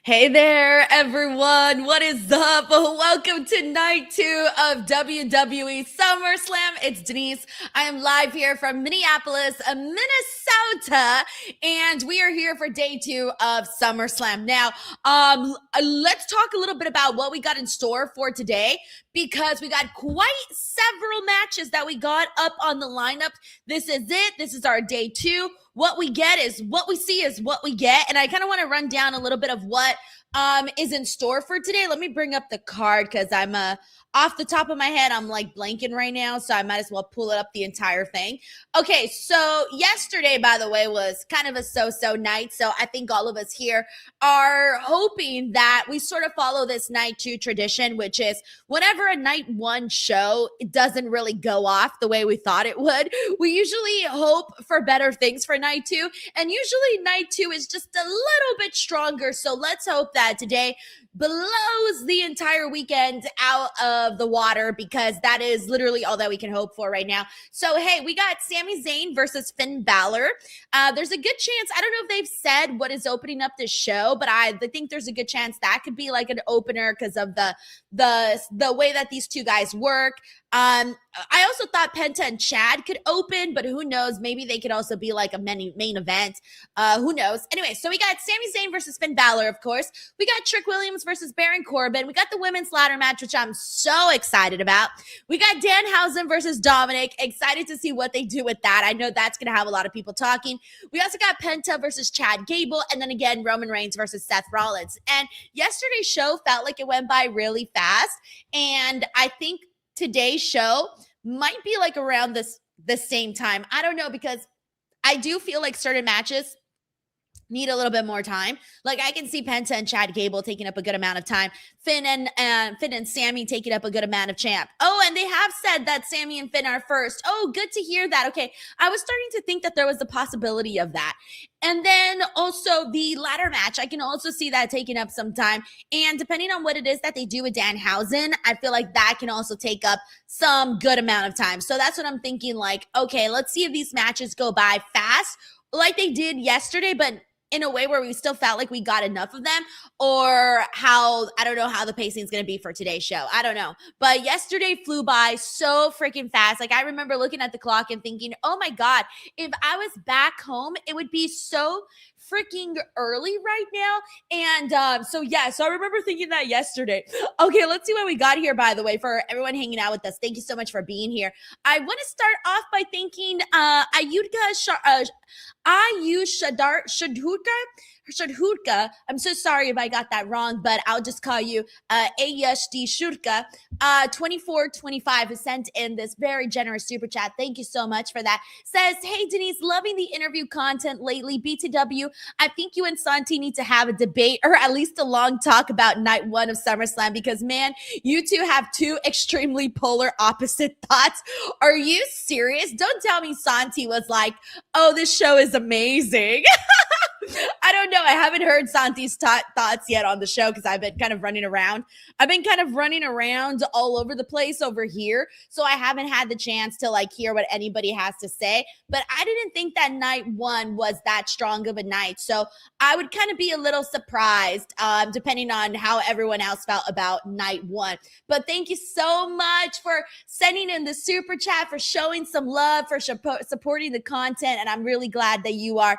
Hey there, everyone. What is up? Welcome to night 2 of WWE Summerslam. It's Denise. I am live here from Minneapolis, Minnesota, and we are here for day 2 of SummerSlam. Now, let's talk a little bit about what we got in store for today, because we got quite several matches that we got up on the lineup. This is it. This is our day 2. What we get is what we see is what we get. And I kind of want to run down a little bit of what is in store for today. Let me bring up the card because I'm off the top of my head, I'm like blanking right now, so I might as well pull up the entire thing. Okay, so yesterday, by the way, was kind of a so-so night, so I think all of us here are hoping that we sort of follow this night 2 tradition, which is whenever a night 1 show it doesn't really go off the way we thought it would, we usually hope for better things for night 2, and usually night 2 is just a little bit stronger, so let's hope that today blows the entire weekend out of the water, because that is literally all that we can hope for right now. So, hey, we got Sami Zayn versus Finn Balor. There's a good chance, I don't know if they've said what is opening up this show, but I think there's a good chance that could be like an opener because of the way that these two guys work. I also thought Penta and Chad could open, but who knows? Maybe they could also be like a main event. Who knows? Anyway, so we got Sami Zayn versus Finn Balor, of course. We got Trick Williams versus Baron Corbin. We got the women's ladder match, which I'm so excited about. We got Danhausen versus Dominik. Excited to see what they do with that. I know that's going to have a lot of people talking. We also got Penta versus Chad Gable, and then again, Roman Reigns versus Seth Rollins. And yesterday's show felt like it went by really fast, and I think today's show might be like around the same time. I don't know, because I do feel like certain matches need a little bit more time. Like I can see Penta and Chad Gable taking up a good amount of time. Finn and Sami taking up a good amount of champ. Oh, and they have said that Sami and Finn are first. Oh, good to hear that. Okay, I was starting to think that there was the possibility of that. And then also the ladder match, I can also see that taking up some time. And depending on what it is that they do with Danhausen, I feel like that can also take up some good amount of time. So that's what I'm thinking, like, okay, let's see if these matches go by fast like they did yesterday, but in a way where we still felt like we got enough of them, or how, I don't know how the pacing is going to be for today's show. I don't know. But yesterday flew by so freaking fast. Like I remember looking at the clock and thinking, oh my God, if I was back home, it would be so freaking early right now. And so I remember thinking that yesterday. Okay, let's see what we got here, by the way, for everyone hanging out with us. Thank you so much for being here. I want to start off by thanking Shadhurka. I'm so sorry if I got that wrong, but I'll just call you Ayushdi Shurka. 2425 has sent in this very generous super chat. Thank you so much for that. Says, hey Denise, loving the interview content lately. BTW, I think you and Santi need to have a debate, or at least a long talk about night 1 of SummerSlam, because man, you two have two extremely polar opposite thoughts. Are you serious? Don't tell me Santi was like, oh, this show is amazing. I don't know. I haven't heard Santi's thoughts yet on the show because I've been kind of running around. I've been kind of running around all over the place over here. So I haven't had the chance to like hear what anybody has to say. But I didn't think that night 1 was that strong of a night. So I would kind of be a little surprised depending on how everyone else felt about night 1. But thank you so much for sending in the super chat, for showing some love, for supporting the content. And I'm really glad that you are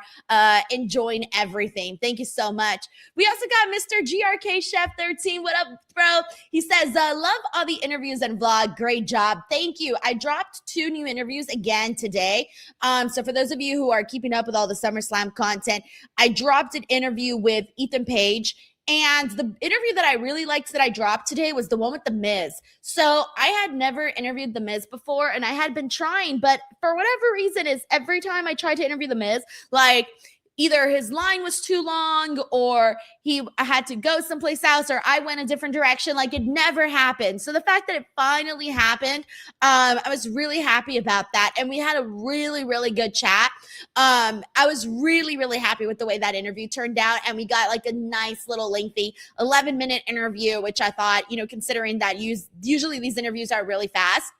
enjoying everything. Thank you so much. We also got Mr. GRK Chef 13. What up, bro? He says, love all the interviews and vlog. Great job. Thank you. I dropped 2 new interviews again today. So for those of you who are keeping up with all the SummerSlam content, I dropped an interview with Ethan Page. And the interview that I really liked that I dropped today was the one with The Miz. So I had never interviewed The Miz before, and I had been trying, but for whatever reason is every time I tried to interview The Miz, like either his line was too long, or he had to go someplace else, or I went a different direction. Like it never happened. So the fact that it finally happened, I was really happy about that. And we had a really, really good chat. I was really, really happy with the way that interview turned out. And we got like a nice little lengthy 11-minute interview, which I thought, considering that usually these interviews are really fast,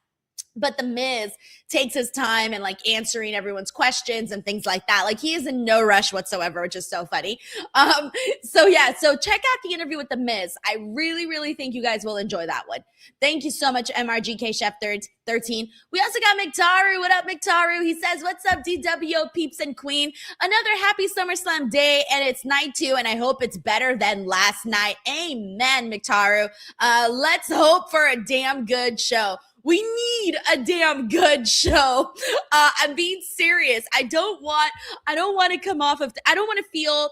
But the Miz takes his time and like answering everyone's questions and things like that. Like he is in no rush whatsoever, which is so funny. So yeah, so check out the interview with the Miz. I really, really think you guys will enjoy that one. Thank you so much, MRGK Chef 13. We also got McTaru. What up, McTaru? He says, what's up, DWO peeps and queen? Another happy SummerSlam day, and it's night 2, and I hope it's better than last night. Amen, McTaru. Let's hope for a damn good show. We need a damn good show. I'm being serious. I don't want to come off of, I don't want to feel,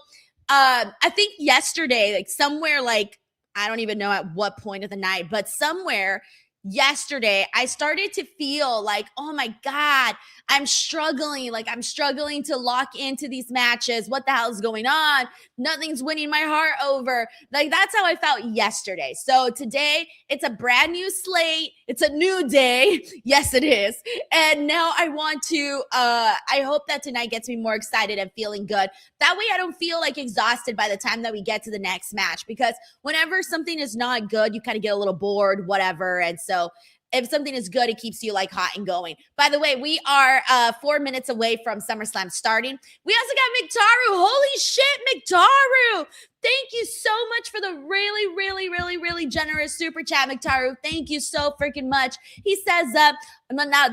I think yesterday, like somewhere like, I don't even know at what point of the night, but somewhere yesterday, I started to feel like, oh my God, I'm struggling. Like I'm struggling to lock into these matches. What the hell is going on? Nothing's winning my heart over. Like that's how I felt yesterday. So today it's a brand new slate. It's a new day. Yes, it is. And now I want to, I hope that tonight gets me more excited and feeling good. That way I don't feel like exhausted by the time that we get to the next match, because whenever something is not good, you kind of get a little bored, whatever. And so if something is good, it keeps you like hot and going. By the way, we are 4 minutes away from SummerSlam starting. We also got McTaru. Holy shit, McTaru. Thank you so much for the really, really, really, really generous super chat, McTaru. Thank you so freaking much. He says, I'm up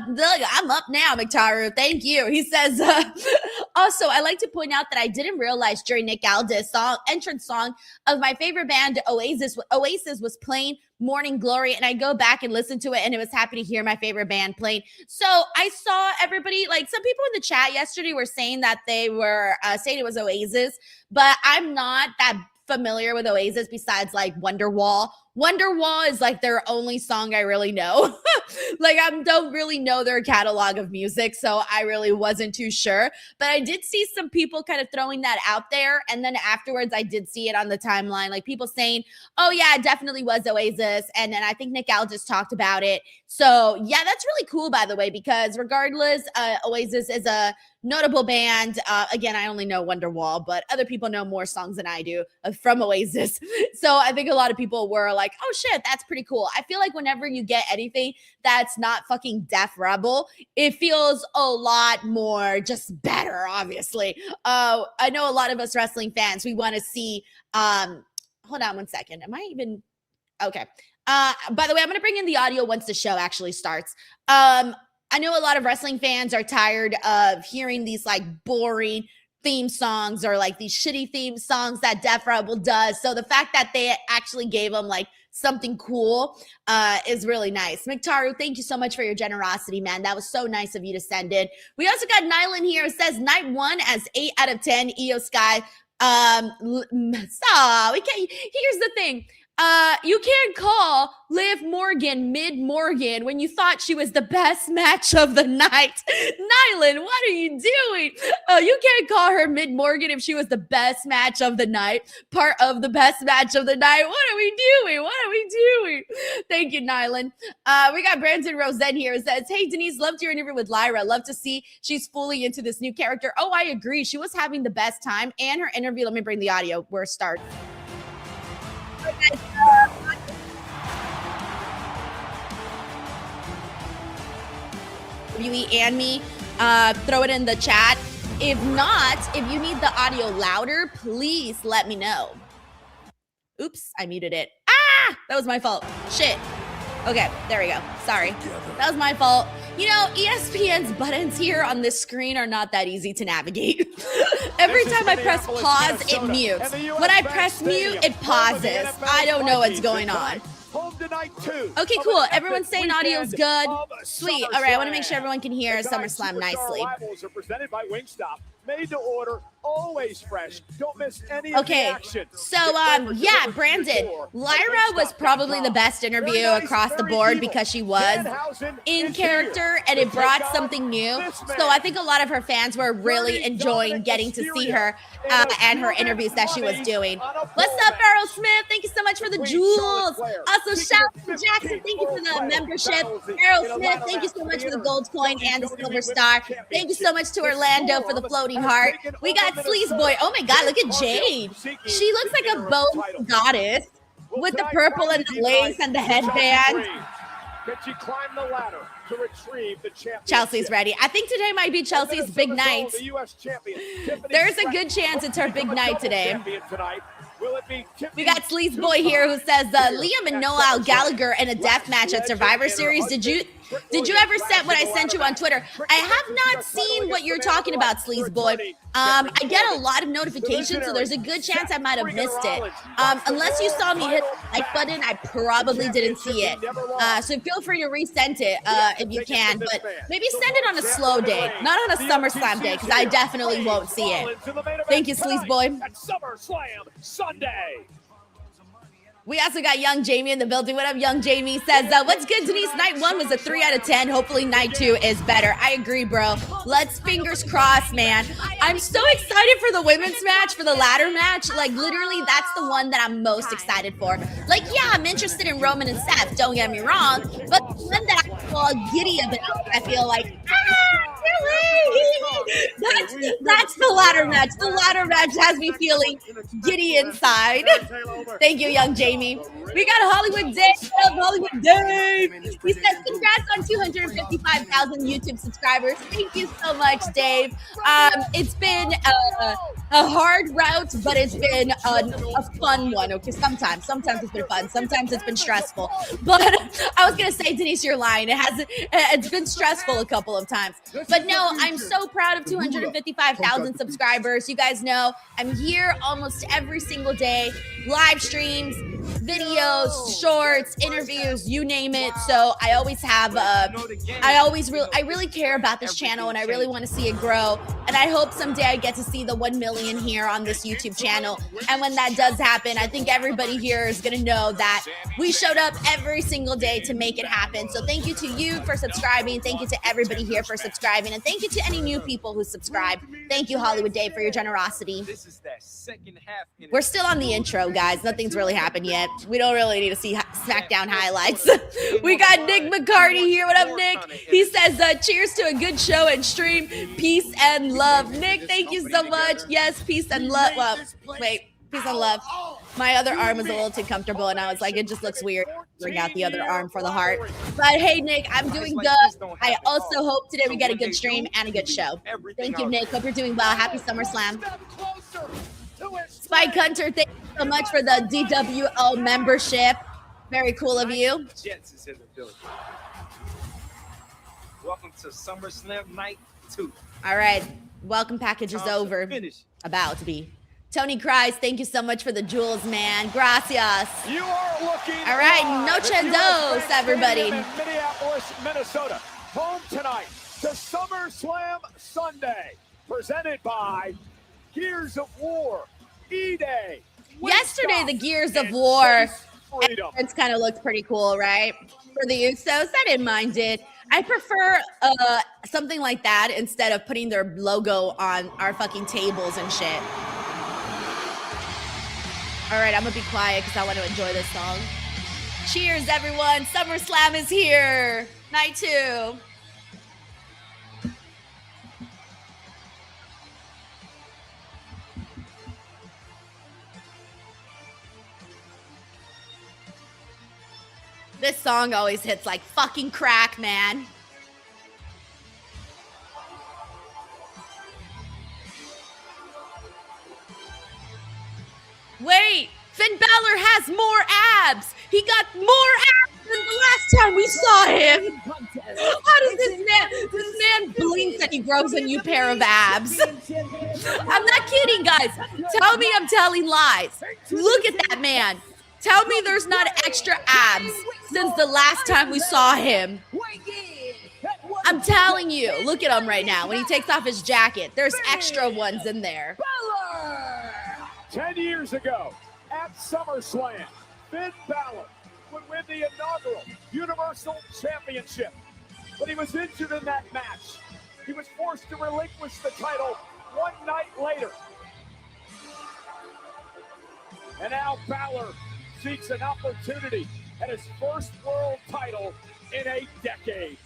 now, McTaru. Thank you. He says, also, I like to point out that I didn't realize during Nick Aldis' entrance song of my favorite band, Oasis was playing Morning Glory, and I go back and listen to it, and it was happy to hear my favorite band playing. So I saw everybody, like some people in the chat yesterday were saying that they were saying it was Oasis, but I'm not that familiar with Oasis besides like Wonderwall. Wonderwall is like their only song I really know. Like I don't really know their catalog of music, so I really wasn't too sure. But I did see some people kind of throwing that out there, and then afterwards I did see it on the timeline, like people saying, oh yeah, it definitely was Oasis, and then I think Nick Al just talked about it. So yeah, that's really cool, by the way, because regardless, Oasis is a notable band. Again, I only know Wonderwall, but other people know more songs than I do from Oasis. So I think a lot of people were like, oh shit, that's pretty cool. I feel like whenever you get anything that's not fucking Def Rebel, it feels a lot more just better, obviously. I know a lot of us wrestling fans, we want to see, hold on one second. Am I even, okay. By the way, I'm going to bring in the audio once the show actually starts. I know a lot of wrestling fans are tired of hearing these like boring theme songs or like these shitty theme songs that Def Rebel does. So the fact that they actually gave them like something cool is really nice. McTaru, thank you so much for your generosity, man. That was so nice of you to send in. We also got Nylan here. It says night 1 as 8 out of 10. Io Sky. We can't. Here's the thing. You can't call Liv Morgan mid-Morgan when you thought she was the best match of the night. Nylan, what are you doing? You can't call her mid-Morgan if she was the best match of the night, part of the best match of the night. What are we doing? What are we doing? Thank you, Nylan. We got Brandon Rosen here who says, hey, Denise, loved your interview with Lyra. Love to see she's fully into this new character. Oh, I agree. She was having the best time, and her interview, let me bring the audio. We're starting. WWE and me, throw it in the chat. If not, if you need the audio louder, please let me know. Oops, I muted it. Ah, that was my fault. Shit. Okay, there we go. Sorry. That was my fault. You know, ESPN's buttons here on this screen are not that easy to navigate. Every time I press pause, it mutes. When I press mute, it pauses. I don't know what's going on. Okay, cool. Everyone's saying audio's good. Sweet. All right, I want to make sure everyone can hear SummerSlam nicely. Made to order, always fresh. Don't miss any of the action. So yeah, Brandon, Lyra was probably the best interview across the board because she was in character and it brought something new. So I think a lot of her fans were really enjoying getting to see her and her interviews that she was doing. What's up, Errol Smith? Thank you so much for the jewels. Also, shout out to Jackson. Thank you for the membership. Errol Smith, thank you so much for the gold coin and the silver star. Thank you so much to Orlando for the floating heart. We got Sleaze Boy. Oh my God, look at Jade. She looks like a bow goddess with the purple and the lace and the headband. Can she climb the ladder to retrieve the championship? Chelsea's ready. I think today might be Chelsea's big night. The US champion, There's a good chance it's her big night today. Will it be We got Sleaze Boy here who says Liam and Noel Gallagher in a death match at Survivor Series. Did you ever set what I sent you on Twitter? I have not seen what you're talking about, Sleaze Boy. I get a lot of notifications, so there's a good chance I might have missed it. Unless you saw me hit the like button, I probably didn't see it. So feel free to resend it if you can, but maybe send it on a slow day, not on a SummerSlam day, because I definitely won't see it. Thank you, Sleaze Boy. SummerSlam Sunday. We also got Young Jamie in the building. What up, Young Jamie? Says, what's good, Denise? Night 1 was a 3 out of 10. Hopefully night 2 is better. I agree, bro. Let's fingers crossed, man. I'm so excited for the women's match, for the ladder match. Like, literally, that's the one that I'm most excited for. Like, yeah, I'm interested in Roman and Seth. Don't get me wrong. But the one that I feel giddy about, I feel like, that's the ladder match. The ladder match has me feeling giddy inside. Thank you, Young Jamie. We got Hollywood Dave. Hollywood Dave. He says, congrats on 255,000 YouTube subscribers. Thank you so much, Dave. It's been a hard route, but it's been a fun one. Okay, sometimes it's been fun. Sometimes it's been stressful. But I was gonna say, Denise, you're lying. It's been stressful a couple of times. But no, I'm so proud of 255,000 subscribers. You guys know I'm here almost every single day. Live streams, videos, shorts, interviews, you name it. So I always have, I really care about this channel and I really want to see it grow. And I hope someday I get to see the 1 million here on this YouTube channel. And when that does happen, I think everybody here is going to know that we showed up every single day to make it happen. So thank you to you for subscribing. Thank you to everybody here for subscribing. And thank you to any new people who subscribe. Thank you, Hollywood Dave, for your generosity. We're still on the intro, guys. Nothing's really happened yet. We don't really need to see SmackDown highlights. We got Nick McCarty here. What up, Nick? He says, cheers to a good show and stream. Peace and love. Nick, thank you so much. Yes, peace and love. Well, wait, peace and love. My other arm was a little too comfortable, and I was like, it just looks weird. Bring out the other arm for the heart. But hey, Nick, I'm doing good. I also hope today we get a good stream and a good show. Thank you, Nick. Hope you're doing well. Happy SummerSlam. Spike Hunter, thank you so much for the DWO membership. Very cool of you. Welcome to SummerSlam Night 2. All right. Welcome package is over. About to be. Tony Kreis, thank you so much for the jewels, man. Gracias. You are looking all right. Noche dos, everybody. Minneapolis, Minnesota. Home tonight to SummerSlam Sunday. Presented by Gears of War. E-Day. Yesterday, the Gears of War entrance kind of looked pretty cool, right? For the Usos, I didn't mind it. I prefer something like that instead of putting their logo on our fucking tables and shit. All right, I'm gonna be quiet because I want to enjoy this song. Cheers, everyone. SummerSlam is here. Night 2. This song always hits like fucking crack, man. Wait, Finn Balor has more abs. He got more abs than the last time we saw him. How does this man blinks and he grows a new pair of abs? I'm not kidding, guys. Tell me I'm telling lies. Look at that man. Tell me there's not extra abs since the last time we saw him. I'm telling you. Look at him right now. When he takes off his jacket, there's extra ones in there. 10 years ago at SummerSlam, Finn Balor would win the inaugural Universal Championship. But he was injured in that match. He was forced to relinquish the title one night later. And now Balor seeks an opportunity at his first world title in a decade.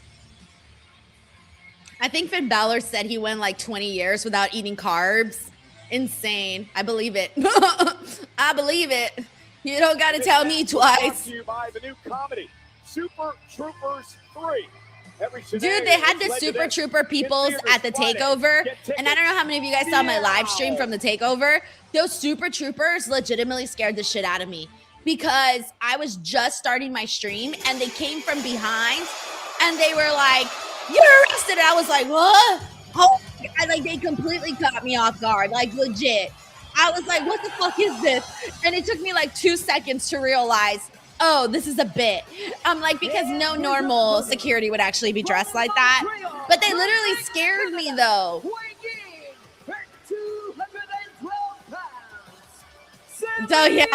I think Finn Balor said he went like 20 years without eating carbs. Insane. I believe it. I believe it. You don't got to tell me twice. Brought to you by the new comedy Super Troopers 3. Dude, they had the Super Trooper peoples at the takeover, and I don't know how many of you guys saw my live stream from the takeover. Those Super Troopers legitimately scared the shit out of me because I was just starting my stream and they came from behind and they were like, "You're arrested." And I was like, "What?" Oh, and like they completely caught me off guard, like legit. I was like, "What the fuck is this?" And it took me like 2 seconds to realize, oh, this is a bit. I'm like, because no normal security would actually be dressed like that. But they literally scared me though. So yeah,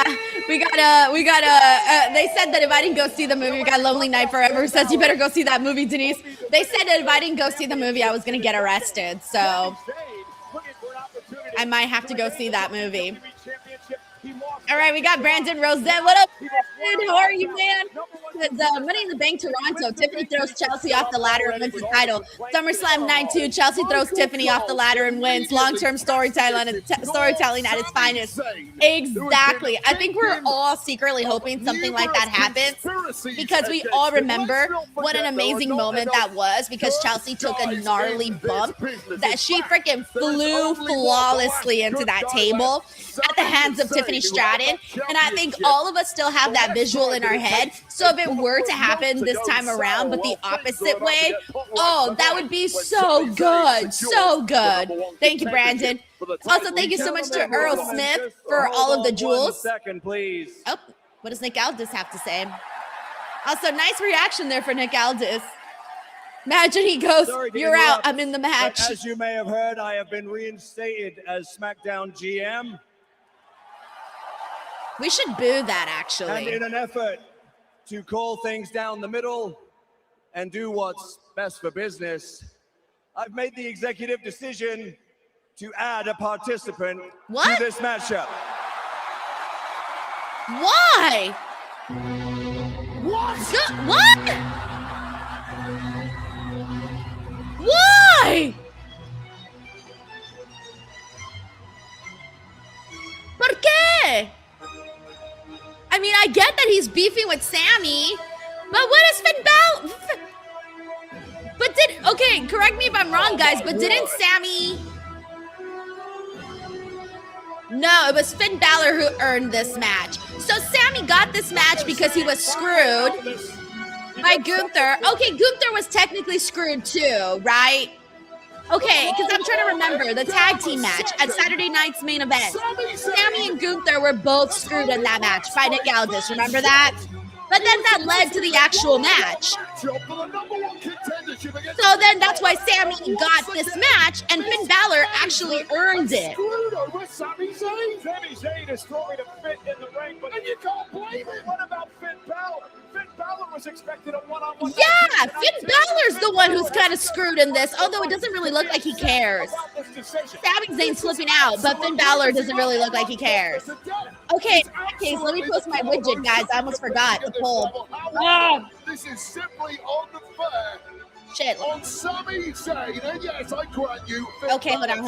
we gotta, they said that if I didn't go see the movie, we got Lonely Night Forever who says you better go see that movie, Denise. They said that if I didn't go see the movie, I was gonna get arrested. So I might have to go see that movie. All right, we got Brandon Rosette. What up, Brandon? How are you, man? Money in the Bank Toronto. Tiffany throws Chelsea off the ladder and wins the title. SummerSlam 9-2. Chelsea throws Tiffany off the ladder and wins. Long-term storytelling at its finest. Exactly. I think we're all secretly hoping something like that happens because we all remember what an amazing moment that was because Chelsea took a gnarly bump that she freaking flew flawlessly into that table at the hands of Tiffany Stratton. And I think all of us still have that visual in our head. So if it were to happen this time around, but the opposite way, oh, that would be so good. So good. Thank you, Brandon. Also, thank you so much to Earl Smith for all of the jewels. Oh, what does Nick Aldis have to say? Also, nice reaction there for Nick Aldis. Imagine he goes, "You're out, I'm in the match." As you may have heard, I have been reinstated as SmackDown GM. We should boo that, actually. And in an effort to call things down the middle and do what's best for business, I've made the executive decision to add a participant to this matchup. Why? What? What? Why? ¿Por qué? I mean, I get that he's beefing with Sami, but what is Finn Balor? But okay, correct me if I'm wrong, guys, but didn't Sami... No, it was Finn Balor who earned this match. So Sami got this match because he was screwed by Gunther. Okay, Gunther was technically screwed too, right? Okay, because I'm trying to remember the tag team match at Saturday night's main event. Sami and Gunther were both screwed in that match by Nick Aldis. Remember that? But then that led to the actual match. So then that's why Sami got this match, and Finn Balor actually earned it. Sami Zayn is throwing a fit in the ring, but you can't blame it. What about Finn Balor? Finn Balor was expected a one-on-one. Yeah, Finn Balor's the one who's kind of screwed in this, although it doesn't really look like he cares. Sami Zayn's slipping out, but Finn Balor doesn't really look like he cares. Okay, in that case, let me post my widget, guys. I almost forgot the poll. This is simply on the fair. Shit. On Sami Zayn, and yes, I grant you. Okay, hold on.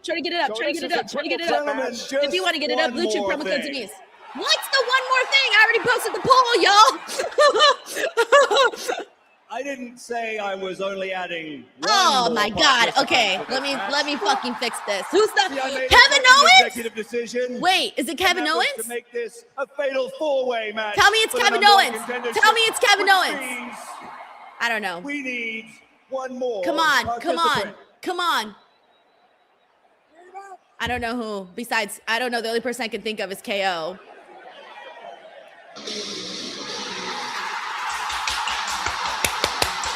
Try to get it up. If you want to get it up, Blue Chip promo code Denise. What's the one more thing? I already posted the poll, y'all. I didn't say I was only adding. Oh my God. Okay, let me fucking fix this. Who's the Kevin Executive decision. Wait, is it Kevin Owens? To make this a fatal four-way match. Tell me it's Kevin Owens. Tell me it's Kevin Owens. I don't know. We need one more. Come on. I don't know who. Besides, I don't know. The only person I can think of is KO.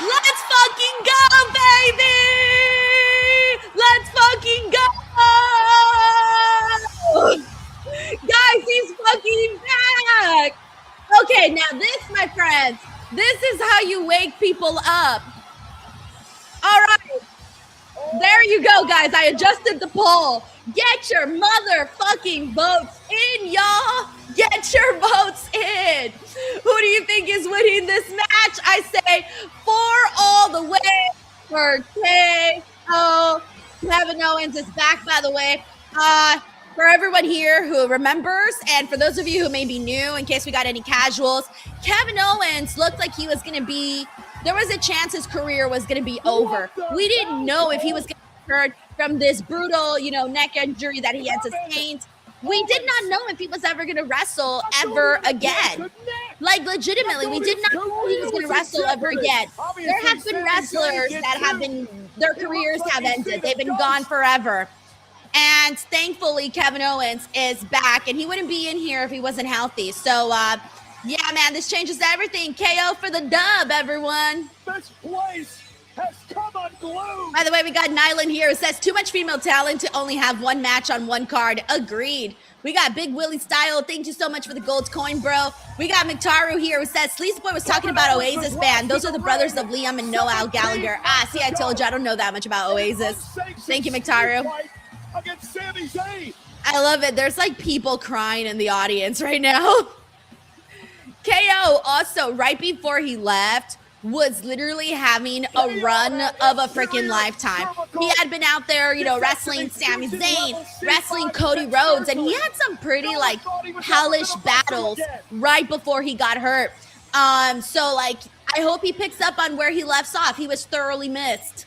Let's fucking go, baby! Let's fucking go! Guys, he's fucking back! Okay, now this, my friends, this is how you wake people up. All right. There you go, guys. I adjusted the poll. Get your motherfucking votes in, y'all. Get your votes in. Who do you think is winning this match? I say 4 all the way for KO. Kevin Owens is back, by the way. For everyone here who remembers, and for those of you who may be new, in case we got any casuals, Kevin Owens looked like he was going to be, there was a chance his career was going to be over. We didn't know if he was going to be hurt from this brutal, neck injury that he had sustained. We did not know if he was ever going to wrestle ever again. Like, legitimately, we did not know he was going to wrestle ever again. There have been wrestlers that have been, their careers have ended. They've been gone forever. And thankfully, Kevin Owens is back, and he wouldn't be in here if he wasn't healthy. So, yeah, man, this changes everything. KO for the dub, everyone. This place has come unglued. By the way, we got Nyland here who says, too much female talent to only have one match on one card. Agreed. We got Big Willie Style. Thank you so much for the gold coin, bro. We got McTaru here who says, Sleazy Boy was talking about Oasis band. Those are the brothers of Liam and Noel Gallagher. Ah, see, I told you I don't know that much about Oasis. Thank you, McTaru. Against Sami Zayn. I love it. There's like people crying in the audience right now. KO also, right before he left, was literally having a run of a freaking lifetime. He had been out there, wrestling Sami Zayn, wrestling Cody Rhodes, and he had some pretty like hellish battles right before he got hurt. So like, I hope he picks up on where he left off. He was thoroughly missed.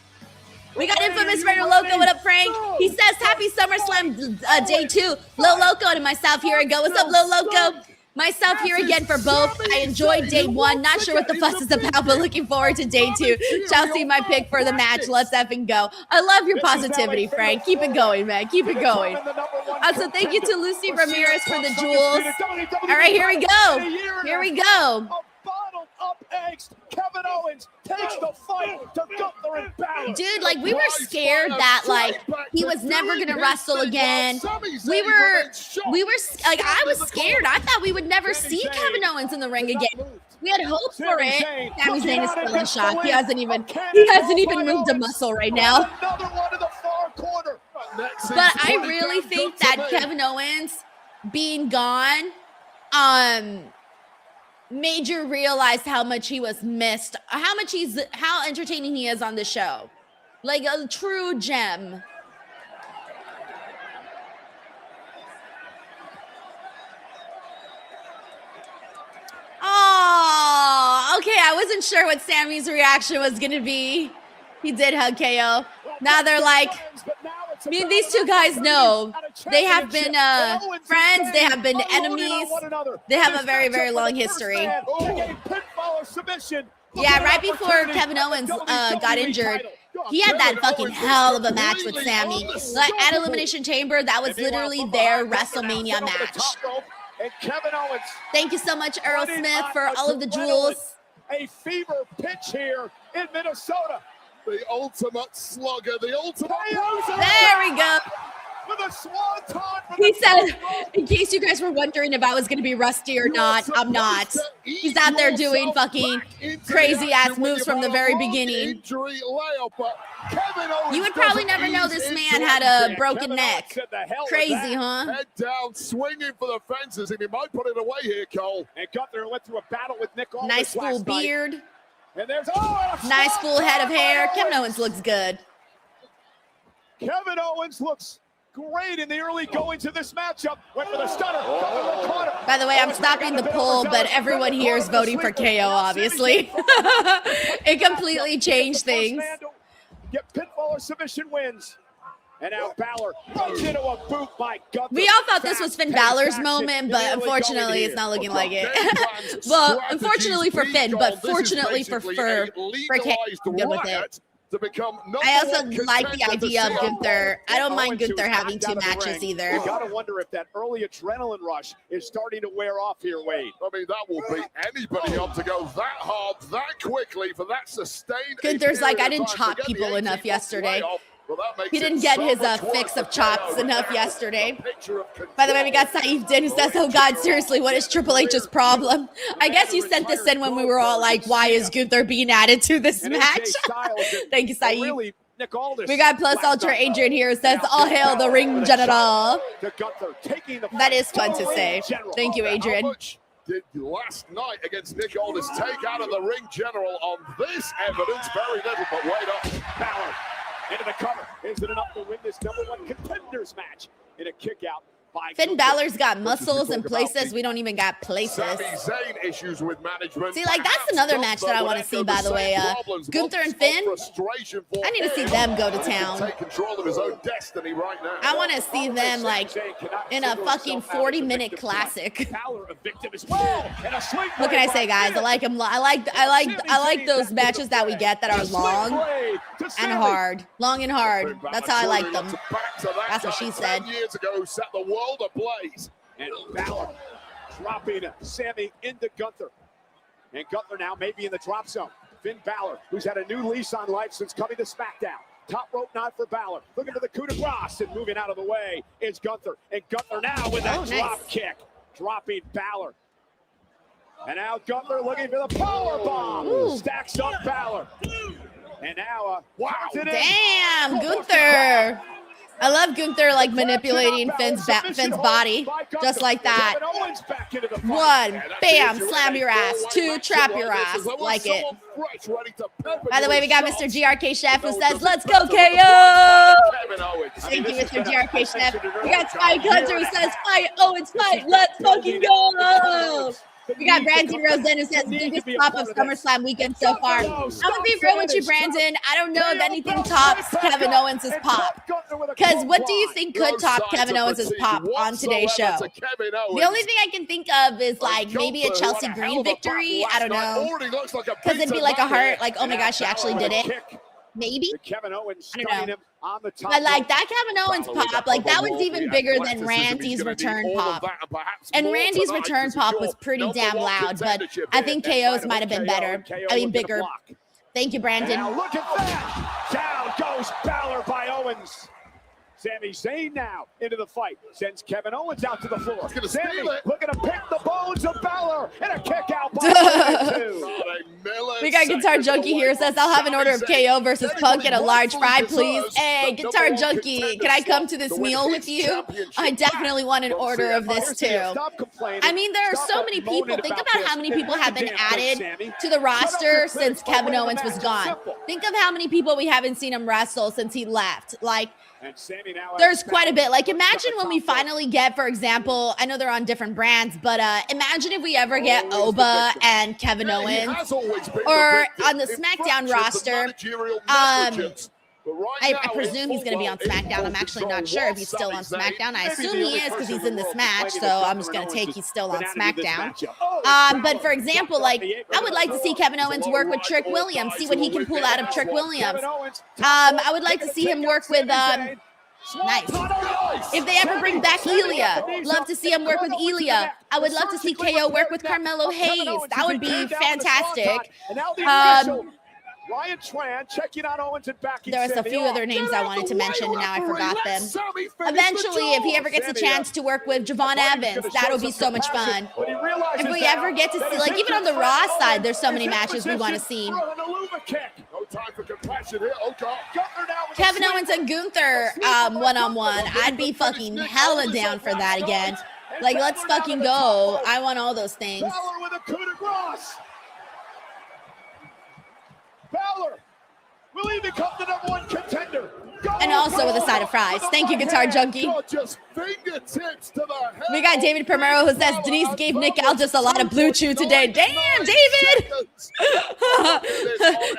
We got Infamous Raider Loco. What up, Frank? He says, happy SummerSlam day 2. Lil Loco and myself here we go. What's up, Lil Loco? Myself here again for both. I enjoyed day 1. Not sure what the fuss is about, but looking forward to day 2. Chelsea, my pick for the match. Let's effing go. I love your positivity, Frank. Keep it going, man. Keep it going. Also, thank you to Lucy Ramirez for the jewels. All right, here we go. Here we go. Bottled up angst. Kevin Owens takes the fight to Gunther and Balor. Dude, like, we were scared that, like, he was never going to wrestle again. We were, like, I was scared. I thought we would never see Kevin Owens in the ring again. We had hopes for it. Sami Zayn is still in shock. He hasn't even moved a muscle right now. Another one in the far corner. But I really think that Kevin Owens being gone, made you realize how much he was missed, how entertaining he is on the show. Like a true gem. Oh, okay. I wasn't sure what Sammy's reaction was going to be. He did hug KO. Now they're like, I mean, these two guys know they have been friends. They have been enemies. They have a very, very long history. Yeah, right before Kevin Owens got injured, he had that fucking hell of a match with Sami. Like, at Elimination Chamber, that was literally their WrestleMania match. Thank you so much, Earl Smith, for all of the jewels. A fever pitch here in Minnesota. The ultimate slugger, the ultimate. There we go. With a swanton. He said, in case you guys were wondering if I was going to be rusty or not, I'm not. He's out there doing fucking crazy ass moves from the very beginning. You would probably never know this man had a broken neck. Crazy, huh? Head down, swinging for the fences, and he might put it away here, Cole. And Gunther went through a battle with Nick Aldis. Nice full beard. And there's nice full head of hair. Kevin Owens looks good. Kevin Owens looks great in the early goings of this matchup. Went for the stunner. By the way, I'm stopping the poll, but everyone here is voting for KO, obviously. It completely changed things. Get pinfall or submission wins. And now Balor runs into a boot by Gunther. We all thought this was Finn Balor's moment, but unfortunately, it's not looking like it. Well, unfortunately for Finn, but fortunately for KO, I'm good with it. I also like the idea of Gunther. I don't mind Gunther having 2 matches either. You gotta wonder if that early adrenaline rush is starting to wear off here, Wade. I mean, that will beat anybody up to go that hard, that quickly for that sustained. Gunther's like, I didn't chop people enough yesterday. He didn't get his fix of chops enough yesterday. By the way, we got Saif Din who says, oh God, seriously, what is Triple H's problem? I guess you sent this in when we were all like, why is Gunther being added to this match? Thank you, Saif. We got Plus Ultra Adrian here who says, all hail the ring general. That is fun to say. Thank you, Adrian. Did last night against Nick Aldis take out of the ring general on this evidence? Very little, but wait up. Balor into the cover. Is it enough to win this #1 contenders match? In a kick out. Finn Balor's got muscles in places we don't even got places. Sami Zayn issues with management. See, like, that's another match that I want to see, by the way. Gunther and Finn, I need to see them go to town. Take control of his own destiny right now. I want to see them, like, in a fucking 40-minute classic. What can I say, guys? I like them. I like those matches that we get that are long and hard. Long and hard. That's how I like them. That's what she said. 10 years ago, set the world ablaze. And Balor dropping Sami into Gunther. And Gunther now maybe in the drop zone. Finn Balor, who's had a new lease on life since coming to SmackDown. Top rope knot for Balor. Looking for the coup de grace, and moving out of the way is Gunther. And Gunther now with that drop kick. Dropping Balor. And now Gunther looking for the power bomb. Stacks up Balor. And now, wow. Damn, Gunther. I love Gunther, like, manipulating Finn's body, just like that. One, bam, slam your ass. Two, trap your ass. Like it. By the way, we got Mr. GRK Chef who says, let's go, KO! Thank you, Mr. GRK Chef. We got Spike Hunter who says, fight, Owens, fight, let's fucking go! We got Brandon Rosen who says, biggest pop of SummerSlam weekend so far. I'm going to be real with you, Brandon. I don't know if anything tops Kevin Owens' pop. Because what do you think could top Kevin Owens' pop on today's show? The only thing I can think of is, like, maybe a Chelsea Green victory. I don't know. Because it'd be like a heart, like, oh my gosh, she actually did it. Maybe. I don't know. But, like, that Kevin Owens pop, like, that was even bigger than Randy's return pop. And Randy's return pop was pretty damn loud, but I think KO's might have been better. I mean, bigger. Thank you, Brandon. Now look at that. Down goes Balor by Owens. Sami Zayn now into the fight. Sends Kevin Owens out to the floor. Sami looking to pick the bones of Balor. And a kick out by two. We got Guitar Junkie here. Says, I'll have an order of KO versus Punk and a large fry, please. Hey, Guitar Junkie, can I come to this meal with you? I definitely want an order of this too. I mean, there are so many people. Think about how many people have been added to the roster since Kevin Owens was gone. Think of how many people we haven't seen him wrestle since he left. Like, there's quite a bit. Like, imagine when we finally get, for example, I know they're on different brands, but imagine if we ever get Oba and Kevin Owens, or on the SmackDown roster. I presume he's going to be on SmackDown. I'm actually not sure if he's still on SmackDown. I assume he is because he's in this match, so I'm just going to take he's still on SmackDown. But for example, like, I would like to see Kevin Owens work with Trick Williams, see what he can pull out of Trick Williams. I would like to see him work with nice. If they ever bring back Elia, love to see him work with Elia. I would love to see KO work with Carmelo Hayes. That would be fantastic. Ryan Tran checking on Owens and backing. There was a few other names I wanted to mention, and now I forgot them. Eventually, if he ever gets a chance to work with Javon Evans, that'll be so much fun. If we ever get to see, like, even on the Raw side, there's so many matches we want to see. Kevin Owens and Gunther one-on-one. I'd be fucking hella down for that again. Like, let's fucking go. I want all those things. Balor will he become the #1 contender? And also with a side of fries. Thank you, Guitar Junkie. We got David Primero who says, Denise gave Nick Aldis a lot of blue chew today. Damn, David!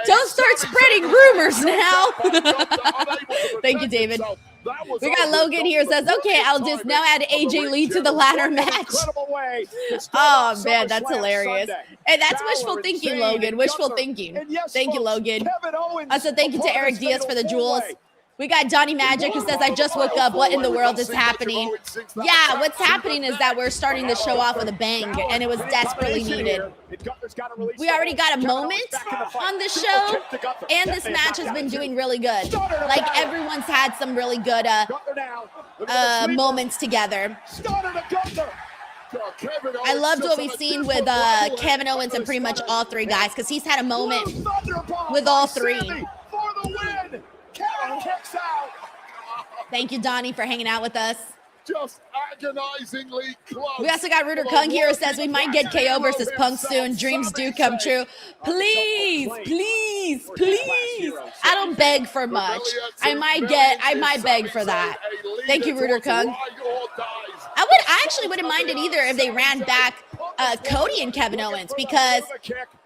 Don't start spreading rumors now. Thank you, David. We got Logan here who says, okay, I'll just now add AJ Lee to the ladder match. Oh, man, that's hilarious. And that's wishful thinking, Logan. Wishful thinking. Thank you, Logan. Also, thank you to Eric Diaz for the jewels. We got Johnny Magic who says, I just woke up. What in the world is happening? Yeah, what's happening is that we're starting the show off with a bang, and it was desperately needed. We already got a moment on the show, and this match has been doing really good. Like, everyone's had some really good moments together. I loved what we've seen with Kevin Owens and pretty much all three guys, because he's had a moment with all three. Thank you, Donnie, for hanging out with us. Just agonizingly close. We also got Rooter Kung here who says we might get KO versus Punk soon. Dreams do come true. Please, please, please. I don't beg for much. I might beg for that. Thank you, Rooter Kung. I actually wouldn't mind it either if they ran back Cody and Kevin Owens, because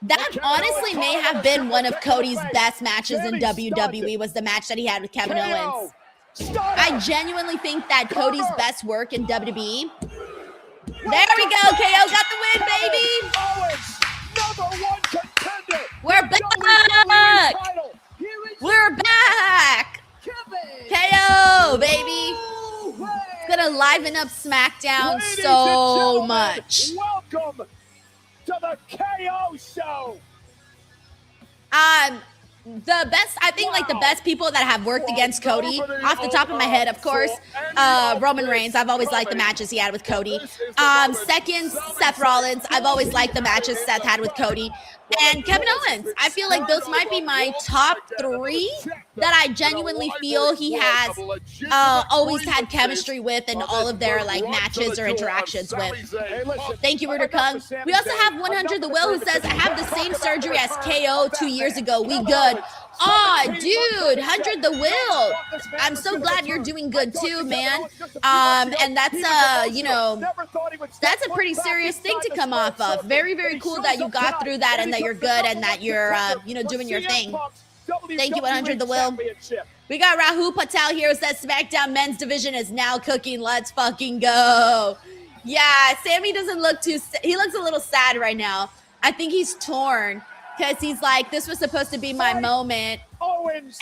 that honestly may have been one of Cody's best matches in WWE, was the match that he had with Kevin Owens. I genuinely think that Cody's best work in WWE. There we go. KO got the win, baby. We're back. We're back. KO, baby. It's gonna liven up SmackDown so much. Welcome to the KO show. The best, I think, like the best people that have worked against Cody, off the top of my head, of course, Roman Reigns. I've always liked the matches he had with Cody. Second, Seth Rollins. I've always liked the matches Seth had with Cody. And Kevin Owens. I feel like those might be my top three that I genuinely feel he has always had chemistry with in all of their like matches or interactions with. Thank you, Rooter Kung. We also have 100 The Will, who says, I have the same surgery as KO 2 years ago. We good. Aw, dude, 100 The Will. I'm so glad you're doing good too, man. And that's you know, that's a pretty serious thing to come off of. Very, very cool that you got through that and that you're good and that you're you know, doing your thing. Thank you, 100 The Will. We got Rahul Patel here, who says SmackDown men's division is now cooking. Let's fucking go. Yeah, Sami doesn't look too, he looks a little sad right now. I think he's torn, because he's like, this was supposed to be my moment.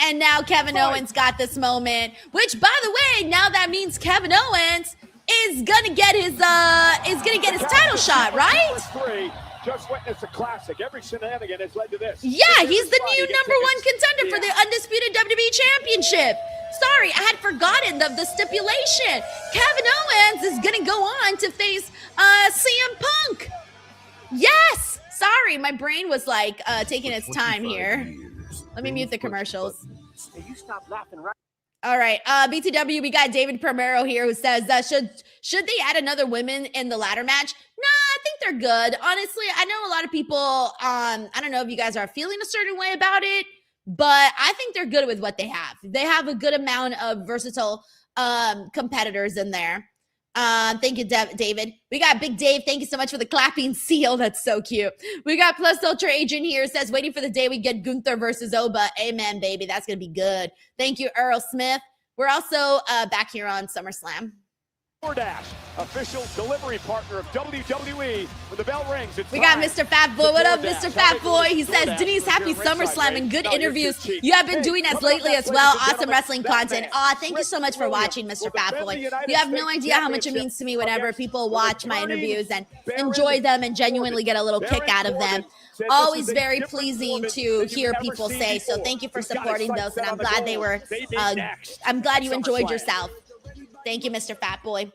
And now Kevin Owens got this moment, which, by the way, now that means Kevin Owens is gonna get his title shot, right? Just witnessed a classic. Every shenanigan has led to this. Yeah, he's the new #1 contender for the undisputed WWE Championship. Sorry, I had forgotten the stipulation. Kevin Owens is gonna go on to face CM Punk. Yes. Sorry, my brain was like taking its time here. Let me mute the commercials. Hey, you stop laughing, right? All right, BTW, we got David Primero here, who says, should they add another woman in the ladder match? Nah, I think they're good. Honestly, I know a lot of people, I don't know if you guys are feeling a certain way about it, but I think they're good with what they have. They have a good amount of versatile competitors in there. Thank you, David. We got Big Dave. Thank you so much for the clapping seal. That's so cute. We got Plus Ultra Agent here. Says, waiting for the day we get Gunther versus Oba. Amen, baby. That's going to be good. Thank you, Earl Smith. We're also back here on SummerSlam. DoorDash, official delivery partner of WWE. When the bell rings, it's we got Mr. Fat Boy. What up, Mr. Fat Boy? He says, Denise, happy SummerSlam and good interviews you have been doing as lately as well. Awesome wrestling content. Aw, thank you so much for watching, Mr. Fat Boy. You have no idea how much it means to me whenever people watch my interviews and enjoy them and genuinely get a little kick out of them. Always very pleasing to hear people say, so thank you for supporting those, and I'm glad they were, I'm glad you enjoyed yourself. Thank you, Mr. Fat Boy.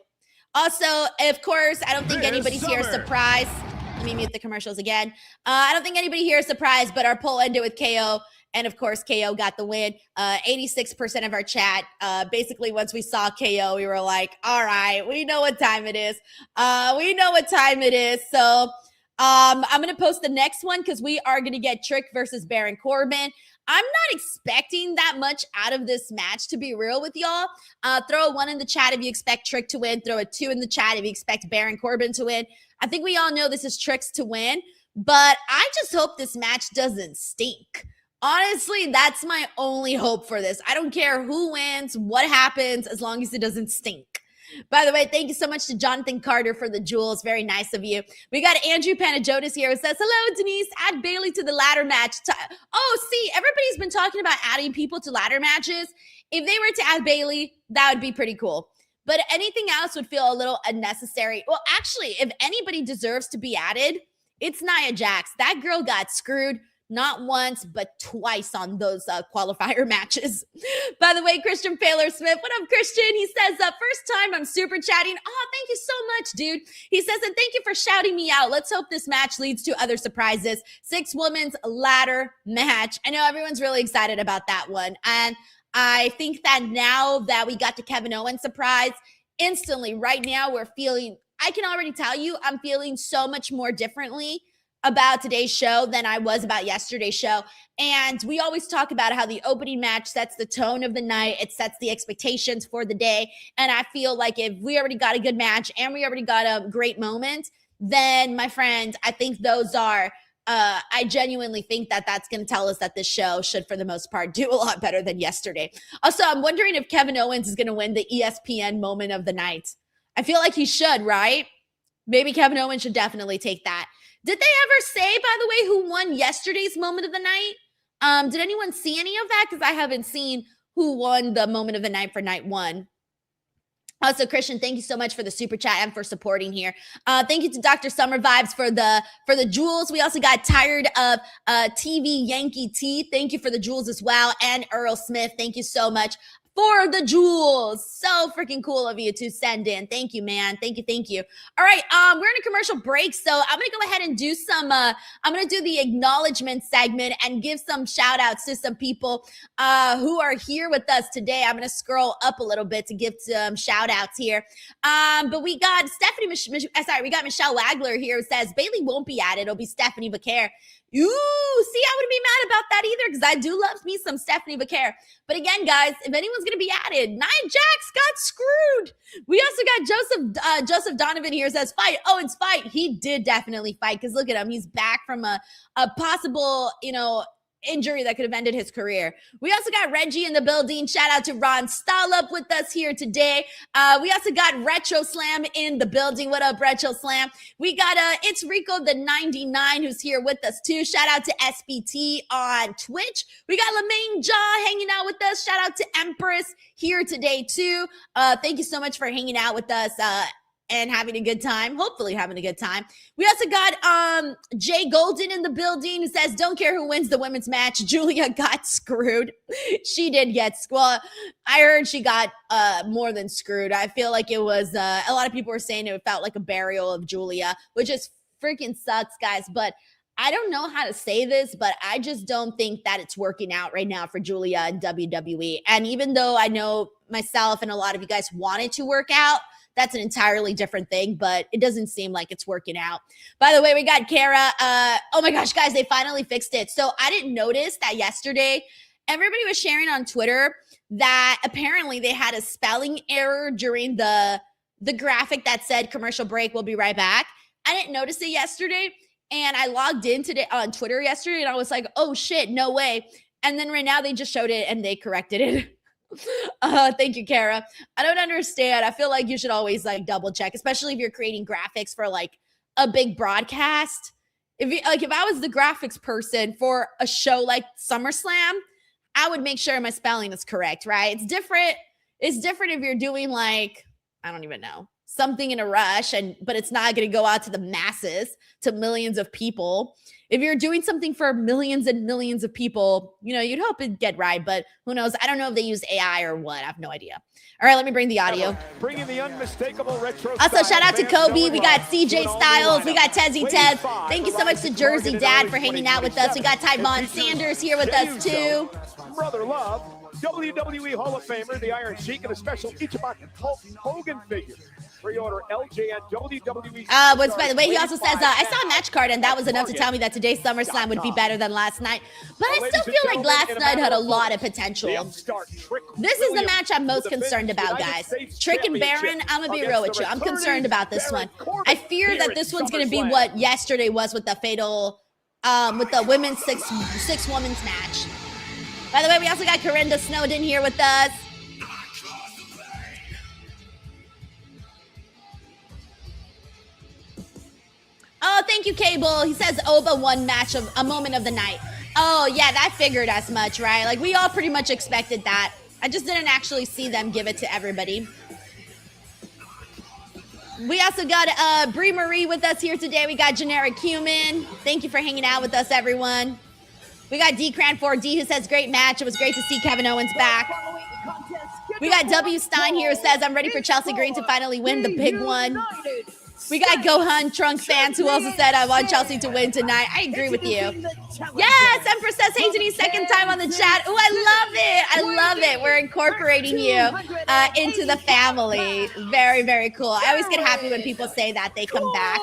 Also, of course, I don't think anybody's here surprised. Let me mute the commercials again. I don't think anybody here is surprised, but our poll ended with KO. And of course, KO got the win. 86% of our chat. Basically, once we saw KO, we were like, all right, we know what time it is. We know what time it is. So I'm going to post the next one because we are going to get Trick versus Baron Corbin. I'm not expecting that much out of this match, to be real with y'all. Throw a 1 in the chat if you expect Trick to win. Throw a 2 in the chat if you expect Baron Corbin to win. I think we all know this is Trick's to win, but I just hope this match doesn't stink. Honestly, that's my only hope for this. I don't care who wins, what happens, as long as it doesn't stink. By the way, thank you so much to Jonathan Carter for the jewels. Very nice of you. We got Andrew Panajotis here who says, hello, Denise. Add Bailey to the ladder match. Oh, see, everybody's been talking about adding people to ladder matches. If they were to add Bailey, that would be pretty cool. But anything else would feel a little unnecessary. Well, actually, if anybody deserves to be added, it's Nia Jax. That girl got screwed. Not once, but twice on those qualifier matches. By the way, Christian Paler Smith, what up, Christian? He says, first time I'm super chatting. Oh, thank you so much, dude. He says, and thank you for shouting me out. Let's hope this match leads to other surprises. 6-women's ladder match. I know everyone's really excited about that one. And I think that now that we got the Kevin Owens surprise, instantly, right now, we're feeling, I can already tell you, I'm feeling so much more differently about today's show than I was about yesterday's show. And we always talk about how the opening match sets the tone of the night. It sets the expectations for the day. And I feel like if we already got a good match and we already got a great moment, then, my friend, I think those are I genuinely think that that's going to tell us that this show should, for the most part, do a lot better than yesterday. Also, I'm wondering if Kevin Owens is going to win the ESPN moment of the night. I feel like he should, right? Maybe Kevin Owens should definitely take that. Did they ever say, by the way, who won yesterday's moment of the night? Did anyone see any of that? Because I haven't seen who won the moment of the night for night one. Also, Christian, thank you so much for the super chat and for supporting here. Thank you to Dr. Summer Vibes for the jewels. We also got Tired of TV Yankee T. Thank you for the jewels as well. And Earl Smith, thank you so much for the jewels. So freaking cool of you to send in. Thank you, man. Thank you. Thank you. All right. We're in a commercial break. So I'm going to go ahead and do some, I'm going to do the acknowledgement segment and give some shout outs to some people who are here with us today. I'm going to scroll up a little bit to give some shout outs here. But we got we got Michelle Wagler here who says Bailey won't be added. It'll be Stephanie Becaire. Ooh, see, I wouldn't be mad about that either because I do love me some Stephanie Becaire. But again, guys, if anyone's going to be added, Nia Jax got screwed. We also got Joseph Donovan here says, fight. Owens fight. He did definitely fight because look at him. He's back from a possible, injury that could have ended his career. We also got Reggie in the building. Shout out to Ron Stollup with us here today. We also got Retro Slam in the building. What up, Retro Slam? We got It's Rico the 99 who's here with us too. Shout out to SBT on Twitch. We got LeMaine Jaw hanging out with us. Shout out to Empress here today too. Thank you so much for hanging out with us and having a good time, hopefully having a good time. We also got Jay Golden in the building who says, don't care who wins the women's match. Julia got screwed. She did get screwed. I heard she got more than screwed. I feel like it was, a lot of people were saying it felt like a burial of Julia, which is freaking sucks, guys. But I don't know how to say this, but I just don't think that it's working out right now for Julia in WWE. And even though I know myself and a lot of you guys want it to work out, that's an entirely different thing, but it doesn't seem like it's working out. By the way, we got Kara. Oh my gosh, guys, they finally fixed it. So I didn't notice that yesterday. Everybody was sharing on Twitter that apparently they had a spelling error during the graphic that said commercial break, we'll be right back. I didn't notice it yesterday. And I logged in today on Twitter yesterday and I was like, oh shit, no way. And then right now they just showed it and they corrected it. Thank you, Kara. I don't understand. I feel like you should always double check, especially if you're creating graphics for a big broadcast. If I was the graphics person for a show like SummerSlam, I would make sure my spelling is correct, right? It's different if you're doing I don't even know, something in a rush but it's not going to go out to the masses, to millions of people. If you're doing something for millions and millions of people, you'd hope it'd get right, but who knows? I don't know if they use AI or what. I have no idea. All right, let me bring the audio. Bringing the unmistakable retro. Also, shout out to Kobe. We got CJ Styles. We got Tezzy Tez. Thank you so much to Jersey Dad for hanging out with us. We got Tyvon Sanders here with us too. Brother Love, WWE Hall of Famer, the Iron Sheik, and a special Ichiban Hulk Hogan figure. Pre-order LJ at WWE. By the way, he also says, I saw a match card and that was enough to tell me that today's SummerSlam would be better than last night. But I still feel like last night had a lot of potential. This is the match I'm most concerned about, guys. Trick and Baron, I'm going to be real with you. I'm concerned about this one. I fear that this one's going to be what yesterday was with the fatal, with the women's six women's match. By the way, we also got Corinda Snowden here with us. Oh, thank you, Cable. He says Oba won a moment of the night. Oh, yeah, that figured as much, right? We all pretty much expected that. I just didn't actually see them give it to everybody. We also got Brie Marie with us here today. We got Generic Human. Thank you for hanging out with us, everyone. We got D-Cran4D who says, great match. It was great to see Kevin Owens back. We got W. Stein here who says, I'm ready for Chelsea Green to finally win the big one. We got Gohan Trunk fans who also said, I want Chelsea to win tonight. I agree with you. Yes, Empress says, hey, Denise, second time on the chat. Oh, I love it. I love it. We're incorporating you into the family. Very, very cool. I always get happy when people say that they come back.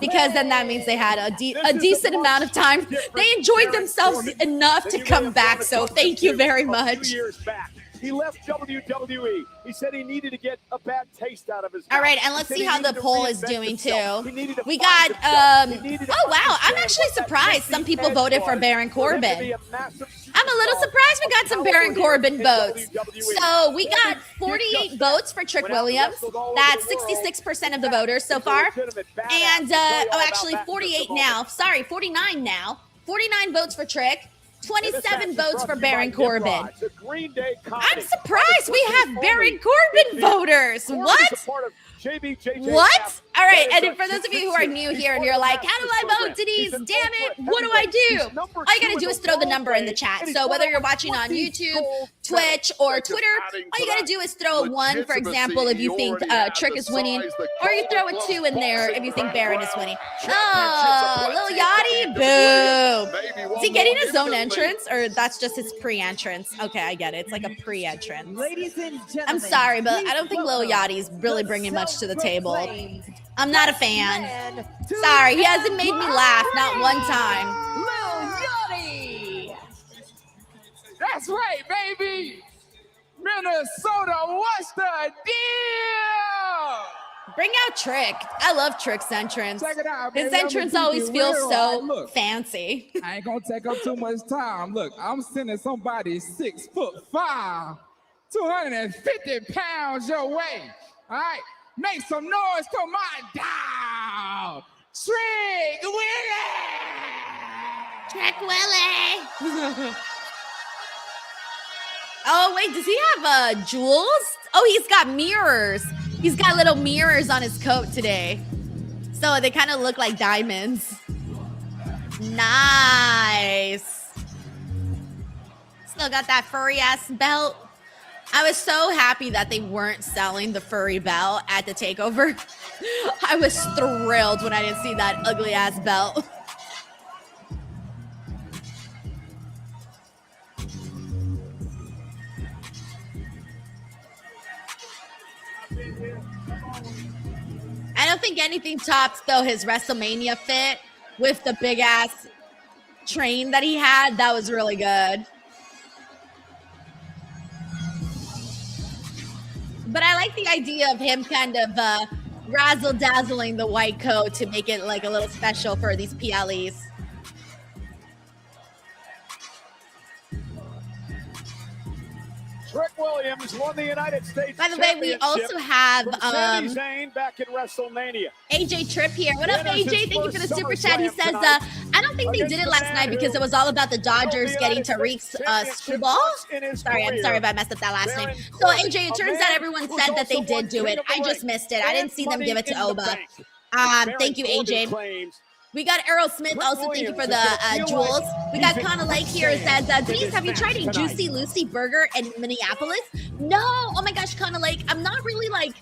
because then that means they had a decent amount of time. They enjoyed themselves enough to come back, so thank you very much. 2 years back. He left WWE. He said he needed to get a bad taste out of his mouth. All right, and let's see how the poll is doing too. We got, oh wow, I'm actually surprised some people voted for Baron Corbin. I'm a little surprised we got some Baron Corbin votes. So we got 48 votes for Trick Williams. That's 66% of the voters so far. And, oh, actually 48 now. Sorry, 49 now. 49 votes for Trick. 27 votes for Baron Corbin. I'm surprised we have Baron Corbin voters. What? What? All right, and for those of you who are new here and you're like, how do I vote, Denise? Damn it, what do I do? All you gotta do is throw the number in the chat. So whether you're watching on YouTube, Twitch, or Twitter, all you gotta do is throw a 1, for example, if you think Trick is winning, or you throw a 2 in there if you think Baron is winning. Oh, Lil Yachty, boo. Is he getting his own entrance, or that's just his pre-entrance? Okay, I get it. It's like a pre-entrance. Ladies and gentlemen, I'm sorry, but I don't think Lil Yachty's really bringing much to the table. I'm not a fan. Sorry, he hasn't made me laugh, not one time. Lil Yachty. That's right, baby. Minnesota, what's the deal? Bring out Trick. I love Trick's entrance. Check it out, His baby. entrance I'ma always keep it feels real. so Look, fancy. I ain't gonna take up too much time. Look, I'm sending somebody 6'5", 250 pounds your way. All right, make some noise for my dog, Trick Willie. Trick Willie. Oh, wait, does he have jewels? Oh, he's got mirrors. He's got little mirrors on his coat today. So they kind of look like diamonds. Nice. Still got that furry ass belt. I was so happy that they weren't selling the furry belt at the takeover. I was thrilled when I didn't see that ugly ass belt. I don't think anything tops, though, his WrestleMania fit with the big ass train that he had. That was really good. But I like the idea of him kind of razzle dazzling the white coat to make it like a little special for these PLEs. Trick Williams won the United States By the way, we also have from Sami Zayn back in WrestleMania. AJ Tripp here. What up, AJ? Thank you for the super chat. He says, I don't think they did it last night because it was all about the Dodgers getting Tariq's screwball. Sorry, I'm sorry if I messed up that last name. So, AJ, it turns out everyone said that they did do it. I just missed it. I didn't see them give it to Oba. Thank you, AJ. We got Errol Smith also. Thank you for the jewels. We got Connor Lake here. It says, Denise, have you tried a Juicy Lucy burger in Minneapolis? No. Oh my gosh, Connor Lake. I'm not really like,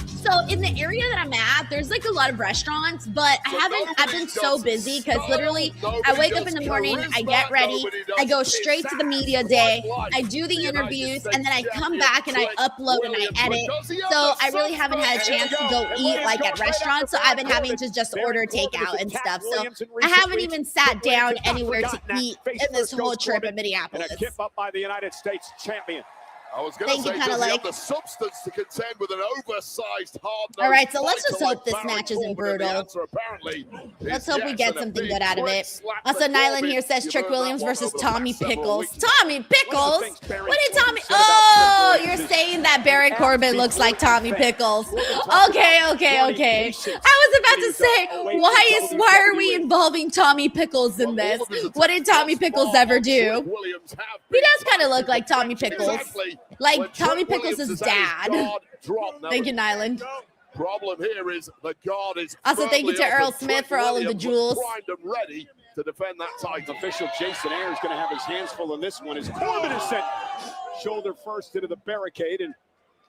so in the area that I'm at, there's like a lot of restaurants, but I've been so busy because literally I wake up in the morning, I get ready, I go straight to the media day, I do the interviews, and then I come back and I upload and I edit. So I really haven't had a chance to go eat like at restaurants. So I've been having to just order takeout and stuff. So I haven't even sat down anywhere to eat in this whole trip in Minneapolis. And a kip up by the United States champion. I was going to say, does he have the substance to contend with an oversized, hard-nosed All right, so let's just fighter hope this like match Baron isn't Corbin? And the brutal. answer apparently Let's is hope we yes, get and a something big good out of quick it. slap Also, to Nyland Corbin. here says You've Trick heard that Williams one versus over the Tommy last several Pickles. weeks. Tommy Pickles? What did Tommy? Oh, you're saying that Baron Corbin looks like Tommy Pickles. Okay. I was about to say, why are we involving Tommy Pickles in this? What did Tommy Pickles ever do? He does kind of look like Tommy Pickles. Like Tommy Pickles' dad. Thank you, Nyland. Problem here is the guard is Also, thank you to firmly up Earl and Smith Trick for all of the Williams jewels. primed and ready to defend that title. Official Jason Ayers is going to have his hands full in this one as Corbin is sent shoulder first into the barricade in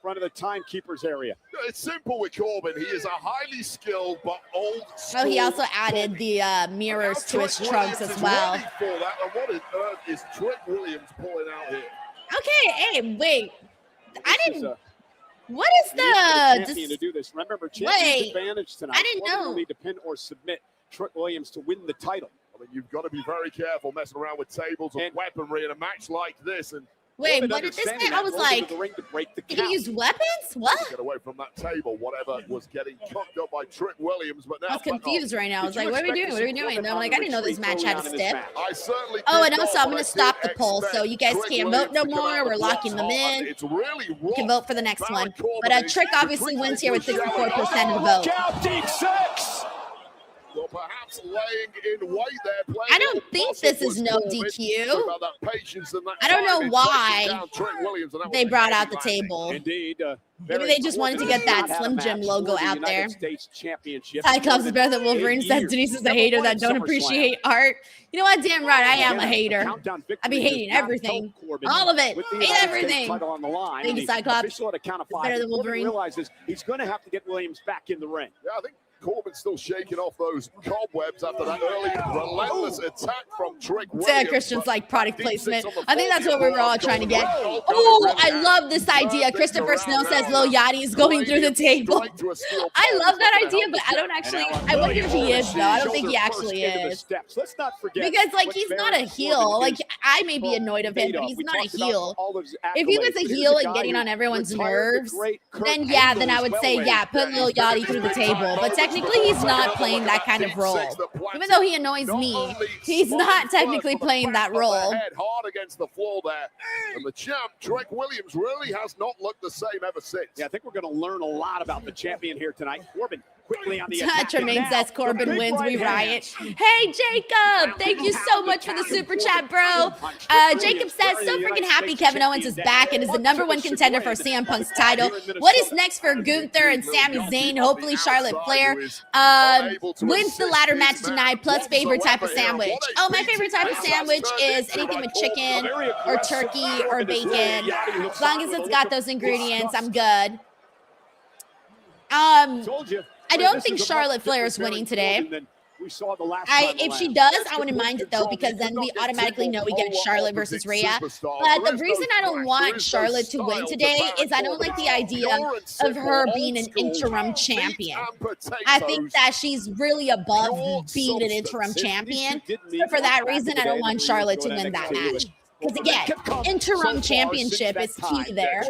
front of the timekeeper's area. It's simple with Corbin. He is a highly skilled but old school. Oh, he also added the mirrors to his trunks as well. Ready for that. And what on earth is Trick Williams pulling out here? Okay, hey, wait. I didn't. What is champion to do this. Remember, champion's Wait, advantage tonight. I didn't Corbin know. will need to pin or submit Trick Williams to win the title. I mean, you've got to be very careful messing around with tables and weaponry in a match like this. And Wait, Corbin what did this understanding say? I that, was rolls into like, the ring to break the did count. he use weapons? What? get away from that table, whatever was getting cooked up by Trick Williams. But now I was confused right now. I was Did you like, what are we expect doing? to What are we see doing? Corbin And I'm like, I didn't know this match had a early on in this stip. match? I certainly Oh, did and also not, I'm but going I to stop did the poll, so expect you guys Trick can't Williams vote no to come more. out We're the locking them blocks hard. in. It's really You can rough. vote for the next one. Corbin But is Trick obviously retreating wins here with to a 54% of the Look vote. out, deep six. Well, perhaps laying in wait there. I don't think this is no DQ. I don't know why they brought out the table. Indeed. Maybe they just wanted to get that Slim Jim logo out there. Cyclops better than Wolverine said Denise is a hater that don't appreciate art. You know what? Damn right, I am a hater. I be hating everything. All of it. Hate everything. Thank you, Cyclops. It's better than Wolverine. Realizes he's going to have to get Williams back in the ring. Yeah, I think Corbin's still shaking off those cobwebs after that early relentless attack from Trick Williams. Christian's like product placement. I think that's what we were all trying to get. Oh, I love this idea. Christopher Snow says Lil Yachty is going through the table. I love that idea, but I don't actually, I wonder if he is though. I don't think he actually is. Let's not forget, because like he's not a heel. Like I may be annoyed of him, but he's not a heel. If he was a heel and getting on everyone's nerves, then yeah, then I would say yeah, put Lil Yachty through the table. But technically he's not playing that kind of role. Even though he annoys me, he's not technically playing that role. Hard against the floor there. And the champ, Trick Williams, really has not looked the same ever since. Yeah, I think we're going to learn a lot about the champion here tonight. Corbin quickly on the attack. Tremaine says Corbin wins, we riot. Hey, Jacob, thank you so much for the super chat, bro. Jacob says, so freaking happy Kevin Owens is back and is the #1 contender for CM Punk's title. What is next for Gunther and Sami Zayn? Hopefully Charlotte Flair wins the ladder match tonight, plus favorite type of sandwich. Oh, my favorite type of sandwich is anything with chicken or turkey or bacon. As long as it's got those ingredients, I'm good. I don't think Charlotte Flair is winning today. If she does, I wouldn't mind it though, because then we automatically know we get Charlotte versus Rhea. But the reason I don't want Charlotte to win today is I don't like the idea of her being an interim champion. I think that she's really above being an interim champion. So for that reason, I don't want Charlotte to win that match. Because again, interim championship is key there.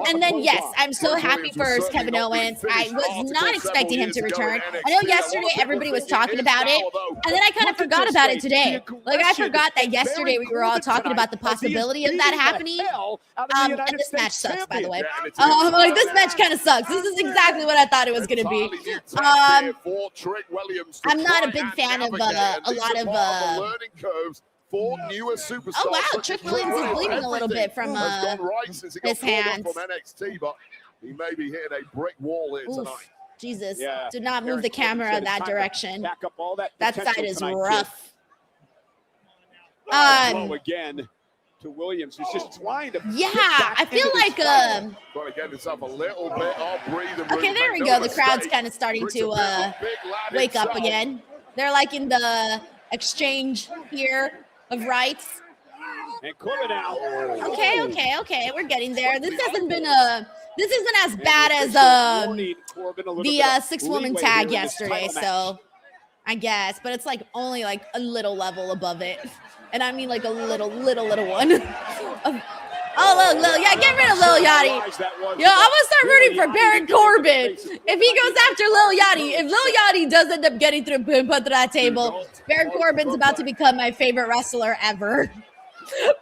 And then, yes, I'm so happy for Kevin Owens. I was not expecting him to return. I know yesterday everybody was talking about it, and then I kind of forgot about it today. Like, I forgot that yesterday we were all talking about the possibility of that happening. And this match sucks, by the way. Like, this match kind of sucks. This is exactly what I thought it was going to be. I'm not a big fan of a lot of... Oh wow, Trick Williams is bleeding a little bit from his hands. NXT, but he may be hitting a brick wall here tonight. Jesus, do not move the camera that direction. That side is rough. Again to Williams, who's just trying to. Yeah, I feel like trying to get himself a little bit of breathing. Okay, there we go. The crowd's kind of starting to wake up again. They're like in the exchange here of rights. And Corbin out. Okay. We're getting there. This hasn't been this isn't as bad as the 6-woman tag yesterday, so I guess, but it's like only like a little level above it. And I mean like a little one. Oh, look, yeah, get rid of Lil Yachty. Yo, I'm gonna start rooting for Baron Corbin. If he goes after Lil Yachty, if Lil Yachty does end up getting through and put to that table, Baron Corbin's about to become my favorite wrestler ever.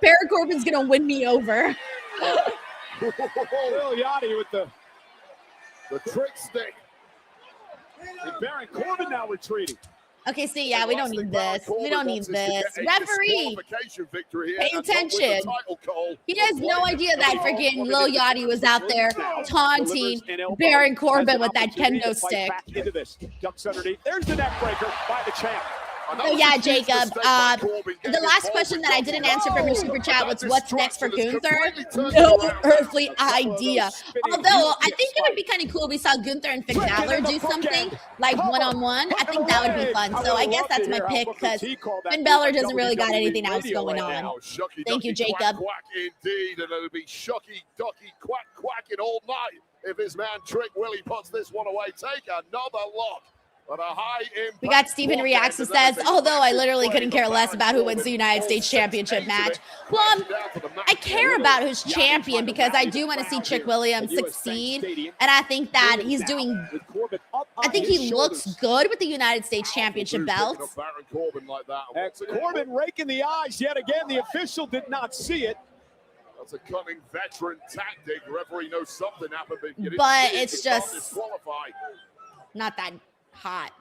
Baron Corbin's gonna win me over. Lil Yachty with the trick stick. And Baron Corbin now retreating. Okay, see, yeah, we don't need this. We don't need this. Referee, pay attention. He has no idea that freaking Lil Yachty was out there taunting Baron Corbin with that kendo stick. There's the neck breaker by the champ. So yeah, Jacob, the last question that I didn't answer from your super chat was what's next for Gunther? No earthly idea. Although I think it would be kind of cool if we saw Gunther and Finn Balor do something like one-on-one. I think that would be fun. So I guess that's my pick because Finn Balor doesn't really got anything else going on. Thank you, Jacob. Indeed, and it'll be shucky, ducky, quacking all night. if his man Trick Willie puts this one away. Take another look. But a high impact. We got Stephen Reacts and says, although I literally couldn't care less about who wins the United States Championship match. Well, I care about who's champion because I do want to see Trick Williams succeed. And I think that he's doing, I think he looks good with the United States Championship belt. Corbin raking the eyes yet again. The official did not see it. That's a cunning veteran tactic. Referee knows something happened, but it's just not that hot.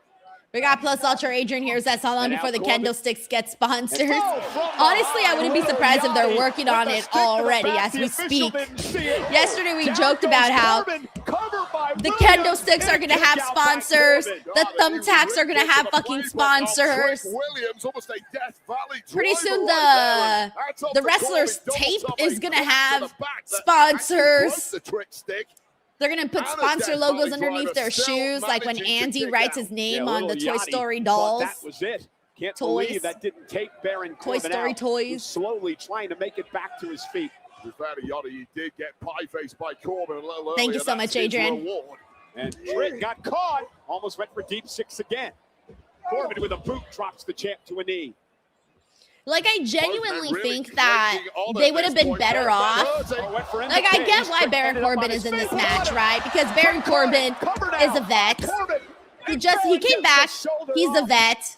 We got Plus Ultra Adrian here says, how long before the kendo sticks get sponsors? Honestly, I wouldn't be surprised if they're working on it already as we speak. Yesterday we joked about how the kendo sticks are going to have sponsors. The thumbtacks are going to have fucking sponsors. Pretty soon the wrestler's tape is going to have sponsors. They're going to put sponsor logos underneath their shoes, like when Andy writes his name on the Toy Story dolls. That was it. Can't believe that didn't take Baron Corbin Toy Story out. toys. He's slowly trying to make it back to his feet. He did get pie-faced by Corbin a little earlier. Thank you so much, Adrian. And Trick got caught. Almost went for deep six again. Corbin with a boot drops the champ to a knee. Like, I genuinely think that they would have been better off. Like, I get why Baron Corbin is in this match, right? Because Baron Corbin is a vet. He came back. He's a vet.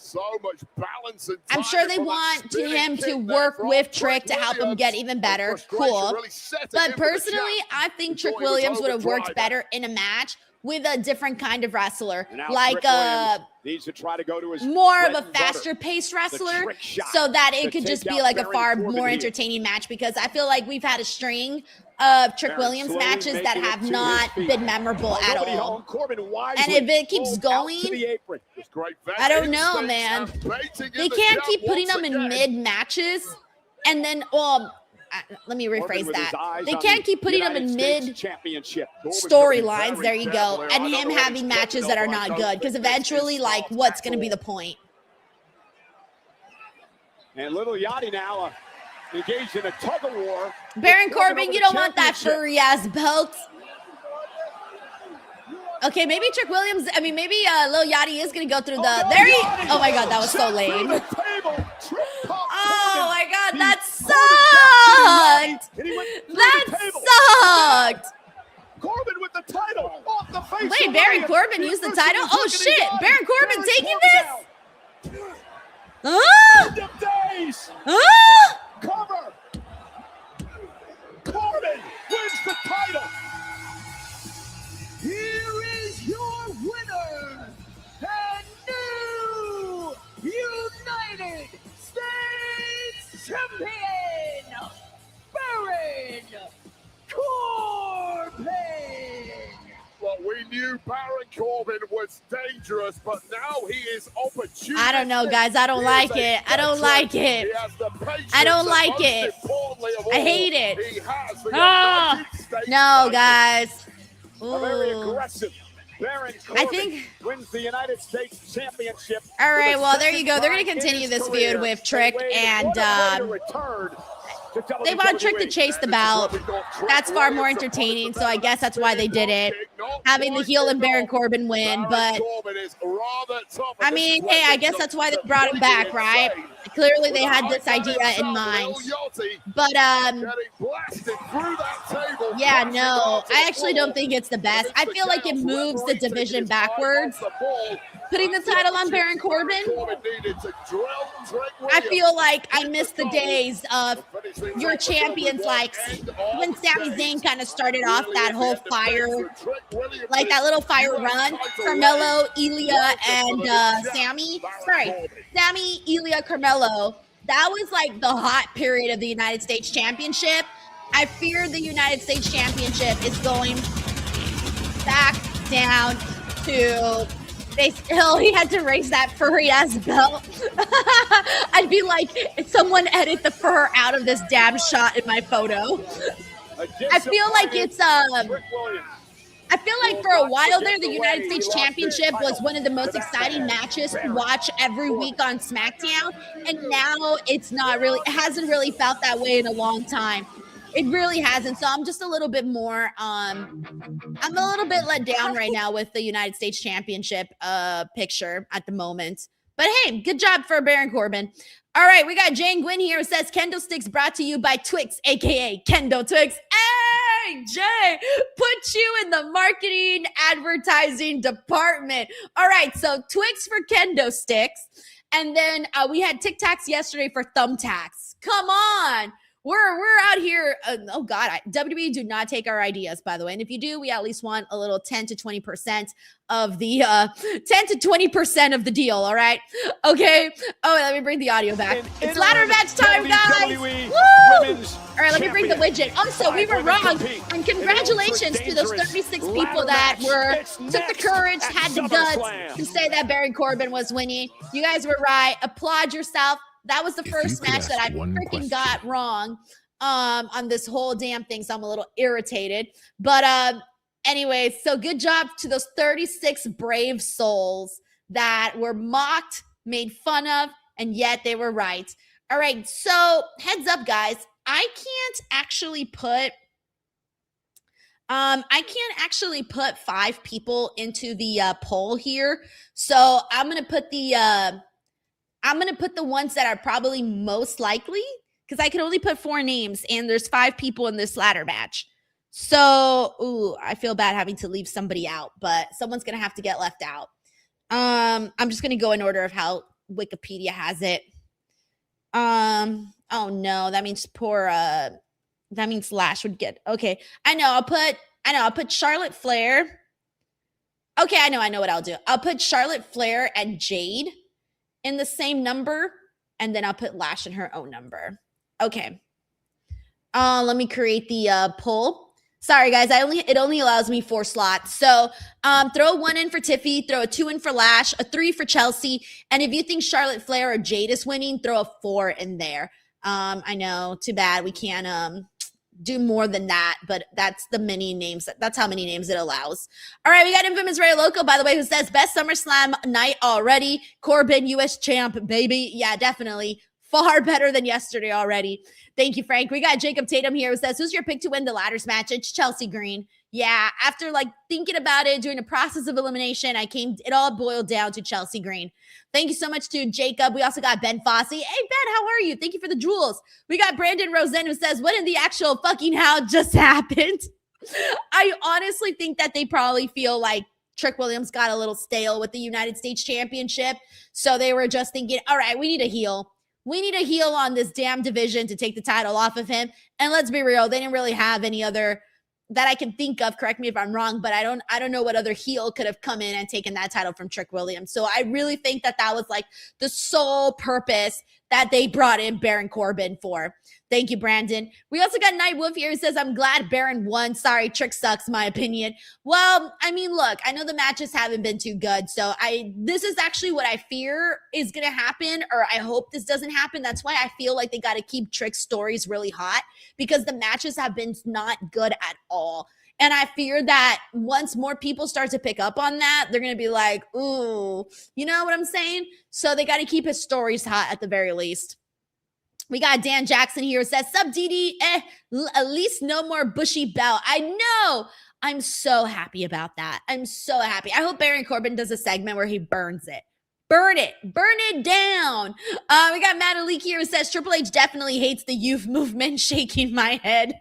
I'm sure they want him to work with Trick to help him get even better. Cool. But personally, I think Trick Williams would have worked better in a match with a different kind of wrestler, like needs to try to go to his more of a faster paced wrestler, so that it could just be like a far more entertaining match, because I feel like we've had a string of Trick Williams matches that have not been memorable at all. And if it keeps going, I don't know, man. They can't keep putting them in mid matches and then, let me rephrase that. They can't keep putting him in mid storylines, there you go, and him having matches that are not good, because eventually, like, what's going to be the point? And little Yachty now engaged in a tug of war. Baron Corbin, you don't want that furry-ass belt. Okay, maybe Trick Williams, maybe Lil Yachty is going to go through the... Oh my God, that was so lame. Oh my God, that sucked! That sucked! Corbin with the title off the face. Wait, Baron Corbin used the title? Oh shit, Baron Corbin taking this? Cover. Corbin wins the title. Here is your winner and new United States Champion, Baron Corbin. Well, we knew Baron Corbin was dangerous, but now he is opportune. I don't know, guys. I don't like it. I don't like it. I don't like it. I hate it. No, guys. A very aggressive Baron Corbin I think wins the United States Championship. All right, well, there you go. They're going to continue this feud with Trick, and they want Trick to chase the belt. That's far more entertaining, so I guess that's why they did it. Having the heel and Baron Corbin win, but I mean, hey, I guess that's why they brought him back, right? Clearly they had this idea in mind. But yeah, no, I actually don't think it's the best. I feel like it moves the division backwards. Putting the title on Baron Corbin, I feel like I miss the days of your champions, like when Sami Zayn kind of started off that whole fire, like that little fire run. Carmelo, Ilya, and Sami, Ilya, Carmelo. That was like the hot period of the United States Championship. I fear the United States Championship is going back down to... he had to raise that furry ass belt. I'd be like, someone edit the fur out of this damn shot in my photo. I feel like it's I feel like for a while there, the United States Championship was one of the most exciting matches to watch every week on SmackDown, and now it's not really. It hasn't really felt that way in a long time. It really hasn't. So I'm just a little bit more, I'm a little bit let down right now with the United States Championship picture at the moment. But hey, good job for Baron Corbin. All right, we got Jane Gwynn here who says Kendo Sticks brought to you by Twix, aka Kendo Twix. Hey, Jay, put you in the marketing advertising department. All right, so Twix for Kendo Sticks. And then we had Tic Tacs yesterday for thumbtacks. Come on. We're out here. Oh God, WWE do not take our ideas, by the way. And if you do, we at least want a little 10 to 20% of the 10 to 20% of the deal. All right. Okay. Oh, let me bring the audio back. It's ladder match time, guys. Woo! All right, let me bring the widget. Also, we were wrong. And congratulations to those 36 people that took the courage, had the guts to say that Baron Corbin was winning. You guys were right. Applaud yourself. That was the first match that I freaking got wrong on this whole damn thing. So I'm a little irritated. But anyway, so good job to those 36 brave souls that were mocked, made fun of, and yet they were right. All right, so heads up, guys. I can't actually put 5 people into the poll here. So I'm gonna put the ones that are probably most likely, because I can only put 4 names and there's 5 people in this ladder match. So, I feel bad having to leave somebody out, but someone's going to have to get left out. I'm just going to go in order of how Wikipedia has it. Oh no, that means that means Lash would get, okay. I'll put Charlotte Flair. Okay, I know what I'll do. I'll put Charlotte Flair and Jade in the same number, and then I'll put Lash in her own number. Okay. Let me create the poll. Sorry, guys. It only allows me 4 slots. So throw a 1 in for Tiffy, throw a 2 in for Lash, a 3 for Chelsea, and if you think Charlotte Flair or Jade is winning, throw a 4 in there. I know, too bad we can't do more than that, but that's the many names. That's how many names it allows. All right, we got Infamous Ray Loco, by the way, who says best SummerSlam night already. Corbin, US champ, baby. Yeah, definitely. Far better than yesterday already. Thank you, Frank. We got Jacob Tatum here who says, who's your pick to win the ladders match? It's Chelsea Green. Yeah, after thinking about it, during the process of elimination, it all boiled down to Chelsea Green. Thank you so much to Jacob. We also got Ben Fossey. Hey, Ben, how are you? Thank you for the jewels. We got Brandon Rosen who says, what in the actual fucking hell just happened? I honestly think that they probably feel like Trick Williams got a little stale with the United States Championship. So they were just thinking, all right, we need a heel. We need a heel on this damn division to take the title off of him. And let's be real, they didn't really have any other that I can think of. Correct me if I'm wrong, but I don't know what other heel could have come in and taken that title from Trick Williams. So I really think that was the sole purpose that they brought in Baron Corbin for. Thank you, Brandon. We also got Night Wolf here who says, I'm glad Baron won. Sorry, Trick sucks, my opinion. Well, I mean, look, I know the matches haven't been too good. So this is actually what I fear is going to happen, or I hope this doesn't happen. That's why I feel like they got to keep Trick's stories really hot, because the matches have been not good at all. And I fear that once more people start to pick up on that, they're going to be like, ooh, you know what I'm saying? So they got to keep his stories hot at the very least. We got Dan Jackson here who says, sub DD, at least no more bushy belt. I know. I'm so happy about that. I'm so happy. I hope Baron Corbin does a segment where he burns it. Burn it down. We got Matt Alik here who says, Triple H definitely hates the youth movement. Shaking my head.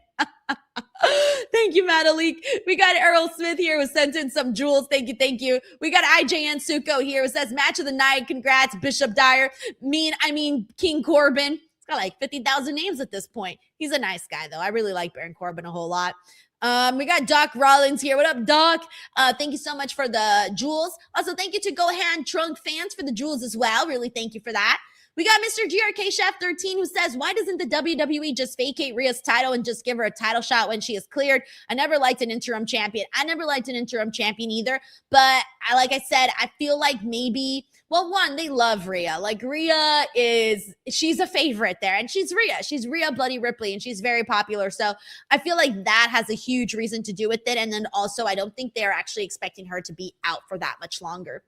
Thank you, Madalik. We got Earl Smith here who sent in some jewels. Thank you. We got IJN Suko here who says, match of the night. Congrats, Bishop Dyer. I mean, King Corbin. It's got like 50,000 names at this point. He's a nice guy, though. I really like Baron Corbin a whole lot. We got Doc Rollins here. What up, Doc? Thank you so much for the jewels. Also, thank you to Go Hand Trunk fans for the jewels as well. Really thank you for that. We got Mr. GRK Chef 13 who says, why doesn't the WWE just vacate Rhea's title and just give her a title shot when she is cleared? I never liked an interim champion. I never liked an interim champion either. But like I said, I feel like maybe, well, one, they love Rhea. Like Rhea she's a favorite there. And she's Rhea. She's Rhea Bloody Ripley and she's very popular. So I feel like that has a huge reason to do with it. And then also, I don't think they're actually expecting her to be out for that much longer.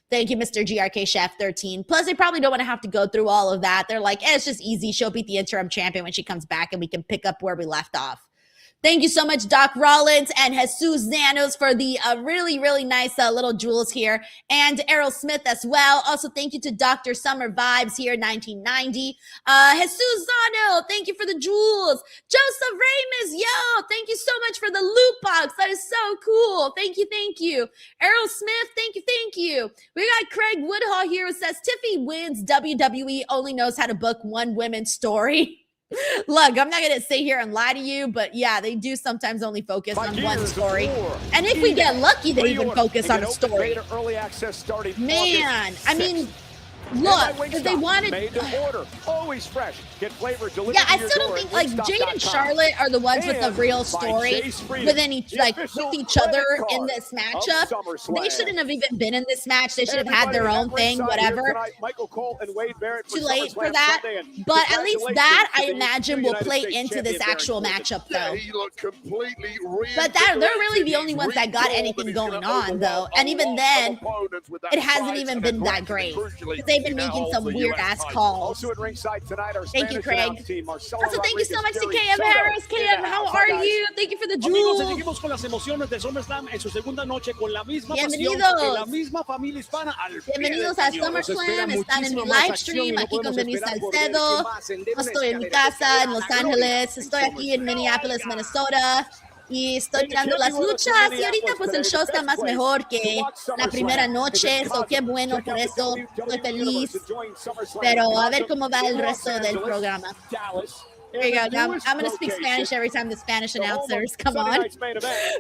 Thank you, Mr. GRK Chef 13. Plus, they probably don't want to have to go through all of that. They're like, it's just easy. She'll beat the interim champion when she comes back, and we can pick up where we left off. Thank you so much, Doc Rollins and Jesus Zanos for the really, really nice little jewels here. And Errol Smith as well. Also, thank you to Dr. Summer Vibes here, 1990. Jesus Zano, thank you for the jewels. Joseph Ramus, yo, thank you so much for the loot box. That is so cool. Thank you, thank you. Errol Smith, thank you, thank you. We got Craig Woodhall here who says, Tiffy wins. WWE only knows how to book one women's story. Look, I'm not going to sit here and lie to you, but yeah, they do sometimes only focus on one story. And if we get lucky, they even focus on a story. Man, I mean, look, if they wanted... Made to order, always fresh. Get flavor delivered. Yeah, I still don't think, like, Jade and Charlotte are the ones with the real story within each, like, with each other in this matchup. They shouldn't have even been in this match. They should have had their own thing, whatever. Too late for that. But at least that, I imagine, will play into this actual matchup, though. But they're really the only ones that got anything going on, though. And even then, it hasn't even been that great. They've been making some weird-ass calls. Thank you, Craig. Also, thank you so much to KM Harris. KM, how are you? Thank you for the jewels. Bienvenidos a SummerSlam. Están en mi live stream aquí con Denise Salcedo. No estoy en mi casa en Los Ángeles. Estoy aquí en Minneapolis, Minnesota. Y estoy mirando las luchas y ahorita pues el show está más mejor que la primera noche, so qué bueno por eso, estoy feliz, pero a ver cómo va el resto del programa. There you go. Now, I'm going to speak Spanish every time the Spanish announcers come on.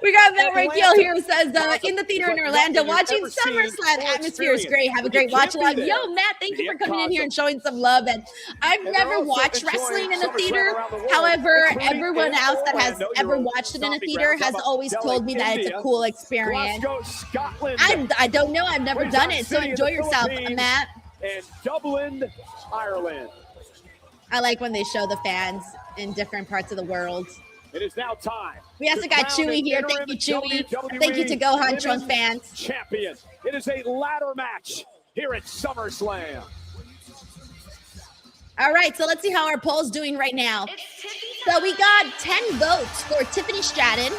We got Matt Raquel here who says, in the theater in Orlando, watching SummerSlam. Atmosphere is great. Have a great watch along. Yo, Matt, thank you for coming in here and showing some love. And I've never watched wrestling in a theater. However, everyone else that has ever watched it in a theater has always told me that it's a cool experience. I don't know. I've never done it. So enjoy yourself, Matt. And Dublin, Ireland. I like when they show the fans in different parts of the world. It is now time. We also got Chewy here. Thank you, Chewy. Thank you to Gohan Trunk fans. Champion. It is a ladder match here at SummerSlam. All right, so let's see how our poll's doing right now. So we got 10 votes for Tiffany Stratton.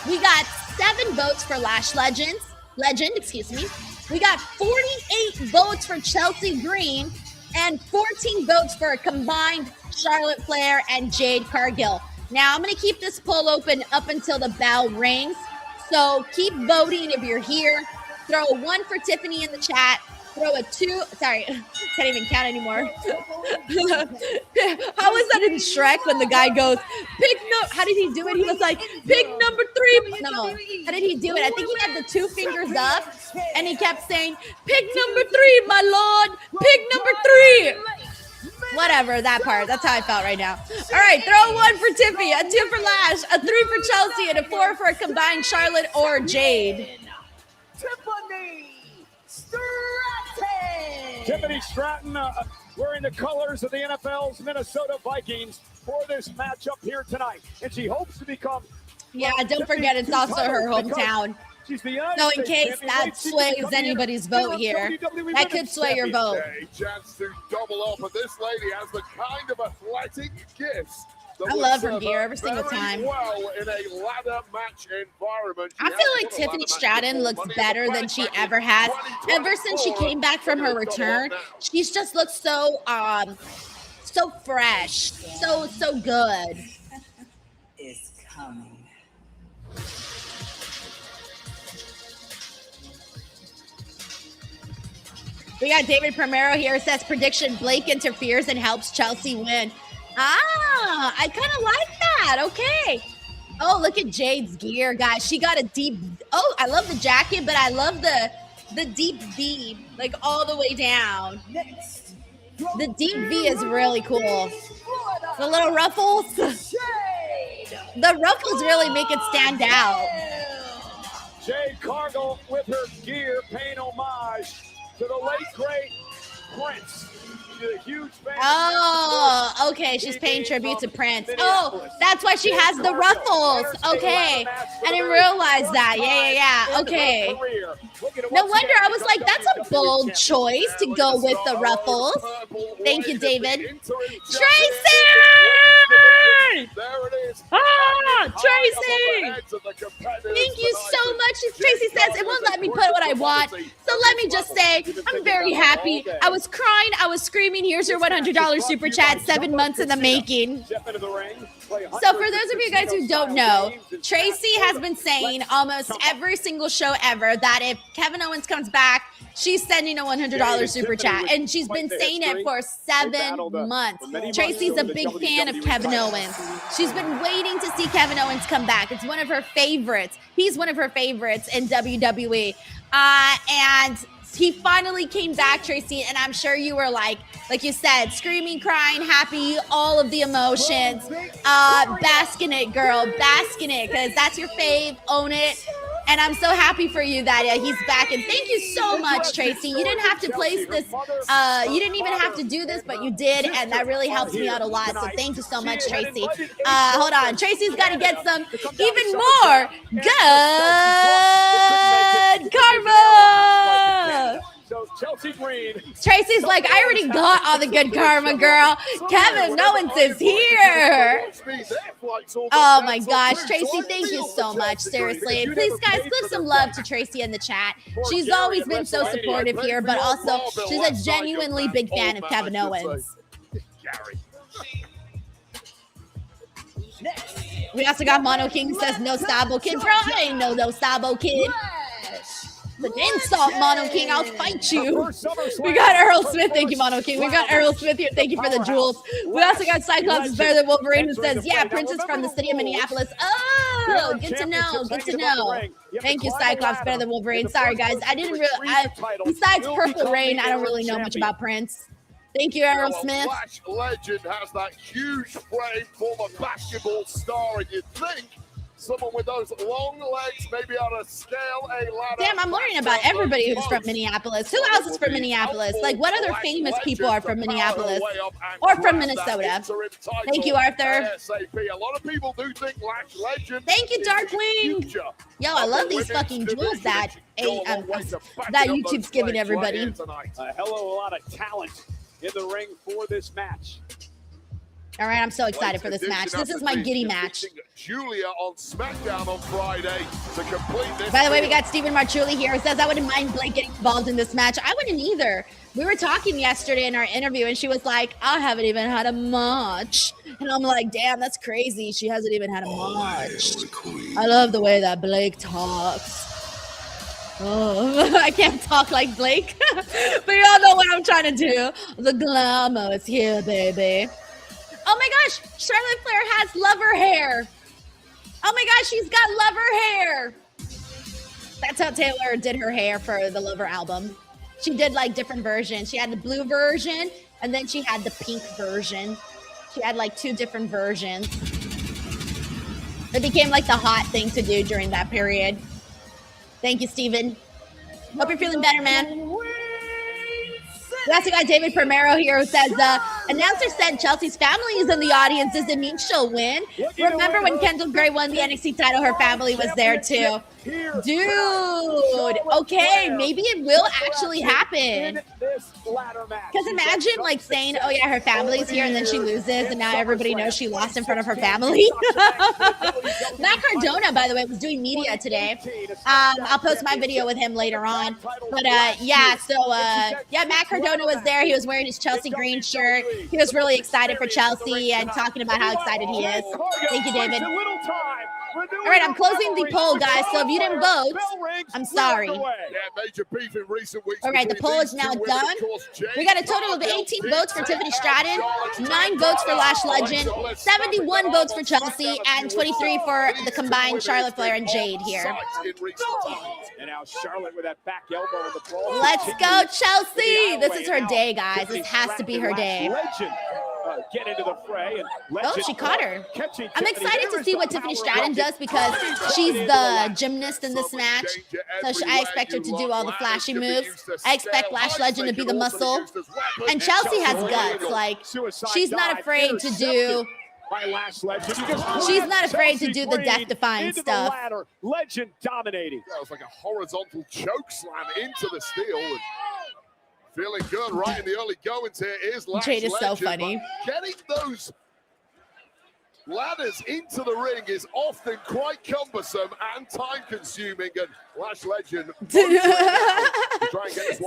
We got 7 votes for Lash Legend. We got 48 votes for Chelsea Green. And 14 votes for a combined Charlotte Flair and Jade Cargill. Now, I'm going to keep this poll open up until the bell rings. So keep voting if you're here. Throw a 1 for Tiffany in the chat. Throw a 2. Sorry, can't even count anymore. How was that in Shrek when the guy goes, pick no, how did he do it? He was like, pick number 3. No, how did he do it? I think he had the 2 fingers up and he kept saying, pick number 3, my lord, pick number 3. Whatever, that part. That's how I felt right now. All right, throw a 1 for Tiffany, a 2 for Lash, a 3 for Chelsea, and a 4 for a combined Charlotte or Jade. Tiffany Stratton wearing the colors of the NFL's Minnesota Vikings for this matchup here tonight. And she hopes to become... Yeah, don't forget it's also her hometown. So in case that sways anybody's vote here, that could sway your vote. A chance to double up, but this lady has the kind of athletic gifts. I love her gear every single time. Well in a ladder match environment. I feel like Tiffany Stratton looks better than she ever has. Ever since she came back from her return, she's just looked so so fresh, so good. Is coming. We got David Primero here, says prediction, Blake interferes and helps Chelsea win. Ah, I kind of like that. Okay. Oh, look at Jade's gear, guys. She got a deep... Oh, I love the jacket, but I love the deep V, like all the way down. The deep V is really cool. The little ruffles. The ruffles really make it stand out. Jade Cargill with her gear paying homage to the late, great Prince. She's a huge fan. Oh, okay. She's paying tribute to Prince. Oh, that's why she has the ruffles. Okay. I didn't realize that. Yeah. Okay. No wonder. I was like, that's a bold choice to go with the ruffles. Thank you, David. Tracy! There it is. Tracy! Thank you so much. Tracy says it won't let me put what I want. So let me just say, I'm very happy. I was crying. I was screaming. Here's your $100 super chat. 7 months in the making. So for those of you guys who don't know, Tracy has been saying almost every single show ever that if Kevin Owens comes back, she's sending a $100 super chat. And she's been saying it for 7 months. Tracy's a big fan of Kevin Owens. She's been waiting to see Kevin Owens come back. It's one of her favorites. He's one of her favorites in WWE. And he finally came back, Tracy, and I'm sure you were like you said, screaming, crying, happy, all of the emotions. Bask in it, girl. Bask in it, because that's your fave. Own it. And I'm so happy for you that he's back. And thank you so much, Tracy. You didn't have to place this. You didn't even have to do this, but you did. And that really helps me out a lot. So thank you so much, Tracy. Hold on. Tracy's got to get some even more good karma. So Chelsea Green. Tracy's like, I already got all the good karma, girl. Kevin Owens is here. Oh my gosh, Tracy, thank you so much. Seriously. Please, guys, give some love to Tracy in the chat. She's always been so supportive here, but also she's a genuinely big fan of Kevin Owens. We also got Mono King who says no Sabo Kid. Bro, I ain't no Sabo Kid. It's an insult, Mono King. I'll fight you. We got Earl Smith. Thank you, Mono King. We got Earl Smith here. Thank you for the jewels. We also got Cyclops is better than Wolverine who says, yeah, Princess from the city of Minneapolis. Oh, good to know. Good to know. Thank you, Cyclops better than Wolverine. Sorry, guys. I didn't really, besides Purple Rain, I don't really know much about Prince. Thank you, Earl Smith. Lash legend has that huge frame, former basketball star, and you'd think someone with those long legs, maybe on a scale, a ladder. Damn, I'm learning about everybody who's from Minneapolis. Who else is from Minneapolis? Like, what other famous people are from Minneapolis or from Minnesota? Thank you, Arthur. A lot of people do think Lash legend. Thank you, Darkwing. Yo, I love these fucking jewels that YouTube's giving everybody. A hell of a lot of talent in the ring for this match. All right, I'm so excited for this match. This is my giddy match. Julia on SmackDown on Friday to complete this. By the way, we got Stephen Marchulli here who says, I wouldn't mind Blake getting involved in this match. I wouldn't either. We were talking yesterday in our interview, and she was like, I haven't even had a match. And I'm like, damn, that's crazy. She hasn't even had a match. I love the way that Blake talks. Oh, I can't talk like Blake. But y'all know what I'm trying to do. The glamour is here, baby. Oh my gosh, Charlotte Flair has lover hair. Oh my gosh, she's got lover hair. That's how Taylor did her hair for the Lover album. She did like different versions. She had the blue version, and then she had the pink version. She had like 2 different versions. It became like the hot thing to do during that period. Thank you, Steven. Hope you're feeling better, man. We also got David Primero here who says, announcer said Chelsea's family is in the audience. Does it mean she'll win? Remember when Kendall Gray won the NXT title, her family was there too. Dude, okay, maybe it will actually happen. Because imagine like saying, oh yeah, her family's here, and then she loses, and now everybody knows she lost in front of her family. Matt Cardona, by the way, was doing media today. I'll post my video with him later on. But yeah, Matt Cardona was there. He was wearing his Chelsea green shirt. He was really excited for Chelsea and talking about how excited he is. Thank you, David. All right, I'm closing the poll, guys. So if you didn't vote, I'm sorry. All right, the poll is now done. We got a total of 18 votes for Tiffany Stratton, 9 votes for Lash Legend, 71 votes for Chelsea, and 23 for the combined Charlotte Flair and Jade here. And now Charlotte with that back elbow in the ball. Let's go, Chelsea. This is her day, guys. This has to be her day. Legend get into the fray. And Oh, she caught her. catching I'm Tiffany. excited There to is see the what Tiffany power Stratton rocket. does because she's the gymnast in this match. So I expect her to do all the flashy moves. I expect Lash Legend to be the muscle. And Chelsea has guts. Like, she's not afraid to do... By Lash Legend. She's not afraid to do the death-defying stuff. Ladder. Legend dominating. That was like a horizontal choke slam into the steel. And feeling good right in the early goings here is Lash Jade is so Legend, funny. but getting those ladders into the ring is often quite cumbersome and time-consuming, and Lash Legend.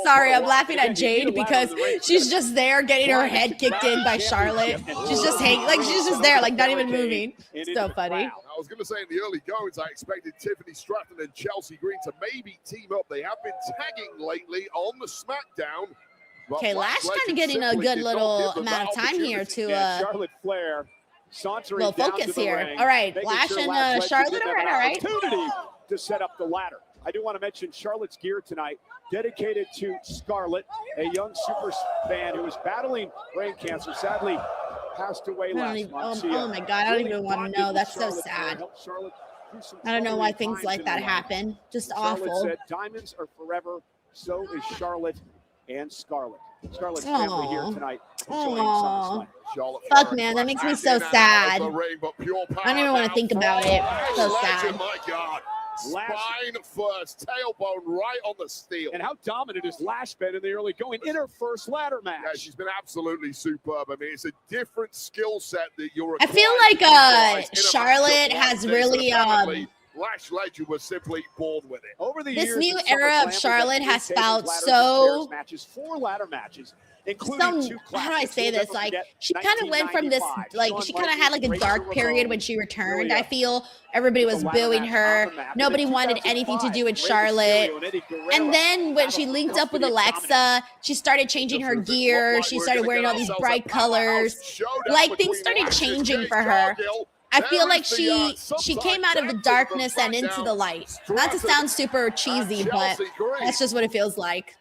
Sorry, I'm laughing at Jade because she's just there getting her head kicked in by Charlotte. She's just hanging, like she's just there, like not even moving. So funny. I was going to say in the early goings, I expected Tiffany Stratton and Chelsea Green to maybe team up. They have been tagging lately on the SmackDown. Okay, Lash kind of getting a good little amount of time here to Charlotte Flair. Little focus here. All right, Lash and Charlotte. All right. Opportunity to set up the ladder. I do want to mention Charlotte's gear tonight, dedicated to Scarlett, a young super fan who is battling brain cancer. Sadly, passed away last month. Oh my God, I don't even want to know. That's so sad. I don't know why things like that happen. Just awful. Charlotte said, "Diamonds are forever. So is Charlotte and Scarlett." Scarlett's family here tonight. Fuck, man, that makes me so sad. I don't even want to think about it. So sad. My God. Spine first, tailbone right on the steel. And how dominant has Lash been in the early going in her first ladder match? Yeah, she's been absolutely superb. I mean, it's a different skill set that you're. I feel like Charlotte has really Lash Legend was simply born with it. Over the this years, new era of Charlotte has felt so matches, 4 ladder matches. How do I say this? Like, she kind of went from this, like, she kind of had like a dark period when she returned. I feel everybody was booing her. Nobody wanted anything to do with Charlotte. And then when she linked up with Alexa, she started changing her gear. She started wearing all these bright colors. Like, things started changing for her. I feel like she came out of the darkness and into the light. Not to sound super cheesy, but that's just what it feels like.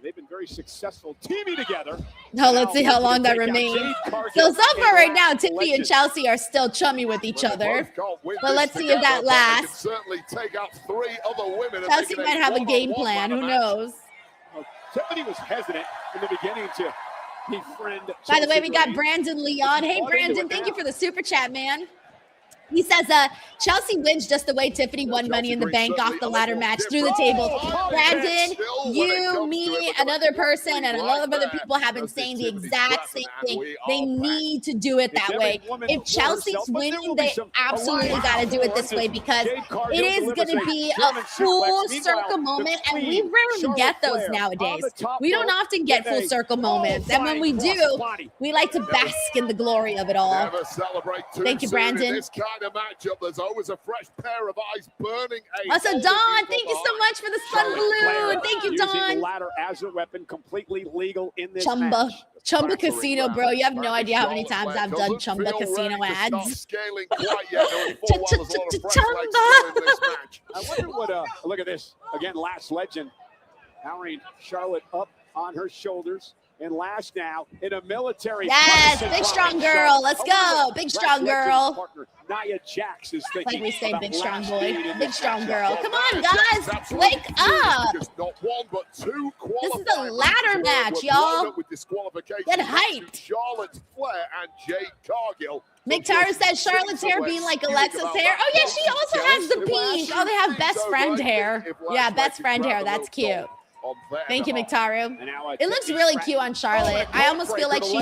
They've been very successful teaming together. No, let's see how long that remains. So far right now, Tiffany and Chelsea are still chummy with each other. But let's see if that lasts. Chelsea might have a game plan. Who knows? Tiffany was hesitant in the beginning to befriend. By the way, we got Brandon Leon. Hey, Brandon, thank you for the super chat, man. He says, Chelsea wins just the way Tiffany won Money in the Bank off the ladder match through the table. Brandon, you, me, another person, and a lot of other people have been saying the exact same thing. They need to do it that way. If Chelsea's winning, they absolutely got to do it this way because it is going to be a full circle moment, and we rarely get those nowadays. We don't often get full circle moments, and when we do, we like to bask in the glory of it all. Thank you, Brandon. Matchup, there's always a fresh pair of eyes burning. Also, Dawn, thank you so much for the sun balloon. Thank you, Dawn. Ladder as a weapon, completely legal in this Chumba. match. Chumba Casino, bro. You have no idea how many times I've done Chumba Casino ads. Chumba. I wonder what, look at this. Again, Lash Legend powering Charlotte up on her shoulders. And Lash now in a military. Yes, big strong girl. Let's go. Big strong girl. Nia Jax is thinking like we say, big strong boy. Big strong girl. Come on, guys. Wake up. This is a ladder match, y'all. Get hyped. Charlotte Flair and Jade Cargill. McTara says Charlotte's hair being like Alexa's hair. Oh, yeah, she also has the pink. Oh, they have best friend hair. Yeah, best friend hair. That's cute. Thank you, McTaru. It looks really cute on Charlotte. I almost feel like she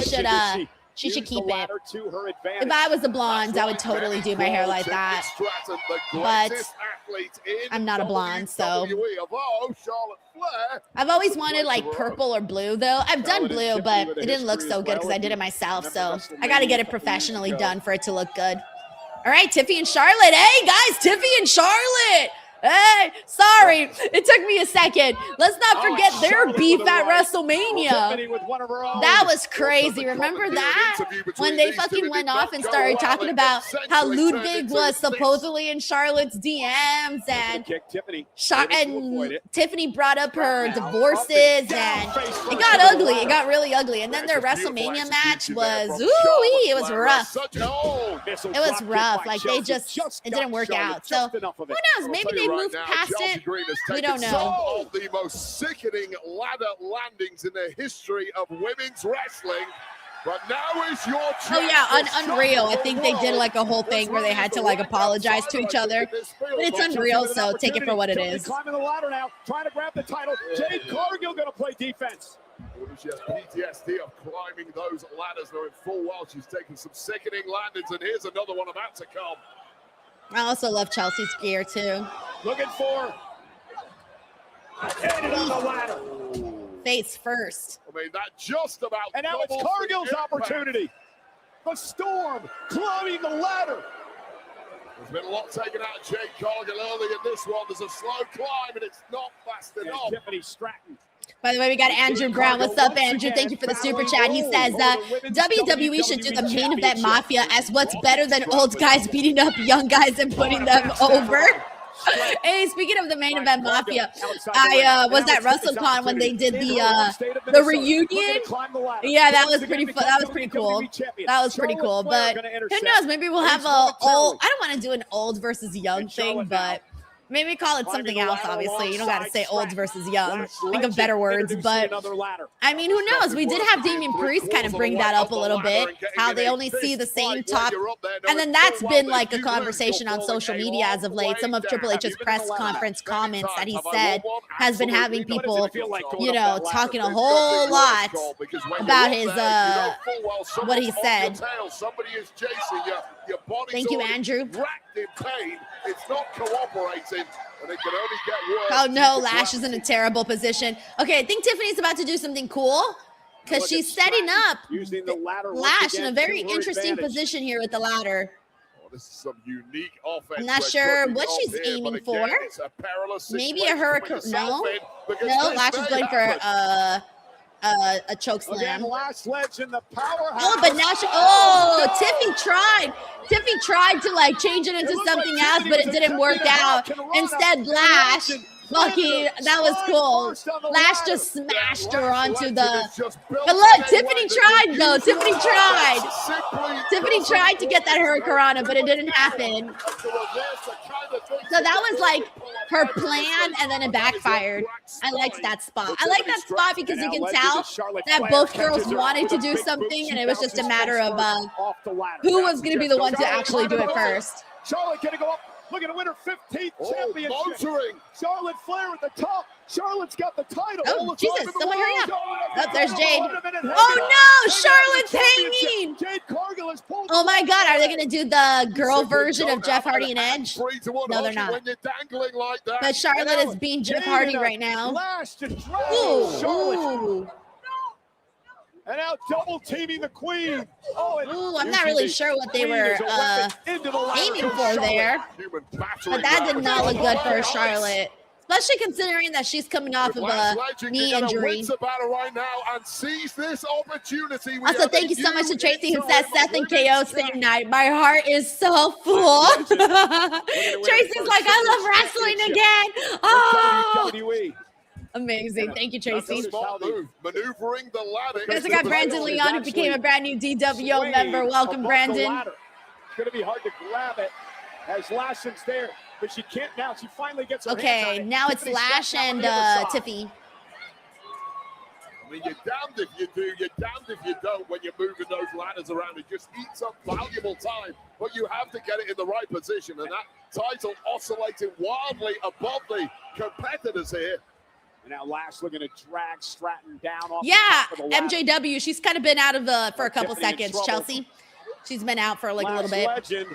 should keep it. If I was a blonde, I would totally do my hair like that. But I'm not a blonde, so. I've always wanted like purple or blue, though. I've done blue, but it didn't look so good because I did it myself. So I got to get it professionally done for it to look good. All right, Tiffy and Charlotte. Hey, guys, Tiffy and Charlotte. Hey, sorry. It took me a second. Let's not forget their beef at WrestleMania. That was crazy. Remember that? When they fucking went off and started talking about how Ludwig was supposedly in Charlotte's DMs and Tiffany brought up her divorces and it got ugly. It got really ugly. And then their WrestleMania match was, ooh-wee, it was rough. It was rough. Like it didn't work out. So who knows? Maybe they moved past it. We don't know. Some of the most sickening ladder landings in the history of women's wrestling. But now is your chance. Oh yeah, unreal. I think they did like a whole thing where they had to like apologize to each other. But it's unreal, so take it for what it is. Climbing the ladder now, trying to grab the title. Jade Cargill gonna play defense. She has PTSD of climbing those ladders, knowing full well she's taking some sickening landings, and here's another one about to come. I also love Chelsea's gear too. Looking for headed on the ladder. Face first. I mean, that just about. And now it's Cargill's opportunity. The Storm climbing the ladder. There's been a lot taken out of Jade Cargill early in this one. There's a slow climb, and it's not fast enough. Tiffany Stratton. By the way, we got Andrew Brown. What's up, Andrew? Thank you for the super chat. He says, WWE should do the main event Mafia as what's better than old guys beating up young guys and putting them over. Hey, speaking of the main event Mafia, I was at WrestleCon when they did the reunion. Yeah, that was pretty fun. That was pretty cool. That was pretty cool. But who knows? Maybe we'll have a old. I don't want to do an old versus young thing, but maybe call it something else, obviously. You don't got to say old versus young. Think of better words. But, I mean, who knows? We did have Damian Priest kind of bring that up a little bit, how they only see the same top. And then that's been like a conversation on social media as of late. Some of Triple H's press conference comments that he said has been having people, you know, talking a whole lot about his, what he said. Thank you, Andrew. In pain, it's not cooperating, and it can only get worse. Oh no, Lash is in a terrible position. Okay, I think Tiffany's about to do something cool because she's setting up Lash in a very interesting position here with the ladder. Oh, this is some unique offense. I'm not sure what she's aiming for. Maybe a hurricane. No, Lash is going for a choke slam. Oh, but now Tiffany tried. Tiffany tried to like change it into something else, but it didn't work out. Instead, Lash, lucky, that was cool. Lash just smashed her onto the. But look, Tiffany tried though. Tiffany tried. Tiffany tried to get that hurricanrana, but it didn't happen. So that was like her plan, and then it backfired. I liked that spot. I like that spot because you can tell that both girls wanted to do something, and it was just a matter of who was going to be the one to actually do it first. Charlotte going to go up, looking to win her 15th championship. Charlotte Flair at the top. Charlotte's got the title. Oh, Jesus, someone hurry up. Oh, there's Jade. Oh, no, Charlotte's hanging. Oh, my God, are they going to do the girl version of Jeff Hardy and Edge? No, they're not. But Charlotte is being Jeff Hardy right now. Ooh. And now double teaming the queen. Ooh, I'm not really sure what they were aiming for there. But that did not look good for Charlotte. Especially considering that she's coming off of a knee injury. Also, thank you so much to Tracy who says Seth and KO same night. My heart is so full. Tracy's like, I love wrestling again. Oh. Amazing. Thank you, Tracy. Maneuvering the ladder. Guys, I got Brandon Leon, who became a brand new DWO member. Welcome, Brandon. It's going to be hard to grab it as Lashley's there, but she can't now. She finally gets her hands on it. Now it's Lash and Tiffy. I mean, you're damned if you do, you're damned if you don't when you're moving those ladders around. It just eats up valuable time, but you have to get it in the right position, and that title oscillating wildly above the competitors here. And now Lash looking to drag Stratton down off the top of the ladder. MJW, she's kind of been out of for a couple seconds. Chelsea, she's been out for like a little bit. Legend.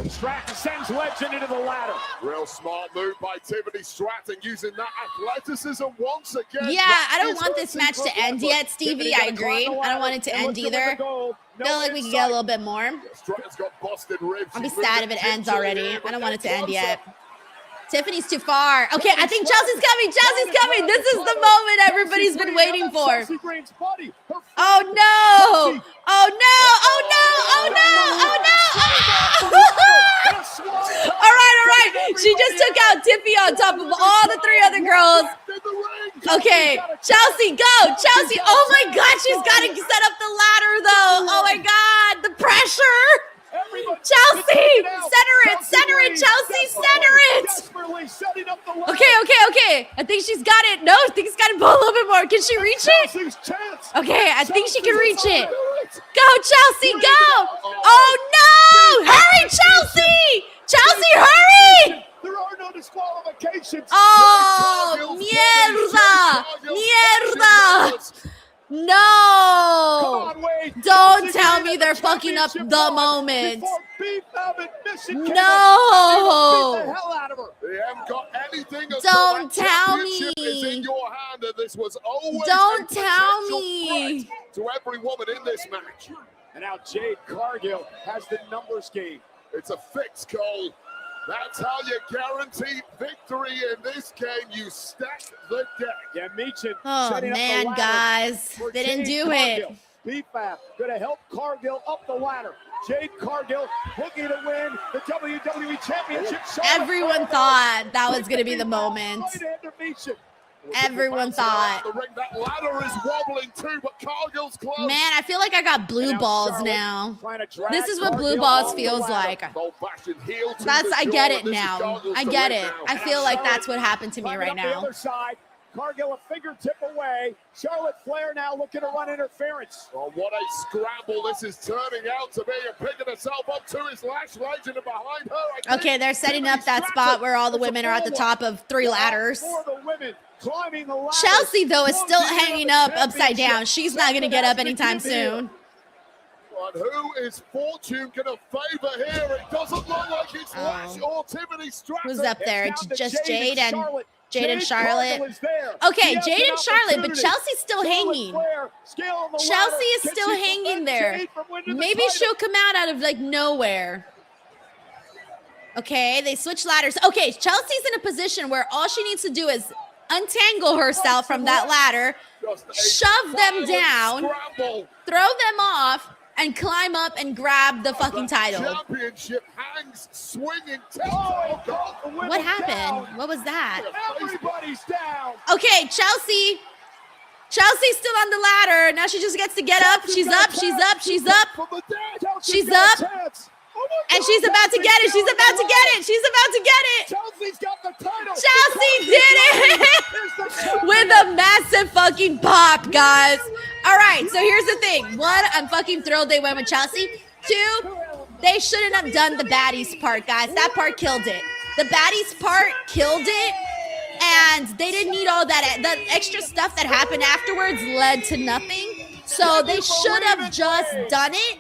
Stratton sends Legend into the ladder. Real smart move by Tiffany Stratton using that athleticism once again. Yeah, I don't want this match to end yet, Stevie. I agree. I don't want it to end either. I feel like we can get a little bit more. Stratton's got busted ribs. I'll be sad if it ends already. I don't want it to end yet. Tiffany's too far. Okay, I think Chelsea's coming. Chelsea's coming. This is the moment everybody's been waiting for. Oh no! Oh no! Oh no! Oh no! Oh no! All right. She just took out Tiffy on top of all the 3 other girls. Okay, Chelsea, go! Chelsea! Oh my God, she's got to set up the ladder though. Oh my God, the pressure! Chelsea, center it, Chelsea, center it. Okay. I think she's got it. No, I think she's got to pull a little bit more. Can she reach it? Okay, I think she can reach it. Go, Chelsea, go. Oh no! Hurry, Chelsea! Chelsea, hurry! There are no disqualifications. Oh, mierda! No! Don't tell me they're fucking up the moment. No! Don't tell me. Don't tell me. To every woman in this match. And now Jade Cargill has the numbers game. It's a fix, Cole. That's how you guarantee victory in this game. You stack the deck. Yeah, Meechin. Oh man, guys, they didn't do it. BFAB going to help Cargill up the ladder. Jade Cargill looking to win the WWE Championship. Everyone thought that was going to be the moment. Everyone thought. That ladder is wobbling too, but Cargill's close. Man, I feel like I got blue balls now. This is what blue balls feels like. I get it now. I get it. I feel like that's what happened to me right now. Cargill a fingertip away. Charlotte Flair now looking to run interference. Oh, what a scramble this is turning out to be. And picking herself up to his Lash Legend and behind her. Okay, they're setting up that spot where all the women are at the top of 3 ladders. Chelsea, though, is still hanging up upside down. She's not going to get up anytime soon. But who is fortune going to favor here? It doesn't look like it's Lash or Tiffany Stratton. Who's up there? Just Jade and Charlotte. Okay, Jade and Charlotte, but Chelsea's still hanging. Chelsea is still hanging there. Maybe she'll come out of like nowhere. Okay, they switch ladders. Okay, Chelsea's in a position where all she needs to do is untangle herself from that ladder, shove them down, throw them off, and climb up and grab the fucking title. Championship hangs swinging. What happened? What was that? Everybody's down. Okay, Chelsea. Chelsea's still on the ladder. Now she just gets to get up. She's up. She's up. She's up. She's up. And she's about to get it. She's about to get it. She's about to get it. Chelsea's got the title. Chelsea did it with a massive fucking pop, guys. All right, so here's the thing. 1, I'm fucking thrilled they went with Chelsea. 2, they shouldn't have done the baddies part, guys. That part killed it. The baddies part killed it, and they didn't need all that. The extra stuff that happened afterwards led to nothing. So they should have just done it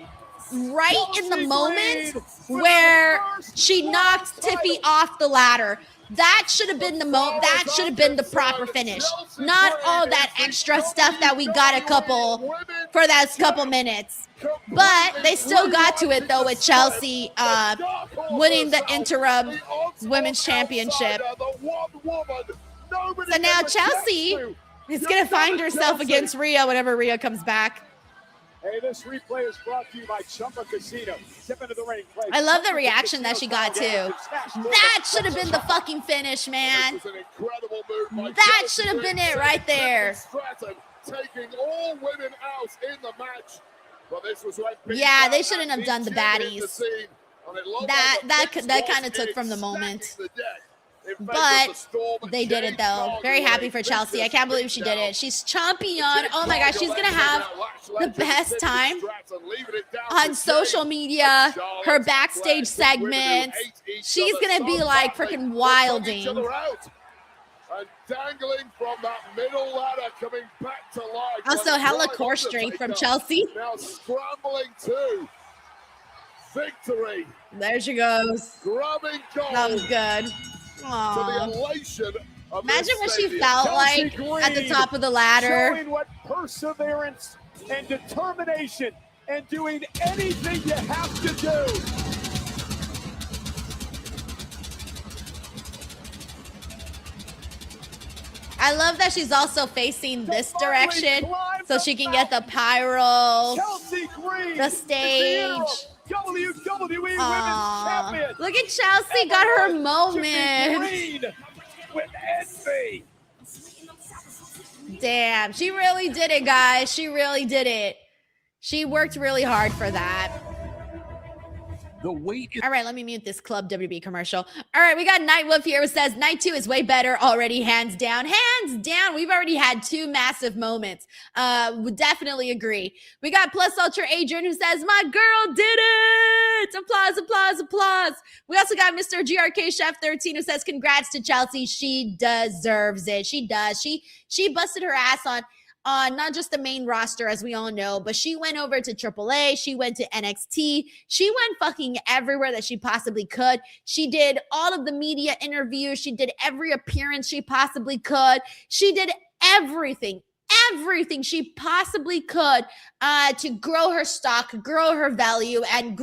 right in the moment where she knocked Tiffy off the ladder. That should have been that should have been the proper finish. Not all that extra stuff that we got for those couple minutes. But they still got to it though with Chelsea winning the interim women's championship. So now Chelsea is gonna find herself against Rhea whenever Rhea comes back. Hey, this replay is brought to you by Chumba Casino. Step into the ring. I love the reaction that she got too. That should have been the fucking finish, man. That should have been it right there. Taking all women out in the match. But this was yeah, they shouldn't have done the baddies. That kind of took from the moment. But they did it though. Very happy for Chelsea. I can't believe she did it. She's chomping on. Oh my gosh, she's gonna have the best time on social media. Her backstage segments. She's gonna be like freaking wilding. And dangling from that middle ladder, coming back to life. Also, hella core strength from Chelsea. Now scrambling to victory. There she goes. Grabbing gold. That was good. Aww. To the elation of imagine what she felt like at the top of the ladder. Showing what perseverance and determination and doing anything you have to do. I love that she's also facing this direction so she can get the pyro, the stage. WWE Women's Aw, Champion. look at Chelsea got her moment. With envy. Damn, she really did it, guys. She really did it. She worked really hard for that. The wait is All right, let me mute this Club WB commercial. All right, we got Night Wolf here who says, Night 2 is way better already, hands down. Hands down, we've already had 2 massive moments. Would definitely agree. We got Plus Ultra Adrian who says, my girl did it! Applause, applause, applause. We also got Mr. GRK Chef 13 who says, congrats to Chelsea. She deserves it. She does. She busted her ass on not just the main roster, as we all know, but she went over to AAA. She went to NXT. She went fucking everywhere that she possibly could. She did all of the media interviews. She did every appearance she possibly could. She did everything she possibly could to grow her stock, grow her value, and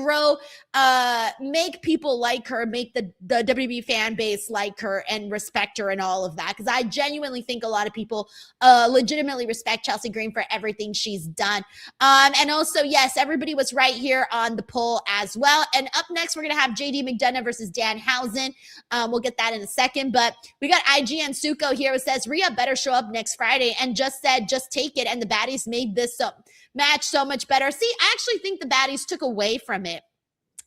make people like her, make the WWE fan base like her and respect her and all of that. Because I genuinely think a lot of people legitimately respect Chelsea Green for everything she's done. And also, yes, everybody was right here on the poll as well. And up next, we're going to have JD McDonough versus Danhausen. We'll get that in a second. But we got IGN Suko here who says, Rhea better show up next Friday, and just said, just take it. And the baddies made this match so much better. See, I actually think the baddies took away from it.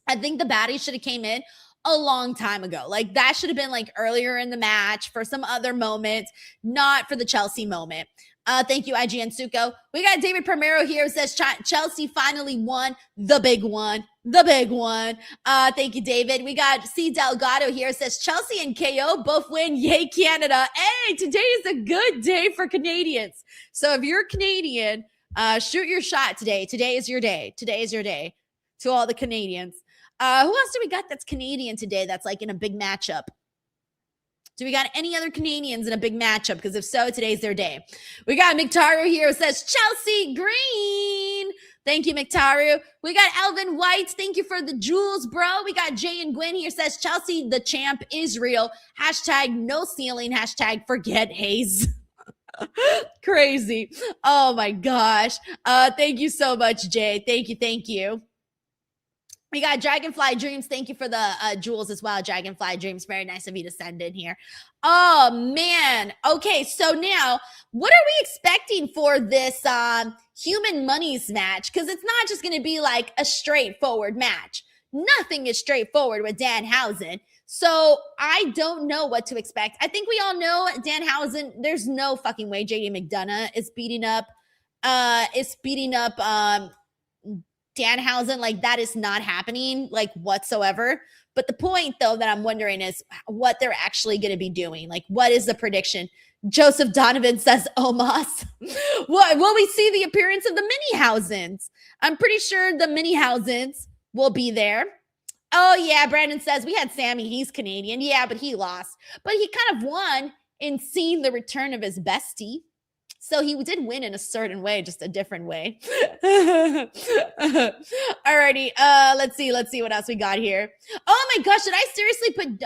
I think the baddies should have came in a long time ago. Like, that should have been like earlier in the match for some other moment, not for the Chelsea moment. Thank you, IGN Suko. We got David Primero here who says Chelsea finally won the big one. The big one. Thank you, David. We got C. Delgado here who says Chelsea and KO both win. Yay, Canada. Hey, today is a good day for Canadians. So if you're Canadian, shoot your shot today. Today is your day. Today is your day. To all the Canadians. Who else do we got that's Canadian today that's like in a big matchup? Do we got any other Canadians in a big matchup? Because if so, today's their day. We got Mictaru here who says Chelsea Green. Thank you, Mictaru. We got Elvin White. Thank you for the jewels, bro. We got Jay and Gwen here says Chelsea, the champ, is real. Hashtag no ceiling. Hashtag forget Hayes. Crazy. Oh my gosh. Thank you so much, Jay. Thank you. Thank you. We got Dragonfly Dreams. Thank you for the jewels as well. Dragonfly Dreams. Very nice of you to send in here. Oh, man. Okay, so now, what are we expecting for this Human Monies match? Because it's not just going to be like a straightforward match. Nothing is straightforward with Danhausen. So I don't know what to expect. I think we all know Danhausen. There's no fucking way JD McDonough is beating up Danhausen. Like, that is not happening, like, whatsoever. But the point, though, that I'm wondering is what they're actually going to be doing. Like, what is the prediction? Joseph Donovan says Omos. Will we see the appearance of the Mini-Hausens? I'm pretty sure the Mini-Hausens will be there. Oh, yeah, Brandon says we had Sami. He's Canadian. Yeah, but he lost. But he kind of won in seeing the return of his bestie. So he did win in a certain way, just a different way. Alrighty, let's see what else we got here. Oh my gosh, did I seriously put,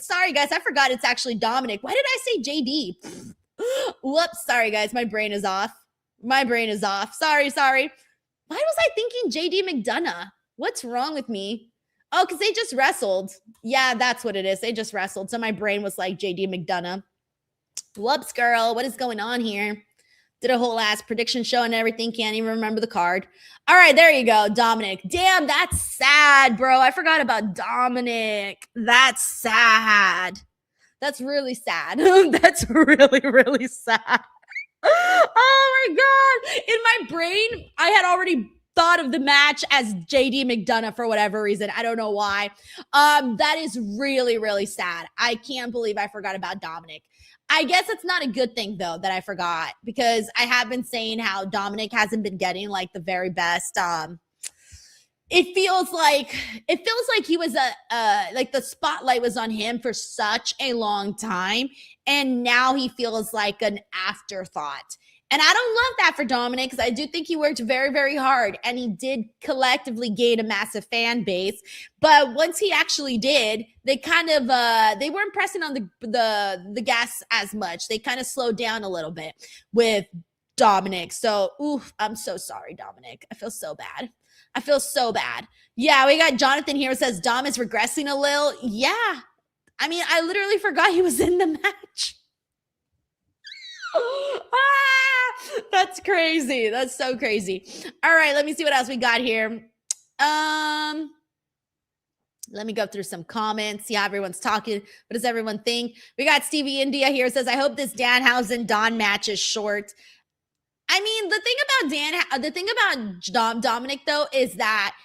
sorry guys, I forgot it's actually Dominik. Why did I say JD? Whoops, sorry guys, my brain is off. Sorry. Why was I thinking JD McDonough? What's wrong with me? Oh, because they just wrestled. Yeah, that's what it is. They just wrestled. So my brain was like JD McDonough. Whoops, girl. What is going on here? Did a whole ass prediction show and everything. Can't even remember the card. All right, there you go, Dominik. Damn, that's sad, bro. I forgot about Dominik. That's sad. That's really sad. That's really, really sad. Oh my God. In my brain, I had already thought of the match as JD McDonough for whatever reason. I don't know why. That is really, really sad. I can't believe I forgot about Dominik. I guess it's not a good thing, though, that I forgot, because I have been saying how Dominik hasn't been getting like the very best. It feels like he was like the spotlight was on him for such a long time, and now he feels like an afterthought. And I don't love that for Dominik because I do think he worked very, very hard and he did collectively gain a massive fan base. But once he actually did, they kind of they weren't pressing on the gas as much. They kind of slowed down a little bit with Dominik. So, oof, I'm so sorry, Dominik. I feel so bad. I feel so bad. Yeah, we got Jonathan here who says Dom is regressing a little. Yeah. I mean, I literally forgot he was in the match. That's crazy. That's so crazy. All right, let me see what else we got here. Let me go through some comments, see how everyone's talking. What does everyone think? We got Stevie India here says, I hope this Danhausen Don match is short. I mean, the thing about Dominik though is that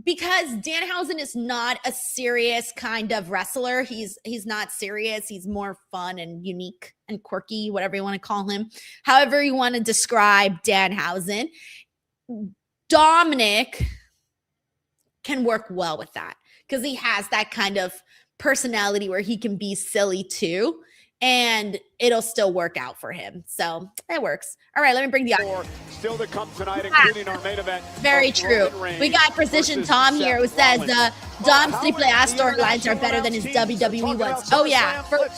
because Danhausen is not a serious kind of wrestler, he's not serious. He's more fun and unique and quirky, whatever you want to call him. However you want to describe Danhausen, Dominik can work well with that because he has that kind of personality where he can be silly too, and it'll still work out for him. So that works. All right, let me bring the still to come tonight, including our main event. Very true. We got Precision Tom here who says Dom's Triple A storylines are better than his WWE ones. Oh yeah, for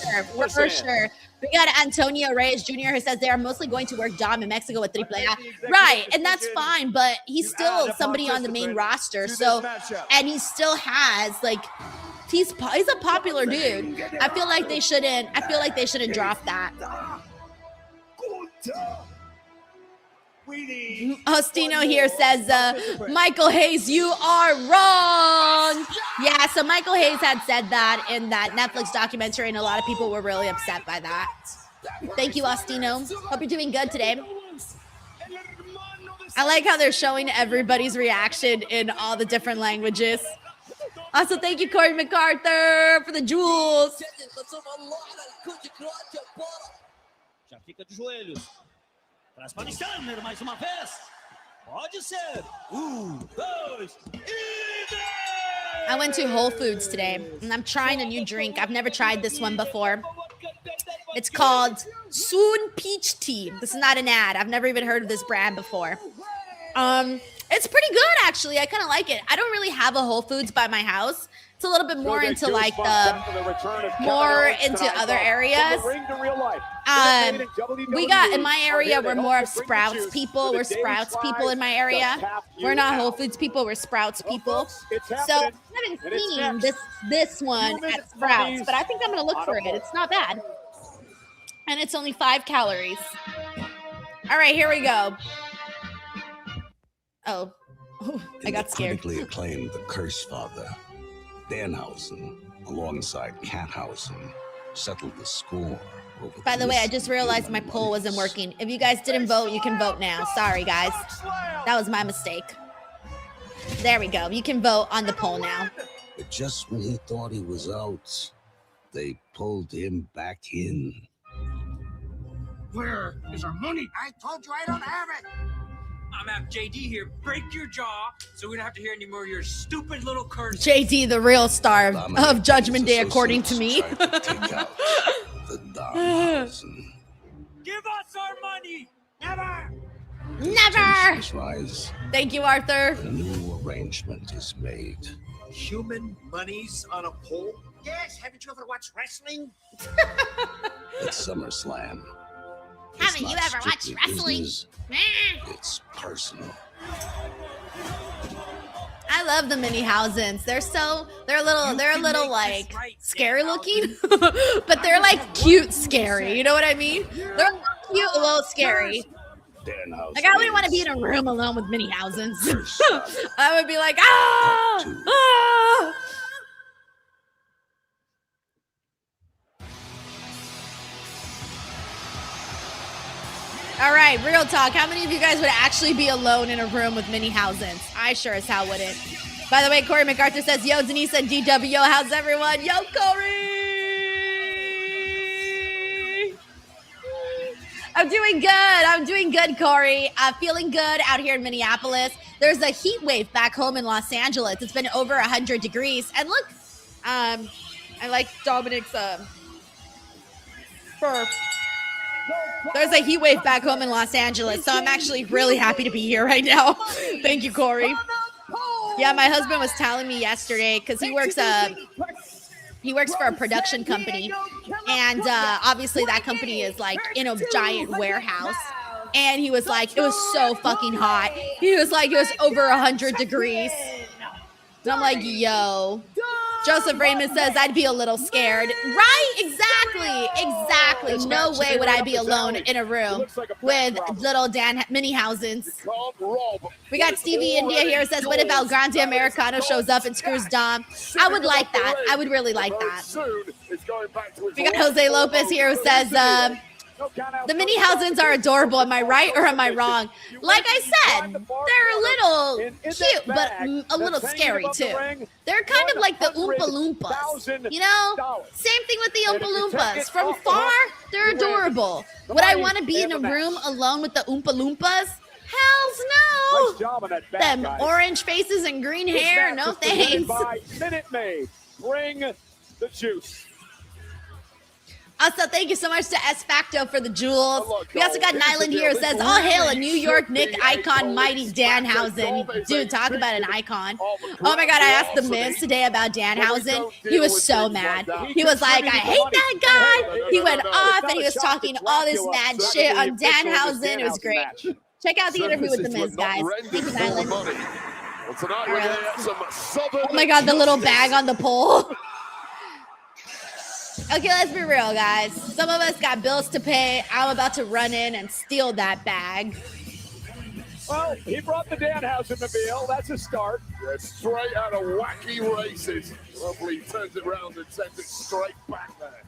sure. We got Antonio Reyes Jr. who says they are mostly going to work Dom in Mexico with Triple A. Right, and that's fine, but he's still somebody on the main roster. So, and he still has like. He's a popular dude. I feel like they shouldn't drop that. Ostino here says, Michael Hayes, you are wrong. Yeah, so Michael Hayes had said that in that Netflix documentary, and a lot of people were really upset by that. Thank you, Ostino. Hope you're doing good today. I like how they're showing everybody's reaction in all the different languages. Also, thank you, Corey MacArthur, for the jewels. Já fica de joelhos. Traz para Alexander mais uma vez. Pode ser. Dois, I went to Whole Foods today, and I'm trying a new drink. I've never tried this one before. It's called Soon Peach Tea. This is not an ad. I've never even heard of this brand before. It's pretty good, actually. I kind of like it. I don't really have a Whole Foods by my house. It's a little bit more into like into other areas. We got in my area, we're more of Sprouts people. We're Sprouts people in my area. We're not Whole Foods people. We're Sprouts people. So I haven't seen this one at Sprouts, but I think I'm gonna look for it. It's not bad, and it's only 5 calories. All right, here we go. Oh, I got scared. Critically acclaimed The Curse Father, Danhausen, alongside Danhausen, settled the score. By the way, I just realized my poll wasn't working. If you guys didn't vote, you can vote now. Sorry, guys. That was my mistake. There we go. You can vote on the poll now. But just when he thought he was out, they pulled him back in. Where is our money? I told you I don't have it. I'm at JD here. Break your jaw so we don't have to hear any more of your stupid little curses. JD, the real star of Judgment Day, according to me. Give us our money. Never. Never. Rise. Thank you, Arthur. A new arrangement is made. Human monies on a pole? Yes. Haven't you ever watched wrestling? At SummerSlam. Haven't you ever watched wrestling? It's personal. I love the Danhausens. They're a little like scary looking, but they're like cute scary. You know what I mean? They're a little cute, a little scary. Like I wouldn't want to be in a room alone with Danhausens. I would be like, ah. All right, real talk. How many of you guys would actually be alone in a room with Danhausens? I sure as hell wouldn't. By the way, Corey MacArthur says, yo, Denise and DW, how's everyone? Yo, Corey! I'm doing good, Corey. I'm feeling good out here in Minneapolis. There's a heat wave back home in Los Angeles. It's been over 100 degrees. And look, I like Dominik's fur. There's a heat wave back home in Los Angeles, so I'm actually really happy to be here right now. Thank you, Corey. Yeah, my husband was telling me yesterday because he works for a production company, and obviously that company is like in a giant warehouse. And he was like, it was so fucking hot. He was like, it was over 100 degrees. And I'm like, yo. Joseph Raymond says, I'd be a little scared. Right? Exactly. No way would I be alone in a room with little Danhausens. We got Stevie India here says, what if El Grande Americano shows up and screws Dom? I would like that. I would really like that. We got Jose Lopez here who says, the Minihausens are adorable. Am I right or am I wrong? Like I said, they're a little cute, but a little scary too. They're kind of like the Oompa Loompas. You know? Same thing with the Oompa Loompas. From far, they're adorable. Would I want to be in a room alone with the Oompa Loompas? Hells no! Them orange faces and green hair, no thanks. Minute Maid, bring the juice. Also, thank you so much to S Facto for the jewels. We also got Nyland here who says, all hail a New York Nick icon, mighty Danhausen. Dude, talk about an icon. Oh my God, I asked The Miz today about Danhausen. He was so mad. He was like, I hate that guy. He went off and he was talking all this mad shit on Danhausen. It was great. Check out the interview with The Miz, guys. Thank you, Nyland. Oh my God, the little bag on the pole. Okay, let's be real, guys. Some of us got bills to pay. I'm about to run in and steal that bag. Well, he brought the Danhausen mobile. That's a start. Yeah, straight out of wacky races. Lovely, turns it around and sends it straight back there.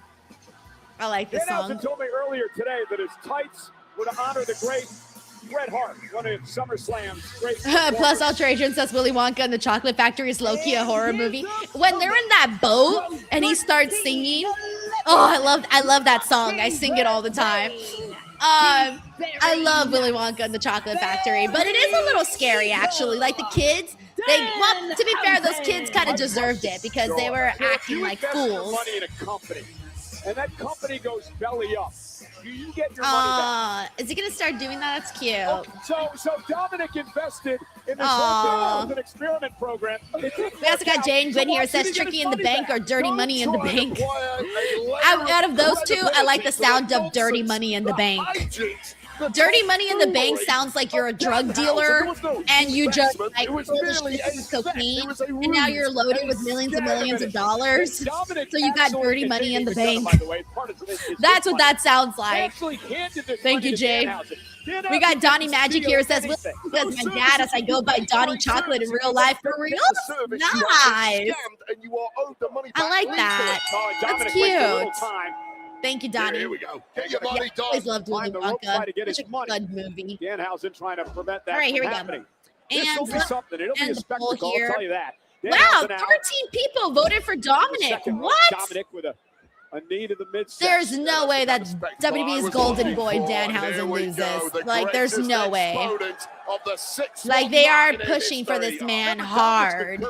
I like this song. Danhausen told me earlier today that his tights were to honor the great Bret Hart, one of SummerSlam's great. Plus, Ultra Agent says Willy Wonka and the Chocolate Factory is low-key a horror movie. When they're in that boat and he starts singing, oh, I love that song. I sing it all the time. I love Willy Wonka and the Chocolate Factory, but it is a little scary, actually. Like the kids, well, to be fair, those kids kind of deserved it because they were acting like fools. Money in a company, and that company goes belly up. You get your money back. Is he gonna start doing that? That's cute. So Dominik invested in this whole experiment program. We also got Jane Gwynn here. Says Tricky in the Bank or Dirty Money in the Bank. Out of those two, I like the sound of Dirty Money in the Bank. Dirty Money in the Bank sounds like you're a drug dealer and you just like cocaine and now you're loaded with millions and millions of dollars. So you got dirty money in the bank. That's what that sounds like. Thank you, Jay. We got Donnie Magic here. Says, because my dad, as I go by Donnie Chocolate in real life. For real? Nice. I like that. That's cute. Thank you, Donnie. Here we go. Get your money, Don. I always loved Willy Wonka. Such a good movie. Danhausen trying to prevent that. All right, here we happening. go. And It'll be something. It'll be a spectacle. I'll tell you that. Wow, 13 people voted for Dominik. What? Dominik with a knee to the midsection. There's no way that WWE's golden boy Danhausen loses. Like, there's no way. Like, they are pushing for this man hard.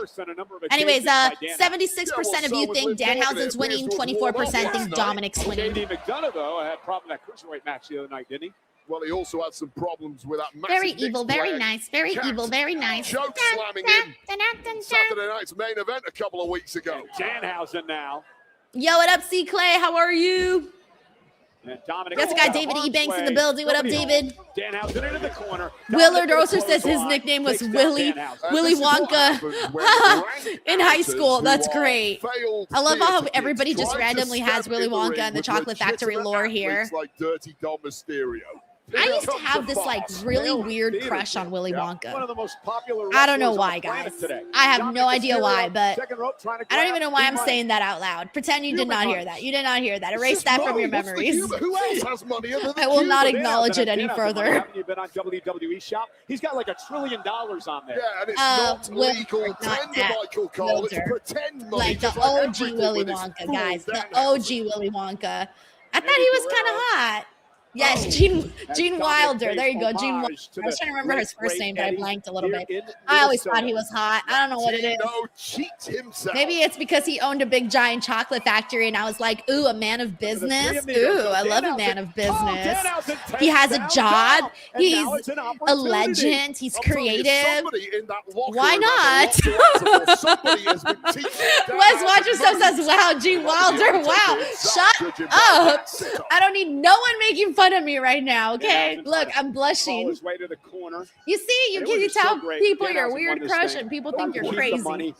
Anyways, 76% of you think Danhausen's winning, 24% think Dominik's winning. JD McDonough, though, had a problem in that cruiserweight match the other night, didn't he? Well, he also had some problems with that massive very evil, very nice, very evil, very nice. Choke slamming him Saturday night's main event a couple of weeks ago. Danhausen now. Yo, what up, C. Clay? How are you? Dominic. That's got David Ebanks in the building. What up, David? Danhausen into the corner. Willard Roser says his nickname was Willy Wonka in high school. That's great. I love how everybody just randomly has Willy Wonka and the Chocolate Factory lore here. Like Dirty Dom Mysterio. I used to have this like really weird crush on Willy Wonka. One of the most popular I don't know why, guys. I have no idea why, but I don't even know why I'm saying that out loud. Pretend you did not hear that. You did not hear that. Erase that from your memories. Who else has money other than I will not acknowledge it any further. Haven't you been on WWE Shop? He's got like $1 trillion on there. Yeah, and it's not legal tender, Michael Cole. It's pretend money. Like the OG Willy Wonka, guys. The OG Willy Wonka. I thought he was kind of hot. Yes, Gene Wilder. There you go, Gene Wilder. I was trying to remember his first name, but I blanked a little bit. I always thought he was hot. I don't know what it is. Maybe it's because he owned a big giant chocolate factory, and I was like, ooh, a man of business. Ooh, I love a man of business. He has a job. He's a legend. He's creative. Why not? Wes Watcher Stuff says, wow, Gene Wilder. Wow. Shut up. I don't need no one making fun of me right now, okay? Look, I'm blushing. You see, you can tell people your weird crush and people think you're crazy.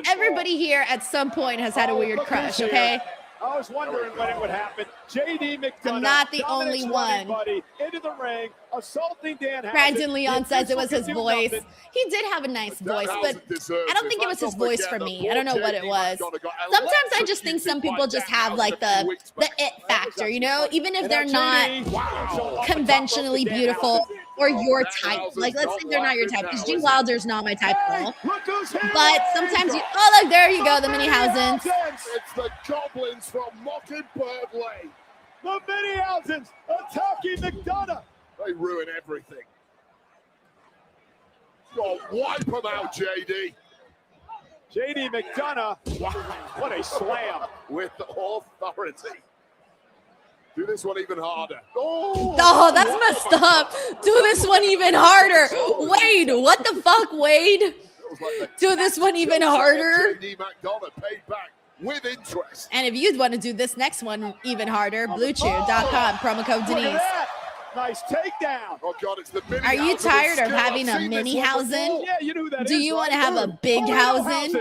Everybody here at some point has had a weird crush, okay? I was wondering when it would happen. JD McDonough. I'm not the only one. Into the ring, assaulting Danhausen. Brandon Leon says it was his voice. He did have a nice voice, but I don't think it was his voice for me. I don't know what it was. Sometimes I just think some people just have like the it factor, you know? Even if they're not conventionally beautiful or your type. Like, let's say they're not your type, because Gene Wilder's not my type at all. But sometimes you, oh, look, there you go, the Minihausens. It's the goblins from Mockingbird Lane. The Minihausens attacking McDonough. They ruin everything. God, wipe them out, JD. JD McDonough, wow, what a slam. With authority. Do this one even harder. Oh, that's messed up. Do this one even harder. Wade, what the fuck, Wade? Do this one even harder. JD McDonough paid back with interest. And if you'd want to do this next one even harder, BlueChew.com, promo code Denise. Nice takedown. Oh God, it's the mini. Are you tired of having a Minihausen? Yeah, you know who that is. Do you want to have a big Hausen?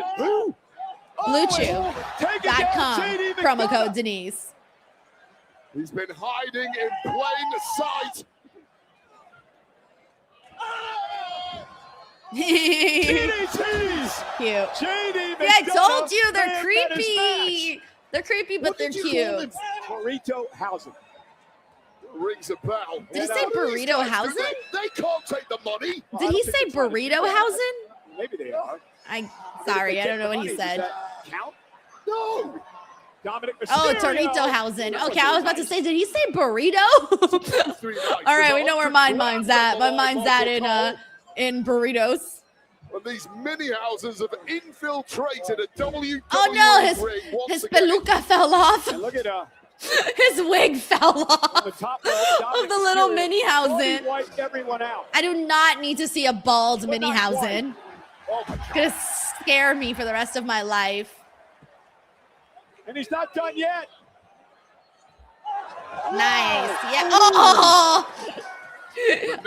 BlueChew.com, promo code Denise. He's been hiding in plain sight. Cute. Yeah, I told you they're creepy. They're creepy, but they're cute. Burrito Hausen. Rings a bell. Did he say Burrito Hausen? They can't take the money. Did he say Burrito Hausen? Maybe they are. Sorry, I don't know what he said. Count? No. Dominik Oh, Torito Hausen. Okay, I was about to say, did he say burrito? All right, we know where my mind's at. My mind's at in burritos. And these mini houses have infiltrated a WWE Oh no, his peluca fell off. And look at his wig fell off the top of the little mini Hausen. Wiped everyone out. I do not need to see a bald mini Hausen. It's gonna scare me for the rest of my life. And he's not done yet. Nice. Yeah. Oh.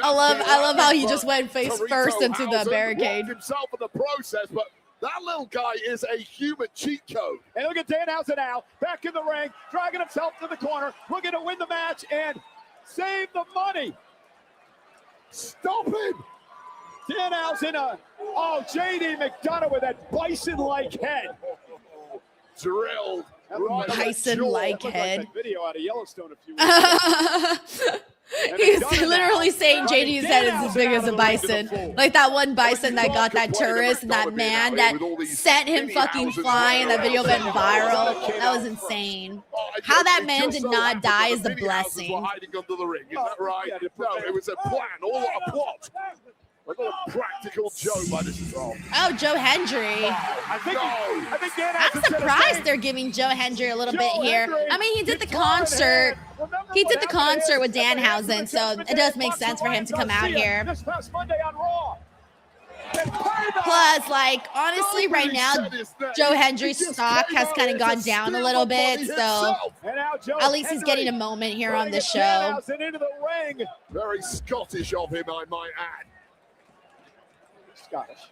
I love how he just went face first into the barricade. Himself in the process, but that little guy is a human cheat code. And look at Danhausen now, back in the ring, dragging himself to the corner, looking to win the match and save the money. Stop him. Danhausen, JD McDonough with that bison-like head. Drilled. Bison-like head. Like video out of Yellowstone a few weeks ago. He's literally saying JD's head is as big as a bison. Like that one bison that got that tourist and that man that sent him fucking flying. That video went viral. That was insane. How that man did not die is a blessing. Hiding under the ring, is that right? No, it was a plan, all a plot. Like a practical joke by this wrong. Oh, Joe Hendry. I'm surprised they're giving Joe Hendry a little bit here. I mean, he did the concert. He did the concert with Danhausen, so it does make sense for him to come out here. Plus, like, honestly, right now, Joe Hendry's stock has kind of gone down a little bit, so at least he's getting a moment here on the show. Very Scottish of him, I might add. Scottish.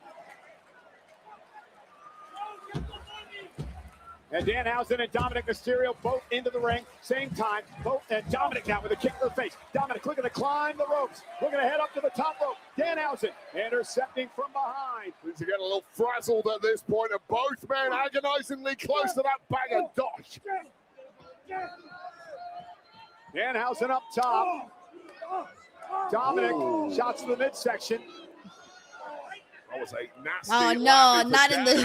And Danhausen and Dominik Mysterio both into the ring, same time. Both and Dominik now with a kick to the face. Dominik looking to climb the ropes, looking to head up to the top rope. Danhausen intercepting from behind. Things are getting a little frazzled at this point, and both men agonizingly close to that bag of dosh. Danhausen up top. Dominik shots to the midsection. was a nasty Oh no, not in the.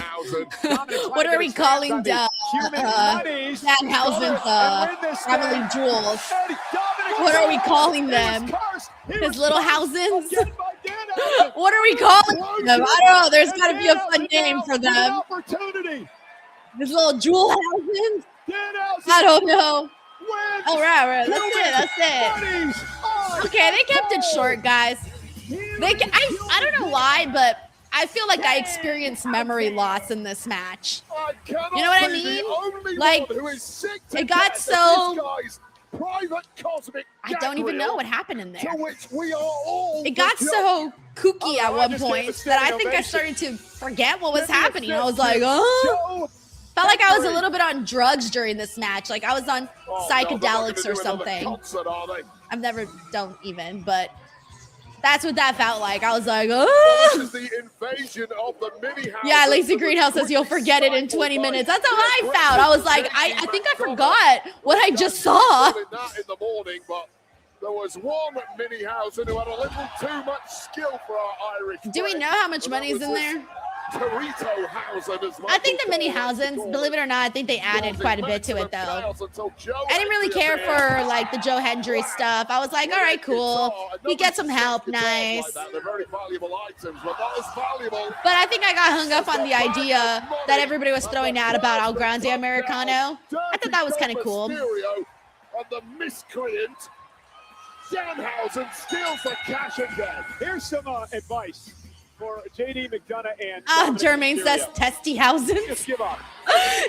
What are we calling Danhausen's family jewels? What are we calling them? His little Hausens? What are we calling them? I don't know. There's got to be a fun name for them. His little jewel Hausens? I don't know. Oh, right. That's it. Okay, they kept it short, guys. I don't know why, but I feel like I experienced memory loss in this match. You know what I mean? Like, it got so... I don't even know what happened in there. It got so kooky at one point that I think I started to forget what was happening. I was like, oh... Felt like I was a little bit on drugs during this match. Like I was on psychedelics or something. I've never, don't even, but that's what that felt like. I was like, oh. Yeah, Lazy Greenhouse says you'll forget it in 20 minutes. That's how I felt. I was like, I think I forgot what I just saw. There was one Danhausen who had a little too much skill for our Irish. Do we know how much money's in there? I think the Danhausens, believe it or not, I think they added quite a bit to it though. I didn't really care for like the Joe Hendry stuff. I was like, all right, cool. He gets some help, nice. But I think I got hung up on the idea that everybody was throwing out about El Grande Americano. I thought that was kind of cool. And the miscreant Danhausen steals the cash again. Here's some advice for JD McDonough and Jermaine says Testy-Hausens.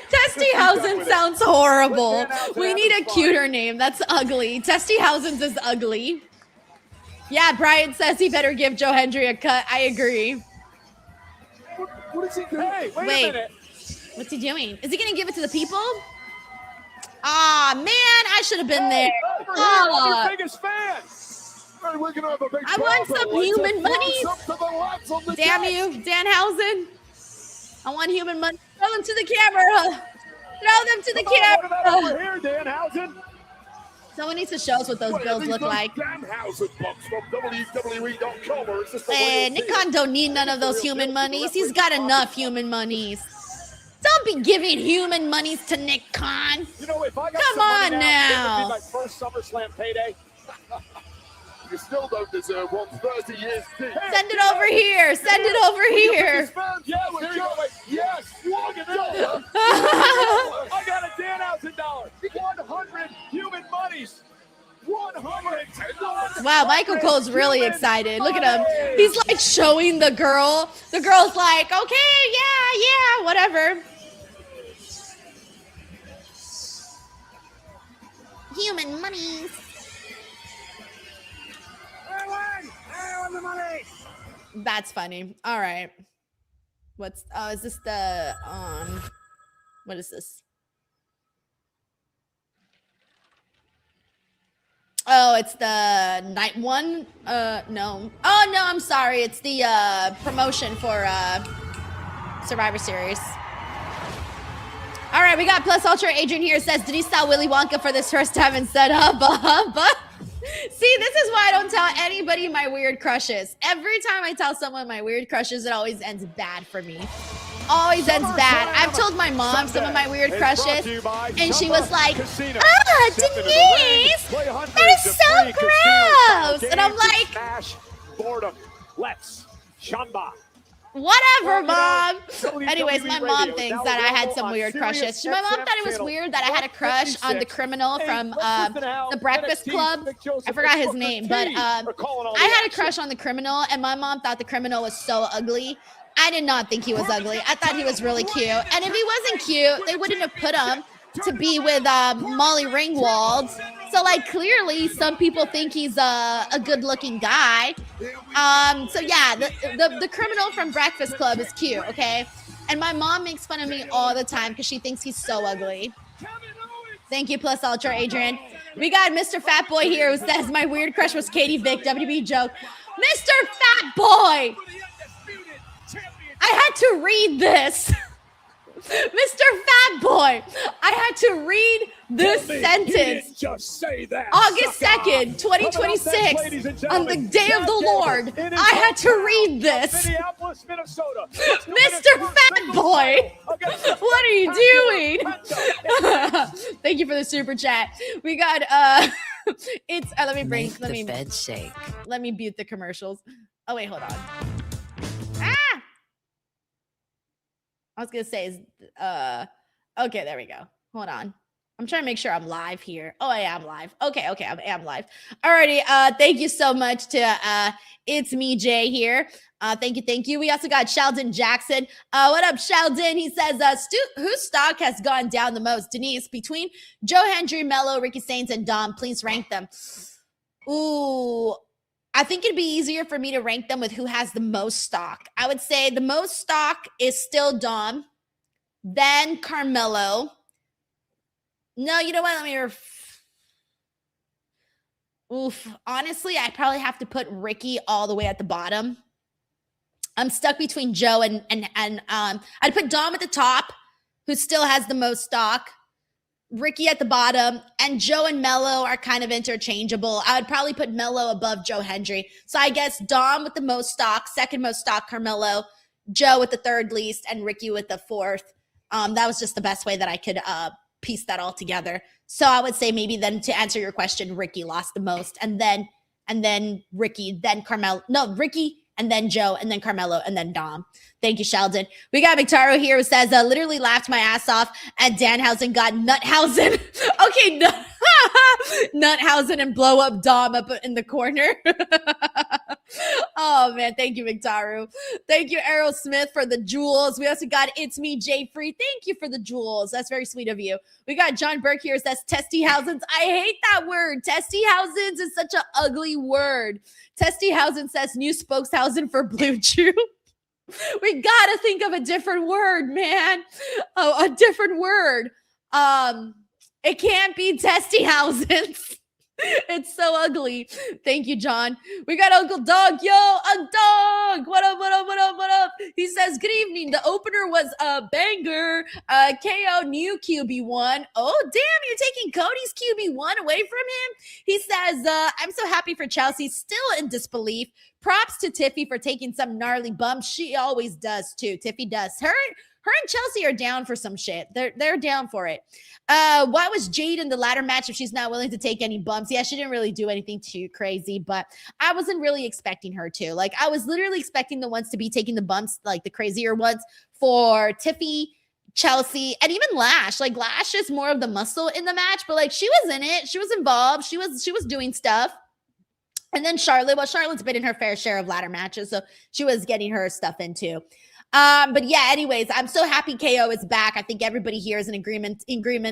Testy-Hausens sounds horrible. We need a cuter name. That's ugly. Testy-Hausens is ugly. Yeah, Brian says he better give Joe Hendry a cut. I agree. What is he doing? Hey, wait a minute. What's he doing? Is he going to give it to the people? Ah, man, I should have been there. I'm your biggest fan. I want some human money. Damn you, Danhausen. I want human money. Throw them to the camera. Throw them to the camera. Over here, Danhausen. Someone needs to show us what those bills look like. Nick Khan don't need none of those human monies. He's got enough human monies. Don't be giving human monies to Nick Khan. You know, if I got Come on now. It would be my first SummerSlam payday. You still don't deserve one. 30 years deep. Send it over here. Send it over here. Yeah, we're going. Yes. Look at that. I got a Danhausen $1. 100 human monies. 100. Wow, Michael Cole's really excited. Look at him. He's like showing the girl. The girl's like, okay, yeah, whatever. Human monies. That's funny. All right. Is this the, what is this? Oh, it's the night one? No. Oh, no, I'm sorry. It's the, promotion for, Survivor Series. All right, we got Plus Ultra. Adrian here says, did he saw Willy Wonka for this first time and said, See, this is why I don't tell anybody my weird crushes. Every time I tell someone my weird crushes, it always ends bad for me. Always ends bad. I've told my mom some of my weird crushes, and she was like, Denise, that is so gross. And I'm like, boredom. Let's Shamba. Whatever, Mom. Anyways, my mom thinks that I had some weird crushes. My mom thought it was weird that I had a crush on the criminal from the Breakfast Club. I forgot his name, but I had a crush on the criminal, and my mom thought the criminal was so ugly. I did not think he was ugly. I thought he was really cute. And if he wasn't cute, they wouldn't have put him to be with Molly Ringwald. So, like, clearly some people think he's a good-looking guy. So, yeah, the criminal from Breakfast Club is cute, okay? And my mom makes fun of me all the time because she thinks he's so ugly. Thank you, Plus Ultra, Adrian. We got Mr. Fat Boy here who says my weird crush was Katie Vick, WWE joke. Mr. Fat Boy! I had to read this. Mr. Fat Boy, I had to read this sentence. Just say that. August sucker. 2nd, 2026, on the day of the Lord, I had to read this. Minneapolis, Minnesota. Mr. Fat Boy, what are you doing? Thank you for the super chat. We got it's let me mute the commercials. Oh wait, hold on. I was gonna say is okay, there we go. Hold on. I'm trying to make sure I'm live here. Oh, I am live. Okay, I am live. Alrighty, thank you so much to It's Me Jay here. Thank you. We also got Sheldon Jackson. What up, Sheldon? He says, whose stock has gone down the most? Denise, between Joe Hendry, Mello, Ricky Sainz, and Dom, please rank them. Ooh, I think it'd be easier for me to rank them with who has the most stock. I would say the most stock is still Dom, then Carmelo. No, you know what? Honestly, I probably have to put Ricky all the way at the bottom. I'm stuck between Joe and I'd put Dom at the top, who still has the most stock. Ricky at the bottom, and Joe and Mello are kind of interchangeable. I would probably put Mello above Joe Hendry. So I guess Dom with the most stock, second most stock, Carmelo, Joe with the third least, and Ricky with the fourth. That was just the best way that I could piece that all together. So I would say maybe then, to answer your question, Ricky lost the most, and then Ricky, then Carmelo. No, Ricky, and then Joe, and then Carmelo, and then Dom. Thank you, Sheldon. We got Victaro here who says, literally laughed my ass off and Danhausen got Nuthausen. Okay, Nuthausen and blow up Dom up in the corner. Oh, man. Thank you, Victaro. Thank you, Aerosmith, for the jewels. We also got It's Me, Jay Free. Thank you for the jewels. That's very sweet of you. We got John Burke here who says, Testy-Housens. I hate that word. Testy-Housens is such an ugly word. Testy-Housen says, new spokeshausen for Blue Chew. We gotta think of a different word, man. Oh, a different word. It can't be Testy-Housens. It's so ugly. Thank you, John. We got Uncle Dog. Yo, Dog. What up, what up, what up, what up? He says, good evening. The opener was a banger. KO new QB1. Oh, damn, you're taking Cody's QB1 away from him? He says, I'm so happy for Chelsea. Still in disbelief. Props to Tiffy for taking some gnarly bumps. She always does, too. Tiffy does. Her and Chelsea are down for some shit. They're down for it. Why was Jade in the ladder match if she's not willing to take any bumps? Yeah, she didn't really do anything too crazy, but I wasn't really expecting her to. Like, I was literally expecting the ones to be taking the bumps, like the crazier ones, for Tiffy, Chelsea, and even Lash. Like, Lash is more of the muscle in the match, but like, she was in it. She was involved. She was doing stuff. And then Charlotte. Well, Charlotte's been in her fair share of ladder matches, so she was getting her stuff in too. But yeah, anyways, I'm so happy KO is back. I think everybody here is in agreement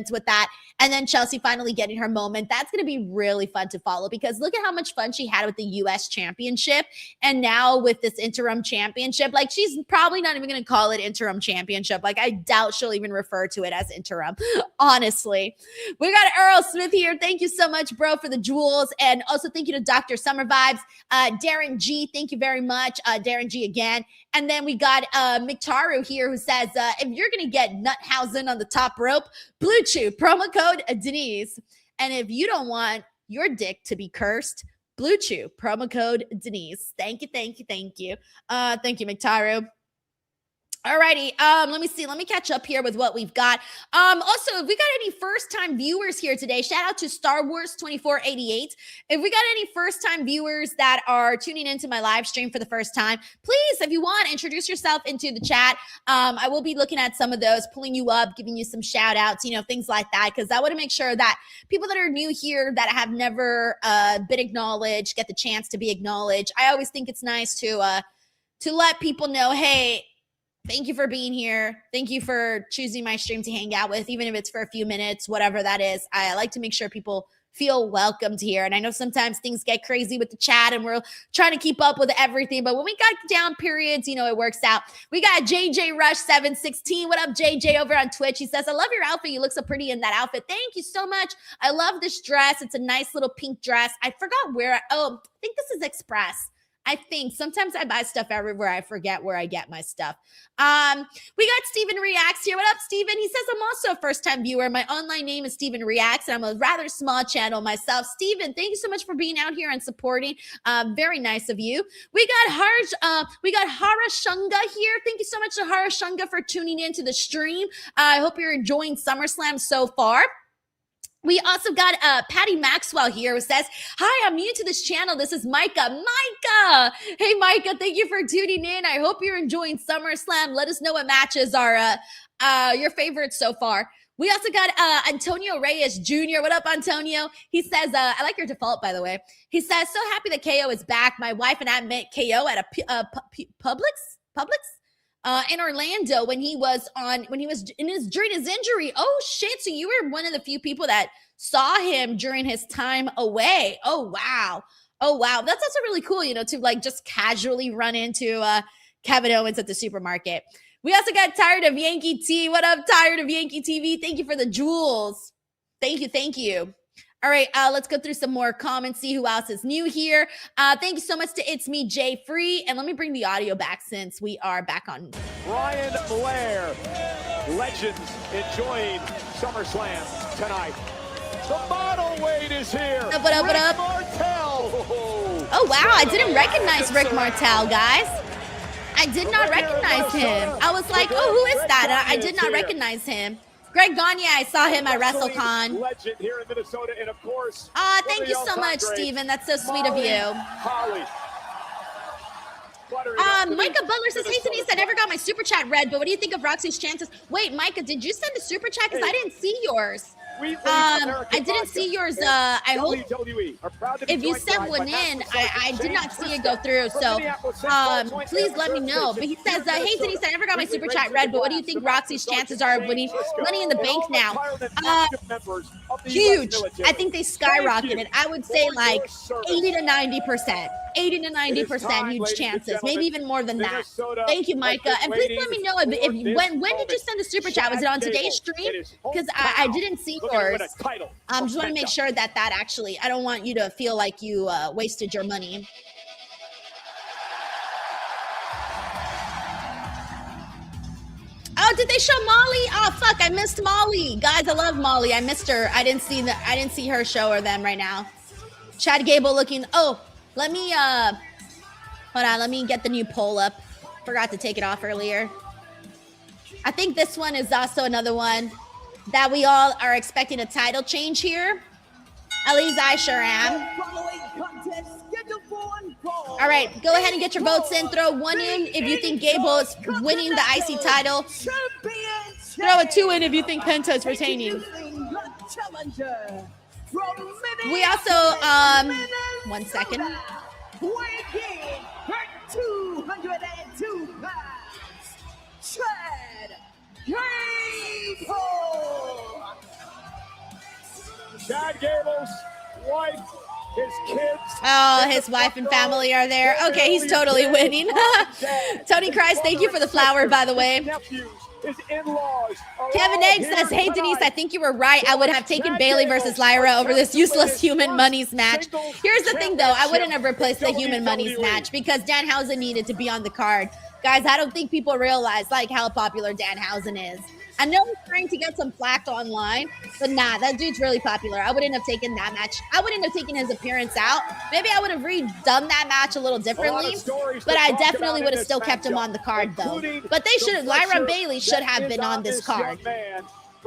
with that. And then Chelsea finally getting her moment. That's going to be really fun to follow because look at how much fun she had with the US championship. And now with this interim championship, like she's probably not even going to call it interim championship. Like I doubt she'll even refer to it as interim, honestly. We got Earl Smith here. Thank you so much, bro, for the jewels. And also thank you to Dr. Summer Vibes. Darren G, thank you very much. Darren G again. And then we got Miktaru here who says, if you're going to get Nuthausen on the top rope, Blue Chew, promo code Denise. And if you don't want your dick to be cursed, Blue Chew, promo code Denise. Thank you, thank you, thank you. Thank you, Miktaru. Alrighty, let me see. Let me catch up here with what we've got. Also, if we got any first-time viewers here today, shout out to Star Wars 2488. If we got any first-time viewers that are tuning into my live stream for the first time, please, if you want, introduce yourself into the chat. I will be looking at some of those, pulling you up, giving you some shout-outs, things like that, because I want to make sure that people that are new here that have never been acknowledged get the chance to be acknowledged. I always think it's nice to let people know, hey, thank you for being here. Thank you for choosing my stream to hang out with, even if it's for a few minutes, whatever that is. I like to make sure people feel welcomed here. And I know sometimes things get crazy with the chat and we're trying to keep up with everything. But when we got down periods, it works out. We got JJ Rush 716. What up, JJ, over on Twitch? He says, I love your outfit. You look so pretty in that outfit. Thank you so much. I love this dress. It's a nice little pink dress. I forgot where. I think this is Express. I think sometimes I buy stuff everywhere. I forget where I get my stuff. We got Steven Reacts here. What up, Steven? He says, I'm also a first-time viewer. My online name is Steven Reacts, and I'm a rather small channel myself. Steven, thank you so much for being out here and supporting. Very nice of you. We got Harashunga here. Thank you so much to Harashunga for tuning into the stream. I hope you're enjoying SummerSlam so far. We also got Patty Maxwell here who says, hi, I'm new to this channel. This is Micah. Micah! Hey, Micah, thank you for tuning in. I hope you're enjoying SummerSlam. Let us know what matches are your favorites so far. We also got Antonio Reyes Jr. What up, Antonio? He says, I like your default, by the way. He says, so happy that KO is back. My wife and I met KO at a Publix in Orlando when he was during his injury. Oh shit! So you were one of the few people that saw him during his time away. Oh wow! That's also really cool, to like just casually run into Kevin Owens at the supermarket. We also got Tired of Yankee T. What up, Tired of Yankee TV? Thank you for the jewels. Thank you. All right, let's go through some more comments, see who else is new here. Thank you so much to It's Me, Jay Free. And let me bring the audio back since we are back on. Brian Flair, legends enjoying SummerSlam tonight. The model weight is here. What up? Rick Martel. Oh, wow, I didn't recognize Rick Martel, guys. I did not recognize him. I was like, oh, who is that? I did not recognize him. Greg Gagne, I saw him at WrestleCon. Legend here in Minnesota, and of course. Thank you so much, Steven. That's so sweet of you. Micah Butler says, hey, Denise, I never got my super chat read, but what do you think of Roxy's chances? Wait, Micah, did you send a super chat? Because I didn't see yours. I didn't see yours. I hope if you sent one in, I did not see it go through. So please let me know. But he says, hey, Denise, I never got my super chat read, but what do you think Roxy's chances are of winning Money in the Bank now? Huge. I think they skyrocketed. I would say like 80 to 90%. 80 to 90% huge chances, maybe even more than that. Thank you, Micah. And please let me know when did you send a super chat? Was it on today's stream? Because I didn't see yours. Just want to make sure that actually, I don't want you to feel like you wasted your money. Oh, did they show Molly? Oh, fuck, I missed Molly. Guys, I love Molly. I missed her. I didn't see her show or them right now. Chad Gable looking, let me, hold on, let me get the new poll up. Forgot to take it off earlier. I think this one is also another one that we all are expecting a title change here. At least I sure am. All right, go ahead and get your votes in. Throw one in if you think Gable is winning the IC title. Throw a 2 in if you think Penta is retaining. We also, 1 second. 202 pounds, Chad Gable's wife, his kids. Oh, his wife and family are there. Okay, he's totally winning. Tony Christ, thank you for the flower, by the way. His in-laws. Kevin Egg says, hey, Denise, I think you were right. I would have taken Bayley versus Lyra over this useless Human Monies match. Here's the thing, though. I wouldn't have replaced the Human Monies match because Danhausen needed to be on the card. Guys, I don't think people realize, how popular Danhausen is. I know he's trying to get some flack online, but nah, that dude's really popular. I wouldn't have taken that match. I wouldn't have taken his appearance out. Maybe I would have redone that match a little differently, but I definitely would have still kept him on the card, though. But they should, Lyra and Bayley should have been on this card.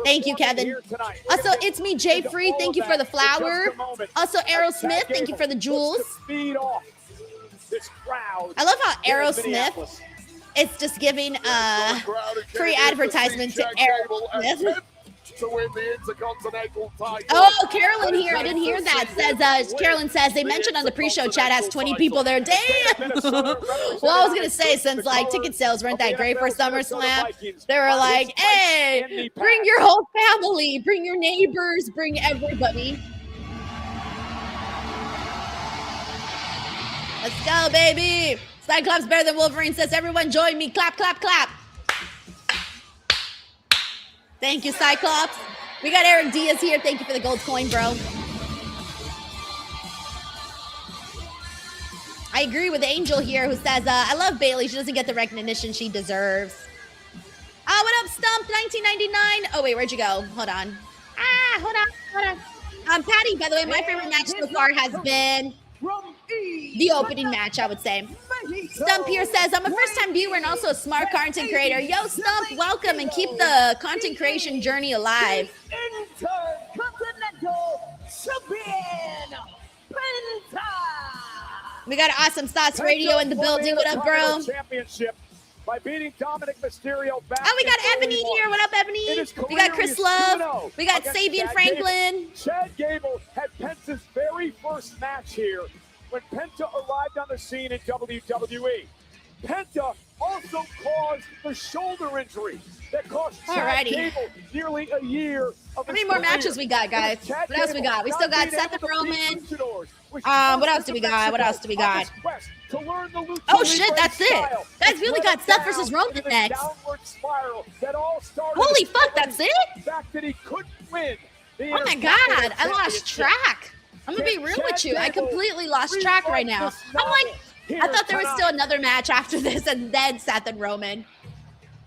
Thank you, Kevin. Also, It's Me, Jay Free. Thank you for the flower. Also, Aerosmith. Thank you for the jewels. I love how Aerosmith, it's just giving free advertisement to Aerosmith. To win the Intercontinental title. Oh, Carolyn here. I didn't hear that. Says Carolyn says they mentioned on the pre-show chat has 20 people there. Damn. Well, I was gonna say since ticket sales weren't that great for SummerSlam, they were like, "Hey, bring your whole family, bring your neighbors, bring everybody." Let's go, baby. Cyclops better than Wolverine says, "Everyone join me. Clap, clap, clap." Thank you, Cyclops. We got Eric Diaz here. Thank you for the gold coin, bro. I agree with Angel here, who says, I love Bailey. She doesn't get the recognition she deserves. What up, Stump 1999? Oh, wait, where'd you go? Hold on. Hold on. Patty, by the way, my favorite match so far has been the opening match, I would say. Stump here says, I'm a first-time viewer and also a smart content creator. Yo, Stump, welcome, and keep the content creation journey alive. Intercontinental Champion Penta. We got Awesome Sauce Radio in the building. What up, bro? Championship by beating Dominik Mysterio back. Oh, we got Ebony here. What up, Ebony? We got Chris Love. We got Sabian Franklin. Chad Gable had Penta's very first match here when Penta arrived on the scene in WWE. Penta also caused the shoulder injury that cost Chad Gable nearly a year of How many more matches we got, guys? What else we got? We still got Seth Rollins. What else do we got? Oh shit, that's it. Guys, we only got Seth versus Roman next. Holy fuck, that's it? Oh my god, I lost track. I'm gonna be real with you. I completely lost track right now. I'm like, I thought there was still another match after this and then Seth and Roman.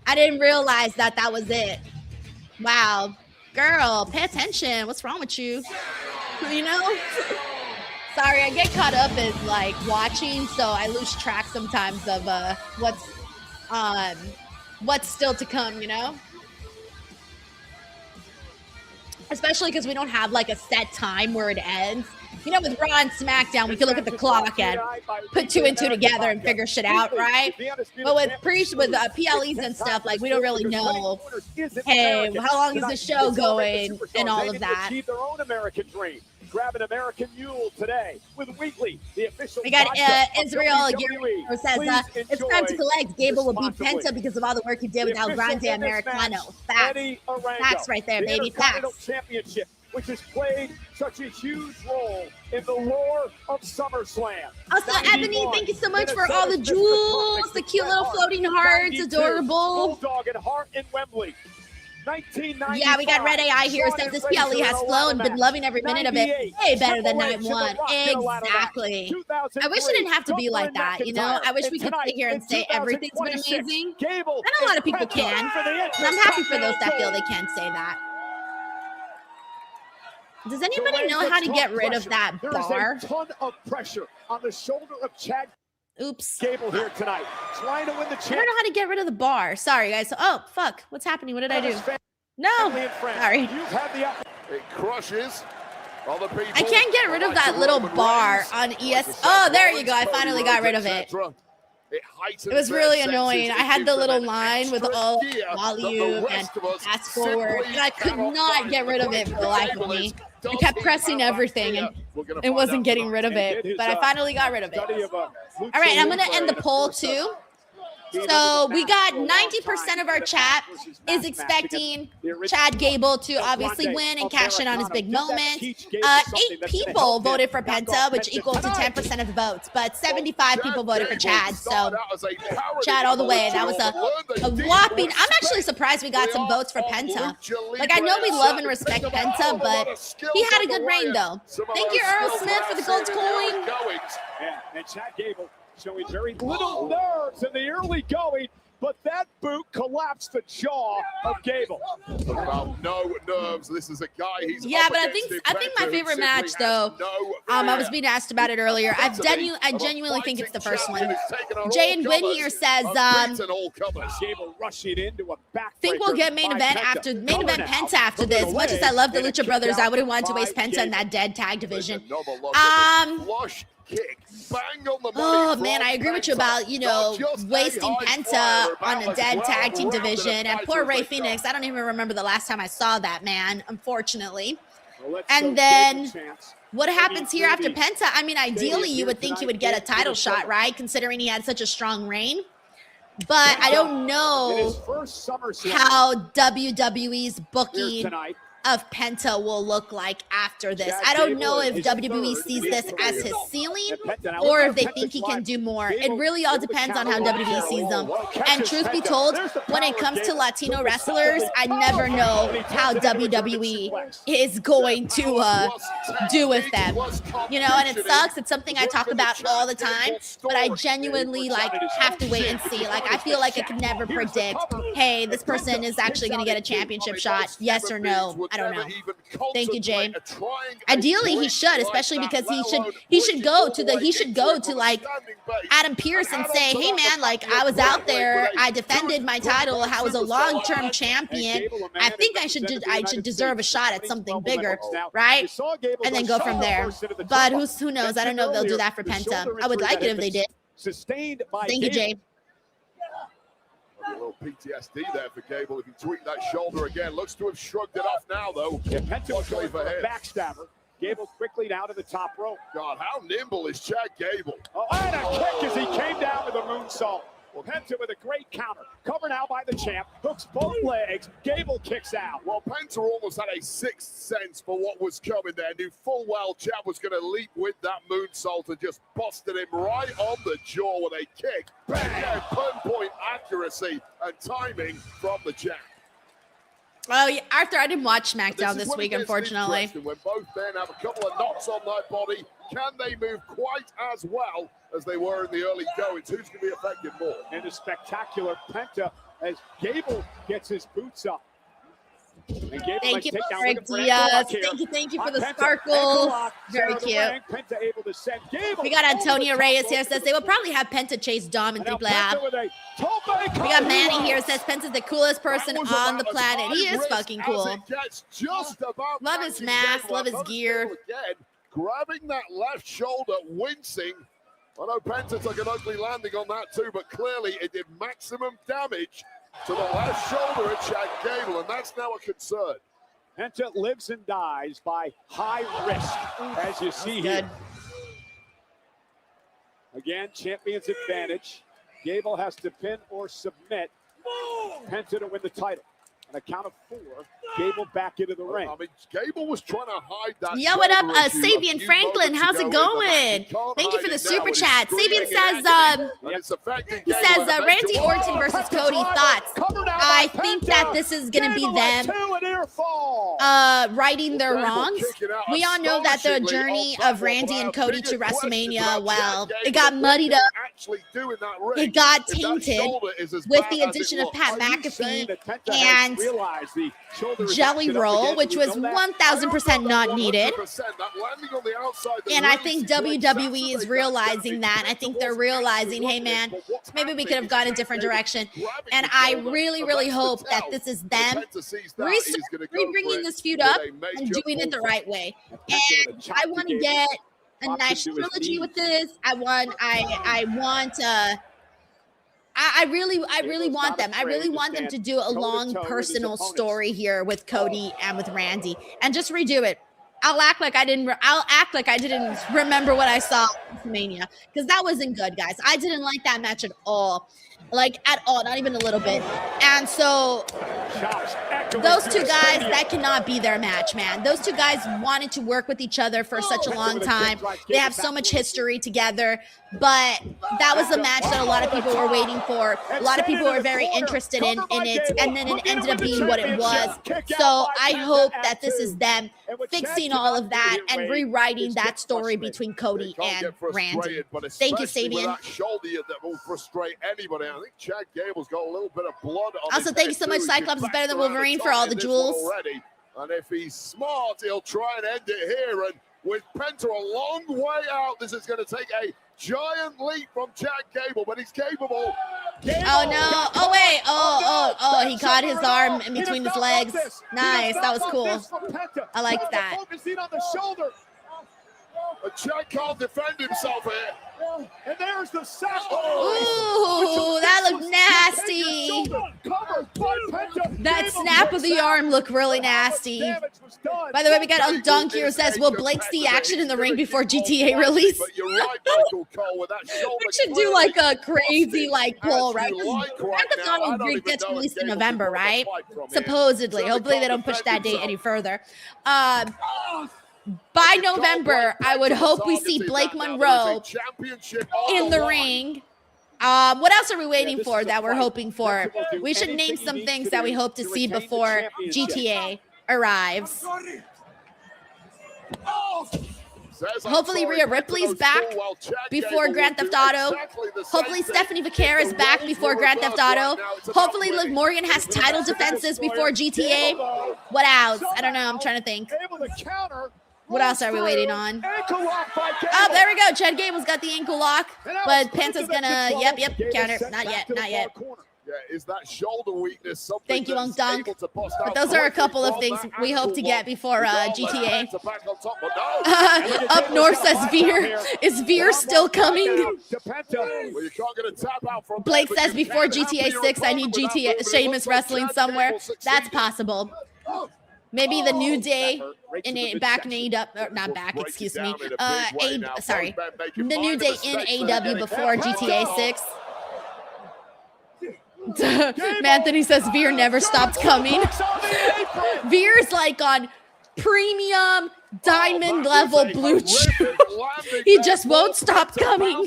I didn't realize that that was it. Wow. Girl, pay attention. What's wrong with you? You know? Sorry, I get caught up in like watching, so I lose track sometimes of what's still to come, you know? Especially because we don't have like a set time where it ends. You know, with Raw and SmackDown, we can look at the clock and put 2 and 2 together and figure shit out, right? But with PLEs and stuff, like, we don't really know, hey, how long is the show going and all of that. Grab an American Mule today with Wheatley, the official. We got Israel Gary, who says it's time to collect. Gable will beat Penta because of all the work he did with El Grande Americano. Facts right there, baby. Facts. Championship, which has played such a huge role in the lore of SummerSlam. Also, Ebony, thank you so much for all the jewels, the cute little floating hearts, adorable. Bulldog and Hart in Wembley. Yeah, we got Red AI here. Says this PLE has flown. Been loving every minute of it. Way better than Night 1. Exactly. I wish it didn't have to be like that, you know? I wish we could sit here and say everything's been amazing. I know a lot of people can. And I'm happy for those that feel they can say that. Does anybody know how to get rid of that bar? There is a ton of pressure on the shoulder of Chad. Oops. Gable here tonight, trying to win the championship. I don't know how to get rid of the bar. Sorry, guys. Oh, fuck. What's happening? What did I do? No. Sorry. It crushes other people. I can't get rid of that little bar on ES. Oh, there you go. I finally got rid of it. It was really annoying. I had the little line with all volume and fast forward, and I could not get rid of it for the life of me. I kept pressing everything, and it wasn't getting rid of it, but I finally got rid of it. All right, I'm going to end the poll, too. So we got 90% of our chat is expecting Chad Gable to obviously win and cash in on his big moment. 8 people voted for Penta, which equals to 10% of the votes, but 75 people voted for Chad. So Chad all the way. That was a whopping. I'm actually surprised we got some votes for Penta. Like, I know we love and respect Penta, but he had a good reign, though. Thank you, Earl Smith, for the gold coin. Yeah, and Chad Gable showing very little nerves in the early going, but that boot collapsed the jaw of Gable. About no nerves. This is a guy. He's but I think my favorite match though. I was being asked about it earlier. I genuinely think it's the first one. Jay and Win here says Gable rushing into a back. Think we'll get main event Penta after this. Much as I love the Lucha Brothers, I wouldn't want to waste Penta in that dead tag division. Kick, bang on the oh man, I agree with you about, you know, wasting Penta on a dead tag team division. And poor Ray Phoenix, I don't even remember the last time I saw that man, unfortunately. And then what happens here after Penta? I mean, ideally you would think he would get a title shot, right? Considering he had such a strong reign. But I don't know how WWE's booking of Penta will look like after this. I don't know if WWE sees this as his ceiling or if they think he can do more. It really all depends on how WWE sees them. And truth be told, when it comes to Latino wrestlers, I never know how WWE is going to do with them. You know, and it sucks. It's something I talk about all the time, but I genuinely like have to wait and see. Like I feel like I can never predict, hey, this person is actually going to get a championship shot, yes or no. I don't know. Thank you, Jade. Ideally, he should, especially because he should go to like Adam Pearce and say, hey man, like I was out there, I defended my title, I was a long-term champion. I think I should deserve a shot at something bigger, right? And then go from there. But who knows? I don't know if they'll do that for Penta. I would like it if they did. Thank you, Jade. A little PTSD there for Gable. If he tweaked that shoulder again, looks to have shrugged it off now, though. Yeah, Penta was going for a backstabber. Gable quickly down to the top rope. God, how nimble is Chad Gable? Oh, and a kick as he came down with a moonsault. Well, Penta with a great counter. Covered out by the champ. Hooks both legs. Gable kicks out. Well, Penta almost had a sixth sense for what was coming there. Knew full well Chad was going to leap with that moonsault and just busted him right on the jaw with a kick. Bang! Pinpoint accuracy and timing from the champ. Well, Arthur, I didn't watch SmackDown this week, unfortunately. When both men have a couple of knocks on their body, can they move quite as well as they were in the early goings? Who's going to be affected more? And a spectacular Penta as Gable gets his boots up. Thank you, Greg Diaz. Thank you for the sparkles. Very cute. We got Antonio Reyes here, says they will probably have Penta chase Dom in 3-play. We got Manny here, says Penta's the coolest person on the planet. He is fucking cool. Love his mask, love his gear. Grabbing that left shoulder, wincing. I know Penta took an ugly landing on that too, but clearly it did maximum damage to the left shoulder of Chad Gable, and that's now a concern. Penta lives and dies by high risk, as you see here. Again, champion's advantage. Gable has to pin or submit Penta to win the title. On a count of 4, Gable back into the ring. I mean, Gable was trying to hide that. Yo, what up, Sabian Franklin? How's it going? Thank you for the super chat. Sabian says, Randy Orton versus Cody. Thoughts? I think that this is going to be them righting their wrongs. We all know that the journey of Randy and Cody to WrestleMania, well, it got muddied up. It got tainted with the addition of Pat McAfee and Jelly Roll, which was 1,000% not needed. And I think WWE is realizing that. I think they're realizing, hey man, maybe we could have gone a different direction. And I really, really hope that this is them re-bringing this feud up and doing it the right way. And I want to get a nice trilogy with this. I really want them. I really want them to do a long personal story here with Cody and with Randy, and just redo it. I'll act like I didn't remember what I saw at WrestleMania, because that wasn't good, guys. I didn't like that match at all. Like at all, not even a little bit. And so those two guys, that cannot be their match, man. Those two guys wanted to work with each other for such a long time. They have so much history together, but that was a match that a lot of people were waiting for. A lot of people were very interested in it, and then it ended up being what it was. So I hope that this is them fixing all of that and rewriting that story between Cody and Randy. Thank you, Sabian. That will frustrate anybody. I think Chad Gable's got a little bit of blood on also, thank you so much, Cyclops is better than Wolverine, for all the jewels. Already. And if he's smart, he'll try and end it here. And with Penta a long way out, this is going to take a giant leap from Chad Gable, but he's capable. Oh no! Oh wait! Oh! He caught his arm in between his legs. Nice. That was cool. I like that. But Chad can't defend himself here. And there's the sack. Ooh, that looked nasty. That snap of the arm looked really nasty. done. By the way, we got Dunk here who says, will Blake see action in the ring before GTA release? But you're right, Michael Cole, with that shoulder We should do like a crazy busted poll, as right? you like Grand right Theft now. I Auto don't Greek even gets know if released in Gable November, can right? fight from here. Supposedly. So Hopefully they Cole don't push that defends date any himself. further. By November, I would hope we see Blake Monroe in the ring. What else are we waiting for that we're hoping for? We should name some things that we hope to see before GTA arrives. Hopefully Rhea Ripley's back before Grand Theft Auto. Hopefully Stephanie Vaquera is back before Grand Theft Auto. Hopefully Liv Morgan has title defenses before GTA. What else? I don't know. I'm trying to think. What else are we waiting on? Oh, there we go. Chad Gable's got the ankle lock, but Penta's gonna, yep, counter. Not yet. Yeah, is that shoulder weakness something? Thank you, that's Dunk. able to bust But out those are a quickly couple of from things that we hope to ankle get lock? before GTA. Penta back on top, but no. Up north says Veer. Is Veer still coming? Well, you can't get a tap out from Blake there, but says you before can have GTA your 6, I need opponent without GTA moving. Sheamus Looks like wrestling Chad somewhere. Gable That's succeeded. possible. Maybe the New Day back in AEW, or not back, excuse me. Sorry, the New Day in AEW before GTA 6. Anthony says Veer never stopped coming. Veer's like on premium diamond level blue chew. He just won't stop coming. All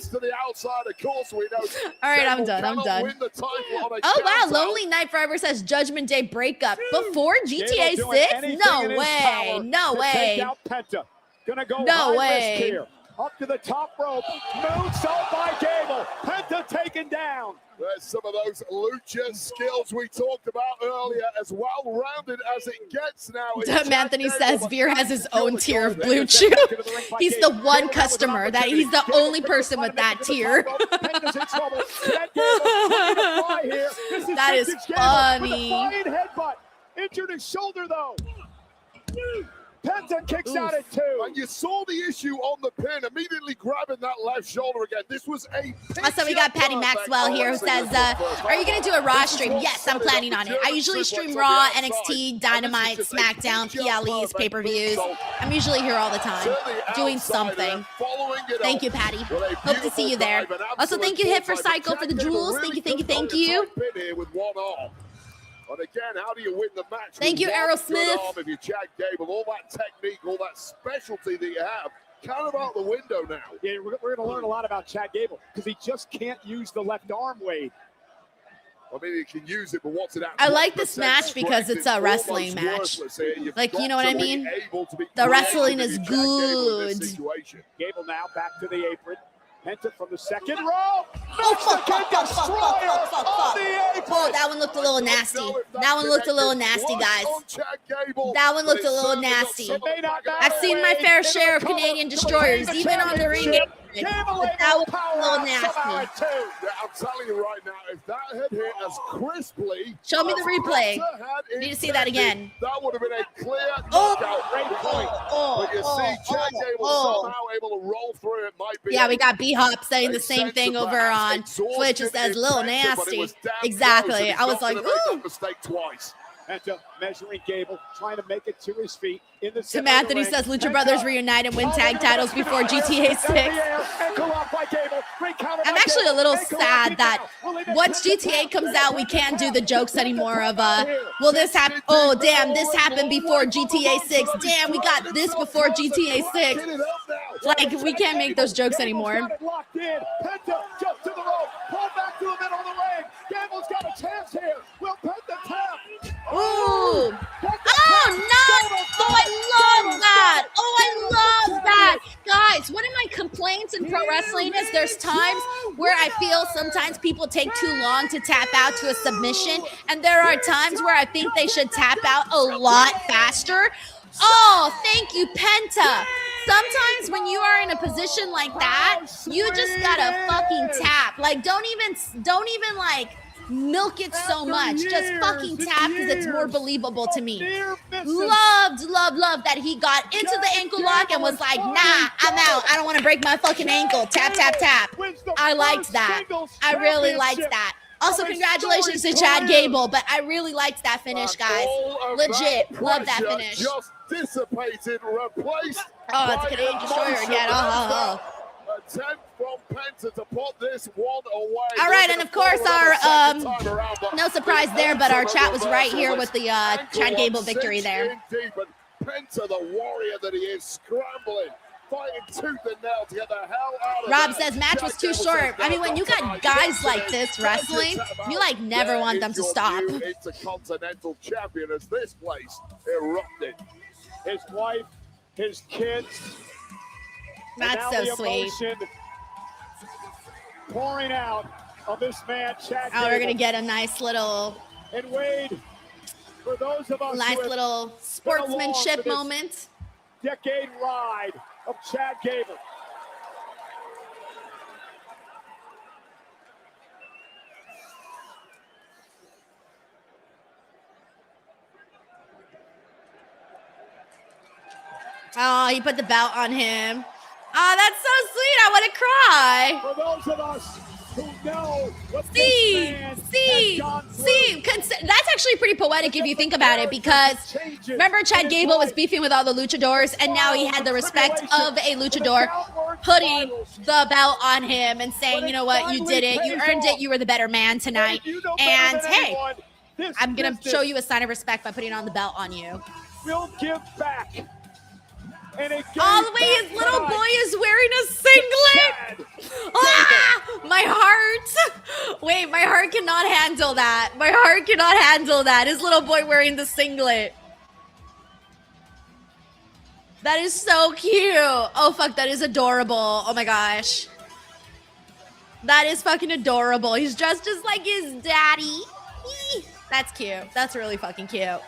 right, I'm done. Oh wow, Lonely Night Forever says Judgment Day breakup before GTA 6. No way. No way. No way. Up to the top rope, moonsault by Gable. Penta taken down. There's some of those lucha skills we talked about earlier, as well-rounded as it gets now. Anthony says Veer has his own tier of blue chew. He's the one customer he's the only person with that tier. That is funny. Injured his shoulder though. Penta kicks out at 2. And you saw the issue on the pin, immediately grabbing that left shoulder again. This was a Also, we got Patty Maxwell here who says, are you going to do a Raw stream? Yes, I'm planning on it. I usually stream Raw, NXT, Dynamite, SmackDown, PLEs, pay-per-views. I'm usually here all the time, doing something. Thank you, Patty. Hope to see you there. Also, thank you, Hit for Psycho, for the jewels. Thank you. And again, how do you win the match? Thank you, Aerosmith. If you Chad Gable, all that technique, all that specialty that you have, kind of out the window now. Yeah, we're going to learn a lot about Chad Gable because he just can't use the left arm, Wade. I mean, he can use it, but what's it at? I like this match because it's a wrestling match. Like, you know what I mean? The wrestling is good. Gable now back to the apron. Penta from the second row. Oh, fuck. Oh, that one looked a little nasty. That one looked a little nasty, guys. That one looked a little nasty. I've seen my fair share of Canadian destroyers, even on the ring. But that was a little nasty. I'm telling you right now, if that had hit as crisply. Show me the replay. Need to see that again. That would have been a clear knockout. Great point. But you see, Chad Gable somehow able to roll through it. Might be. Yeah, we got B-Hop saying the same thing over on Twitch. It says little nasty. Exactly. I was like, ooh. Mistake twice. Penta measuring Gable, trying to make it to his feet. In the Tim Anthony says Lucha Brothers reunite and win tag titles before GTA 6. I'm actually a little sad that once GTA comes out, we can't do the jokes anymore of, will this happen? Oh, damn, this happened before GTA 6. Damn, we got this before GTA 6. Like, we can't make those jokes anymore. Penta just to the rope, pull back to the middle of the ring. Gable's got a chance here. Will Penta tap? Ooh. Oh, no. Oh, I love that. Oh, I love that. Guys, one of my complaints in pro wrestling is there's times where I feel sometimes people take too long to tap out to a submission. And there are times where I think they should tap out a lot faster. Oh, thank you, Penta. Sometimes when you are in a position like that, you just gotta fucking tap. Like, don't even like milk it so much. Just fucking tap because it's more believable to me. Love that he got into the ankle lock and was like, nah, I'm out. I don't want to break my fucking ankle. Tap. I liked that. I really liked that. Also, congratulations to Chad Gable, but I really liked that finish, guys. Legit. Love that finish. dissipated, replaced. Oh, it's Canadian Destroyer again. Oh. Attempt from Penta to put this one away. All right, and of course our no surprise there, but our chat was right here with the Chad Gable victory there. But Penta, the warrior that he is, scrambling, fighting tooth and nail to get the hell out of Rob that. says match was too short. I mean, when you got guys like this wrestling, you like never want them to stop. Intercontinental champion as this place erupted. His wife, his kids. That's so sweet. Pouring out of this man, Chad Oh, we're Gable. gonna get a nice little, And Wade, for those of us nice who have little been sportsmanship along for this moment. decade ride of Chad Gable. Oh, he put the belt on him. Oh, that's so sweet. I want to cry. For those of us who know what See, this man has gone through. that's actually pretty poetic if you think about it, because remember Chad Gable was beefing with all the luchadors, and now he had the respect of a luchador putting the belt on him and saying, you know what, you did it, you earned it, you were the better man tonight, and hey, I'm gonna show you a sign of respect by putting on the belt on you. We'll give back. And it All the way his little boy is wearing a singlet. Ah, my heart. Wait, my heart cannot handle that. My heart cannot handle that. His little boy wearing the singlet. That is so cute. Oh, fuck, that is adorable. Oh, my gosh. That is fucking adorable. He's dressed just like his daddy. Eee. That's cute. That's really fucking cute.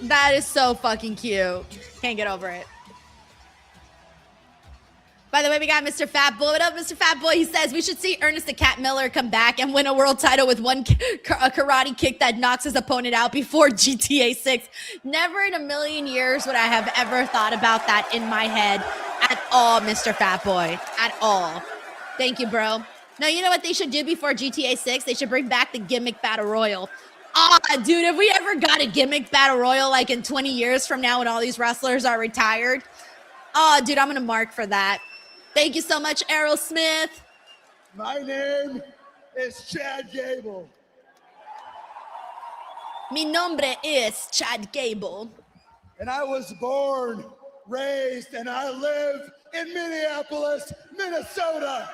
That is so fucking cute. Can't get over it. By the way, we got Mr. Fat Boy. What up, Mr. Fat Boy? He says we should see Ernest the Cat Miller come back and win a world title with one karate kick that knocks his opponent out before GTA 6. Never in a million years would I have ever thought about that in my head at all, Mr. Fat Boy. At all. Thank you, bro. No, you know what they should do before GTA 6? They should bring back the gimmick battle royal. Ah, dude, if we ever got a gimmick battle royal like in 20 years from now when all these wrestlers are retired, oh, dude, I'm going to mark for that. Thank you so much, Errol Smith. My name is Chad Gable. Mi nombre es Chad Gable. And I was born, raised, and I live in Minneapolis, Minnesota.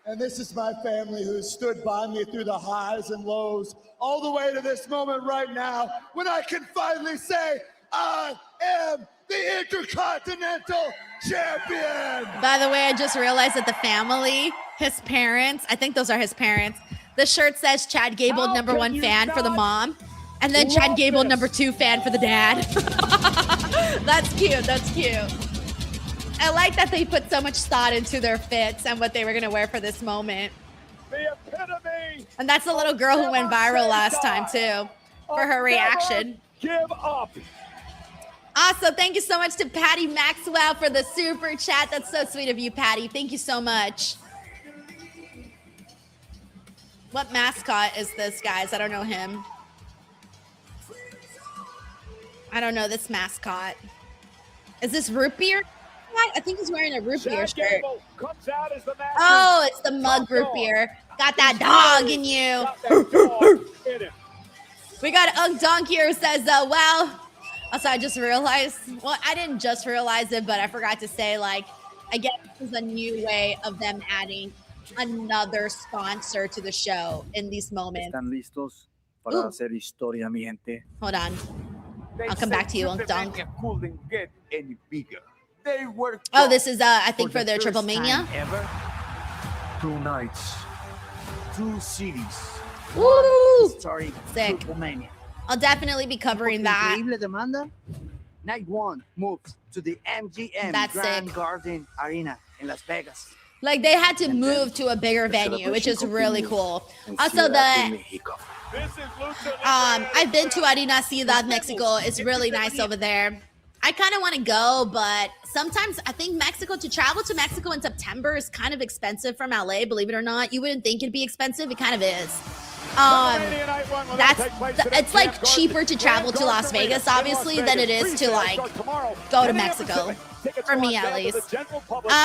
And this is my family who stood by me through the highs and lows, all the way to this moment right now, when I can finally say, I am the Intercontinental Champion. By the way, I just realized that the family, his parents, I think those are his parents. The shirt says Chad Gable, #1 fan for the mom. And then Chad Gable, #2 fan for the dad. That's cute. That's cute. I like that they put so much thought into their fits and what they were going to wear for this moment. The epitome. And that's the little girl who went viral last time, too, for her reaction. Give up. Also, thank you so much to Patty Maxwell for the super chat. That's so sweet of you, Patty. Thank you so much. What mascot is this, guys? I don't know him. I don't know this mascot. Is this root beer? I think he's wearing a root beer shirt. Comes out as the Oh, it's the mug root beer. Got that dog in you. We got Unk Donk here who says, well, also I just realized, well, I didn't just realize it, but I forgot to say, like, I guess this is a new way of them adding another sponsor to the show in these moments. ¿Están listos para hacer historia, mi gente? Hold on. I'll come back to you, Unk Donk. Couldn't get any bigger. They were Oh, this is, I think, for their Triple Mania. Ever. 2 nights, 2 cities. Woo! Sorry, Sick. Triple Mania. I'll definitely be covering that. Increíble demanda. Night 1 moves to the MGM That's Grand sick. Garden Arena in Las Vegas. Like, they had to move to a bigger venue, which is really cool. Also, I've been to Arena Ciudad, Mexico. It's really nice over there. I kind of want to go, but sometimes I think to travel to Mexico in September is kind of expensive from LA, believe it or not. You wouldn't think it'd be expensive. It kind of is. It's like cheaper to travel to Las Vegas, obviously, than it is to like go to Mexico. For me, at least.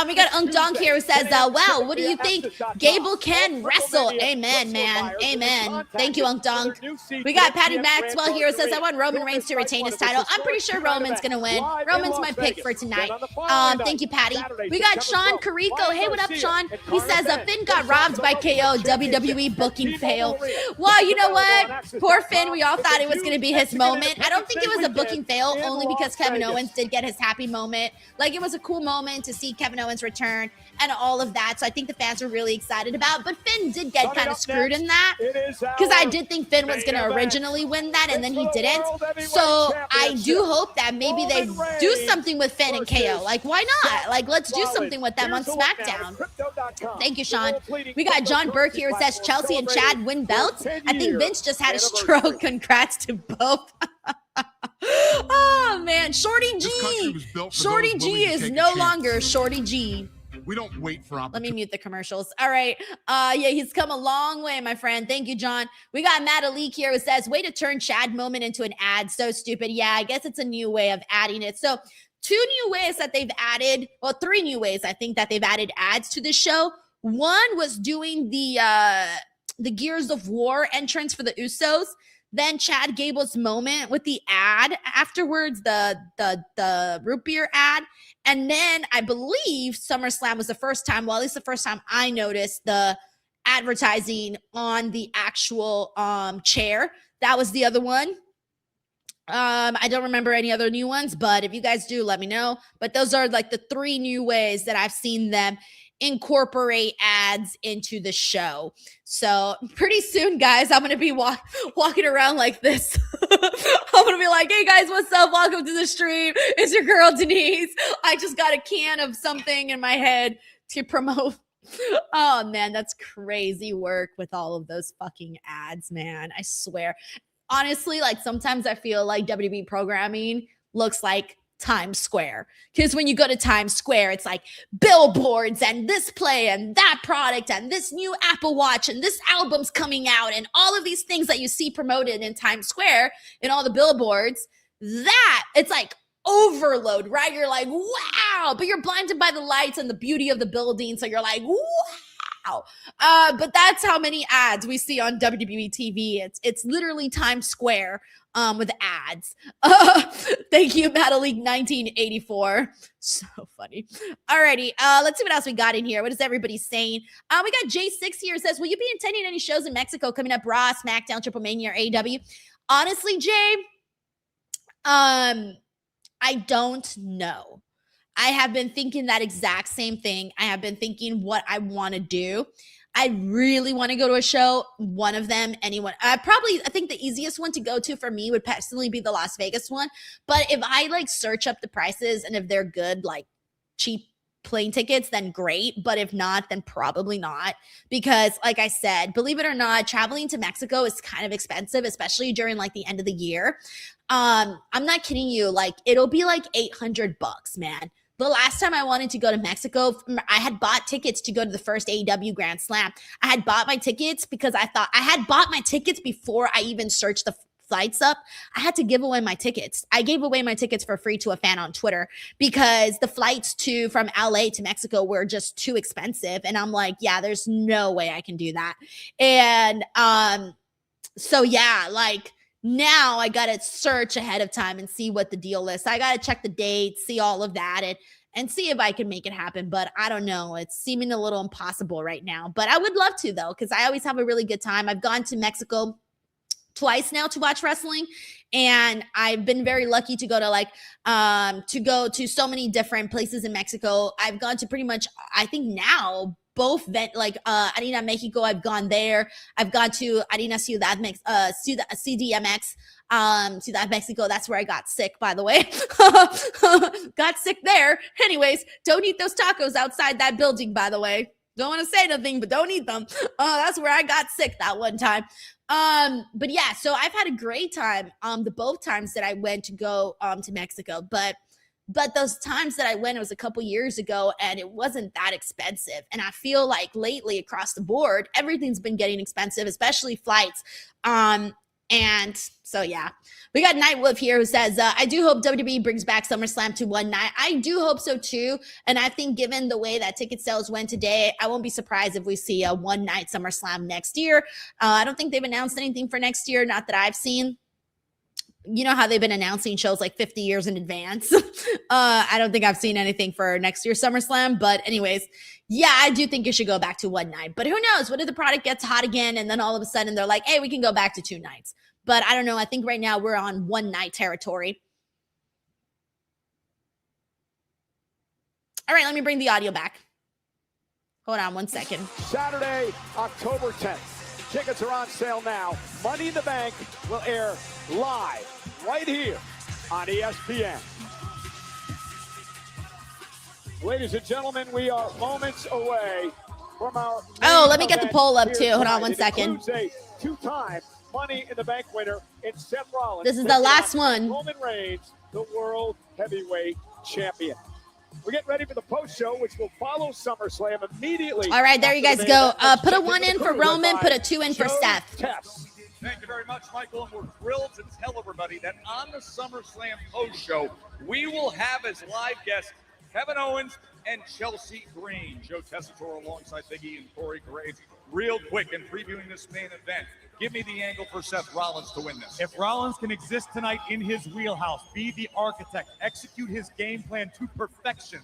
We got Unk Donk here who says, wow, what do you think? Gable can wrestle. Amen, man. Amen. Thank you, Unk Donk. We got Patty Maxwell here who says, I want Roman Reigns to retain his title. I'm pretty sure Roman's going to win. Roman's my pick for tonight. Thank you, Patty. We got Sean Carrico. Hey, what up, Sean? He says, Finn got robbed by KO. WWE booking fail. Well, you know what? Poor Finn. We all thought it was going to be his moment. I don't think it was a booking fail, only because Kevin Owens did get his happy moment. Like, it was a cool moment to see Kevin Owens return and all of that. So I think the fans were really excited about. But Finn did get kind of screwed in that because I did think Finn was going to originally win that, and then he didn't. So I do hope that maybe they do something with Finn and KO. Like, why not? Like, let's do something with them on SmackDown. Thank you, Sean. We got John Burke here who says Chelsea and Chad win belts. I think Vince just had a stroke. Congrats to both. Oh man, Shorty G. Shorty G is no longer Shorty G. We don't wait for Let me mute the commercials. All right. Yeah, he's come a long way, my friend. Thank you, John. We got Matt Alik here who says, way to turn Chad moment into an ad. So stupid. Yeah, I guess it's a new way of adding it. So 2 new ways that they've added, well, 3 new ways I think that they've added ads to the show. One was doing the Gears of War entrance for the Usos. Then Chad Gable's moment with the ad afterwards, the root beer ad. And then I believe SummerSlam was the first time, well, at least the first time I noticed the advertising on the actual chair. That was the other one. I don't remember any other new ones, but if you guys do, let me know. But those are like the 3 new ways that I've seen them incorporate ads into the show. So pretty soon, guys, I'm going to be walking around like this. I'm going to be like, hey guys, what's up? Welcome to the stream. It's your girl, Denise. I just got a can of something in my head to promote. Oh man, that's crazy work with all of those fucking ads, man. I swear. Honestly, like sometimes I feel like WWE programming looks like Times Square, because when you go to Times Square, it's like billboards and this play and that product and this new Apple Watch and this album's coming out and all of these things that you see promoted in Times Square and all the billboards. That it's like overload, right? You're like, wow, but you're blinded by the lights and the beauty of the building, so you're like, wow. But that's how many ads we see on WWE TV. It's literally Times Square with ads. Thank you, Battleleague 1984. So funny. Alrighty, let's see what else we got in here. What is everybody saying? We got J6 here. Says, will you be attending any shows in Mexico coming up? Raw, SmackDown, Triple Mania, or AEW? Honestly, Jay, I don't know. I have been thinking that exact same thing. I have been thinking what I want to do. I really want to go to a show. One of them, anyone. I think the easiest one to go to for me would personally be the Las Vegas one. But if I like search up the prices and if they're good, like cheap plane tickets, then great. But if not, then probably not. Because like I said, believe it or not, traveling to Mexico is kind of expensive, especially during like the end of the year. I'm not kidding you. Like it'll be like $800, man. The last time I wanted to go to Mexico, I had bought tickets to go to the first AEW Grand Slam. I had bought my tickets because I thought I had bought my tickets before I even searched the flights up. I had to give away my tickets. I gave away my tickets for free to a fan on Twitter because the flights from LA to Mexico were just too expensive. And I'm like, yeah, there's no way I can do that. And so yeah, like, now I got to search ahead of time and see what the deal is. So I got to check the dates, see all of that, and see if I can make it happen. But I don't know. It's seeming a little impossible right now. But I would love to, though, because I always have a really good time. I've gone to Mexico twice now to watch wrestling. And I've been very lucky to go to so many different places in Mexico. I've gone to pretty much, I think now, both Arena Mexico, I've gone there. I've gone to Arena CDMX, Ciudad Mexico. That's where I got sick, by the way. Got sick there. Anyways, don't eat those tacos outside that building, by the way. Don't want to say nothing, but don't eat them. That's where I got sick that one time. But yeah, so I've had a great time the both times that I went to go to Mexico. But But those times that I went, it was a couple years ago, and it wasn't that expensive. And I feel like lately across the board, everything's been getting expensive, especially flights. And so, yeah, we got Night Wolf here who says, I do hope WWE brings back SummerSlam to one night. I do hope so too. And I think given the way that ticket sales went today, I won't be surprised if we see a one night SummerSlam next year. I don't think they've announced anything for next year. Not that I've seen. You know how they've been announcing shows like 50 years in advance. I don't think I've seen anything for next year's SummerSlam. But anyways, yeah, I do think it should go back to one night. But who knows? What if the product gets hot again and then all of a sudden they're like, hey, we can go back to 2 nights. But I don't know. I think right now we're on one night territory. All right, let me bring the audio back. Hold on 1 second. Saturday, October 10th. Tickets are on sale now. Money in the Bank will air live right here on ESPN. Ladies and gentlemen, we are moments away from our... Oh, let me get the poll up too. Hold on 1 second. A 2-time Money in the Bank winner in Seth Rollins. This is the last one. Roman Reigns, the World Heavyweight Champion. We're getting ready for the post show, which will follow SummerSlam immediately. All right, there you guys go. Put a 1 in for Roman, put a 2 in for Seth. Thank you very much, Michael. And we're thrilled to tell everybody that on the SummerSlam post show, we will have as live guests Kevin Owens and Chelsea Green. Joe Tessitore alongside Big E and Corey Graves. Real quick in previewing this main event. Give me the angle for Seth Rollins to win this. If Rollins can exist tonight in his wheelhouse, be the architect, execute his game plan to perfection,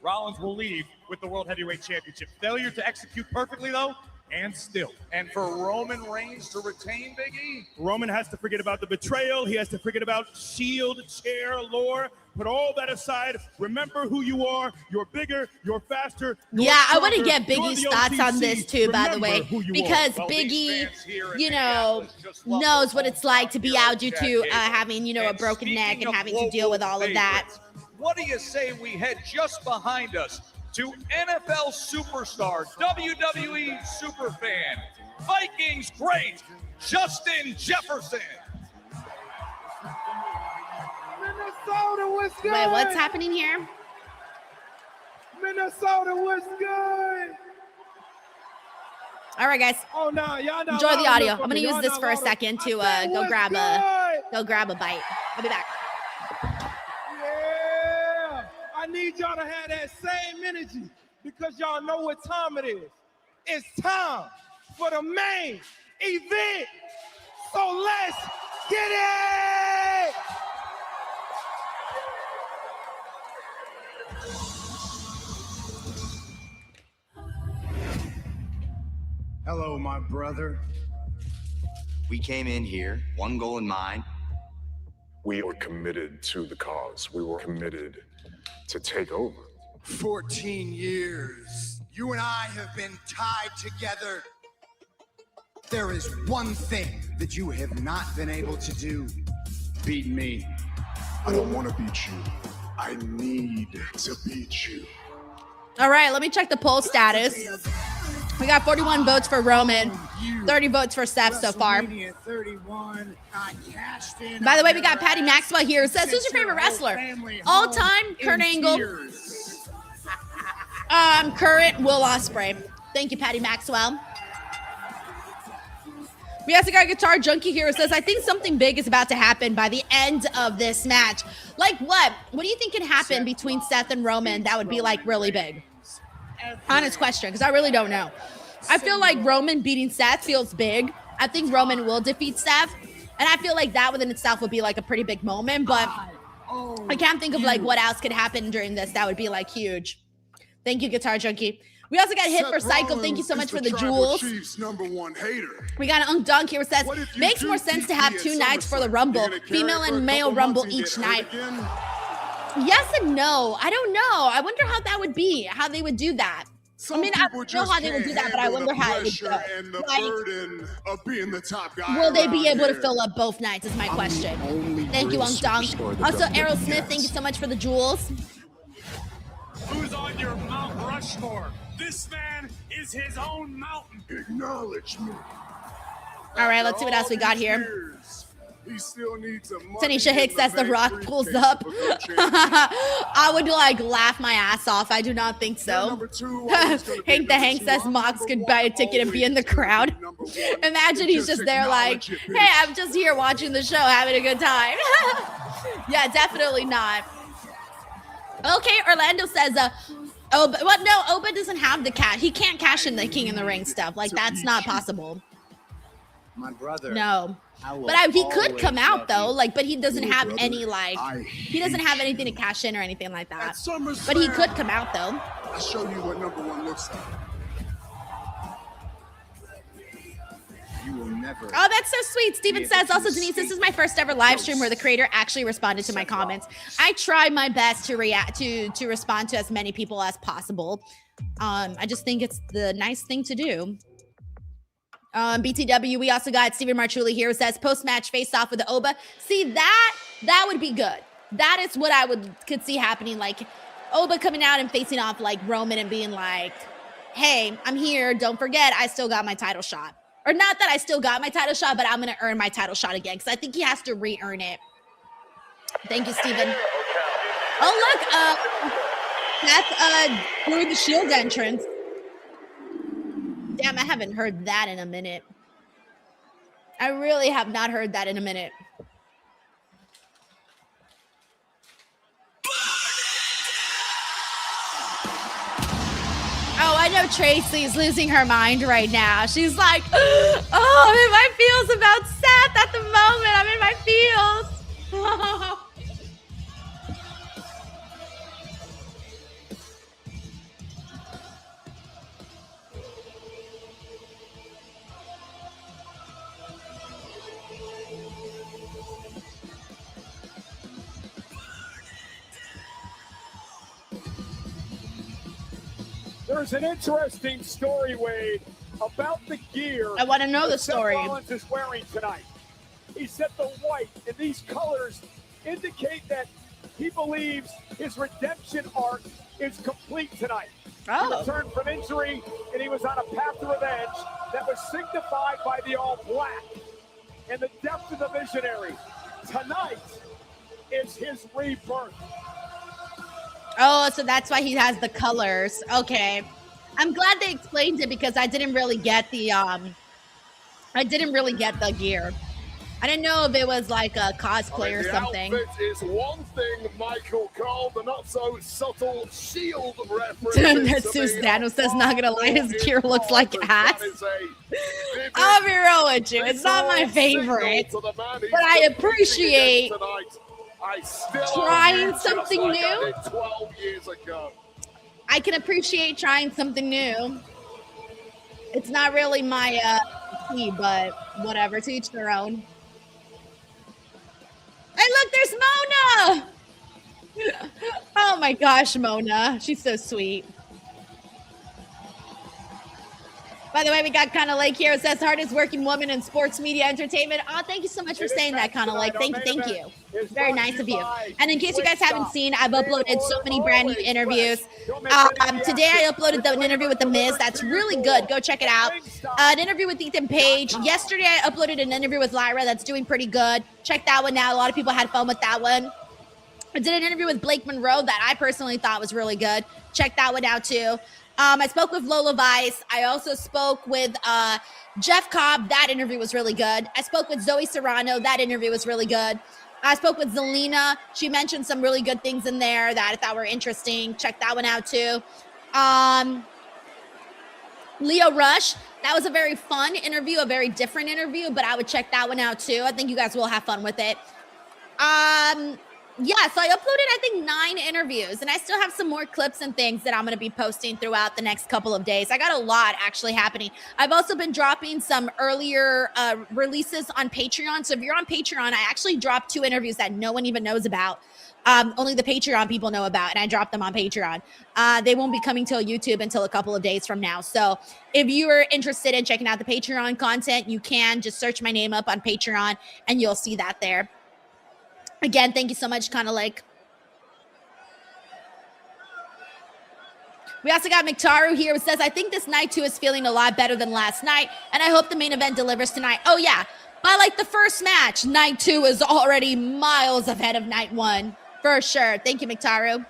Rollins will leave with the World Heavyweight Championship. Failure to execute perfectly, though, and still. And for Roman Reigns to retain, Big E? Roman has to forget about the betrayal. He has to forget about Shield, chair, lore. Put all that aside. Remember who you are. You're bigger. You're faster. Yeah, I want to get Big E's thoughts on this too, by the way, because Big E, you know, knows what it's like to be out due to having, you know, a broken neck and having to deal with all of that. What do you say we head just behind us to NFL superstar, WWE superfan, Vikings great, Justin Jefferson. Minnesota, what's good? Wait, what's happening here? Minnesota, what's good? All right, guys. Oh no, y'all not enjoy the audio. I'm gonna gonna use this for a second to go grab a bite. I'll be back. Yeah, I need y'all to have that same energy because y'all know what time it is. It's time for the main event. So let's get it! Hello, my brother. We came in here, one goal in mind. We were committed to the cause. We were committed to take over. 14 years. You and I have been tied together. There is one thing that you have not been able to do. Beat me. I don't want to beat you. I need to beat you. All right, let me check the poll status. We got 41 votes for Roman, 30 votes for Seth so far. By the way, we got Patty Maxwell here who says, who's your favorite wrestler? All time, Kurt Angle. Current, Will Ospreay. Thank you, Patty Maxwell. We also got Guitar Junkie here who says, I think something big is about to happen by the end of this match. Like what? What do you think can happen between Seth and Roman that would be like really big? Honest question, because I really don't know. I feel like Roman beating Seth feels big. I think Roman will defeat Seth. And I feel like that within itself would be like a pretty big moment. But I can't think of like what else could happen during this that would be like huge. Thank you, Guitar Junkie. We also got Hit for Cycle. Thank you so much for the jewels. #1 hater. We got Unk Dunk here who says, makes more sense to have 2 nights for the Rumble. Female and male Rumble each night. Yes and no. I don't know. I wonder how that would be, how they would do that. I mean, I don't know how they would do that, but I wonder how it would go. And the burden of being the top guy. Will they be able to fill up both nights is my question. Thank you, Unk Dunk. Also, Errol Smith, thank you so much for the jewels. Who's on your Mount Rushmore? This man is his own mountain. Acknowledge me. All right, let's see what else we got here. He still needs a Tanisha Hicks says The Rock pulls up. I would like laugh my ass off. I do not think so. Hank the Hank says Mox could buy a ticket and be in the crowd. Imagine he's just there like, hey, I'm just here watching the show, having a good time. Yeah, definitely not. Okay, Orlando says, Oba, well, no, Oba doesn't have the cash. He can't cash in the King in the Ring stuff. Like, that's not possible. My brother. No. But he could come out, though. Like, but he doesn't have any, like, he doesn't have anything to cash in or anything like that. But he could come out, though. I'll show you what #1 looks like. You will never. Oh, that's so sweet. Steven says, also, Denise, this is my first ever live stream where the creator actually responded to my comments. I try my best to react to respond to as many people as possible. I just think it's the nice thing to do. BTW, we also got Steven Marchuli here who says post-match face-off with the Oba. See, that would be good. That is what I could see happening. Like, Oba coming out and facing off like Roman and being like, hey, I'm here. Don't forget, I still got my title shot. Or not that I still got my title shot, but I'm going to earn my title shot again because I think he has to re-earn it. Thank you, Steven. Oh, look. That's doing the Shield entrance. Damn, I haven't heard that in a minute. I really have not heard that in a minute. Oh, I know Tracy's losing her mind right now. She's like, oh, I'm in my feels about Seth at the moment. I'm in my feels. There's an interesting story, Wade, about the gear. I want to know the story. Seth Rollins is wearing tonight. He said the white and these colors indicate that he believes his redemption arc is complete tonight. Oh. He returned from injury, and he was on a path to revenge that was signified by the all black and the depth of the visionary. Tonight is his rebirth. Oh, so that's why he has the colors. Okay. I'm glad they explained it because I didn't really get the gear. I didn't know if it was like a cosplay or something. The outfit is one thing, Michael Cole, the not so subtle Shield reference. Susanna says, not gonna lie, his gear looks like ass. I'll be real with you. It's not my favorite, but I appreciate trying something new. 12 years ago. I can appreciate trying something new. It's not really my key, but whatever, to each their own. Hey, look, there's Mona! Oh my gosh, Mona. She's so sweet. By the way, we got Connor Lake here. It says hardest working woman in sports media entertainment. Oh, thank you so much for saying that, Connor Lake. Thank you. Very nice of you. And in case you guys haven't seen, I've uploaded so many brand new interviews. Today I uploaded an interview with The Miz. That's really good. Go check it out. An interview with Ethan Page. Yesterday I uploaded an interview with Lyra. That's doing pretty good. Check that one out. A lot of people had fun with that one. I did an interview with Blake Monroe that I personally thought was really good. Check that one out too. I spoke with Lola Vice. I also spoke with Jeff Cobb. That interview was really good. I spoke with Zoe Serrano. That interview was really good. I spoke with Zelina. She mentioned some really good things in there that I thought were interesting. Check that one out too. Leo Rush. That was a very fun interview, a very different interview, but I would check that one out too. I think you guys will have fun with it. Yeah, so I uploaded, I think, 9 interviews, and I still have some more clips and things that I'm going to be posting throughout the next couple of days. I got a lot actually happening. I've also been dropping some earlier releases on Patreon. So if you're on Patreon, I actually dropped 2 interviews that no one even knows about. Only the Patreon people know about, and I dropped them on Patreon. They won't be coming to YouTube until a couple of days from now. So if you are interested in checking out the Patreon content, you can just search my name up on Patreon, and you'll see that there. Again, thank you so much, Connor Lake. We also got McTaru here who says, I think this night 2 is feeling a lot better than last night, and I hope the main event delivers tonight. Oh, yeah. By like the first match, night 2 is already miles ahead of night 1 for sure. Thank you, Miktaru.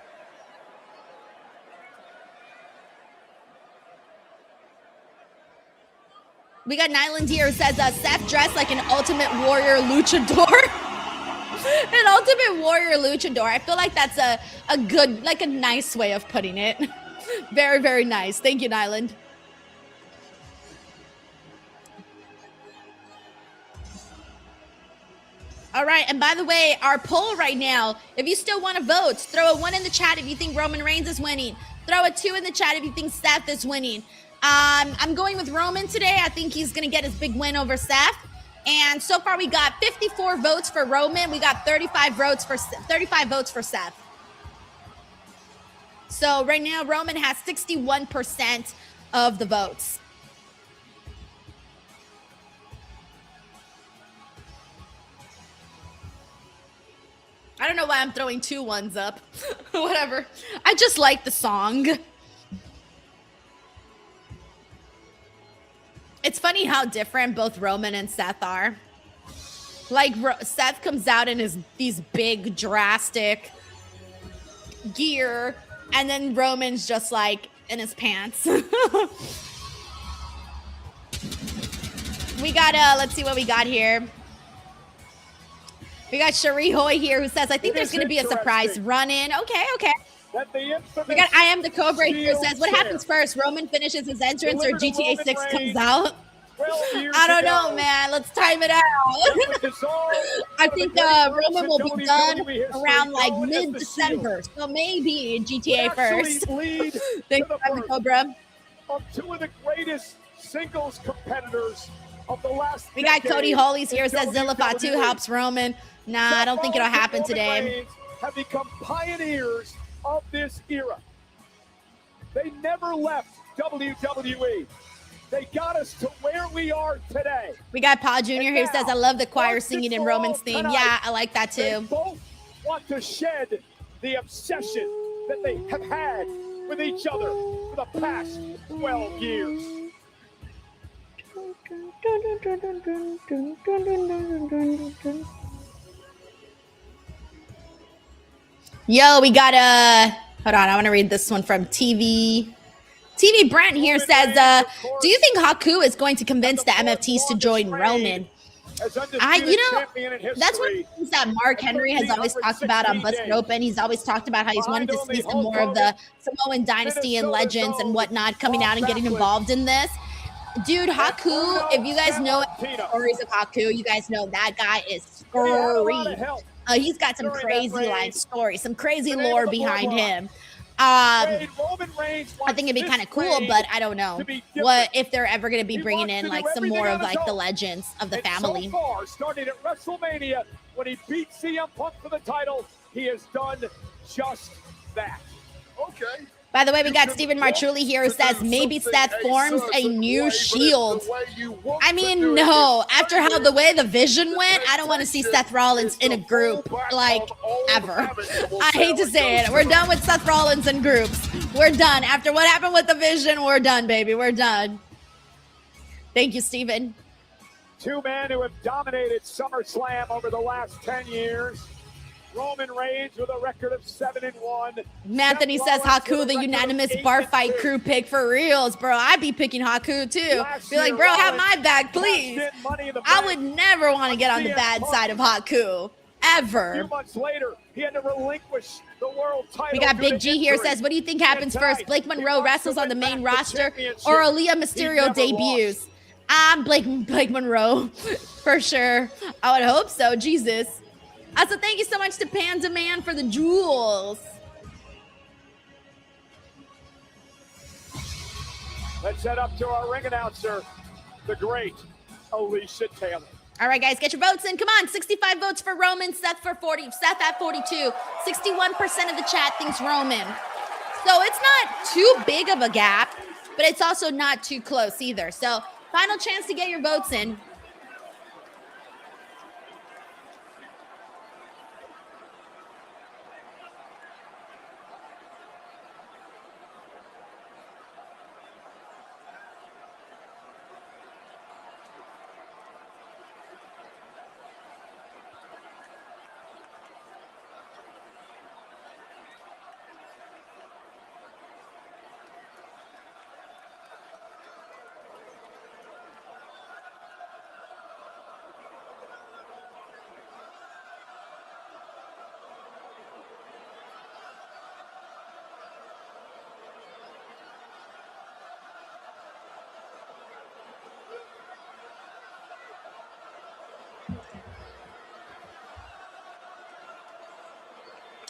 We got Nyland here who says Seth dressed like an Ultimate Warrior luchador. An Ultimate Warrior luchador. I feel like that's a good, like a nice way of putting it. Very, very nice. Thank you, Nyland. All right, and by the way, our poll right now, if you still want to vote, throw a 1 in the chat if you think Roman Reigns is winning. Throw a 2 in the chat if you think Seth is winning. I'm going with Roman today. I think he's going to get his big win over Seth. And so far, we got 54 votes for Roman. We got 35 votes for Seth. So right now, Roman has 61% of the votes. I don't know why I'm throwing 2 1s up. Whatever. I just like the song. It's funny how different both Roman and Seth are. Like, Seth comes out in these big, drastic gear, and then Roman's just, like, in his pants. We got, let's see what we got here. We got Cherie Hoy here who says, I think there's going to be a surprise run-in. Okay. We got I Am the Cobra here who says, what happens first? Roman finishes his entrance or GTA 6 comes out? I don't know, man. Let's time it out. I think Roman will be done around like mid-December. So maybe GTA first. Thank you, I'm the Cobra. Of 2 of the greatest singles competitors of the last We got Cody Holly's here who says Zillify 2 helps Roman. Nah, I don't think it'll happen today. Have become pioneers of this era. They never left WWE. They got us to where we are today. We got Paul Jr. who says, I love the choir singing in Roman's theme. Yeah, I like that too. They both want to shed the obsession that they have had with each other for the past 12 years. Yo, we got hold on, I want to read this one from TV Brent here says, do you think Haku is going to convince the MFTs to join Roman? That's one of the things that Mark Henry has always talked about on Busted Open. He's always talked about how he's wanted to see some more of the Samoan dynasty and legends and whatnot coming out and getting involved in this. Dude, Haku, if you guys know stories of Haku, you guys know that guy is scary. He's got some crazy life stories, some crazy lore behind him. I think it'd be kind of cool, but I don't know what if they're ever going to be bringing in like some more of like the legends of the family. So far, starting at WrestleMania when he beat CM Punk for the title, he has done just that. Okay. By the way, we got Stephen Martrulli here who says maybe Seth forms a new Shield. I mean, no. After how the way the Vision went, I don't want to see Seth Rollins in a group, like, ever. I hate to say it. We're done with Seth Rollins in groups. We're done. After what happened with the Vision, we're done, baby. We're done. Thank you, Stephen. 2 men who have dominated SummerSlam over the last 10 years. Roman Reigns with a record of 7-1. Anthony says Haku, the unanimous bar fight crew pick for reals, bro. I'd be picking Haku too. Be like, bro, have my back, please. I would never want to get on the bad side of Haku, ever. A few months later, he had to relinquish the world title. We got Big G here says, what do you think happens first? Blake Monroe wrestles on the main roster or Aaliyah Mysterio debuts? I'm Blake Monroe for sure. I would hope so. Jesus. Also, thank you so much to Panda Man for the jewels. Let's head up to our ring announcer, the great Alicia Taylor. All right, guys, get your votes in. Come on, 65 votes for Roman, Seth for 40, Seth at 42. 61% of the chat thinks Roman. So it's not too big of a gap, but it's also not too close either. So final chance to get your votes in.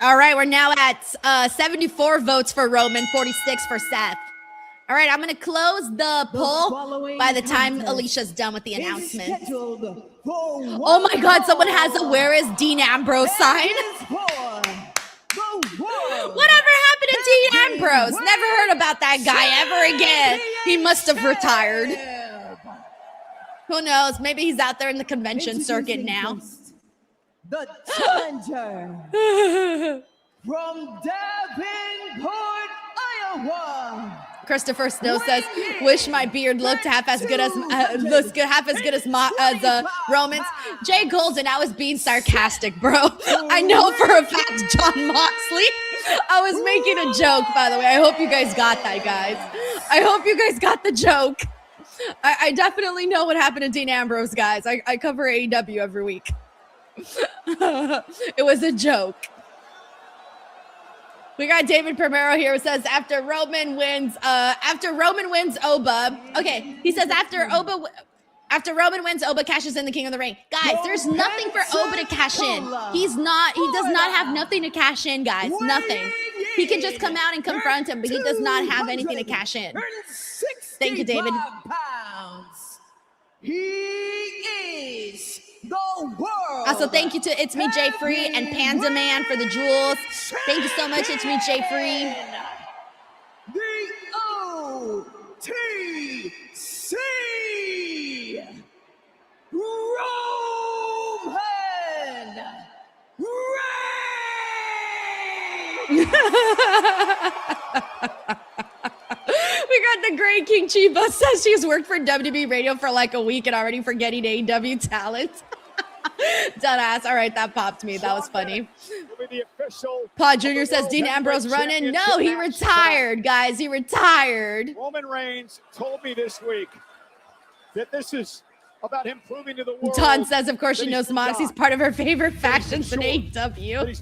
All right, we're now at 74 votes for Roman, 46 for Seth. All right, I'm going to close the poll by the time Alicia's done with the announcement. Oh my God, someone has a "Where is Dean Ambrose" sign. Whatever happened to Dean Ambrose? Never heard about that guy ever again. He must have retired. Who knows? Maybe he's out there in the convention circuit now. The challenger from Davenport, Iowa. Christopher Snow says, "Wish my beard looked half as good as Roman's." Jay Golden, I was being sarcastic, bro. I know for a fact, John Moxley. I was making a joke, by the way. I hope you guys got that, guys. I hope you guys got the joke. I definitely know what happened to Dean Ambrose, guys. I cover AEW every week. It was a joke. We got David Primero here who says after Roman wins Oba. Okay, he says after Roman wins, Oba cashes in the King of the Ring. Guys, there's nothing for Oba to cash in. He does not have nothing to cash in, guys. Nothing. He can just come out and confront him, but he does not have anything to cash in. Thank you, David. He is the world. Also, thank you to It's Me Jay Free and Panda Man for the jewels. Thank you so much, It's Me Jay Free. The OTC Roman We got the Great King Chiba says she's worked for WWE Radio for like a week and already forgetting AEW talent. Deadass. All right, that popped me. That was funny. Pod Jr. says Dean Ambrose running. No, he retired, guys. He retired. Roman Reigns told me this week that this is about him proving to the world. Dawn says, of course, she knows Moxie's part of her favorite factions in AEW.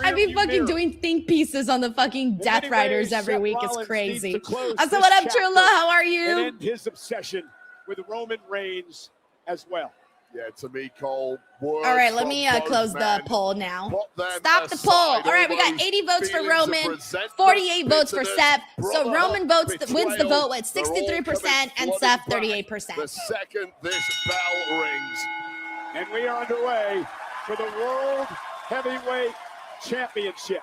I be fucking doing think pieces on the fucking Death Riders every week. It's crazy. Also, what up, Trilla? How are you? And end his obsession with Roman Reigns as well. Yeah, to me, Cole. All right, let me close the poll now. Stop the poll. All right, we got 80 votes for Roman, 48 votes for Seth. So Roman wins the vote with 63% and Seth 38%. The second this bell rings. And we are underway for the World Heavyweight Championship.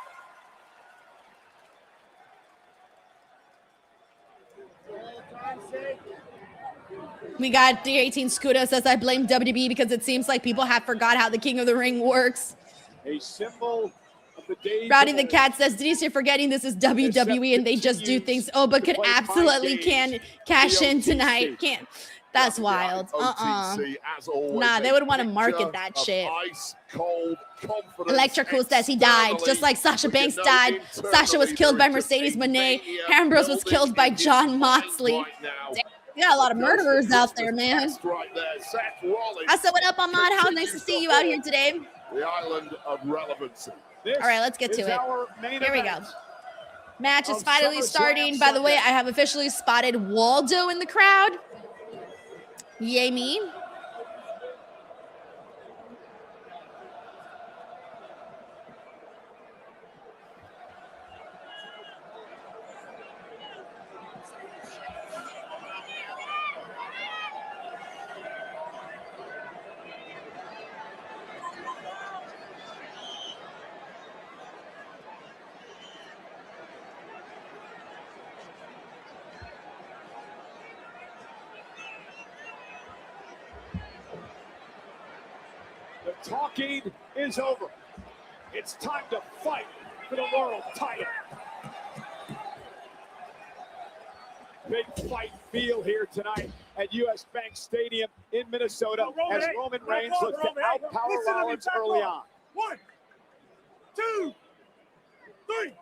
We got D18 Scudo says, I blame WWE because it seems like people have forgot how the King of the Ring works. A symbol of the days. Rowdy the Cat says, Denise, you're forgetting this is WWE and they just do things. Oh, but could absolutely cash in tonight. Can't. That's wild. Nah, they would want to market that shit. Electra Cool says he died, just like Sasha Banks died. Sasha was killed by Mercedes Moné. Ambrose was killed by John Moxley. We got a lot of murderers out there, man. I said, what up, Ahmad? How nice to see you out here today. The island of relevancy. All right, let's get to it. Here we go. Match is finally starting. By the way, I have officially spotted Waldo in the crowd. Yay me. Talking is over. It's time to fight for the world title. Big fight feel here tonight at US Bank Stadium in Minnesota as Roman Reigns looks to outpower Rollins early on. 1, 2, 3.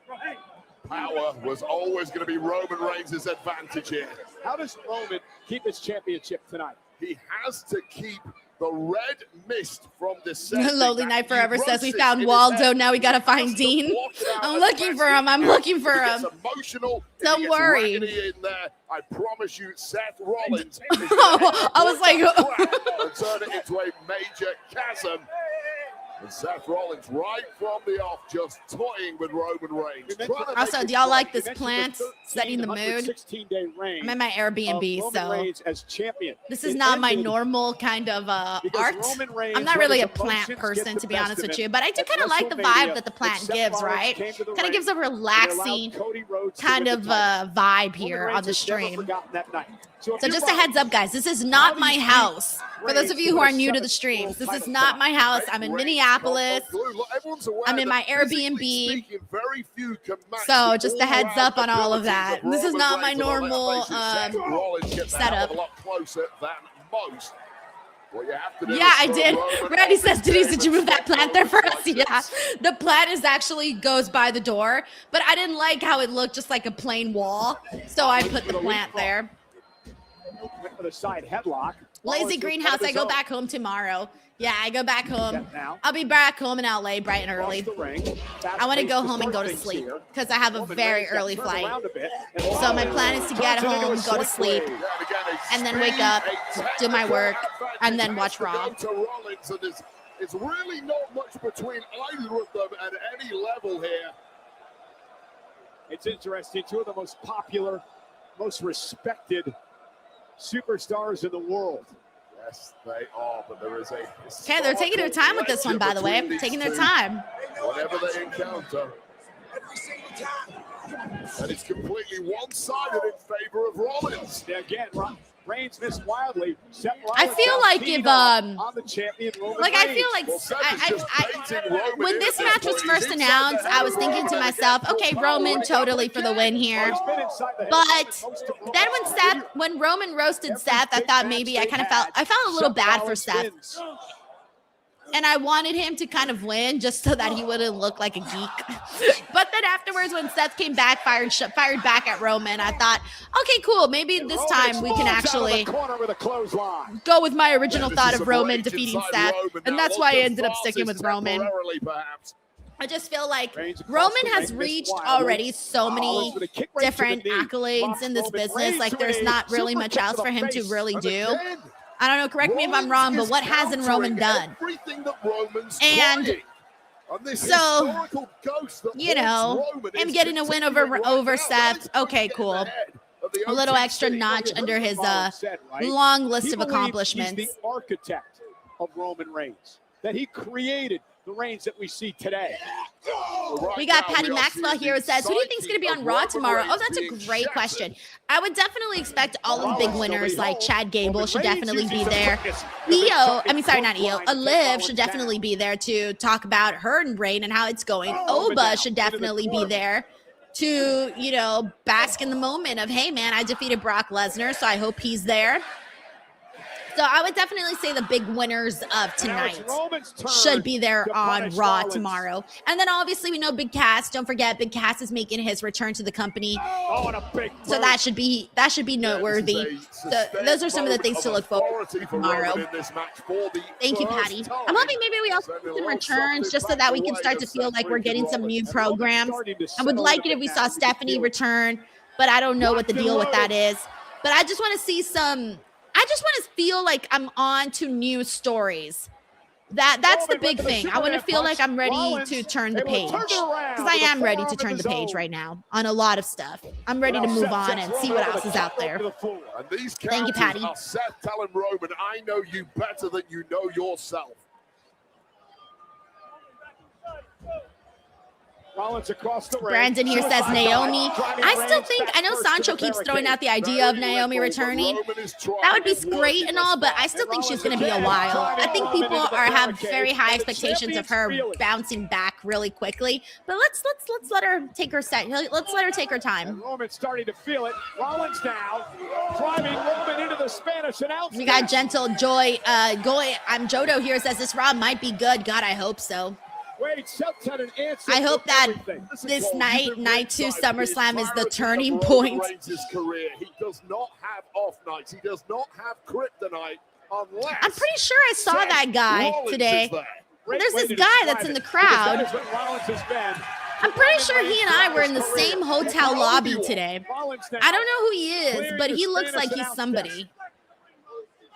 Power was always going to be Roman Reigns' advantage here. How does Roman keep his championship tonight? He has to keep the red mist from descending. Lowly Night Forever says we found Waldo. Now we gotta find Dean. I'm looking for him. I'm looking for him. Don't worry. In there. I promise you, Seth Rollins. I was like, turn it into a major chasm. And Seth Rollins right from the off, just toying with Roman Reigns. Also, do y'all like this plant setting the mood? I'm in my Airbnb, so this is not my normal kind of art. I'm not really a plant person, to be honest with you, but I do kind of like the vibe that the plant gives, right? Kind of gives a relaxing kind of vibe here on the stream. So just a heads up, guys, this is not my house. For those of you who are new to the streams, this is not my house. I'm in Minneapolis. I'm in my Airbnb. So just a heads up on all of that. This is not my normal setup. Yeah, I did. Randy says, Denise, did you move that plant there for us? Yeah, the plant is actually goes by the door, but I didn't like how it looked just like a plain wall, so I put the plant there. Went for the side headlock. Lazy Greenhouse, I go back home tomorrow. Yeah, I go back home. I'll be back home in LA bright and early. I want to go home and go to sleep because I have a very early flight. So my plan is to get home, go to sleep, and then wake up, do my work, and then watch Raw. It's really not much between either of them at any level here. It's interesting. Two of the most popular, most respected superstars in the world. Yes, they are, but there is a... Okay, they're taking their time with this one, by the way. Taking their time. Whenever they encounter. And it's completely one-sided in favor of Rollins. Again, Reigns missed wildly. I feel like if when this match was first announced, I was thinking to myself, okay, Roman totally for the win here. But then when Roman roasted Seth, I thought maybe I felt a little bad for Seth. And I wanted him to kind of win just so that he wouldn't look like a geek. But then afterwards, when Seth came back, fired back at Roman, I thought, okay, cool. Maybe this time we can actually go with my original thought of Roman defeating Seth. And that's why I ended up sticking with Roman. I just feel like Roman has reached already so many different accolades in this business. Like there's not really much else for him to really do. I don't know, correct me if I'm wrong, but what hasn't Roman done? And so, you know, him getting a win over Seth, okay, cool. A little extra notch under his long list of accomplishments. He's the architect of Roman Reigns, that he created the Reigns that we see today. We got Patty Maxwell here who says, who do you think is going to be on Raw tomorrow? Oh, that's a great question. I would definitely expect all of the big winners like Chad Gable should definitely be there. Liv should definitely be there to talk about her and reign and how it's going. Oba should definitely be there to, you know, bask in the moment of, hey, man, I defeated Brock Lesnar, so I hope he's there. So I would definitely say the big winners of tonight should be there on Raw tomorrow. And then obviously we know Big Cass. Don't forget, Big Cass is making his return to the company. So that should be noteworthy. So those are some of the things to look forward to tomorrow. Thank you, Patty. I'm hoping maybe we also get some returns just so that we can start to feel like we're getting some new programs. I would like it if we saw Stephanie return, but I don't know what the deal with that is. But I just want to see I just want to feel like I'm on to new stories. That's the big thing. I want to feel like I'm ready to turn the page because I am ready to turn the page right now on a lot of stuff. I'm ready to move on and see what else is out there. Thank you, Patty. Seth telling Roman, I know you better than you know yourself. Rollins across the ring. Brandon here says Naomi. I know Sancho keeps throwing out the idea of Naomi returning. That would be great and all, but I still think she's going to be a while. I think people have very high expectations of her bouncing back really quickly. But let's let her take her set. Let's let her take her time. Roman's starting to feel it. Rollins now driving Roman into the Spanish announce. We got Gentle Joy. I'm Jodo here says this Raw might be good. God, I hope so. I hope that this night 2 SummerSlam is the turning point. He does not have off nights. He does not have kryptonite. I'm pretty sure I saw that guy today. There's this guy that's in the crowd. I'm pretty sure he and I were in the same hotel lobby today. I don't know who he is, but he looks like he's somebody.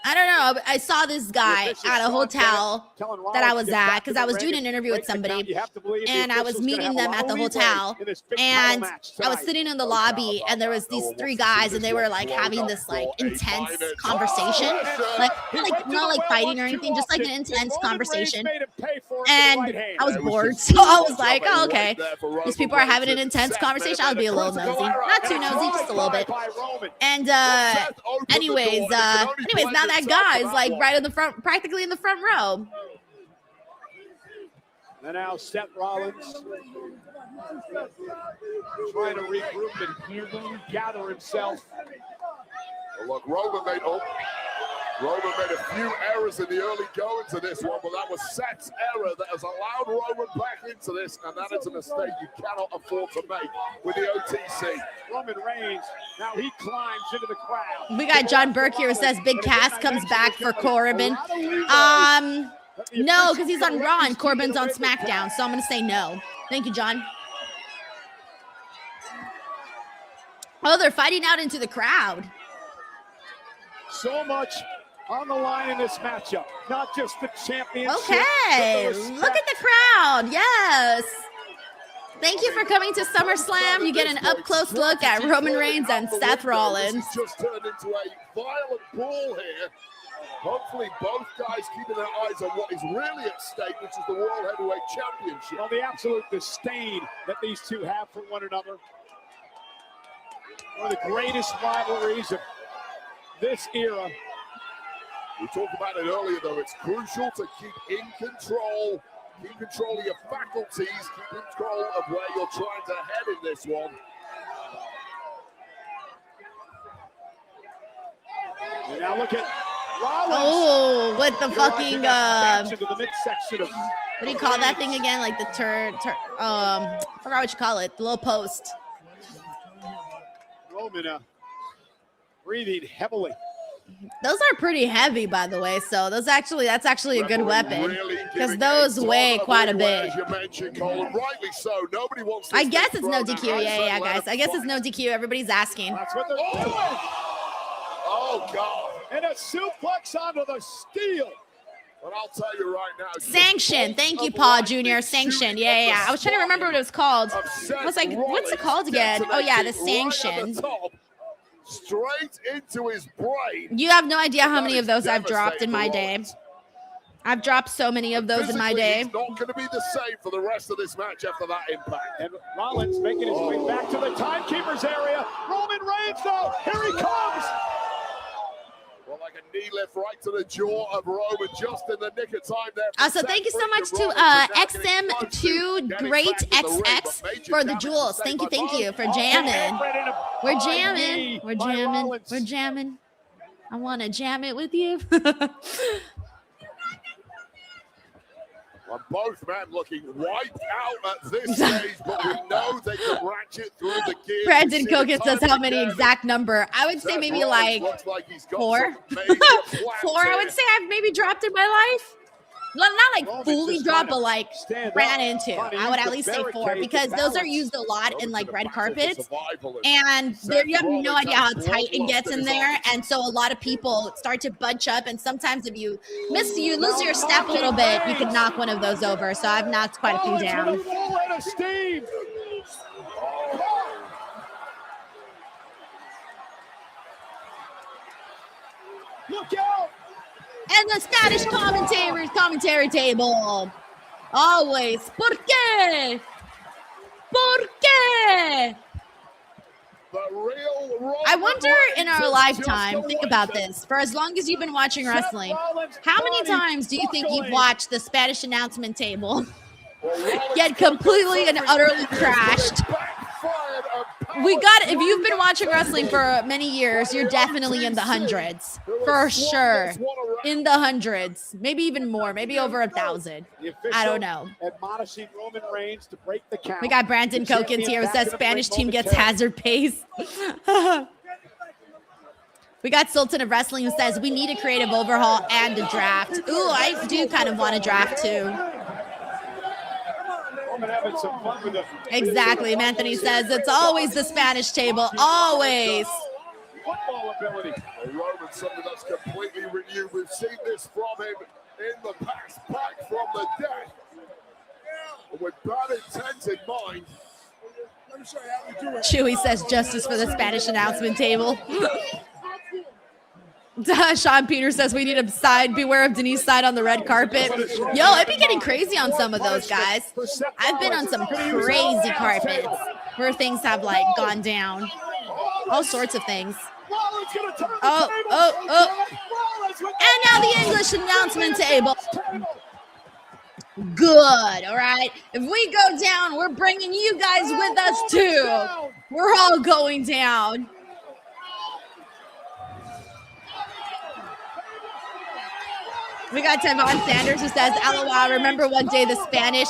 I don't know. I saw this guy at a hotel that I was at because I was doing an interview with somebody, and I was meeting them at the hotel, and I was sitting in the lobby, and there was these 3 guys, and they were like having this like intense conversation, like not like fighting or anything, just like an intense conversation. And I was bored, so I was like, oh, okay, these people are having an intense conversation. I'll be a little nosy, not too nosy, just a little bit. And anyways, now that guy is like right in the front, practically in the front row. And now Seth Rollins trying to regroup and gather himself. Well, look, Roman made a few errors in the early goings of this one, but that was Seth's error that has allowed Roman back into this, and that is a mistake you cannot afford to make with the OTC. Roman Reigns, now he climbs into the crowd. We got John Burke here who says Big Cass comes back for Corbin. No, because he's on Raw and Corbin's on SmackDown, so I'm going to say no. Thank you, John. Oh, they're fighting out into the crowd. So much on the line in this matchup, not just the championship. Okay, look at the crowd. Yes. Thank you for coming to SummerSlam. You get an up-close look at Roman Reigns and Seth Rollins. This just turned into a violent brawl here. Hopefully both guys keeping their eyes on what is really at stake, which is the World Heavyweight Championship. Well, the absolute disdain that these two have for one another. One of the greatest rivalries of this era. We talked about it earlier, though. It's crucial to keep control of your faculties, keep control of where you're trying to head in this one. And now look at Rollins. Oh, with the fucking what do you call that thing again? Like the I forgot what you call it. The little post. Roman breathing heavily. Those are pretty heavy, by the way. So that's actually a good weapon because those weigh quite a bit. As you mentioned, Cole, and rightly so. Nobody wants. I guess it's no DQ. Yeah, guys. I guess it's no DQ. Everybody's asking. That's what they're doing. Oh God! And a suplex onto the steel. But I'll tell you right now. Sanction. Thank you, Paul Jr. Sanction. Yeah. I was trying to remember what it was called. I was like, what's it called again? Oh yeah, the Sanction. Straight into his brain. You have no idea how many of those I've dropped in my day. I've dropped so many of those in my day. It's not going to be the same for the rest of this match after that impact. And Rollins making his way back to the timekeeper's area. Roman Reigns, though, here he comes. Well, like a knee lift right to the jaw of Roman, just in the nick of time there. So thank you so much to XM2 Great XX for the jewels. Thank you for jamming. We're jamming. I want to jam it with you. Well, both men looking wiped out at this stage, but we know they can ratchet through the gear. Brandon Kogan says how many exact number. I would say maybe like 4. 4, I would say I've maybe dropped in my life. Well, not like fully dropped, but like ran into. I would at least say 4 because those are used a lot in like red carpets, and you have no idea how tight it gets in there, and so a lot of people start to bunch up, and sometimes if you lose your step a little bit, you could knock one of those over. So I've knocked quite a few down. Look out! And the Spanish commentary table. Always. ¿Por qué? ¿Por qué? I wonder in our lifetime, think about this, for as long as you've been watching wrestling, how many times do you think you've watched the Spanish announcement table get completely and utterly crashed? If you've been watching wrestling for many years, you're definitely in the hundreds, for sure. In the hundreds, maybe even more, maybe over 1,000. I don't know. Admonishing Roman Reigns to break the count. We got Brandon Kokins here who says Spanish team gets hazard pace. We got Sultan of Wrestling who says we need a creative overhaul and a draft. Ooh, I do kind of want a draft too. Exactly. Anthony says it's always the Spanish table. Always. football ability. Well, Roman's something that's completely renewed. We've seen this from him in the past, back from the dead. And with bad intent in mind, let me show you how we do it. Chewy says justice for the Spanish announcement table. Sean Peter says we need a side, beware of Denise side on the red carpet. Yo, I'd be getting crazy on some of those guys. I've been on some crazy carpets where things have like gone down. All sorts of things. Oh. And now the English announcement table. Good, all right? If we go down, we're bringing you guys with us too. We're all going down. We got Tevon Sanders who says, LOL, remember one day the Spanish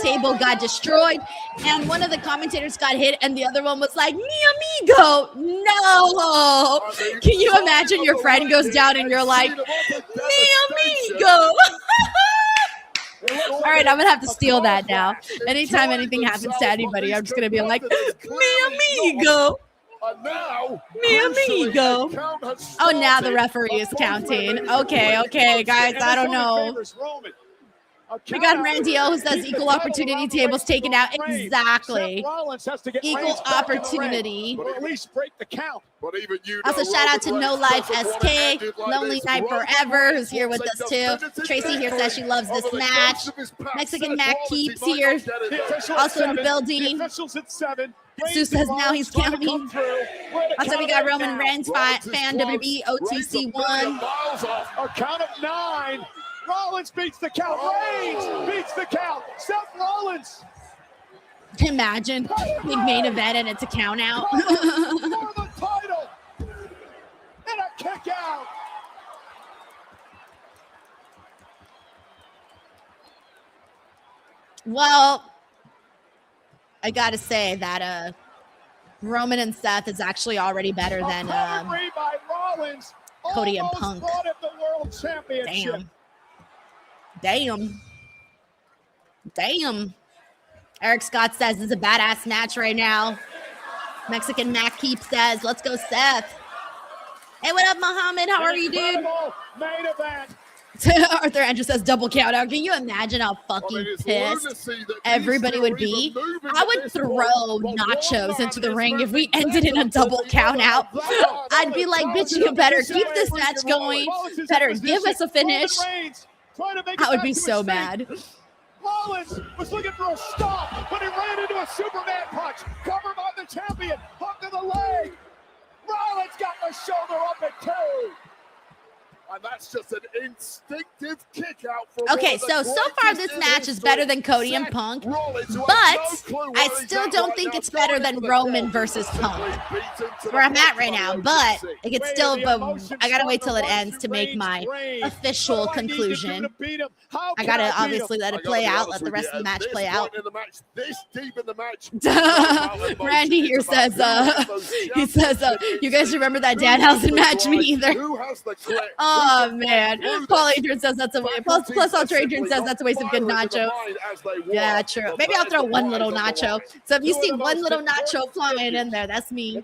table got destroyed and one of the commentators got hit and the other one was like, mi amigo. No. Can you imagine your friend goes down and you're like, mi amigo. All right, I'm going to have to steal that now. Anytime anything happens to anybody, I'm just going to be like, mi amigo. Mi amigo. Oh, now the referee is counting. Okay, guys, I don't know. We got Randy O who says equal opportunity tables taken out. Exactly. Equal opportunity. At least break the count. Also, shout out to No Life SK, Lonely Night Forever, who's here with us too. Tracy here says she loves this match. Mexican Mac Keeps here, also in the building. Sue says now he's counting. Also, we got Roman Reigns fan WB OTC 1. A count of 9. Rollins beats the count. Reigns beats the count. Seth Rollins. Imagine big main event and it's a count out. For the title. And a kick out. Well, I gotta say that Roman and Seth is actually already better than Cody and Punk. Damn. Eric Scott says this is a badass match right now. Mexican Mac Keep says, let's go, Seth. Hey, what up, Muhammad? How are you, dude? Main event. Arthur Andrew says double count out. Can you imagine how fucking pissed everybody would be? I would throw nachos into the ring if we ended in a double count out. I'd be like, bitch, you better keep this match going. Better give us a finish. I would be so mad. Rollins was looking for a stop, but he ran into a Superman punch. Covered by the champion. Hook to the leg. Rollins got the shoulder up at 2. And that's just an instinctive kick out. Okay, so far this match is better than Cody and Punk, but I still don't think it's better than Roman versus Punk, where I'm at right now. But it could still, I gotta wait till it ends to make my official conclusion. I gotta obviously let it play out, let the rest of the match play out. Randy here says, he says, you guys remember that Danhausen match? Me either. Oh man, Paul Adrian says that's a waste. Plus Ultra Adrian says that's a waste of good nachos. Yeah, true. Maybe I'll throw one little nacho. So if you see one little nacho flying in there, that's me.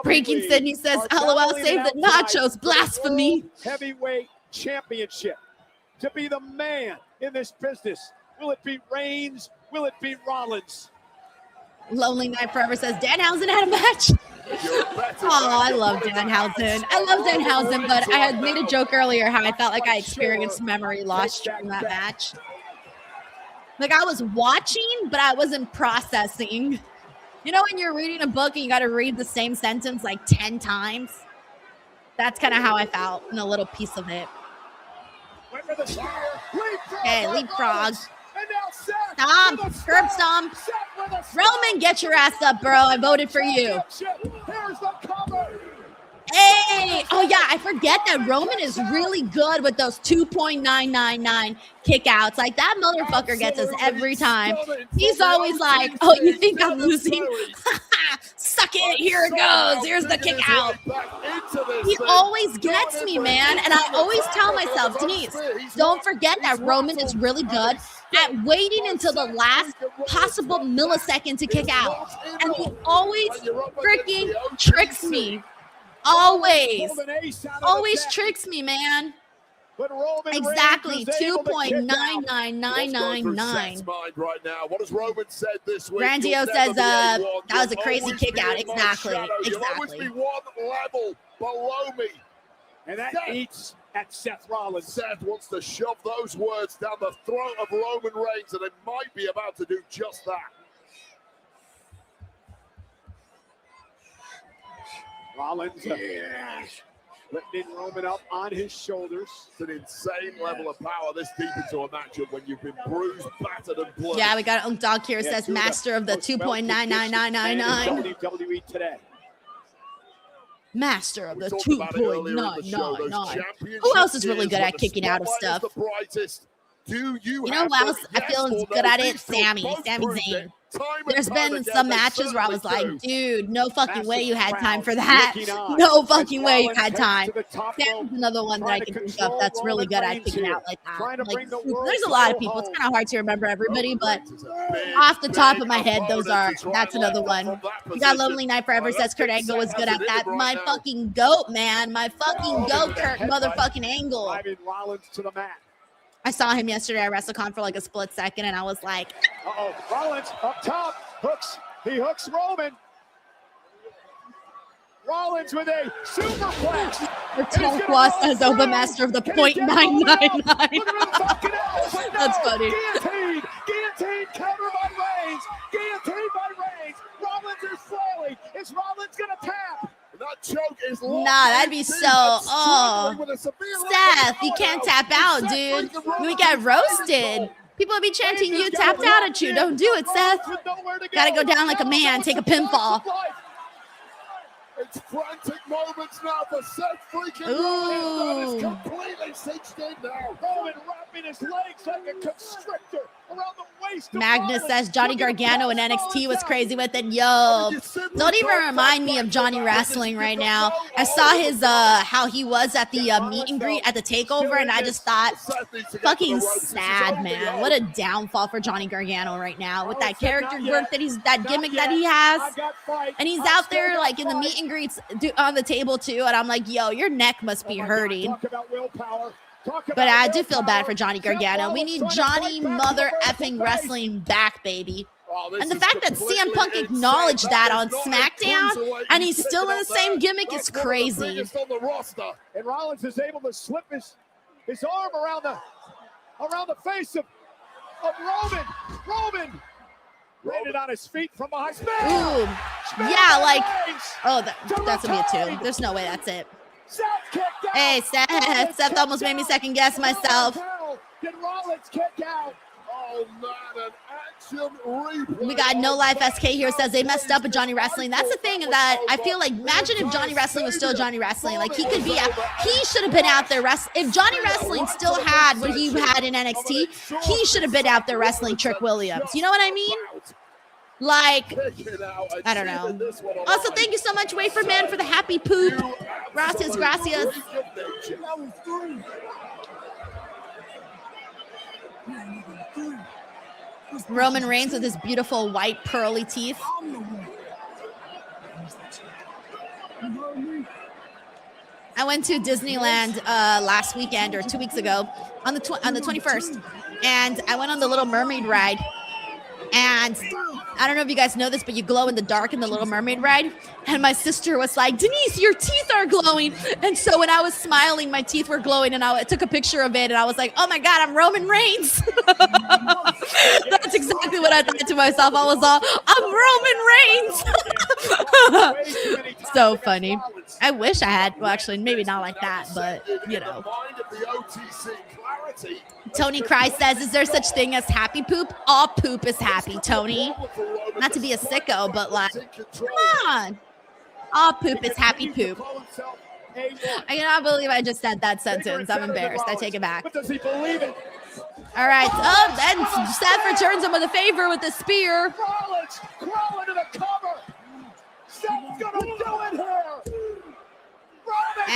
Breaking Sydney says, LOL, save the nachos, blasphemy. Heavyweight championship. To be the man in this business. Will it be Reigns? Will it be Rollins? Lonely Night Forever says Danhausen had a match. Oh, I love Danhausen. But I had made a joke earlier how I felt like I experienced memory loss during that match. Like I was watching, but I wasn't processing. You know when you're reading a book and you got to read the same sentence like 10 times? That's kind of how I felt in a little piece of it. Okay, leapfrog. Stomp, curb stomp. Roman, get your ass up, bro. I voted for you. Hey, oh yeah, I forget that Roman is really good with those 2.999 kickouts. Like that motherfucker gets us every time. He's always like, oh, you think I'm losing? Suck it, here it goes. Here's the kick out. He always gets me, man. And I always tell myself, Denise, don't forget that Roman is really good at waiting until the last possible millisecond to kick out. And he always freaking tricks me. Always tricks me, man. Exactly, 2.99999. Right now. What has Roman said this week? Grandio says that was a crazy kick out. Exactly. You'll always be one level below me. And that eats at Seth Rollins. Seth wants to shove those words down the throat of Roman Reigns, and they might be about to do just that. Rollins lifting Roman up on his shoulders. It's an insane level of power this deep into a matchup when you've been bruised, battered, and bloody. Yeah, we got Unk Dog here. Says master of the 2.99999. WWE today. Master of the 2.999. Who else is really good at kicking out of stuff? You know who else I feel is good at it? Sami Zayn. There's been some matches where I was like, dude, no fucking way you had time for that. No fucking way you had time. Sami's another one that I can think of that's really good at kicking out like that. Like, there's a lot of people. It's kind of hard to remember everybody, but off the top of my head, that's another one. We got Lonely Night Forever says Kurt Angle was good at that. My fucking goat, man. My fucking goat, Kurt motherfucking Angle. Rollins to the mat. I saw him yesterday at WrestleCon for like a split second, and I was like, Rollins up top, hooks. He hooks Roman. Rollins with a superplex. The Tom Plus as the master of the .999. That's funny. Guillotine counter by Reigns. Guillotine by Reigns. Rollins is slowly. Is Rollins going to tap? That choke is that'd be so. Seth, you can't tap out, dude. We get roasted. People will be chanting, you tapped out at you. Don't do it, Seth. Gotta go down like a man, take a pinfall. It's frantic moments now for Seth freaking Rollins. That is completely cinched in now. Roman wrapping his legs like a constrictor around the waist. Magnus says Johnny Gargano in NXT was crazy with it. Yo, don't even remind me of Johnny Wrestling right now. I saw his how he was at the meet and greet at the takeover, and I just thought, fucking sad, man. What a downfall for Johnny Gargano right now with that character work that gimmick that he has, and he's out there like in the meet and greets on the table too, and I'm like, yo, your neck must be hurting. But I do feel bad for Johnny Gargano. We need Johnny mother effing Wrestling back, baby. And the fact that CM Punk acknowledged that on SmackDown and he's still in the same gimmick is crazy. And Rollins is able to slip his arm around the face of Roman. Roman landed on his feet from behind. Ooh, yeah, like, that's gonna be a 2. There's no way that's it. Hey, Seth almost made me second guess myself. Did Rollins kick out? Oh man, an action replay. We got No Life SK here, says they messed up with Johnny Wrestling. That's the thing that I feel like, imagine if Johnny Wrestling was still Johnny Wrestling. Like, he should have been out there wrestling. If Johnny Wrestling still had what he had in NXT, he should have been out there wrestling Trick Williams. You know what I mean? Like, I don't know. Also, thank you so much, Wafer Man, for the happy poop. Gracias. Roman Reigns with his beautiful white pearly teeth. I went to Disneyland last weekend or 2 weeks ago on the 21st, and I went on the Little Mermaid ride. And I don't know if you guys know this, but you glow in the dark in the Little Mermaid ride. And my sister was like, Denise, your teeth are glowing. And so when I was smiling, my teeth were glowing, and I took a picture of it, and I was like, oh my God, I'm Roman Reigns. That's exactly what I thought to myself. I was all, I'm Roman Reigns. So funny. I wish I had, well, actually, maybe not like that, but, you know. Tony Cry says, is there such thing as happy poop? All poop is happy, Tony. Not to be a sicko, but like, come on. All poop is happy poop. I cannot believe I just said that sentence. I'm embarrassed. I take it back. Does he believe it? All right. Oh, then Seth returns him with a favor with a spear. Rollins crawling to the cover. Seth's gonna do it here.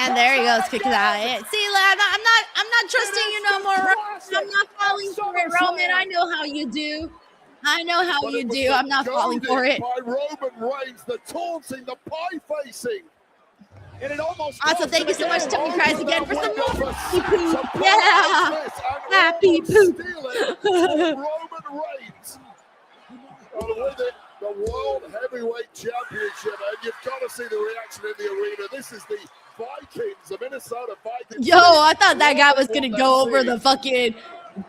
And there he goes, kicking out. See, I'm not trusting you no more. I'm not falling for it, Roman. I know how you do. I know how you do. I'm not falling for it. By Roman Reigns, the taunting, the pie facing. And it almost also, thank you so much, Tiffany Cries again, for some more happy poop. Yeah, happy poop. Roman Reigns. And with it, the World Heavyweight Championship, and you've got to see the reaction in the arena. This is the Vikings, the Minnesota Vikings. Yo, I thought that guy was gonna go over the fucking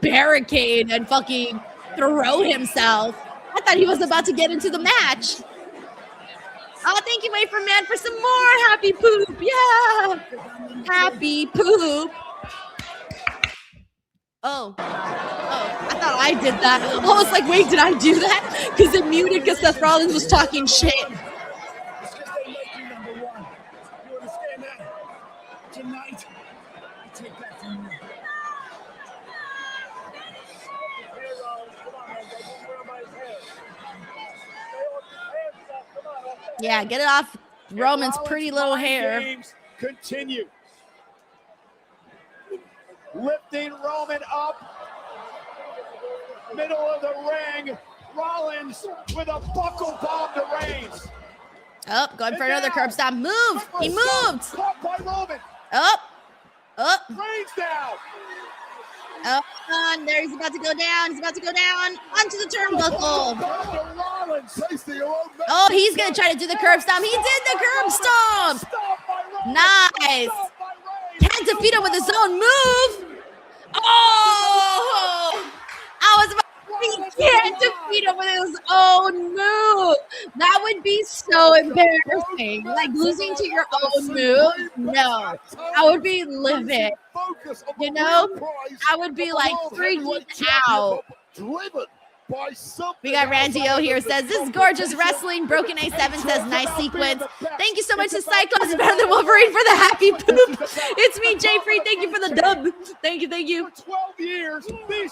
barricade and fucking throw himself. I thought he was about to get into the match. Oh, thank you, Wait for Man, for some more happy poop. Yeah, happy poop. Oh, I thought I did that. I was like, wait, did I do that? Because it muted because Seth Rollins was talking shit. Tonight, I take that from you. Yeah, get it off Roman's pretty little hair. Games continue. Lifting Roman up. Middle of the ring. Rollins with a buckle bomb to Reigns. Oh, going for another curb stop. Move! He moved! Caught by Roman. Up! Reigns down. Oh, on there. He's about to go down. He's about to go down onto the turnbuckle. Oh, he's going to try to do the curb stomp. He did the curb stomp. Nice. Can't defeat him with his own move. Oh, I was about to say, he can't defeat him with his own move. That would be so embarrassing. Like losing to your own move. No, I would be livid. You know, I would be like freaking out. We got Randy O here says, this is gorgeous wrestling. Broken A7 says, nice sequence. Thank you so much to Cyclops better than Wolverine for the happy poop. It's me, Jay Free. Thank you for the dub. Thank you, thank you.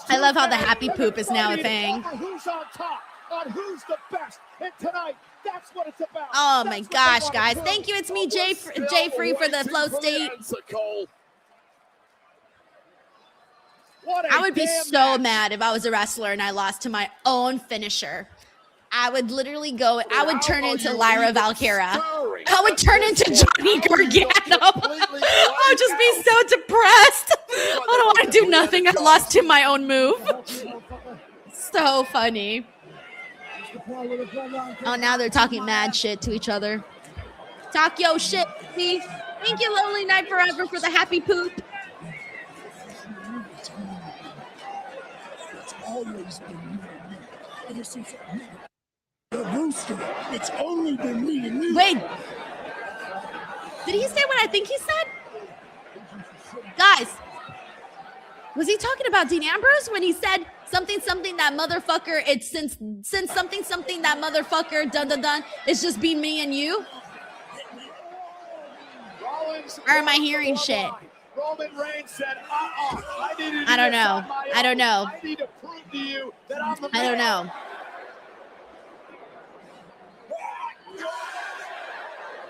I love how the happy poop is now a thing. Who's on top? On who's the best? And tonight, that's what it's about. Oh my gosh, guys. Thank you. It's me, Jay Free, for the flow state. I would be so mad if I was a wrestler and I lost to my own finisher. I would literally go, I would turn into Lyra Valkyria. I would turn into Johnny Gargano. I would just be so depressed. I don't want to do nothing. I lost to my own move. So funny. Oh, now they're talking mad shit to each other. Talk yo shit. See? Thank you, Lonely Night Forever, for the happy poop. Always been me. Ever since I met the rooster, it's only been me and you. Wait. Did he say what I think he said? Guys, was he talking about Dean Ambrose when he said something that motherfucker, it's since something that motherfucker dun, it's just be me and you? Or am I hearing shit? Roman Reigns said, I don't know. I don't know. I need to prove to you that I'm the I don't know.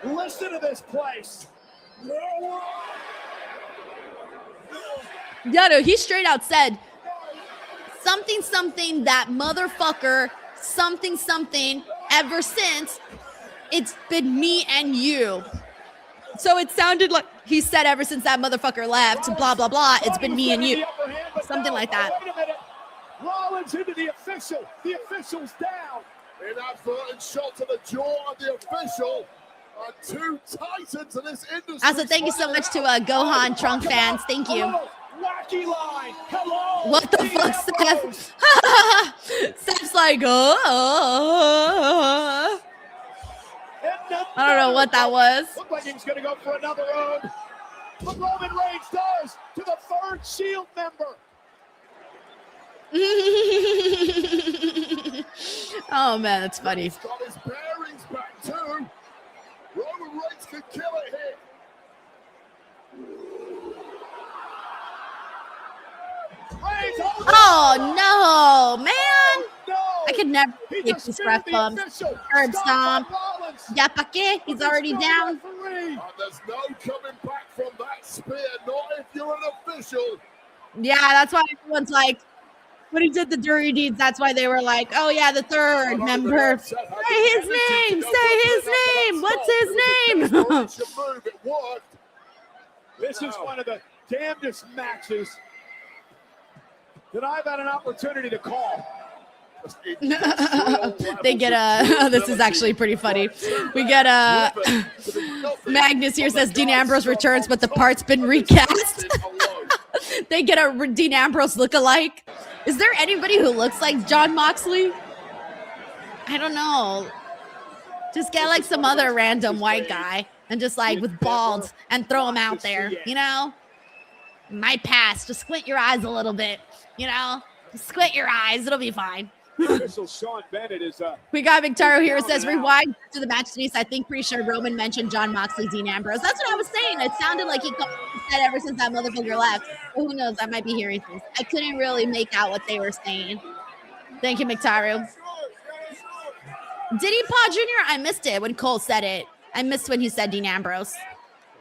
Listen to this place. Yeah, no, he straight out said something that motherfucker something ever since it's been me and you. So it sounded like he said ever since that motherfucker left, blah, blah, blah, it's been me and you. Something like that. Wait a minute. Rollins into the official. The official's down. Inadvertent shot to the jaw of the official. Two titans of this industry. Also, thank you so much to Gohan Trunk fans. Thank you. Wacky line. Hello. What the fuck, Seth? Seth's like, oh. I don't know what that was. Looked like he was going to go for another road. But Roman Reigns does to the third Shield member. Oh, man, that's funny. He's got his bearings back, too. Roman Reigns can kill it here. Oh, no, man. I could never take this ref bump. Curb stomp. Yeah, pa' qué? He's already down. And there's no coming back from that spear, not if you're an official. Yeah, that's why everyone's like, when he did the dirty deeds, that's why they were like, oh yeah, the third member. Say his name, say his name. What's his name? It worked. This is one of the damnedest matches that I've had an opportunity to call. They get a, this is actually pretty funny. We get a, Magnus here says Dean Ambrose returns, but the part's been recast. They get a Dean Ambrose look-alike. Is there anybody who looks like John Moxley? I don't know. Just get like some other random white guy and just like with bald and throw him out there, you know? Might pass. Just squint your eyes a little bit, you know? Just squint your eyes. It'll be fine. Sean Bennett is We got Victorio here who says rewind to the match, Denise. I think pretty sure Roman mentioned John Moxley, Dean Ambrose. That's what I was saying. It sounded like he said ever since that motherfucker left. But who knows? I might be hearing things. I couldn't really make out what they were saying. Thank you, Victorio. Diddy Paw Jr.? I missed it when Cole said it. I missed when he said Dean Ambrose.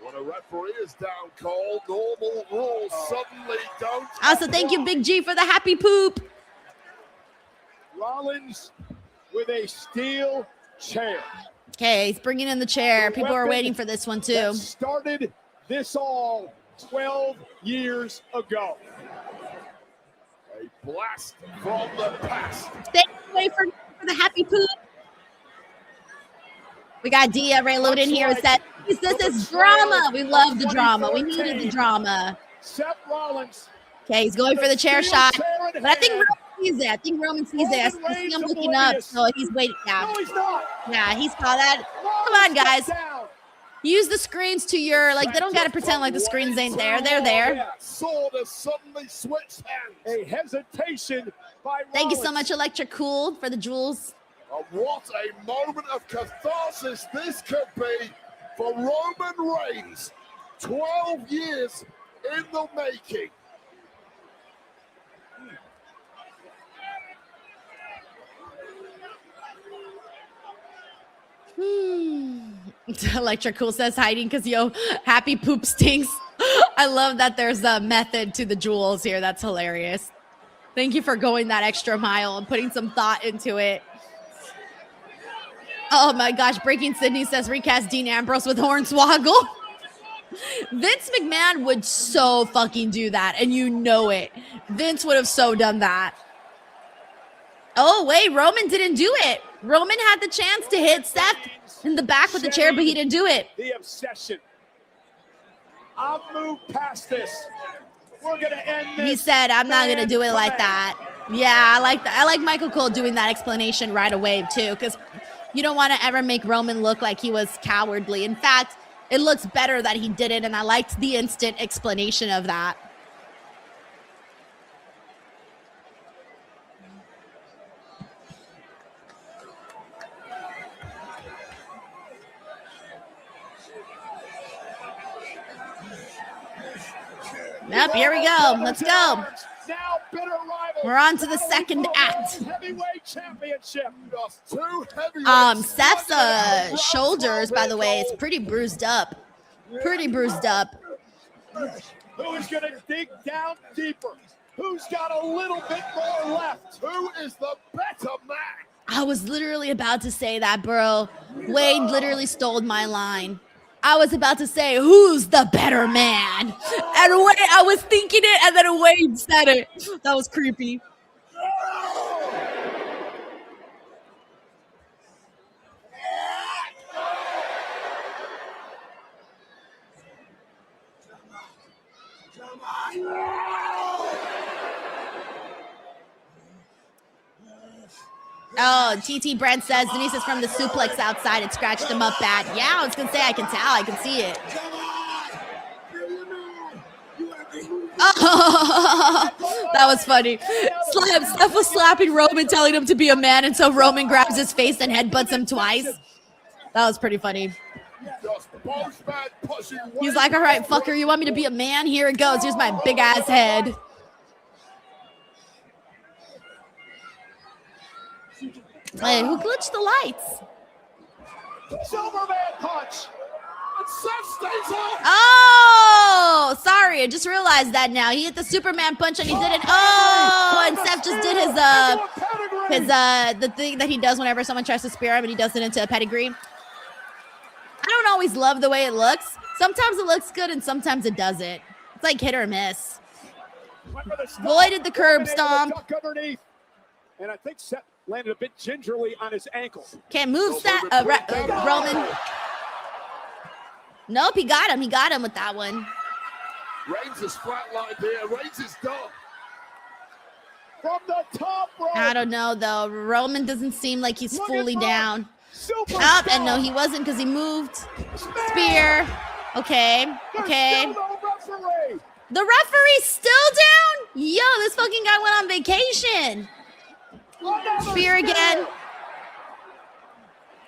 When a referee is down cold, normal rules suddenly don't. Also, thank you, Big G, for the happy poop. Rollins with a steel chair. Okay, he's bringing in the chair. People are waiting for this one, too. Started this all 12 years ago. A blast from the past. Thank you for the happy poop. We got Dia Ray Loden here who said, this is drama. We love the drama. We needed the drama. Seth Rollins. Okay, he's going for the chair shot. But I think Roman sees it. I think Roman sees it. I see him looking up, so he's waiting now. No, he's not. Yeah, he saw that. Come on, guys. Use the screens to your, like, they don't got to pretend like the screens ain't there. They're there. Sword has suddenly switched hands. A hesitation by Rollins. Thank you so much, Electric Cool, for the jewels. What a moment of catharsis this could be for Roman Reigns. 12 years in the making. Electric Cool says hiding because, yo, happy poop stinks. I love that there's a method to the jewels here. That's hilarious. Thank you for going that extra mile and putting some thought into it. Oh my gosh, Breaking Sydney says recast Dean Ambrose with Hornswoggle. Vince McMahon would so fucking do that, and you know it. Vince would have so done that. Oh, wait, Roman didn't do it. Roman had the chance to hit Seth in the back with the chair, but he didn't do it. The obsession. I'll move past this. We're going to end this. He said, I'm not going to do it like that. Yeah, I like that. I like Michael Cole doing that explanation right away, too, because you don't want to ever make Roman look like he was cowardly. In fact, it looks better that he did it, and I liked the instant explanation of that. Yep, here we go. Let's go. We're on to the second act. Seth's shoulders, by the way, it's pretty bruised up. Pretty bruised up. Who is going to dig down deeper? Who's got a little bit more left? Who is the better man? I was literally about to say that, bro. Wade literally stole my line. I was about to say, who's the better man? And Wade, I was thinking it, and then Wade said it. That was creepy. Oh, TT Brent says Denise is from the suplex outside. It scratched him up bad. Yeah, I was going to say, I can tell. I can see it. Oh, that was funny. Steph was slapping Roman, telling him to be a man, and so Roman grabs his face and headbutts him twice. That was pretty funny. He's like, all right, fucker, you want me to be a man? Here it goes. Here's my big-ass head. Hey, who glitched the lights? Silverman punch. and Seth stays off. Oh, sorry. I just realized that now. He hit the Superman punch and he didn't. Oh, and Seth just did the thing that he does whenever someone tries to spear him, and he does it into a pedigree. I don't always love the way it looks. Sometimes it looks good and sometimes it doesn't. It's like hit or miss. Voided the curb stomp. And I think Seth landed a bit gingerly on his ankle. Can't move Seth, Roman. Nope, he got him. He got him with that one. Reigns is flatlined here. Reigns is done. From the top rope. I don't know, though. Roman doesn't seem like he's fully down. Up, and no, he wasn't because he moved. Spear. Okay. The referee's still down? Yo, this fucking guy went on vacation. Spear again.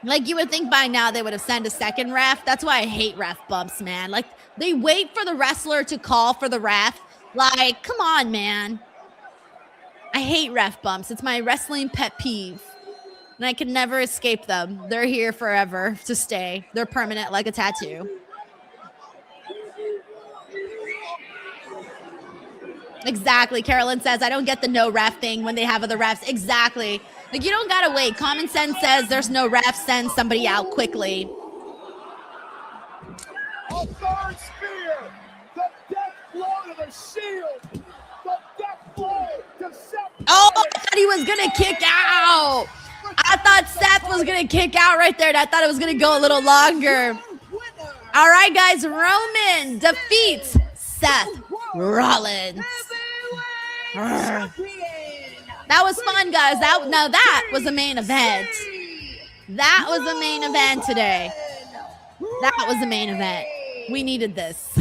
Like, you would think by now they would have sent a second ref. That's why I hate ref bumps, man. Like, they wait for the wrestler to call for the ref. Like, come on, man. I hate ref bumps. It's my wrestling pet peeve. And I can never escape them. They're here forever to stay. They're permanent like a tattoo. Exactly. Carolyn says, I don't get the no ref thing when they have other refs. Exactly. Like, you don't gotta wait. Common sense says there's no ref. Send somebody out quickly. A third spear. The death blow to the shield. The death blow to Seth. Oh, I thought he was gonna kick out. I thought Seth was gonna kick out right there. And I thought it was gonna go a little longer. All right, guys. Roman defeats Seth Rollins. That was fun, guys. That was a main event. That was a main event today. That was a main event. We needed this.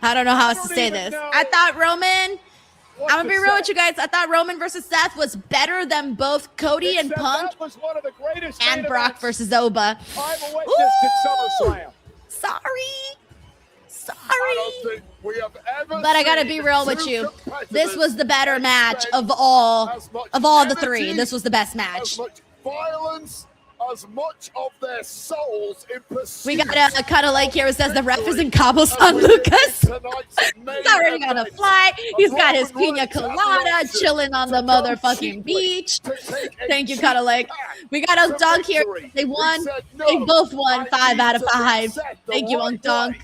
I don't know how else to say this. I thought Roman, I'm gonna be real with you guys. I thought Roman versus Seth was better than both Cody and Punk and Brock versus Oba. Ooh, sorry. But I gotta be real with you. This was the better match of all the three. This was the best match. As much violence, as much of their souls in pursuit. We got a cut a like here. It says the ref is in cobblestone, Lucas. He's already gonna fly. He's got his pina colada chilling on the motherfucking beach. Thank you, cut a like. We got a dunk here. They won. They both won 5 out of 5. Thank you, Unk Dunk.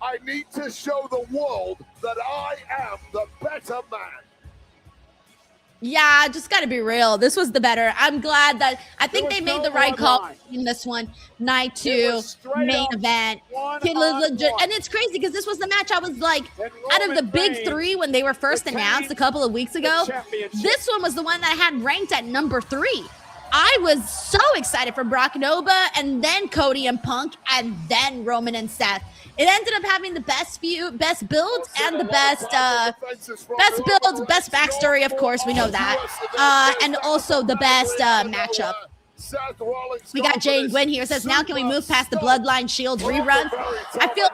I need to show the world that I am the better man. Yeah, just got to be real. This was the better. I'm glad that I think they made the right call in this one. Night 2, main event. Legit. And it's crazy because this was the match I was like, out of the big 3 when they were first announced a couple of weeks ago, this one was the one that I had ranked at number 3. I was so excited for Brock and Oba, and then Cody and Punk, and then Roman and Seth. It ended up having the best build, and the best build, best backstory, of course, we know that. And also the best matchup. We got Jane Gwynn here, says, now can we move past the Bloodline Shield reruns? I feel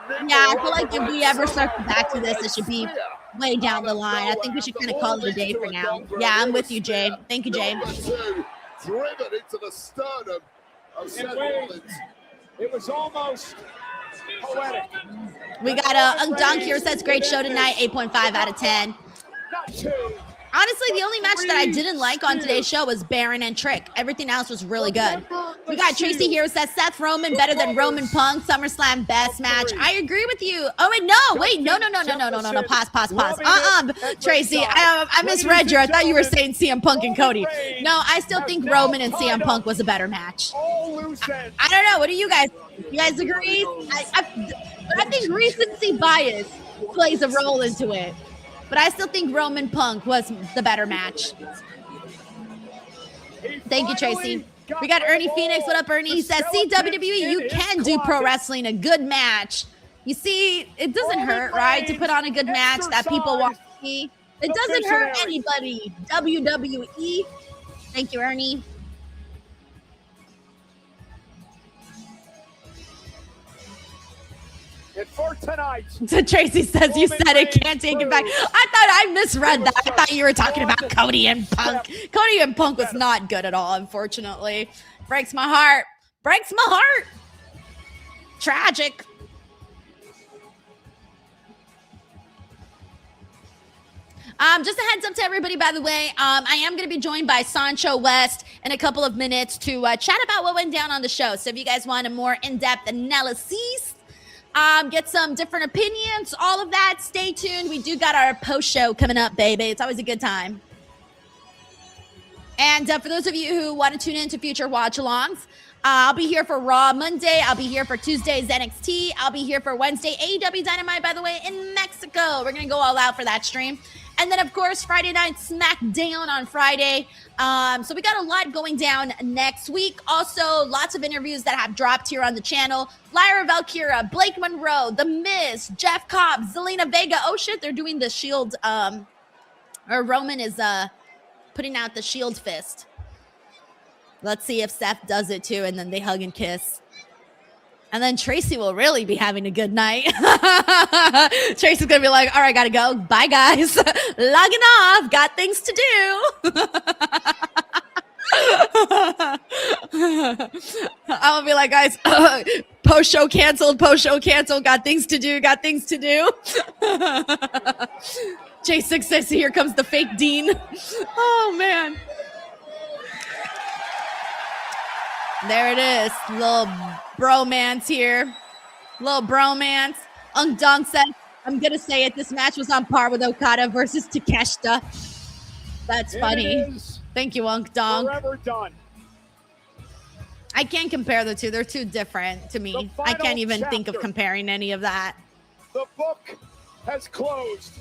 like if we ever circle back to this, it should be way down the line. I think we should kind of call it a day for now. Yeah, I'm with you, Jay. Thank you, Jay. Driven into the sternum of Seth Rollins. It was almost poetic. We got a Dunk here, says great show tonight, 8.5 out of 10. Honestly, the only match that I didn't like on today's show was Baron and Trick. Everything else was really good. We got Tracy here, says Seth Roman better than Roman Punk. SummerSlam best match. I agree with you. Oh, wait, no. Pause. Tracy, I misread you. I thought you were saying CM Punk and Cody. No, I still think Roman and CM Punk was a better match. I don't know. What do you guys think? You guys agree? I think recency bias plays a role into it. But I still think Roman Punk was the better match. Thank you, Tracy. We got Ernie Phoenix. What up, Ernie? He says, see, WWE, you can do pro wrestling, a good match. You see, it doesn't hurt, right, to put on a good match that people want to see. It doesn't hurt anybody. WWE. Thank you, Ernie. And for tonight. So Tracy says you said it, can't take it back. I thought I misread that. I thought you were talking about Cody and Punk. Cody and Punk was not good at all, unfortunately. Breaks my heart. Tragic. Just a heads up to everybody, by the way, I am going to be joined by Sancho West in a couple of minutes to chat about what went down on the show. So if you guys want a more in-depth analysis, get some different opinions, all of that, stay tuned. We do got our post show coming up, baby. It's always a good time. And for those of you who want to tune in to future watch-alongs, I'll be here for Raw Monday. I'll be here for Tuesday's NXT. I'll be here for Wednesday AEW Dynamite, by the way, in Mexico. We're going to go all out for that stream. And then, of course, Friday night SmackDown on Friday. So we got a lot going down next week. Also, lots of interviews that have dropped here on the channel. Lyra Valkyria, Blake Monroe, The Miz, Jeff Cobb, Zelina Vega. Oh, shit, they're doing the Shield. Or Roman is putting out the Shield fist. Let's see if Seth does it too, and then they hug and kiss. And then Tracy will really be having a good night. Tracy's going to be like, all right, got to go. Bye, guys. Logging off. Got things to do. I'm going to be like, guys, post-show canceled. Got things to do. J6 here comes the fake Dean. Oh, man. There it is. Little bromance here. Little bromance. Dong said, I'm going to say it. This match was on par with Okada versus Takeshita. That's funny. Thank you, Dong. Forever done. I can't compare the two. They're too different to me. I can't even think of comparing any of that. The book has closed.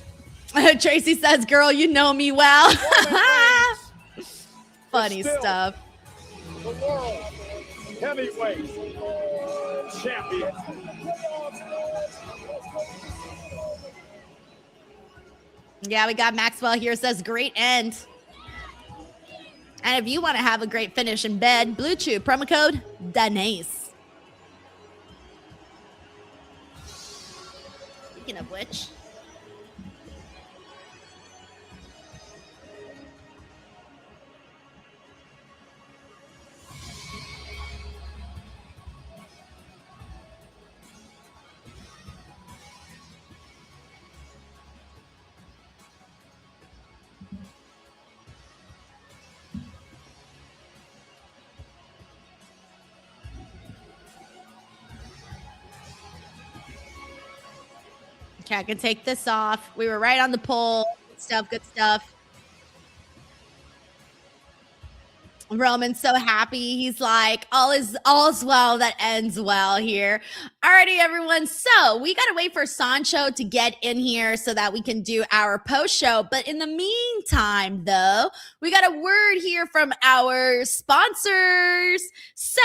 Tracy says, girl, you know me well. Funny stuff. The world heavyweight champion. Yeah, we got Maxwell here, says great end. And if you want to have a great finish in bed, Blue Chew, promo code Denise. Speaking of which, okay, I can take this off. We were right on the poll. Good stuff. Roman's so happy. He's like, all's well that ends well here. Alrighty, everyone. So we got to wait for Sancho to get in here so that we can do our post show. But in the meantime, though, we got a word here from our sponsors. So,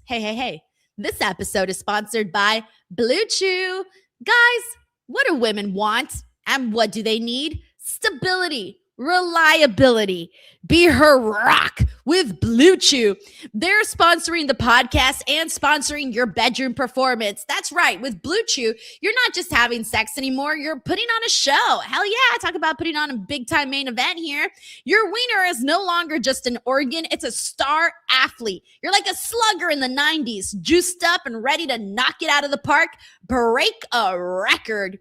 hey. This episode is sponsored by Blue Chew. Guys, what do women want? And what do they need? Stability. Reliability. Be her rock with Blue Chew. They're sponsoring the podcast and sponsoring your bedroom performance. That's right. With Blue Chew, you're not just having sex anymore. You're putting on a show. Hell yeah. Talk about putting on a big time main event here. Your wiener is no longer just an organ. It's a star athlete. You're like a slugger in the 90s, juiced up and ready to knock it out of the park. Break a record.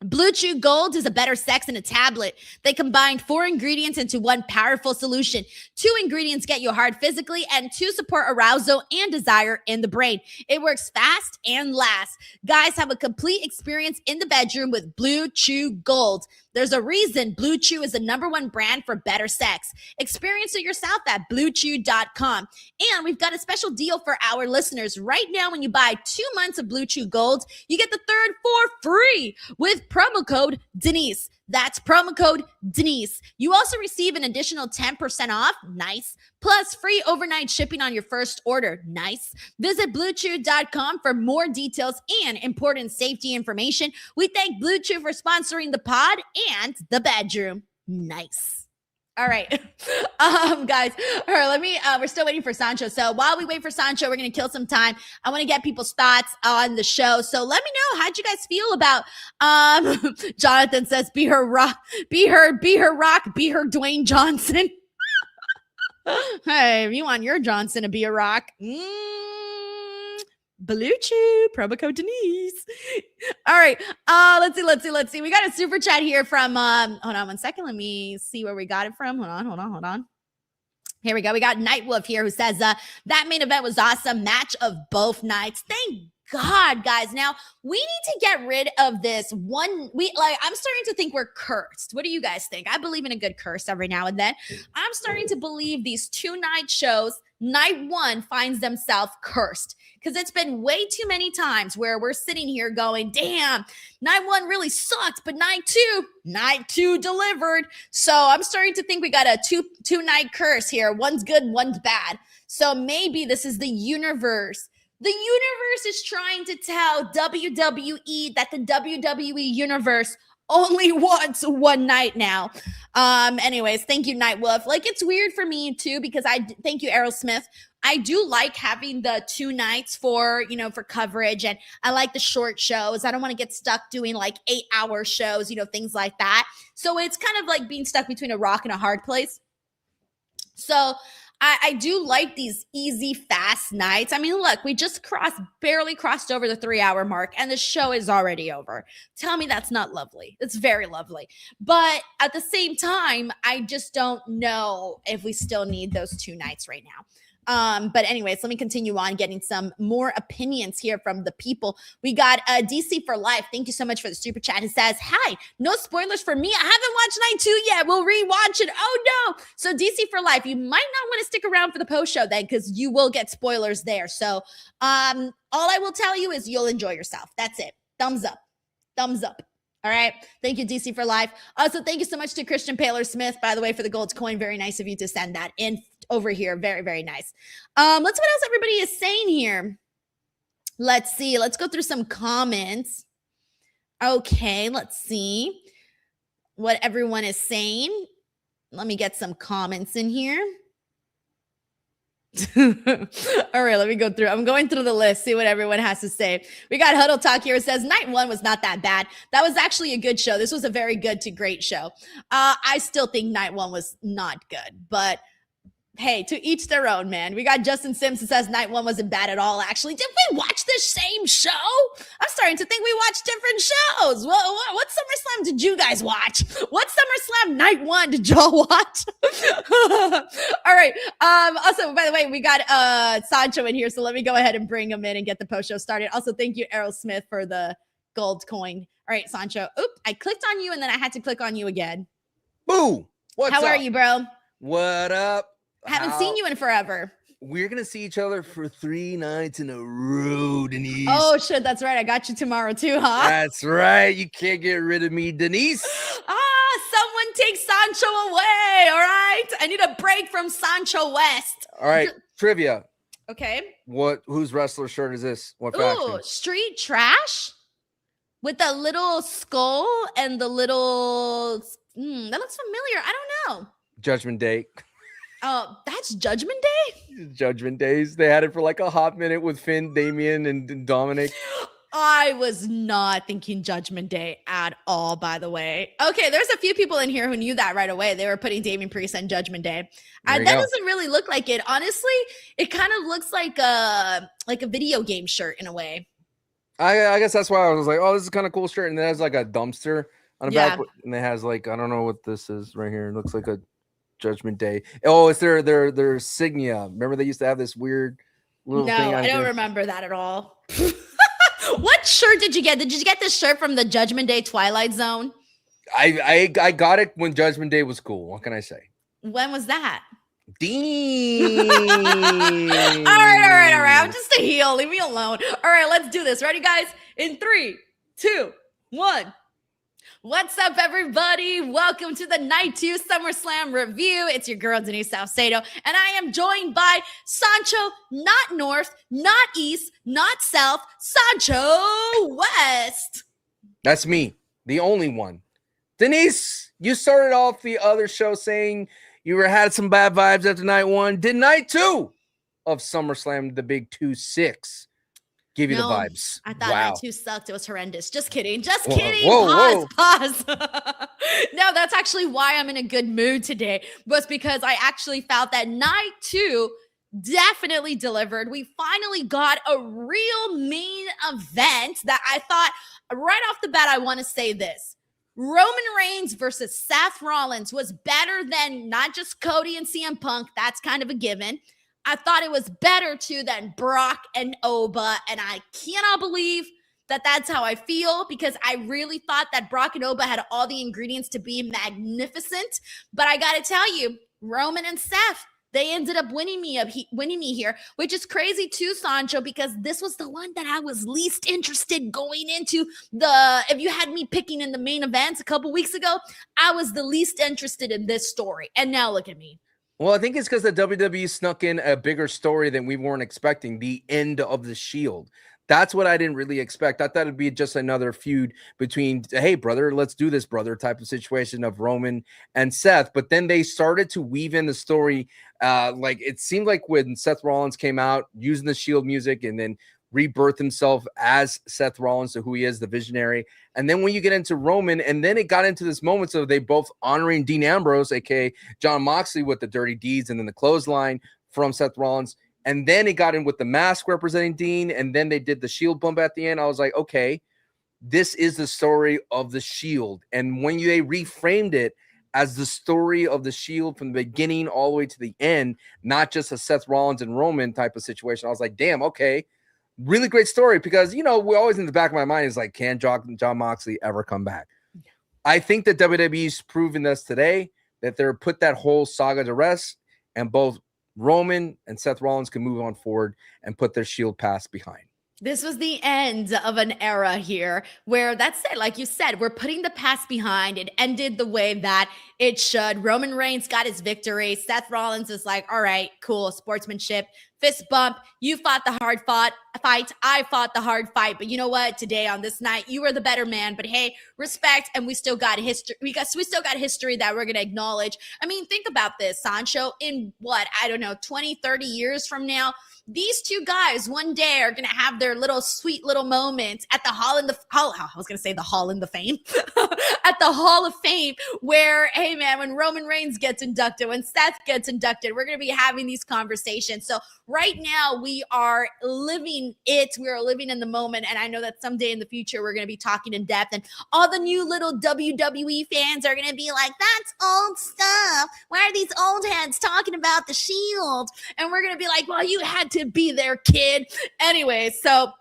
Blue Chew Gold is a better sex in a tablet. They combined 4 ingredients into one powerful solution. 2 ingredients get you hard physically, and 2 support arousal and desire in the brain. It works fast and lasts. Guys, have a complete experience in the bedroom with Blue Chew Gold. There's a reason Blue Chew is the #1 brand for better sex. Experience it yourself at BlueChew.com. And we've got a special deal for our listeners. Right now, when you buy 2 months of Blue Chew Gold, you get the 3rd for free with promo code Denise. That's promo code Denise. You also receive an additional 10% off. Nice. Plus free overnight shipping on your first order. Nice. Visit BlueChew.com for more details and important safety information. We thank Blue Chew for sponsoring the pod and the bedroom. Nice. All right, guys. All right, we're still waiting for Sancho. So while we wait for Sancho, we're going to kill some time. I want to get people's thoughts on the show. So let me know, how'd you guys feel about, Jonathan says, be her rock, be her Dwayne Johnson. Hey, if you want your Johnson to be a rock, Blue Chew, promo code Denise. All right. Let's see. We got a super chat here from hold on one second. Let me see where we got it from. Hold on. Here we go. We got Nightwolf here who says that main event was awesome. Match of both nights. Thank God, guys. Now we need to get rid of this one. I'm starting to think we're cursed. What do you guys think? I believe in a good curse every now and then. I'm starting to believe these 2-night shows, night one finds themselves cursed because it's been way too many times where we're sitting here going, damn, night one really sucked, but night two delivered. So I'm starting to think we got a two-night curse here. One's good, one's bad. So maybe this is the universe. The universe is trying to tell WWE that the WWE universe only wants one night now. Anyways, thank you, Nightwolf. Like, it's weird for me too, because thank you, Aerosmith. I do like having the 2 nights for coverage, and I like the short shows. I don't want to get stuck doing like 8-hour shows, things like that. So it's kind of like being stuck between a rock and a hard place. So I do like these easy, fast nights. I mean, look, we just barely crossed over the 3-hour mark, and the show is already over. Tell me that's not lovely. It's very lovely. But at the same time, I just don't know if we still need those 2 nights right now. But anyways, let me continue on getting some more opinions here from the people. We got DC for Life. Thank you so much for the super chat. It says, hi, no spoilers for me. I haven't watched night 2 yet. We'll rewatch it. Oh no. So DC for Life, you might not want to stick around for the post show then, because you will get spoilers there. So all I will tell you is you'll enjoy yourself. That's it. Thumbs up. All right. Thank you, DC for Life. Also, thank you so much to Christian Paler Smith, by the way, for the gold coin. Very nice of you to send that in over here. Very, very nice. Let's see what else everybody is saying here. Let's see. Let's go through some comments. Okay, let's see what everyone is saying. Let me get some comments in here. All right, let me go through. I'm going through the list, see what everyone has to say. We got Huddle Talk here. It says night 1 was not that bad. That was actually a good show. This was a very good to great show. I still think night 1 was not good, but hey, to each their own, man. We got Justin Simpson says night 1 wasn't bad at all, actually. Did we watch the same show? I'm starting to think we watched different shows. What SummerSlam did you guys watch? What SummerSlam night 1 did y'all watch? All right. Also, by the way, we got Sancho in here, so let me go ahead and bring him in and get the post show started. Also, thank you, Errol Smith, for the gold coin. All right, Sancho. Oop, I clicked on you, and then I had to click on you again. Boo! What's up? How are you, bro? What up? Haven't seen you in forever. We're going to see each other for 3 nights in a row, Denise. Oh, shit. That's right. I got you tomorrow, too, huh? That's right. You can't get rid of me, Denise. Someone take Sancho away. All right. I need a break from Sancho West. All right. Trivia. Okay. Whose wrestler shirt is this? What faction? Ooh, Street Trash with the little skull and the little... that looks familiar. I don't know. Judgment Day. Oh, that's Judgment Day? Judgment Days. They had it for like a hot minute with Finn, Damian, and Dominik. I was not thinking Judgment Day at all, by the way. Okay, there's a few people in here who knew that right away. They were putting Damian Priest and Judgment Day. That doesn't really look like it. Honestly, it kind of looks like a video game shirt in a way. I guess that's why I was like, oh, this is kind of cool shirt. And it has like a dumpster on the back. And it has like, I don't know what this is right here. It looks like a Judgment Day. Oh, it's their signia. Remember they used to have this weird little thing. No, I don't remember that at all. What shirt did you get? Did you get this shirt from the Judgment Day Twilight Zone? I got it when Judgment Day was cool. What can I say? When was that? Dean. all right. I'm just a heel. Leave me alone. All right, let's do this. Ready, guys? In 3, 2, 1. What's up, everybody? Welcome to the Night 2 SummerSlam review. It's your girl, Denise Salcedo, and I am joined by Sancho, not North, not East, not South, Sancho West. That's me, the only one. Denise, you started off the other show saying you had some bad vibes after night 1. Did night 2 of SummerSlam, the big 2-6, give you the vibes? I thought night 2 sucked. It was horrendous. Just kidding. Whoa. Pause. No, that's actually why I'm in a good mood today, was because I actually felt that night 2 definitely delivered. We finally got a real main event that I thought right off the bat, I want to say this. Roman Reigns versus Seth Rollins was better than not just Cody and CM Punk. That's kind of a given. I thought it was better too than Brock and Oba, and I cannot believe that that's how I feel, because I really thought that Brock and Oba had all the ingredients to be magnificent. But I got to tell you, Roman and Seth, they ended up winning me here, which is crazy too, Sancho, because this was the one that I was least interested going into if you had me picking in the main events a couple weeks ago, I was the least interested in this story. And now look at me. Well, I think it's because the WWE snuck in a bigger story than we weren't expecting, the end of the Shield. That's what I didn't really expect. I thought it'd be just another feud between, hey, brother, let's do this, brother, type of situation of Roman and Seth. But then they started to weave in the story. Like it seemed like when Seth Rollins came out using the Shield music and then rebirth himself as Seth Rollins to who he is, the visionary. And then when you get into Roman, and then it got into this moment of they both honoring Dean Ambrose, aka Jon Moxley, with the dirty deeds and then the clothesline from Seth Rollins. And then it got in with the mask representing Dean, and then they did the Shield bump at the end. I was like, okay, this is the story of the Shield. And when they reframed it as the story of the Shield from the beginning all the way to the end, not just a Seth Rollins and Roman type of situation, I was like, damn, okay. Really great story, because, you know, we always in the back of my mind is like, can Jon Moxley ever come back? I think that WWE's proven this today, that they're put that whole saga to rest, and both Roman and Seth Rollins can move on forward and put their Shield past behind. This was the end of an era here where that's it. Like you said, we're putting the past behind. It ended the way that it should. Roman Reigns got his victory. Seth Rollins is like, all right, cool, sportsmanship, fist bump. You fought the hard fight. I fought the hard fight. But you know what? Today on this night, you were the better man. But hey, respect. And we still got history. We still got history that we're going to acknowledge. I mean, think about this, Sancho. In what, I don't know, 20, 30 years from now, these two guys one day are going to have their little sweet little moments at the Hall of Fame, at the Hall of Fame, where, hey man, when Roman Reigns gets inducted, when Seth gets inducted, we're going to be having these conversations. So right now we are living it. We are living in the moment. And I know that someday in the future, we're going to be talking in depth, and all the new little WWE fans are going to be like, that's old stuff. Why are these old heads talking about the Shield? And we're going to be like, well, you had to be there, kid. Anyway, so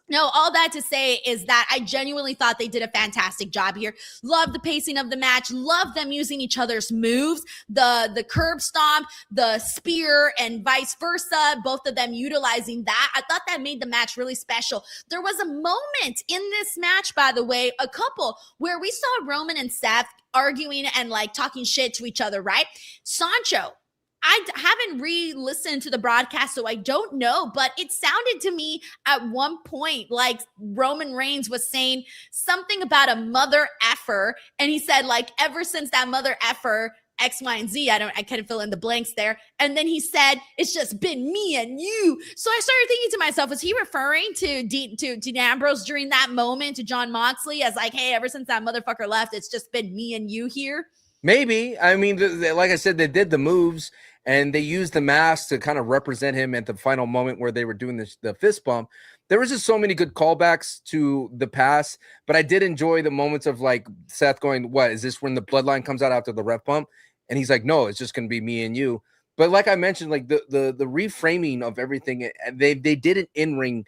no, all that to say is that I genuinely thought they did a fantastic job here. Love the pacing of the match. Love them using each other's moves, the curb stomp, the spear, and vice versa. Both of them utilizing that. I thought that made the match really special. There was a moment in this match, by the way, a couple where we saw Roman and Seth arguing and like talking shit to each other, right? Sancho, I haven't re-listened to the broadcast, so I don't know, but it sounded to me at one point like Roman Reigns was saying something about a mother effer, and he said, like, ever since that mother effer, X, Y, and Z, I couldn't fill in the blanks there. And then he said, it's just been me and you. So I started thinking to myself, was he referring to Dean Ambrose during that moment, to Jon Moxley, as like, hey, ever since that motherfucker left, it's just been me and you here? Maybe. I mean, like I said, they did the moves and they used the mask to kind of represent him at the final moment where they were doing the fist bump. There was just so many good callbacks to the past, but I did enjoy the moments of like Seth going, what is this, when the bloodline comes out after the ref bump? And he's like, no, it's just going to be me and you. But like I mentioned, like the reframing of everything, they did an in-ring,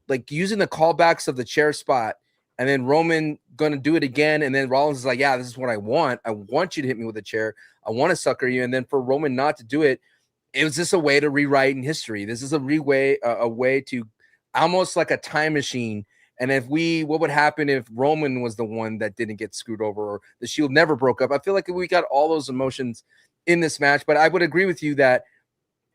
like using the callbacks of the chair spot. And then Roman going to do it again. And then Rollins is like, yeah, this is what I want. I want you to hit me with a chair. I want to sucker you. And then for Roman not to do it, it was just a way to rewrite in history. This is a way to almost like a time machine. And what would happen if Roman was the one that didn't get screwed over, or the Shield never broke up? I feel like we got all those emotions in this match. But I would agree with you that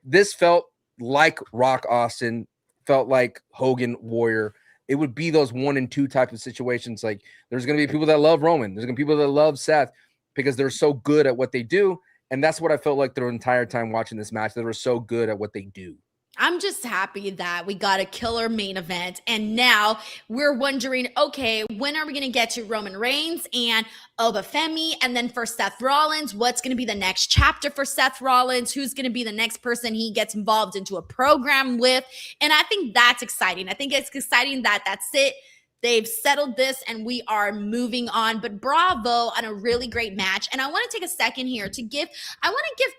this felt like Rock Austin, felt like Hogan Warrior. It would be those 1 and 2 type of situations. Like there's going to be people that love Roman. There's going to be people that love Seth because they're so good at what they do. And that's what I felt like the entire time watching this match. They were so good at what they do. I'm just happy that we got a killer main event. And now we're wondering, okay, when are we going to get to Roman Reigns and Obafemi? And then for Seth Rollins, what's going to be the next chapter for Seth Rollins? Who's going to be the next person he gets involved into a program with? And I think that's exciting. I think it's exciting that that's it. They've settled this and we are moving on, but bravo on a really great match. And I want to take a second here to give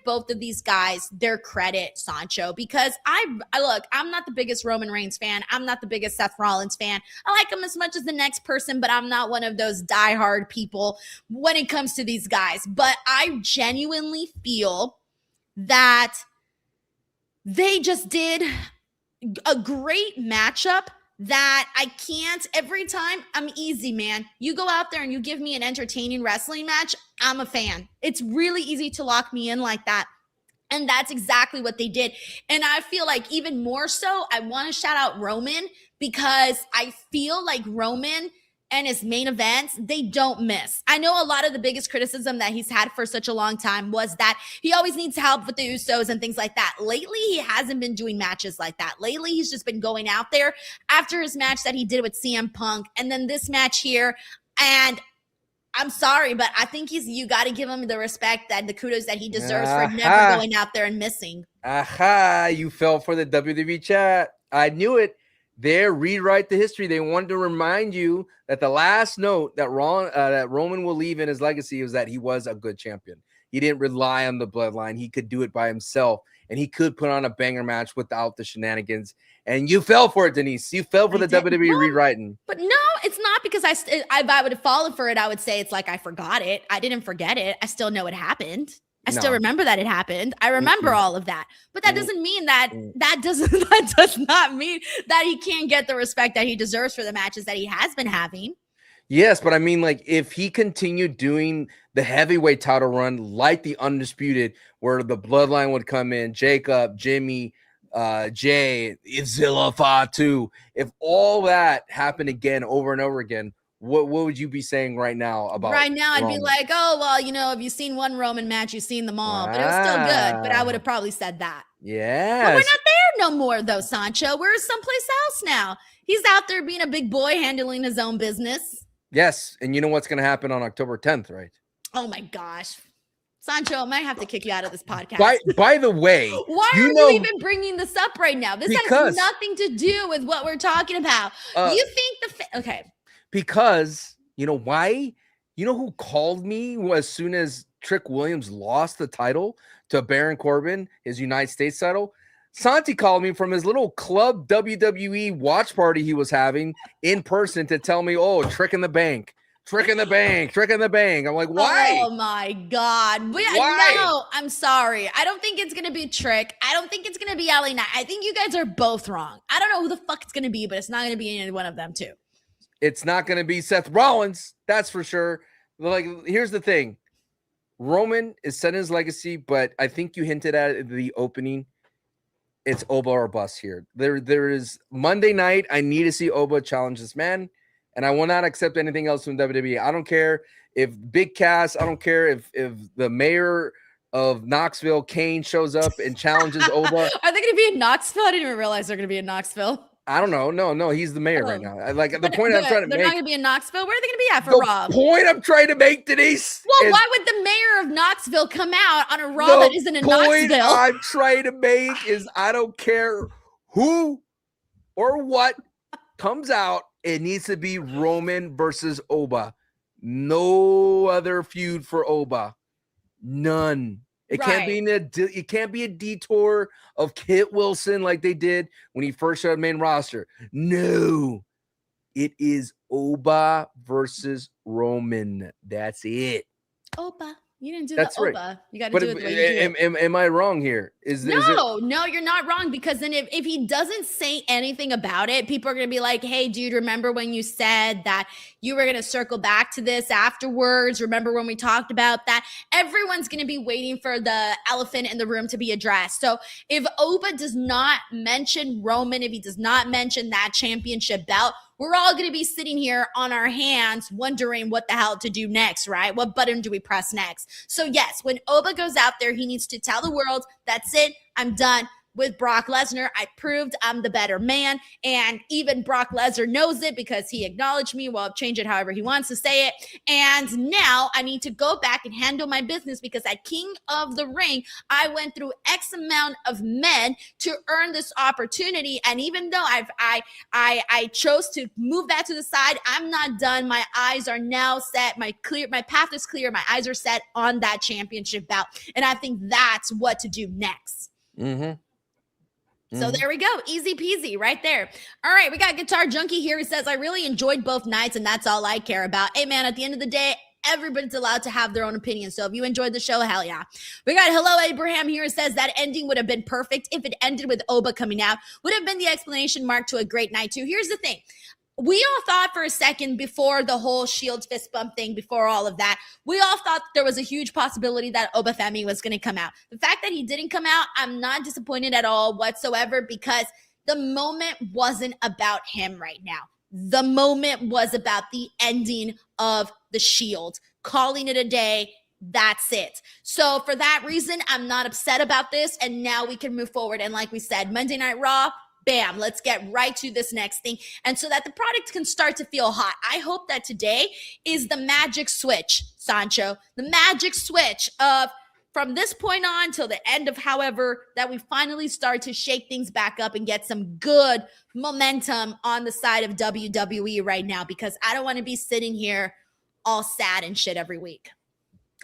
both of these guys their credit, Sancho, because I look, I'm not the biggest Roman Reigns fan. I'm not the biggest Seth Rollins fan. I like him as much as the next person, but I'm not one of those diehard people when it comes to these guys. But I genuinely feel that they just did a great matchup that I can't, every time, I'm easy, man. You go out there and you give me an entertaining wrestling match, I'm a fan. It's really easy to lock me in like that. And that's exactly what they did. And I feel like even more so, I want to shout out Roman, because I feel like Roman and his main events, they don't miss. I know a lot of the biggest criticism that he's had for such a long time was that he always needs help with the Usos and things like that. Lately, he hasn't been doing matches like that. Lately, he's just been going out there after his match that he did with CM Punk, and then this match here. And I'm sorry, but I think you got to give him the respect that the kudos that he deserves for never going out there and missing. Aha, you fell for the WWE chat. I knew it. They rewrite the history. They wanted to remind you that the last note that Roman will leave in his legacy was that he was a good champion. He didn't rely on the bloodline. He could do it by himself, and he could put on a banger match without the shenanigans. And you fell for it, Denise. You fell for the WWE rewriting. But no, it's not, because if I would have fallen for it, I would say it's like I forgot it. I didn't forget it. I still know it happened. I still remember that it happened. I remember all of that. But that doesn't mean that does not mean that he can't get the respect that he deserves for the matches that he has been having. Yes, but I mean, like, if he continued doing the heavyweight title run like the Undisputed, where the bloodline would come in, Jacob, Jimmy, Jay, Zilla, Fatu, if all that happened again over and over again, what would you be saying right now about Right now, I'd Roman? be like, oh, well, if you've seen one Roman match, you've seen them all. But it was still good. But I would have probably said that. Yeah. But we're not there no more, though, Sancho. We're someplace else now. He's out there being a big boy, handling his own business. Yes, and you know what's going to happen on October 10th, right? Oh, my gosh. Sancho, I might have to kick you out of this podcast. By the way, why are you even bringing this up right now? This has nothing to do with what we're talking about. You think okay. Because, you know why? You know who called me as soon as Trick Williams lost the title to Baron Corbin, his United States title? Santi called me from his little club WWE watch party he was having in person to tell me, oh, Trick in the Bank. Trick in the Bank, Trick in the Bank. I'm like, why? Oh my God. Why? No, I'm sorry. I don't think it's going to be Trick. I don't think it's going to be LA Knight. I think you guys are both wrong. I don't know who the fuck it's going to be, but it's not going to be any one of them too. It's not going to be Seth Rollins. That's for sure. Like, here's the thing. Roman is setting his legacy, but I think you hinted at it in the opening. It's Oba or bust here. There is Monday night. I need to see Oba challenge this man. And I will not accept anything else from WWE. I don't care if Big Cass, I don't care if the mayor of Knoxville, Kane, shows up and challenges Oba. Are they going to be in Knoxville? I didn't even realize they're going to be in Knoxville. I don't know. No, he's the mayor right now. The point I'm trying to make. They're not going to be in Knoxville. Where are they going to be at for Raw? The point I'm trying to make, Denise. Well, why would the mayor of Knoxville come out on a Raw that isn't in Knoxville? The point I'm trying to make is I don't care who or what comes out. It needs to be Roman versus Oba. No other feud for Oba. None. It can't be a detour of Kit Wilson like they did when he first showed main roster. No. It is Oba versus Roman. That's it. Oba. You didn't do That's the Oba. Right. You got to do it the way you do it. Am I wrong here? No, you're not wrong, because then if he doesn't say anything about it, people are going to be like, hey, dude, remember when you said that you were going to circle back to this afterwards? Remember when we talked about that? Everyone's going to be waiting for the elephant in the room to be addressed. So if Oba does not mention Roman, if he does not mention that championship belt, we're all going to be sitting here on our hands wondering what the hell to do next, right? What button do we press next? So yes, when Oba goes out there, he needs to tell the world, that's it, I'm done. with Brock Lesnar. I proved I'm the better man, and even Brock Lesnar knows it because he acknowledged me. Well, change it however he wants to say it. And now I need to go back and handle my business because at King of the Ring, I went through X amount of men to earn this opportunity. And even though I chose to move that to the side, I'm not done. My eyes are now set. My path is clear. My eyes are set on that championship bout. And I think that's what to do next. So there we go. Easy peasy right there. All right, we got Guitar Junkie here. He says, I really enjoyed both nights, and that's all I care about. Hey, man, at the end of the day, everybody's allowed to have their own opinion. So if you enjoyed the show, hell yeah. We got Hello Abraham here. Says that ending would have been perfect if it ended with Oba coming out. Would have been the explanation mark to a great night too. Here's the thing. We all thought for a second before the whole Shield fist bump thing, before all of that, we all thought there was a huge possibility that Obafemi was going to come out. The fact that he didn't come out, I'm not disappointed at all whatsoever because the moment wasn't about him right now. The moment was about the ending of the Shield, calling it a day. That's it. So for that reason, I'm not upset about this. And now we can move forward. And like we said, Monday Night Raw, bam, let's get right to this next thing. And so that the product can start to feel hot. I hope that today is the magic switch, Sancho, the magic switch of from this point on till the end of however that we finally start to shake things back up and get some good momentum on the side of WWE right now, because I don't want to be sitting here all sad and shit every week.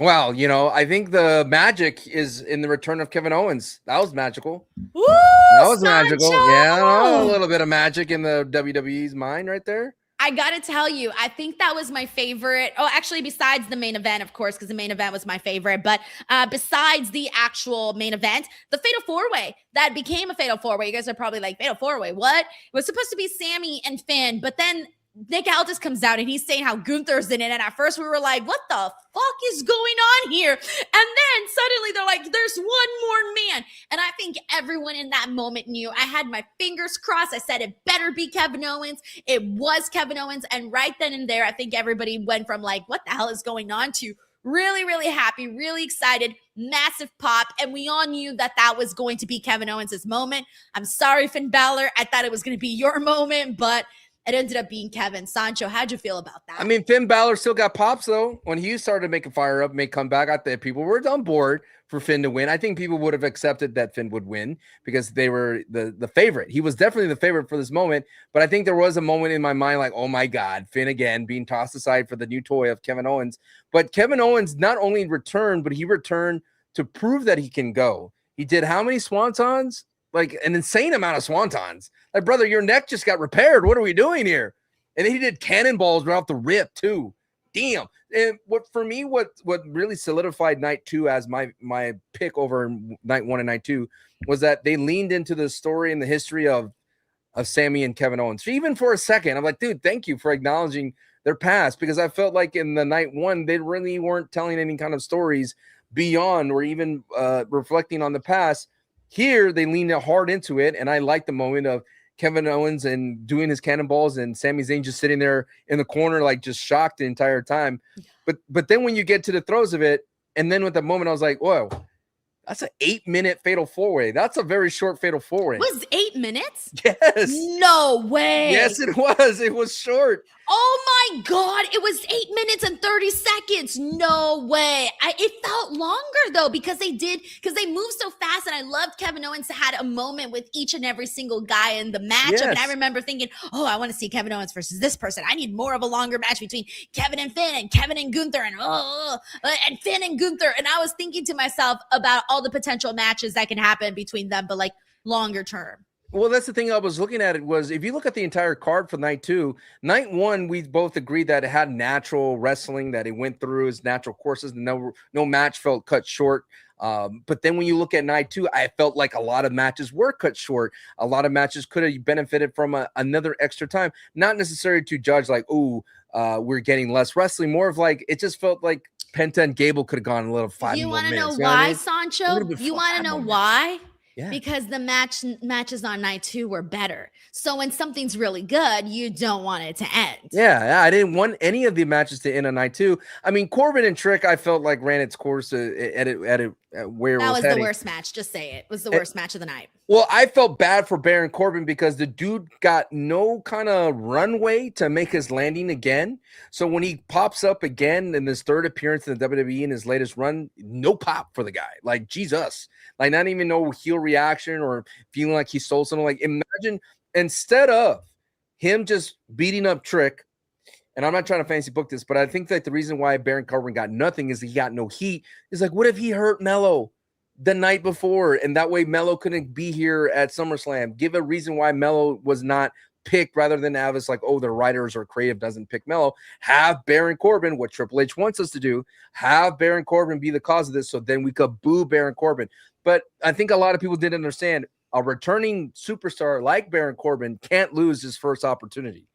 Well, you know, I think the magic is in the return of Kevin Owens. That was magical. Woo, that was Sancho! magical. Yeah, a little bit of magic in the WWE's mind right there. I got to tell you, I think that was my favorite. Oh, actually, besides the main event, of course, because the main event was my favorite. But besides the actual main event, the Fatal 4-Way that became a Fatal 4-Way. You guys are probably like, Fatal 4-Way, what? It was supposed to be Sami and Finn, but then Nick Aldis comes out and he's saying how Gunther's in it. And at first we were like, what the fuck is going on here? And then suddenly they're like, there's one more man. And I think everyone in that moment knew. I had my fingers crossed. I said, it better be Kevin Owens. It was Kevin Owens. And right then and there, I think everybody went from like, what the hell is going on to really, really happy, really excited, massive pop. And we all knew that that was going to be Kevin Owens' moment. I'm sorry, Finn Balor. I thought it was going to be your moment, but it ended up being Kevin. Sancho, how'd you feel about that? I mean, Finn Balor still got pops, though. When he started making fire up, make comeback, I think people were on board for Finn to win. I think people would have accepted that Finn would win because they were the favorite. He was definitely the favorite for this moment, but I think there was a moment in my mind like, oh my God, Finn again being tossed aside for the new toy of Kevin Owens. But Kevin Owens not only returned, but he returned to prove that he can go. He did how many swantons? Like an insane amount of swantons. Like, brother, your neck just got repaired. What are we doing here? And then he did cannonballs right off the rip too. Damn. And what really solidified night 2 as my pick over night 1 and night 2 was that they leaned into the story and the history of Sami and Kevin Owens. Even for a second, I'm like, dude, thank you for acknowledging their past, because I felt like in the night 1 they really weren't telling any kind of stories beyond or even reflecting on the past. Here, they leaned hard into it, and I like the moment of Kevin Owens and doing his cannonballs and Sami Zayn just sitting there in the corner, like just shocked the entire time. But then when you get to the throes of it, and then with the moment, I was like, whoa, that's an 8-minute Fatal 4-Way. That's a very short Fatal 4-Way. Was 8 minutes? Yes. No way. Yes, it was. It was short. Oh my God. It was 8 minutes and 30 seconds. No way. It felt longer though, because they moved so fast. And I loved Kevin Owens had a moment with each and every single guy in the matchup. Yes. And I remember thinking, oh, I want to see Kevin Owens versus this person. I need more of a longer match between Kevin and Finn and Kevin and Gunther and Finn and Gunther. And I was thinking to myself about all the potential matches that can happen between them, but like longer term. Well, that's the thing I was looking at. It was, if you look at the entire card for night 2, night 1, we both agreed that it had natural wrestling, that it went through its natural courses. No match felt cut short. But then when you look at night 2, I felt like a lot of matches were cut short. A lot of matches could have benefited from another extra time. Not necessarily to judge like, we're getting less wrestling. More of like, it just felt like Penta and Gable could have gone a little 5 You more want to minutes. know why, Sancho? You want to know why? Yeah. Because the matches on night 2 were better. So when something's really good, you don't want it to end. Yeah, I didn't want any of the matches to end on night 2. I mean, Corbin and Trick, I felt like ran its course at where that it was heading. the worst match. Just say it was the worst match of the night. Well, I felt bad for Baron Corbin because the dude got no kind of runway to make his landing again. So when he pops up again in his third appearance in the WWE in his latest run, no pop for the guy. Like, Jesus. Like, not even no heel reaction or feeling like he stole something. Like, imagine instead of him just beating up Trick, and I'm not trying to fancy book this, but I think that the reason why Baron Corbin got nothing is he got no heat. Is like, what if he hurt Mello the night before, and that way Mello couldn't be here at SummerSlam? Give a reason why Mello was not picked rather than have us like, oh, the writers or creative doesn't pick Mello. Have Baron Corbin, what Triple H wants us to do, have Baron Corbin be the cause of this, so then we could boo Baron Corbin. But I think a lot of people didn't understand a returning superstar like Baron Corbin can't lose his first opportunity.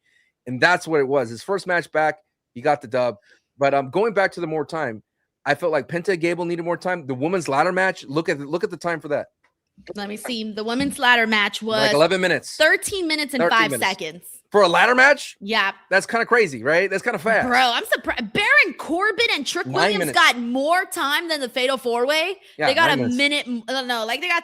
And that's what it was. His first match back, he got the dub. But going back to the more time, I felt like Penta and Gable needed more time. The women's ladder match, look at the time for that. Let me see. The women's ladder match was like 11 minutes. 13 minutes and 5 seconds. For a ladder match? Yeah. That's kind of crazy, right? That's kind of fast. Bro, I'm surprised. Baron Corbin and Trick Williams got more time than the Fatal 4-Way. Yeah, they got 9 a minutes. minute. No, like they got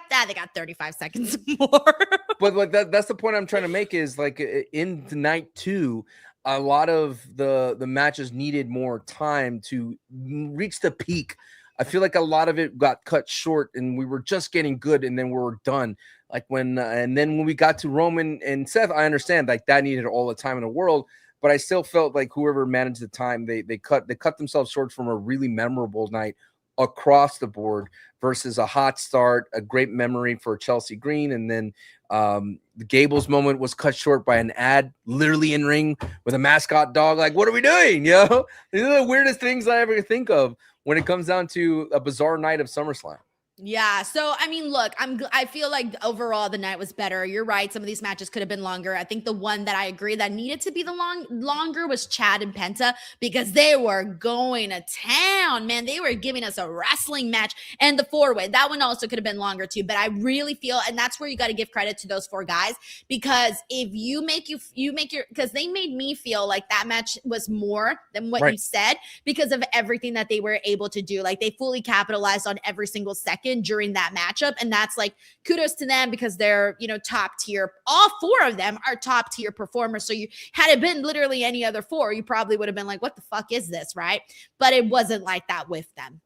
35 seconds more. But like that's the point I'm trying to make is like in the night 2, a lot of the matches needed more time to reach the peak. I feel like a lot of it got cut short and we were just getting good and then we were done. Like when and then when we got to Roman and Seth, I understand like that needed all the time in the world, but I still felt like whoever managed the time, they cut themselves short from a really memorable night across the board versus a hot start, a great memory for Chelsea Green, and then the Gable's moment was cut short by an ad literally in ring with a mascot dog. Like, what are we doing? Yo, these are the weirdest things I ever think of when it comes down to a bizarre night of SummerSlam. Yeah. So, I mean, look, I feel like overall the night was better. You're right. Some of these matches could have been longer. I think the one that I agree that needed to be the longer was Chad and Penta because they were going to town, man. They were giving us a wrestling match, and the 4-way, that one also could have been longer too. But I really feel, and that's where you got to give credit to those 4 guys, because if you make because they made me feel like that match was more than what you said because of everything that they were able to do. Like they fully capitalized on every single second during that matchup, and that's like kudos to them because they're top tier. All 4 of them are top tier performers. So you had it been literally any other 4, you probably would have been like, what the fuck is this, right? But it wasn't like that with them.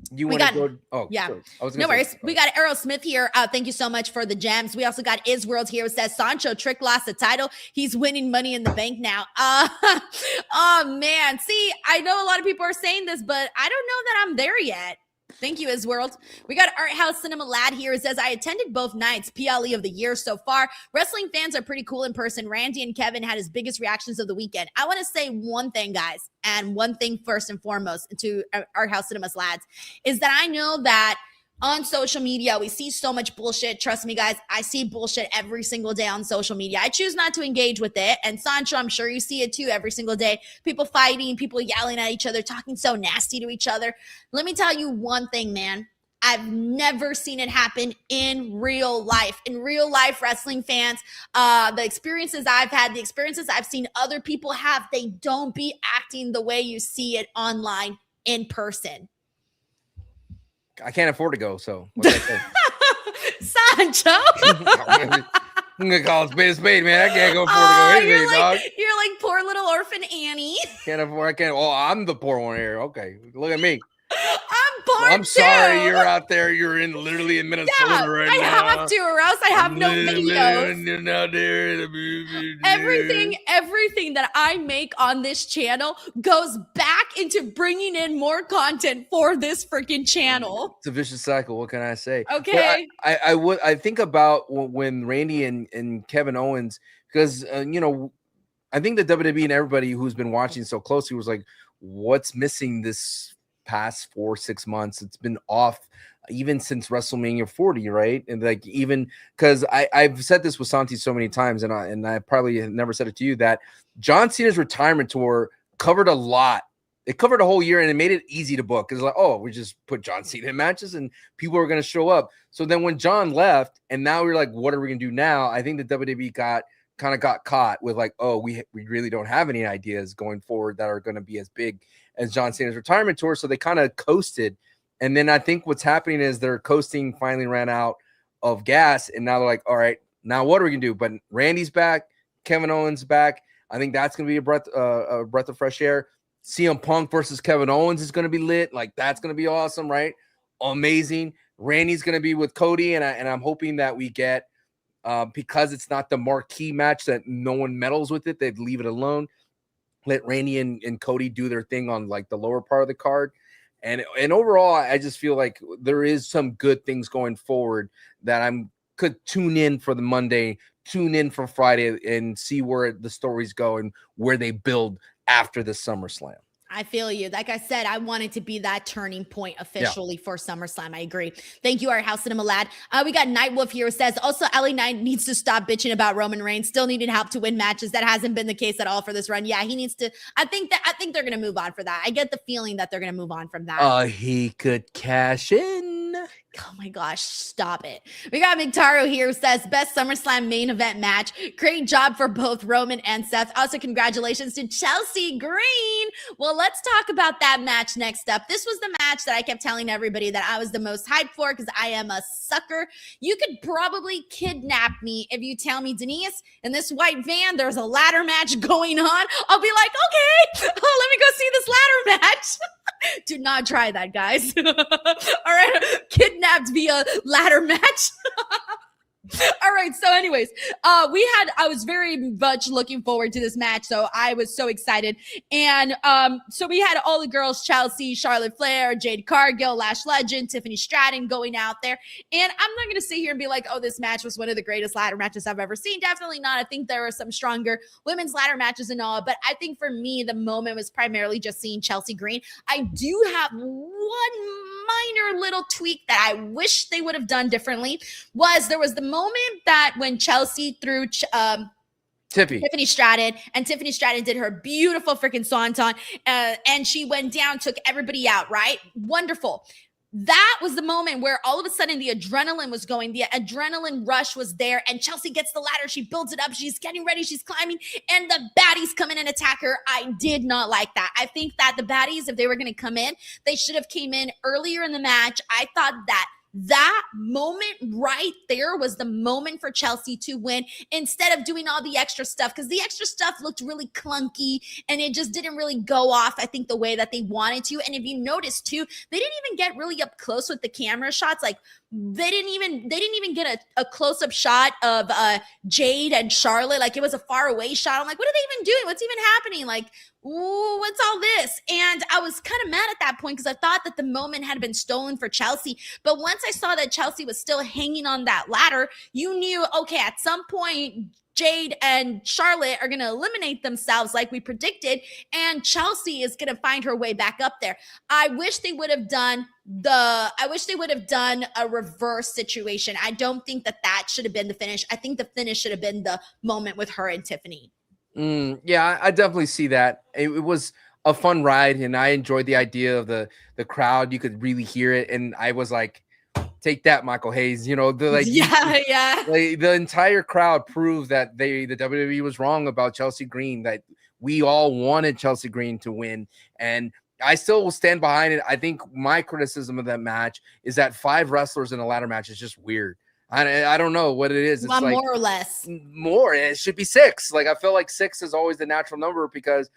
You want to go? Oh, yeah. Sorry. I was No worries. We got Errol Smith here. Thank you so much for the gems. We also got Isworld here who says Sancho Trick lost the title. He's winning Money in the Bank now. Oh man. See, I know a lot of people are saying this, but I don't know that I'm there yet. Thank you, Isworld. We got Art House Cinema Lad here. It says, I attended both nights, PLE of the year so far. Wrestling fans are pretty cool in person. Randy and Kevin had his biggest reactions of the weekend. I want to say one thing, guys, and one thing first and foremost to Art House Cinemas Lads, is that I know that on social media, we see so much bullshit. Trust me, guys, I see bullshit every single day on social media. I choose not to engage with it. And Sancho, I'm sure you see it too every single day. People fighting, people yelling at each other, talking so nasty to each other. Let me tell you one thing, man. I've never seen it happen in real life. In real life, wrestling fans, the experiences I've had, the experiences I've seen other people have, they don't be acting the way you see it online in person. I can't afford to go, so what can I say? Sancho. I'm gonna call it spade a spade, man. I can't go afford to go anything, dog. You're like poor little orphan Annie. Can't afford. I can't. Oh, I'm the poor one here. Okay, look at me. I'm poor I'm sorry, you're out there. You're literally in Minnesota right now. I have to, or else I have no videos. You're out there. Everything that I make on this channel goes back into bringing in more content for this freaking channel. It's a vicious cycle. What can I say? Okay. I think about when Randy and Kevin Owens, because I think the WWE and everybody who's been watching so closely was like, what's missing this past 4-6 months? It's been off even since WrestleMania 40, right? And like, even because I've said this with Santi so many times, and I probably have never said it to you, that John Cena's retirement tour covered a lot. It covered a whole year, and it made it easy to book. It's like, oh, we just put John Cena in matches and people are going to show up. So then when John left, and now we're like, what are we going to do now? I think the WWE got caught with like, oh, we really don't have any ideas going forward that are going to be as big as John Cena's retirement tour. So they kind of coasted And then I think what's happening is their coasting finally ran out of gas, and now they're like, all right, now what are we gonna do? But Randy's back, Kevin Owens back. I think that's gonna be a breath of fresh air. CM Punk versus Kevin Owens is gonna be lit. Like, that's gonna be awesome, right? Amazing. Randy's gonna be with Cody, and I'm hoping that we get because it's not the marquee match that no one meddles with it. They'd leave it alone. Let Randy and Cody do their thing on like the lower part of the card. And overall, I just feel like there is some good things going forward that could tune in for the Monday, tune in for Friday, and see where the stories go and where they build after the SummerSlam. I feel you. Like I said, I wanted to be that turning point officially for SummerSlam. I agree. Thank you, our House Cinema lad. We got Nightwolf here who says, also, LA Knight needs to stop bitching about Roman Reigns. Still needed help to win matches. That hasn't been the case at all for this run. Yeah, he needs to. I think they're going to move on for that. I get the feeling that they're going to move on from that. He could cash in. Oh my gosh, stop it. We got Mictaro here who says, best SummerSlam main event match. Great job for both Roman and Seth. Also, congratulations to Chelsea Green. Well, let's talk about that match next up. This was the match that I kept telling everybody that I was the most hyped for because I am a sucker. You could probably kidnap me if you tell me, Denise, in this white van, there's a ladder match going on. I'll be like, okay, let me go see this ladder match. Do not try that, guys. All right, kidnapped via ladder match. All right. So anyways, I was very much looking forward to this match. So I was so excited. And so we had all the girls, Chelsea, Charlotte Flair, Jade Cargill, Lash Legend, Tiffany Stratton going out there. And I'm not going to sit here and be like, oh, this match was one of the greatest ladder matches I've ever seen. Definitely not. I think there were some stronger women's ladder matches and all. But I think for me, the moment was primarily just seeing Chelsea Green. I do have one minor little tweak that I wish they would have done differently. There was the moment that when Chelsea threw Tiffany Stratton, and Tiffany Stratton did her beautiful freaking swanton, and she went down, took everybody out, right? Wonderful. That was the moment where all of a sudden the adrenaline was going, the adrenaline rush was there, and Chelsea gets the ladder, she builds it up, she's getting ready, she's climbing, and the baddies come in and attack her. I did not like that. I think that the baddies, if they were going to come in, they should have came in earlier in the match. I thought that moment right there was the moment for Chelsea to win instead of doing all the extra stuff, because the extra stuff looked really clunky and it just didn't really go off, I think, the way that they wanted to. And if you notice too, they didn't even get really up close with the camera shots. Like they didn't even get a close-up shot of Jade and Charlotte. Like it was a far away shot. I'm like, what are they even doing? What's even happening? Like, ooh, what's all this? And I was kind of mad at that point because I thought that the moment had been stolen for Chelsea. But once I saw that Chelsea was still hanging on that ladder, you knew, okay, at some point, Jade and Charlotte are going to eliminate themselves like we predicted, and Chelsea is going to find her way back up there. I wish they would have done a reverse situation. I don't think that should have been the finish. I think the finish should have been the moment with her and Tiffany. Yeah, I definitely see that. It was a fun ride, and I enjoyed the idea of the crowd. You could really hear it, and I was like, take that, Michael Hayes. You know, the the entire crowd proved that the WWE was wrong about Chelsea Green, that we all wanted Chelsea Green to win, and I still will stand behind it. I think my criticism of that match is that 5 wrestlers in a ladder match is just weird. I don't know what it is. It's like more or less. More. It should be 6. Like I feel like 6 is always the natural number because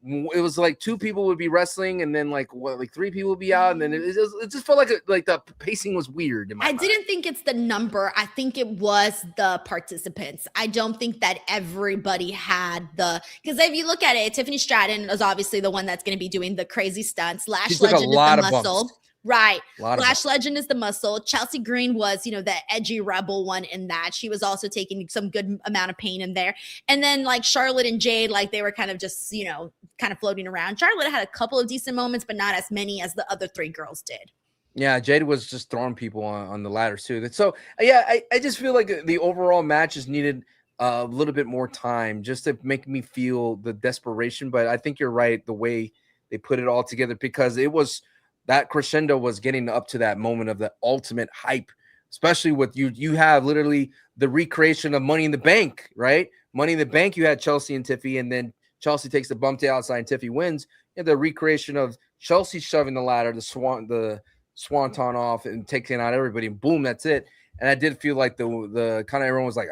it was like 2 people would be wrestling and then like 3 people would be out, and then it just felt like the pacing was weird in my mind. Didn't think it's the number. I think it was the participants. I don't think that everybody had because if you look at it, Tiffany Stratton is obviously the one that's going to be doing the crazy stunts. Lash Legend is the muscle. Bumps. Right. Lash Legend is the muscle. Chelsea Green was, the edgy rebel one in that. She was also taking some good amount of pain in there. And then like Charlotte and Jade, like they were kind of just, kind of floating around. Charlotte had a couple of decent moments, but not as many as the other 3 girls did. Yeah, Jade was just throwing people on the ladder too. So yeah, I just feel like the overall match just needed a little bit more time just to make me feel the desperation. But I think you're right, the way they put it all together, because it was that crescendo was getting up to that moment of the ultimate hype, especially with you have literally the recreation of Money in the Bank, right? Money in the Bank, you had Chelsea and Tiffy, and then Chelsea takes the bump to outside and Tiffy wins. And the recreation of Chelsea shoving the ladder, the swanton off and taking out everybody, and boom, that's it. And I did feel like the kind of everyone was like,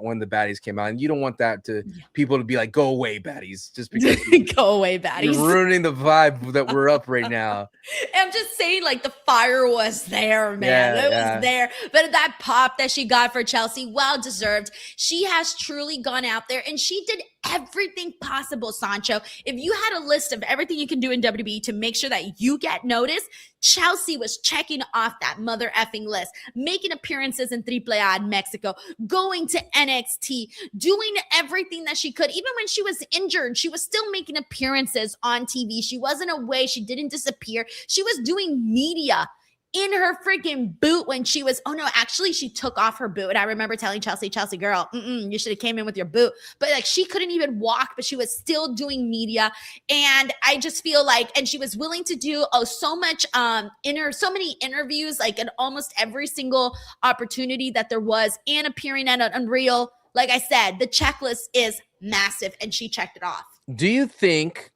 when the baddies came out. And you don't want that to people to be like, go away, baddies, just because go away, baddies. You're ruining the vibe that we're up right now. I'm just saying, like, the fire was there, man. It was there. But that pop that she got for Chelsea, well deserved. She has truly gone out there and she did everything possible, Sancho. If you had a list of everything you can do in WWE to make sure that you get noticed, Chelsea was checking off that mother effing list, making appearances in AAA in Mexico, going to NXT, doing everything that she could. Even when she was injured, she was still making appearances on TV. She wasn't away. She didn't disappear. She was doing media in her freaking boot when she was, oh no, actually she took off her boot. And I remember telling Chelsea, girl, you should have came in with your boot. But like, she couldn't even walk, but she was still doing media. And I just feel like, and she was willing to do so many interviews, like in almost every single opportunity that there was, and appearing at an Unreal. Like I said, the checklist is massive and she checked it off. Do you think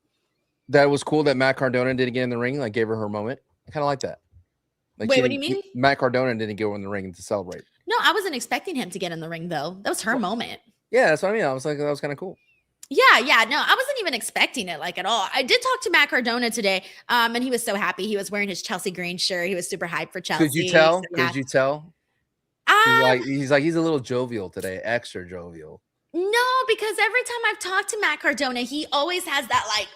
that it was cool that Matt Cardona didn't get in the ring, like gave her moment? I kind of like that. Like, wait, what do you mean? Matt Cardona didn't go in the ring to celebrate. No, I wasn't expecting him to get in the ring, though. That was her moment. Yeah, that's what I mean. I was like, that was kind of cool. Yeah. No, I wasn't even expecting it, like, at all. I did talk to Matt Cardona today, and he was so happy. He was wearing his Chelsea green shirt. He was super hyped for Chelsea. Could you tell? So, yeah. Could you tell? He's a little jovial today, extra jovial. No, because every time I've talked to Matt Cardona, he always has that, like,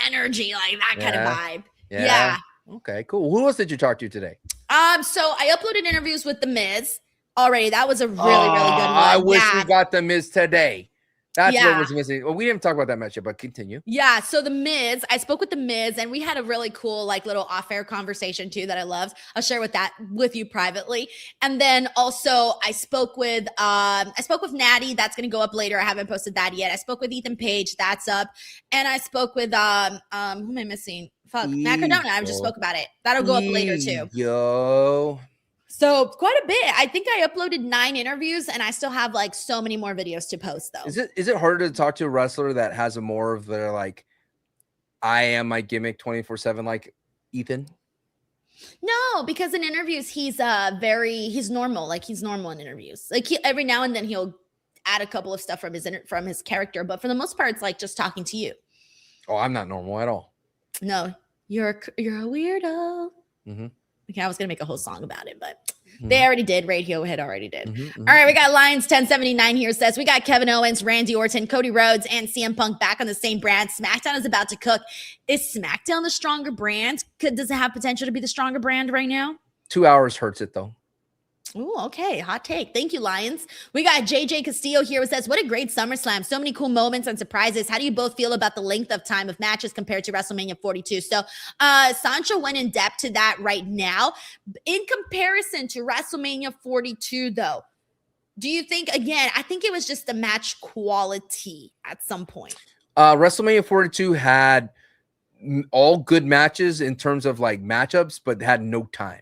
energy, like that kind of vibe. Yeah. Okay, cool. Who else did you talk to today? So I uploaded interviews with The Miz already. That was a really, really good one. I wish we got The Miz today. That's what was missing. Well, we didn't talk about that match yet, but continue. Yeah, so The Miz, I spoke with The Miz, and we had a really cool, like, little off-air conversation too that I loved. I'll share with you privately. And then also I spoke with Natty. That's gonna go up later. I haven't posted that yet. I spoke with Ethan Page. That's up. And I spoke with who am I missing? Matt Cardona. I just spoke about it. That'll go up later too. So quite a bit. I think I uploaded 9 interviews and I still have like so many more videos to post though. Is it harder to talk to a wrestler that has a more of their like, I am my gimmick 24/7 like Ethan? No, because in interviews he's normal. Like he's normal in interviews. Like every now and then he'll add a couple of stuff from his character, but for the most part it's like just talking to you. Oh, I'm not normal at all. No, you're a weirdo. Mm-hmm. Okay, I was gonna make a whole song about it, but they already did. Radiohead already did. All right, we got Lions 1079 here says we got Kevin Owens, Randy Orton, Cody Rhodes, and CM Punk back on the same brand. SmackDown is about to cook. Is SmackDown the stronger brand? Does it have potential to be the stronger brand right now? 2 hours hurts it though. Ooh, okay. Hot take. Thank you, Lions. We got JJ Castillo here who says, what a great SummerSlam. So many cool moments and surprises. How do you both feel about the length of time of matches compared to WrestleMania 42? So Sancho went in depth to that right now. In comparison to WrestleMania 42, though, do you think, again, I think it was just the match quality at some point. WrestleMania 42 had all good matches in terms of like matchups, but had no time.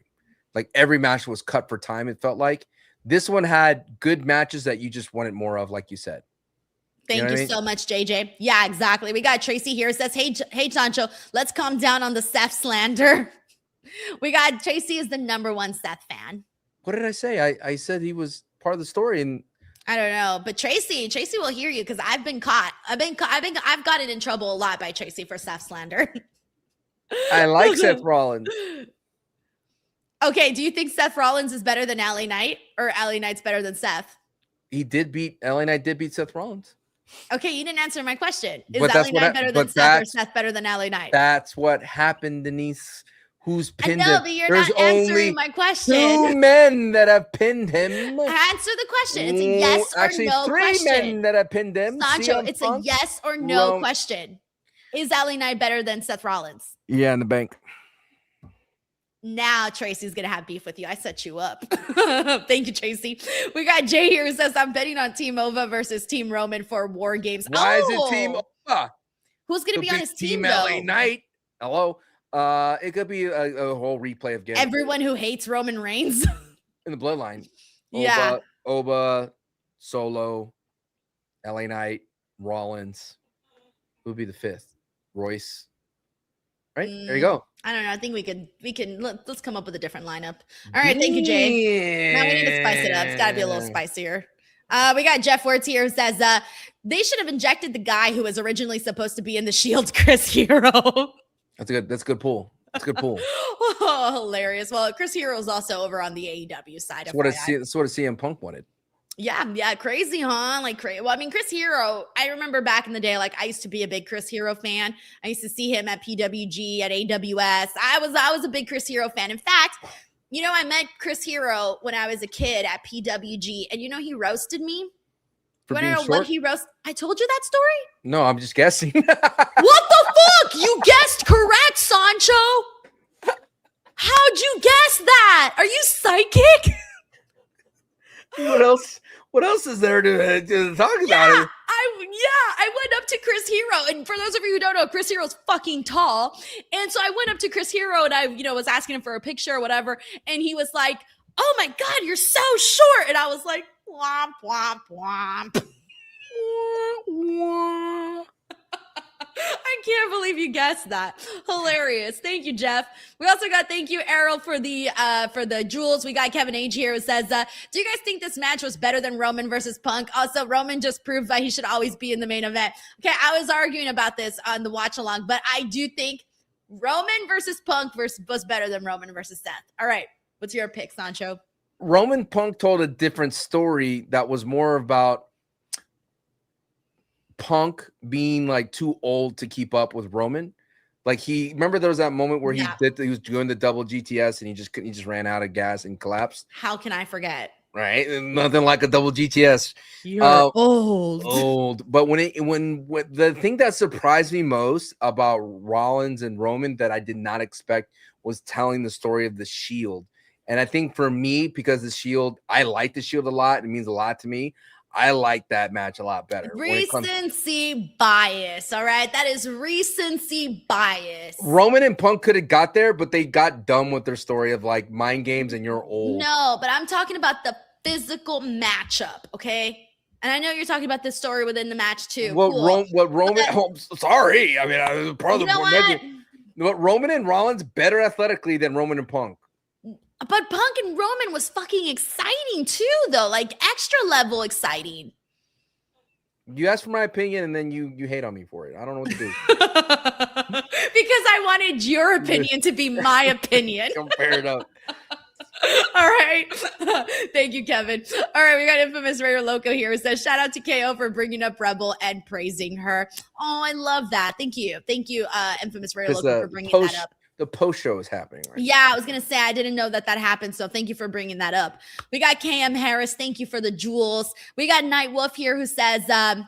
Like every match was cut for time, it felt like. This one had good matches that you just wanted more of, like you said. Thank you so much, JJ. Yeah, exactly. We got Tracy here. Says, hey, Sancho, let's calm down on the Seth slander. We got Tracy is the #1 Seth fan. What did I say? I said he was part of the story, and I don't know. But Tracy will hear you because I've been caught. I've gotten in trouble a lot by Tracy for Seth slander. I like Seth Rollins. Okay, do you think Seth Rollins is better than LA Knight or LA Knight's better than Seth? LA Knight did beat Seth Rollins. Okay, you didn't answer my question. Is LA Knight better than Seth or Seth better than LA Knight? That's what happened, Denise. Who's pinned him? I know, but you're not answering my question. 2 men that have pinned him. Answer the question. It's a yes or no question. 3 men that have pinned him. Sancho, it's a yes or no question. Is LA Knight better than Seth Rollins? Yeah, in the bank. Now Tracy's going to have beef with you. I set you up. Thank you, Tracy. We got Jay here who says, I'm betting on Team Ova versus Team Roman for War Games. Why is it Team Ova? Who's going to be on his team, LA Knight. Hello. It could be a whole replay of games. Everyone who hates Roman Reigns. In the bloodline. Yeah. Oba, Solo, LA Knight, Rollins. Who would be the 5th? Royce. Right? There you go. I don't know. I think let's come up with a different lineup. All right. Thank you, Jade. Now we need to spice it up. It's got to be a little spicier. We got Jeff Words here who says they should have injected the guy who was originally supposed to be in the Shield, Chris Hero. That's a good pull. That's a good pull. Oh, hilarious. Well, Chris Hero is also over on the AEW side. That's what CM Punk wanted. Yeah, crazy, huh? Like crazy. Well, I mean, Chris Hero, I remember back in the day, like I used to be a big Chris Hero fan. I used to see him at PWG, at AWS. I was a big Chris Hero fan. In fact, I met Chris Hero when I was a kid at PWG, and he roasted me. For I being what short? he roast. I told you that story? No, I'm just guessing. What the fuck? You guessed correct, Sancho. How'd you guess that? Are you psychic? What else is there to talk about it? I went up to Chris Hero, and for those of you who don't know, Chris Hero's fucking tall, and so I went up to Chris Hero, and I, was asking him for a picture or whatever, and he was like, "Oh my god, you're so short," and I was like, "Womp womp womp." I can't believe you guessed that. Hilarious. Thank you, Jeff. We also got thank you, Errol, for the jewels. We got Kevin H here who says, do you guys think this match was better than Roman versus Punk? Also, Roman just proved that he should always be in the main event. Okay, I was arguing about this on the watch along, but I do think Roman versus Punk was better than Roman versus Seth. All right, what's your pick, Sancho? Roman Punk told a different story that was more about Punk being like too old to keep up with Roman. Like remember there was that moment where he was doing the double GTS and he just ran out of gas and collapsed. How can I forget? Right? And nothing like a double GTS. You're old. But when the thing that surprised me most about Rollins and Roman that I did not expect was telling the story of the Shield. And I think for me, because the Shield, I like the Shield a lot. It means a lot to me. I like that match a lot better. Recency bias, all right? That is recency bias. Roman and Punk could have got there, but they got dumb with their story of like mind games and you're old. No, but I'm talking about the physical matchup, okay? And I know you're talking about this story within the match too. Roman? Sorry, I mean, I was part of the Roman and Rollins better athletically than Roman and Punk. But Punk and Roman was fucking exciting too, though. Like extra level exciting. You asked for my opinion and then you hate on me for it. I don't know what to do. Because I wanted your opinion to be my opinion. Compare it up. All right. Thank you, Kevin. All right. We got Infamous Raider Loco here who says, shout out to KO for bringing up Rebel and praising her. Oh, I love that. Thank you. Thank you, Infamous Raider Loco, for bringing that up. The post show is happening right now. I was going to say, I didn't know that happened. So thank you for bringing that up. We got KM Harris. Thank you for the jewels. We got Night Wolf here who says, I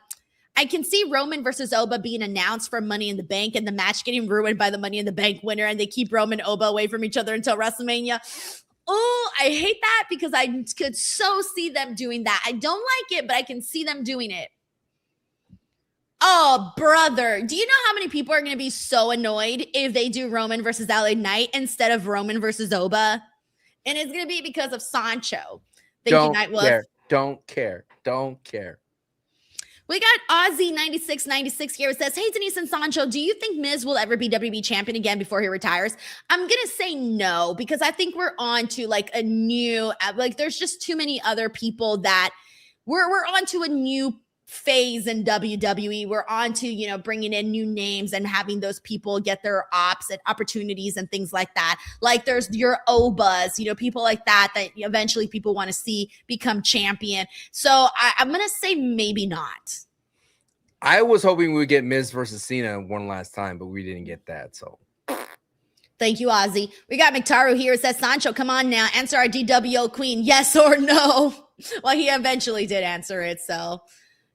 can see Roman versus Oba being announced for Money in the Bank and the match getting ruined by the Money in the Bank winner. And they keep Roman and Oba away from each other until WrestleMania. Oh, I hate that because I could so see them doing that. I don't like it, but I can see them doing it. Oh, brother. Do you know how many people are going to be so annoyed if they do Roman versus LA Knight instead of Roman versus Oba? And it's going to be because of Sancho. Thank you, Night Wolf. Don't care. We got Aussie 9696 here. It says, hey, Denise and Sancho, do you think Miz will ever be WWE champion again before he retires? I'm going to say no, because I think we're on to like a new, like there's just too many other people that we're on to a new phase in WWE. We're on to, bringing in new names and having those people get their ops and opportunities and things like that. Like there's your Obas, people like that eventually people want to see become champion. So I'm going to say maybe not. I was hoping we would get Miz versus Cena one last time, but we didn't get that. So thank you, Ozzy. We got McTaru here. It says, Sancho, come on now. Answer our DWO queen. Yes or no? Well, he eventually did answer it. So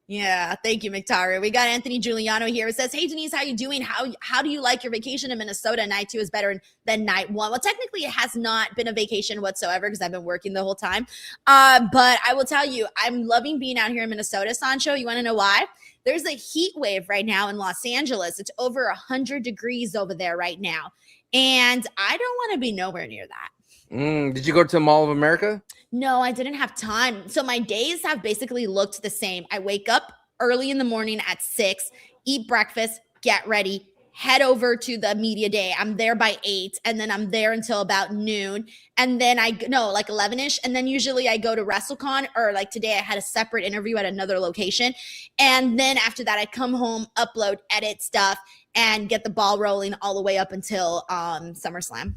yeah, thank you, McTaru. We got Anthony Giuliano here. It says, hey, Denise, how you doing? How do you like your vacation in Minnesota? Night 2 is better than night 1. Well, technically, it has not been a vacation whatsoever because I've been working the whole time. But I will tell you, I'm loving being out here in Minnesota, Sancho. You want to know why? There's a heat wave right now in Los Angeles. It's over 100 degrees over there right now. And I don't want to be nowhere near that. Did you go to the Mall of America? No, I didn't have time. So my days have basically looked the same. I wake up early in the morning at 6, eat breakfast, get ready, head over to the media day. I'm there by 8, and then I'm there until about noon. And then like 11ish. And then usually I go to WrestleCon, or like today I had a separate interview at another location. And then after that, I come home, upload, edit stuff, and get the ball rolling all the way up until SummerSlam.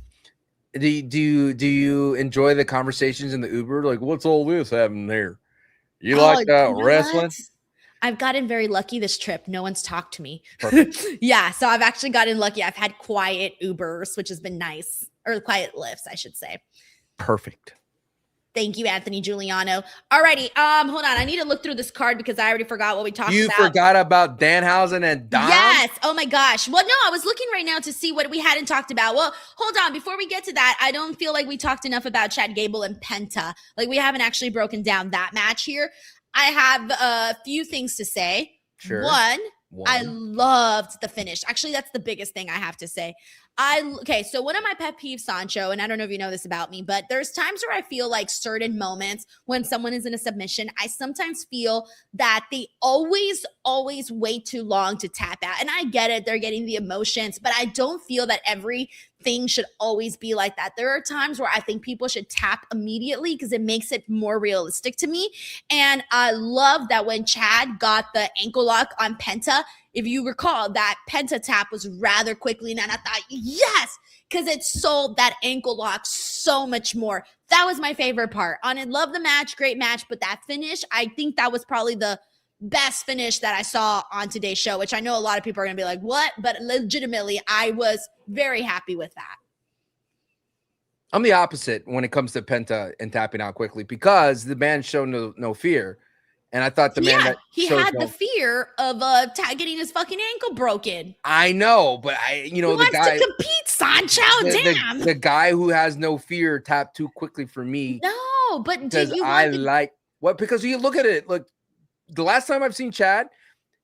Do you enjoy the conversations in the Uber? Like, what's all this happening here? You like wrestling? What? I've gotten very lucky this trip. No one's talked to me. Perfect. Yeah, so I've actually gotten lucky. I've had quiet Ubers, which has been nice, or quiet lifts, I should say. Perfect. Thank you, Anthony Giuliano. Alrighty, hold on. I need to look through this card because I already forgot what we talked about. You forgot about Danhausen and Dom? Yes. Oh my gosh. Well, no, I was looking right now to see what we hadn't talked about. Well, hold on. Before we get to that, I don't feel like we talked enough about Chad Gable and Penta. Like, we haven't actually broken down that match here. I have a few things to say. Sure. One, I loved the finish. Actually, that's the biggest thing I have to say. So one of my pet peeves, Sancho, and I don't know if you know this about me, but there's times where I feel like certain moments when someone is in a submission, I sometimes feel that they always wait too long to tap out. And I get it, they're getting the emotions, but I don't feel that everything should always be like that. There are times where I think people should tap immediately because it makes it more realistic to me. And I love that when Chad got the ankle lock on Penta, if you recall, that Penta tap was rather quickly, and I thought, yes, because it sold that ankle lock so much more. That was my favorite part. Love the match, great match, but that finish, I think that was probably the best finish that I saw on today's show, which I know a lot of people are going to be like, what? But legitimately, I was very happy with that. I'm the opposite when it comes to Penta and tapping out quickly because the man showed no fear. And I thought the man that he had the fear of getting his fucking ankle broken. I know, but the guy to compete, Sancho. Damn, the guy who has no fear tapped too quickly for me. No, but because because you look at it, look, the last time I've seen Chad,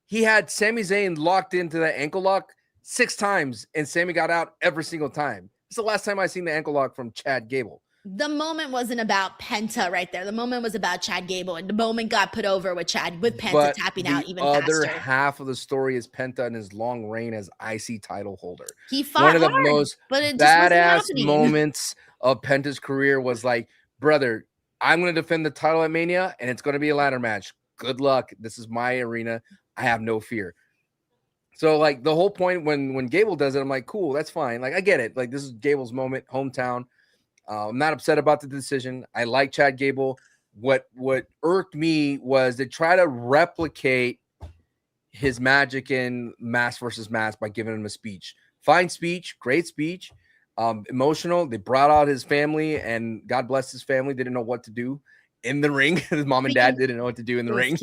he had Sami Zayn locked into that ankle lock 6 times, and Sami got out every single time. It's the last time I seen the ankle lock from Chad Gable. The moment wasn't about Penta right there. The moment was about Chad Gable, and the moment got put over with Penta tapping out even faster. The other half of the story is Penta and his long reign as IC title holder. He fought One of hard, the most but it badass just moments of Penta's career was like, brother, I'm going to defend the title at Mania, and it's going to be a ladder match. Good luck. This is my arena. I have no fear. So, like, the whole point when Gable does it, I'm like, cool, that's fine. Like, I get it. Like, this is Gable's moment, hometown. I'm not upset about the decision. I like Chad Gable. What irked me was they try to replicate his magic in Mask versus Mask by giving him a speech. Fine speech, great speech, emotional. They brought out his family, and God bless his family. They didn't know what to do in the ring. His mom and dad didn't know what to do in the ring,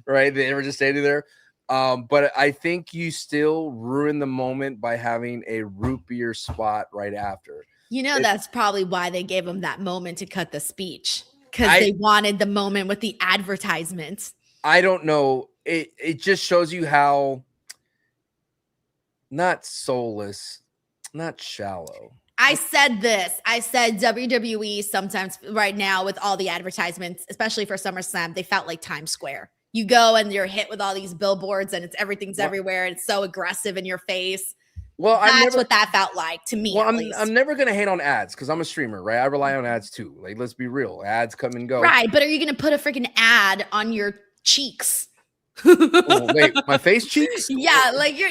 right? They were just standing there. But I think you still ruin the moment by having a root beer spot right after. That's probably why they gave him that moment to cut the speech, because they wanted the moment with the advertisements. I don't know. It just shows you how not soulless, not shallow. I said WWE sometimes right now with all the advertisements, especially for SummerSlam, they felt like Times Square. You go and you're hit with all these billboards and everything's everywhere. And it's so aggressive in your face. Well, that's what that felt like to me. Well, I'm never gonna hate on ads because I'm a streamer, right? I rely on ads too. Like, let's be real, ads come and go. Right, but are you gonna put a freaking ad on your cheeks? Oh, wait, my face cheeks? Yeah, like your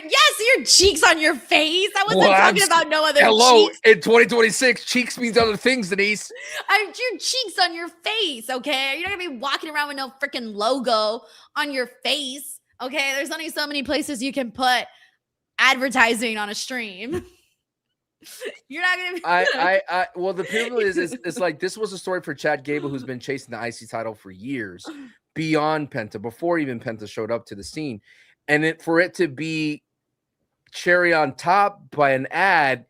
cheeks on your face. I wasn't talking about no other cheeks. In 2026, cheeks means other things, Denise. Your cheeks on your face, okay? You're not gonna be walking around with no freaking logo on your face, okay? There's only so many places you can put advertising on a stream. You're not gonna be well, the people is it's like this was a story for Chad Gable, who's been chasing the IC title for years, beyond Penta, before even Penta showed up to the scene. And for it to be cherry on top by an ad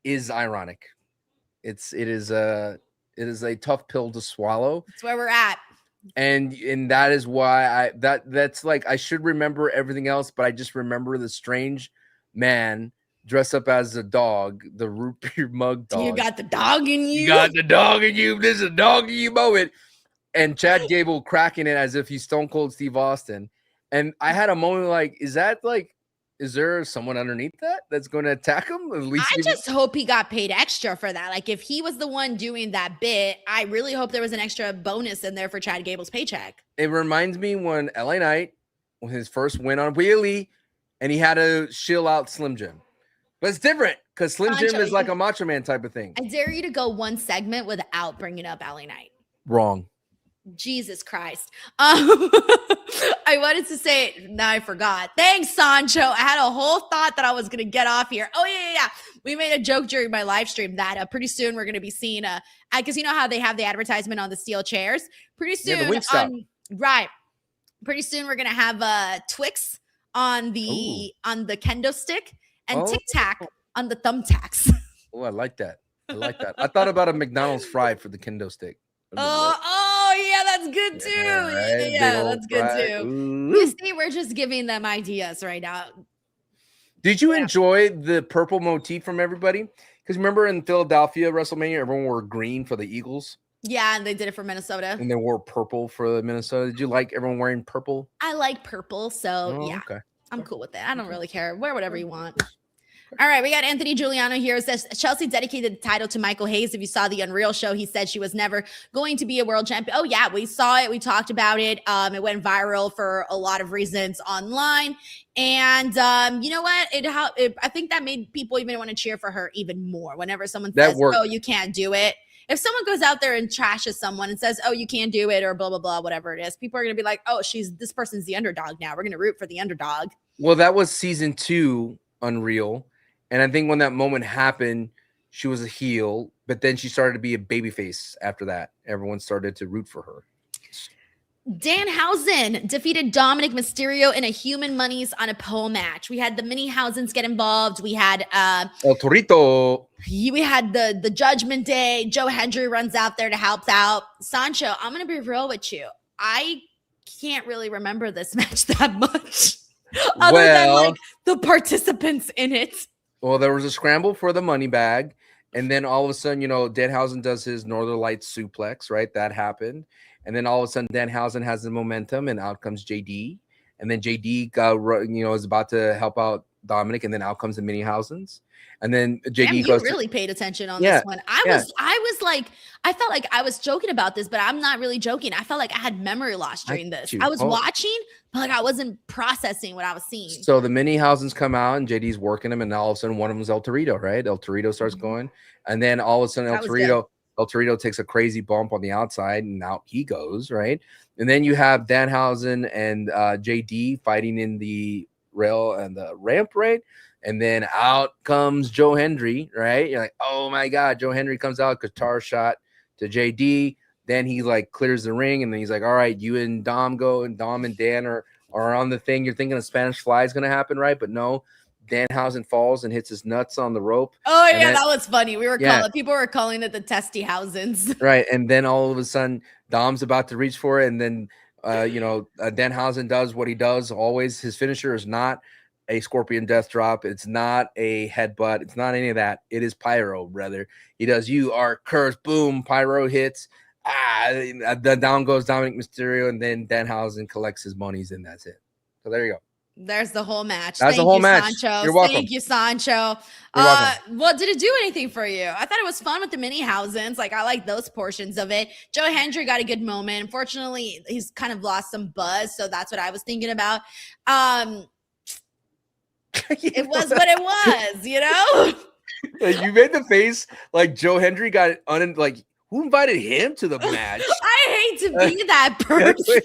is ironic. It is a tough pill to swallow. That's where we're at. And that is why that's like, I should remember everything else, but I just remember the strange man dressed up as a dog, the root beer mug dog. You got the dog in you. You got the dog in you. This is a dog in you moment. And Chad Gable cracking it as if he's Stone Cold Steve Austin. And I had a moment like, is that like is there someone underneath that's going to attack him? At least I just hope he got paid extra for that. Like if he was the one doing that bit, I really hope there was an extra bonus in there for Chad Gable's paycheck. It reminds me when LA Knight, when his first win on Wheelie, and he had to shill out Slim Jim. But it's different because Slim Jim is like a Macho Man type of thing. I dare you to go one segment without bringing up LA Knight. Wrong. Jesus Christ. I wanted to say, now I forgot. Thanks, Sancho. I had a whole thought that I was going to get off here. Oh, yeah. We made a joke during my live stream that pretty soon we're going to be seeing, because you know how they have the advertisement on the steel chairs? Pretty soon, right. Pretty soon we're going to have Twix on the kendo stick and Tic Tac on the thumbtacks. Oh, I like that. I thought about a McDonald's fry for the kendo stick. Yeah, that's good too. Yeah, that's good too. You see, we're just giving them ideas right now. Did you enjoy the purple motif from everybody? Because remember in Philadelphia WrestleMania, everyone wore green for the Eagles. Yeah, and they did it for Minnesota. And they wore purple for Minnesota. Did you like everyone wearing purple? I like purple, so yeah. Okay. I'm cool with that. I don't really care. Wear whatever you want. All right, we got Anthony Giuliano here. It says Chelsea dedicated the title to Michael Hayes. If you saw the Unreal show, he said she was never going to be a world champion. Oh yeah, we saw it. We talked about it. It went viral for a lot of reasons online. And you know what? I think that made people even want to cheer for her even more. Whenever someone says, "Oh, you can't do it," if someone goes out there and trashes someone and says, "Oh, you can't do it," or blah blah blah, whatever it is, people are gonna be like, "Oh, this person's the underdog now. We're gonna root for the underdog." Well, that was season 2 Unreal. And I think when that moment happened, she was a heel, but then she started to be a babyface after that. Everyone started to root for her. Danhausen defeated Dominik Mysterio in a Human Monies on a pole match. We had the mini Hausens get involved. We had El Torito. We had the Judgment Day. Joe Hendry runs out there to help out. Sancho, I'm going to be real with you. I can't really remember this match that much. Other than like the participants in it. Well, there was a scramble for the money bag. And then all of a sudden, Danhausen does his Northern Lights suplex, right? That happened. And then all of a sudden, Danhausen has the momentum, and out comes JD. And then JD is about to help out Dominik, and then out comes the mini Hausens. And then JD goes. You really paid attention on this one. I felt like I was joking about this, but I'm not really joking. I felt like I had memory loss during this. I was watching, but like I wasn't processing what I was seeing. So the mini Hausens come out, and JD's working them, and all of a sudden, one of them is El Torito, right? El Torito starts going, and then all of a sudden, El Torito takes a crazy bump on the outside, and out he goes, right? And then you have Danhausen and JD fighting in the rail and the ramp, right? And then out comes Joe Hendry, right? You're like, oh my God, Joe Hendry comes out, guitar shot to JD. Then he like clears the ring, and then he's like, all right, you and Dom go, and Dom and Dan are on the thing. You're thinking a Spanish fly is going to happen, right? But no, Danhausen falls and hits his nuts on the rope. Oh yeah, that was funny. People were calling it the testy Hausens. Right. And then all of a sudden, Dom's about to reach for it, and then Danhausen does what he does always. His finisher is not a scorpion death drop. It's not a headbutt. It's not any of that. It is pyro, brother. He does "You Are Cursed." Boom, pyro hits. Down goes Dominik Mysterio, and then Danhausen collects his monies, and that's it. So there you go. There's the whole match. That's the whole match. Sancho. You're welcome. Thank you, Sancho. You're welcome. Well, did it do anything for you? I thought it was fun with the mini Hausens. Like I like those portions of it. Joe Hendry got a good moment. Unfortunately, he's kind of lost some buzz, so that's what I was thinking about. It was what it was, You made the face like Joe Hendry got who invited him to the match? I hate to be that person.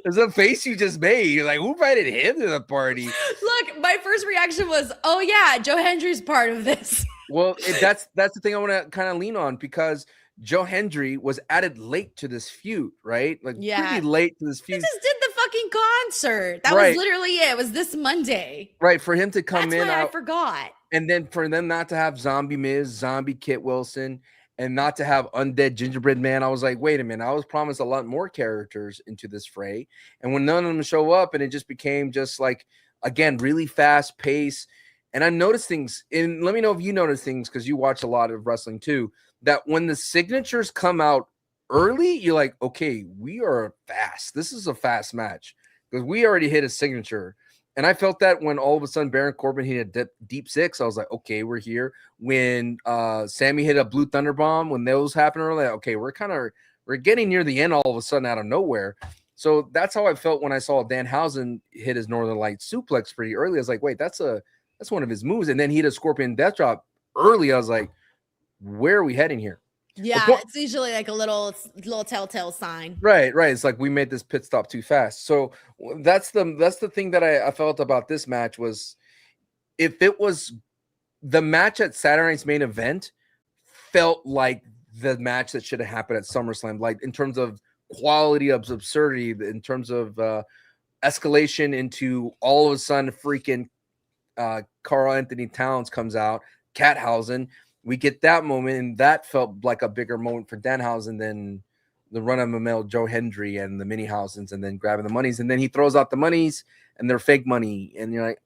There's a face you just made. You're like, who invited him to the party? Look, my first reaction was, oh yeah, Joe Hendry's part of this. Well, that's the thing I want to kind of lean on, because Joe Hendry was added late to this feud, right? Pretty late to this feud. He just did the fucking concert. That was literally it. It was this Monday. Right, for him to come in. I forgot. And then for them not to have Zombie Miz, Zombie Kit Wilson, and not to have Undead Gingerbread Man, I was like, wait a minute. I was promised a lot more characters into this fray. And when none of them show up, and it just became just like, again, really fast pace. And I noticed things, and let me know if you notice things, because you watch a lot of wrestling too, that when the signatures come out early, you're like, okay, we are fast. This is a fast match, because we already hit a signature. And I felt that when all of a sudden Baron Corbin hit a deep six, I was like, okay, we're here. When Sammy hit a blue thunder bomb, when those happened early, okay, we're getting near the end all of a sudden out of nowhere. So that's how I felt when I saw Danhausen hit his Northern Light suplex pretty early. I was like, wait, that's one of his moves. And then he hit a Scorpion Death Drop early. I was like, where are we heading here? Yeah, it's usually like a little telltale sign. Right. It's like we made this pit stop too fast. So that's the thing that I felt about this match was, if it was the match at Saturday Night's Main Event, felt like the match that should have happened at SummerSlam, like in terms of quality of absurdity, in terms of escalation into all of a sudden freaking Carl Anthony Towns comes out, Cathausen. We get that moment, and that felt like a bigger moment for Danhausen than the run-of-the-mill Joe Hendry and the Mini-Hausens, and then grabbing the monies. And then he throws out the monies, and they're fake money. And you're like,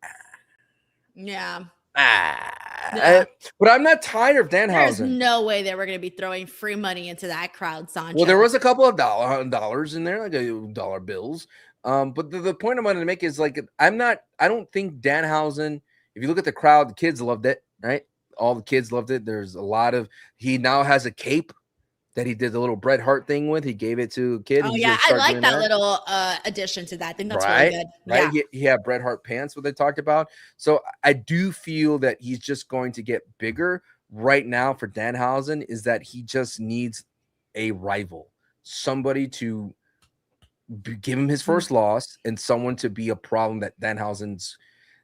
yeah. But I'm not tired of Danhausen. There's no way that we're going to be throwing free money into that crowd, Sancho. Well, there was a couple of dollars in there, like dollar bills. But the point I'm going to make is, like, I don't think Danhausen, if you look at the crowd, the kids loved it, right? All the kids loved it. There's a lot of, he now has a cape that he did the little Bret Hart thing with. He gave it to a kid. Oh, yeah. I like that little addition to that. I think that's really good. Right. Yeah. He had Bret Hart pants, what they talked about. So I do feel that he's just going to get bigger right now for Danhausen, is that he just needs a rival, somebody to give him his first loss, and someone to be a problem that Danhausen's,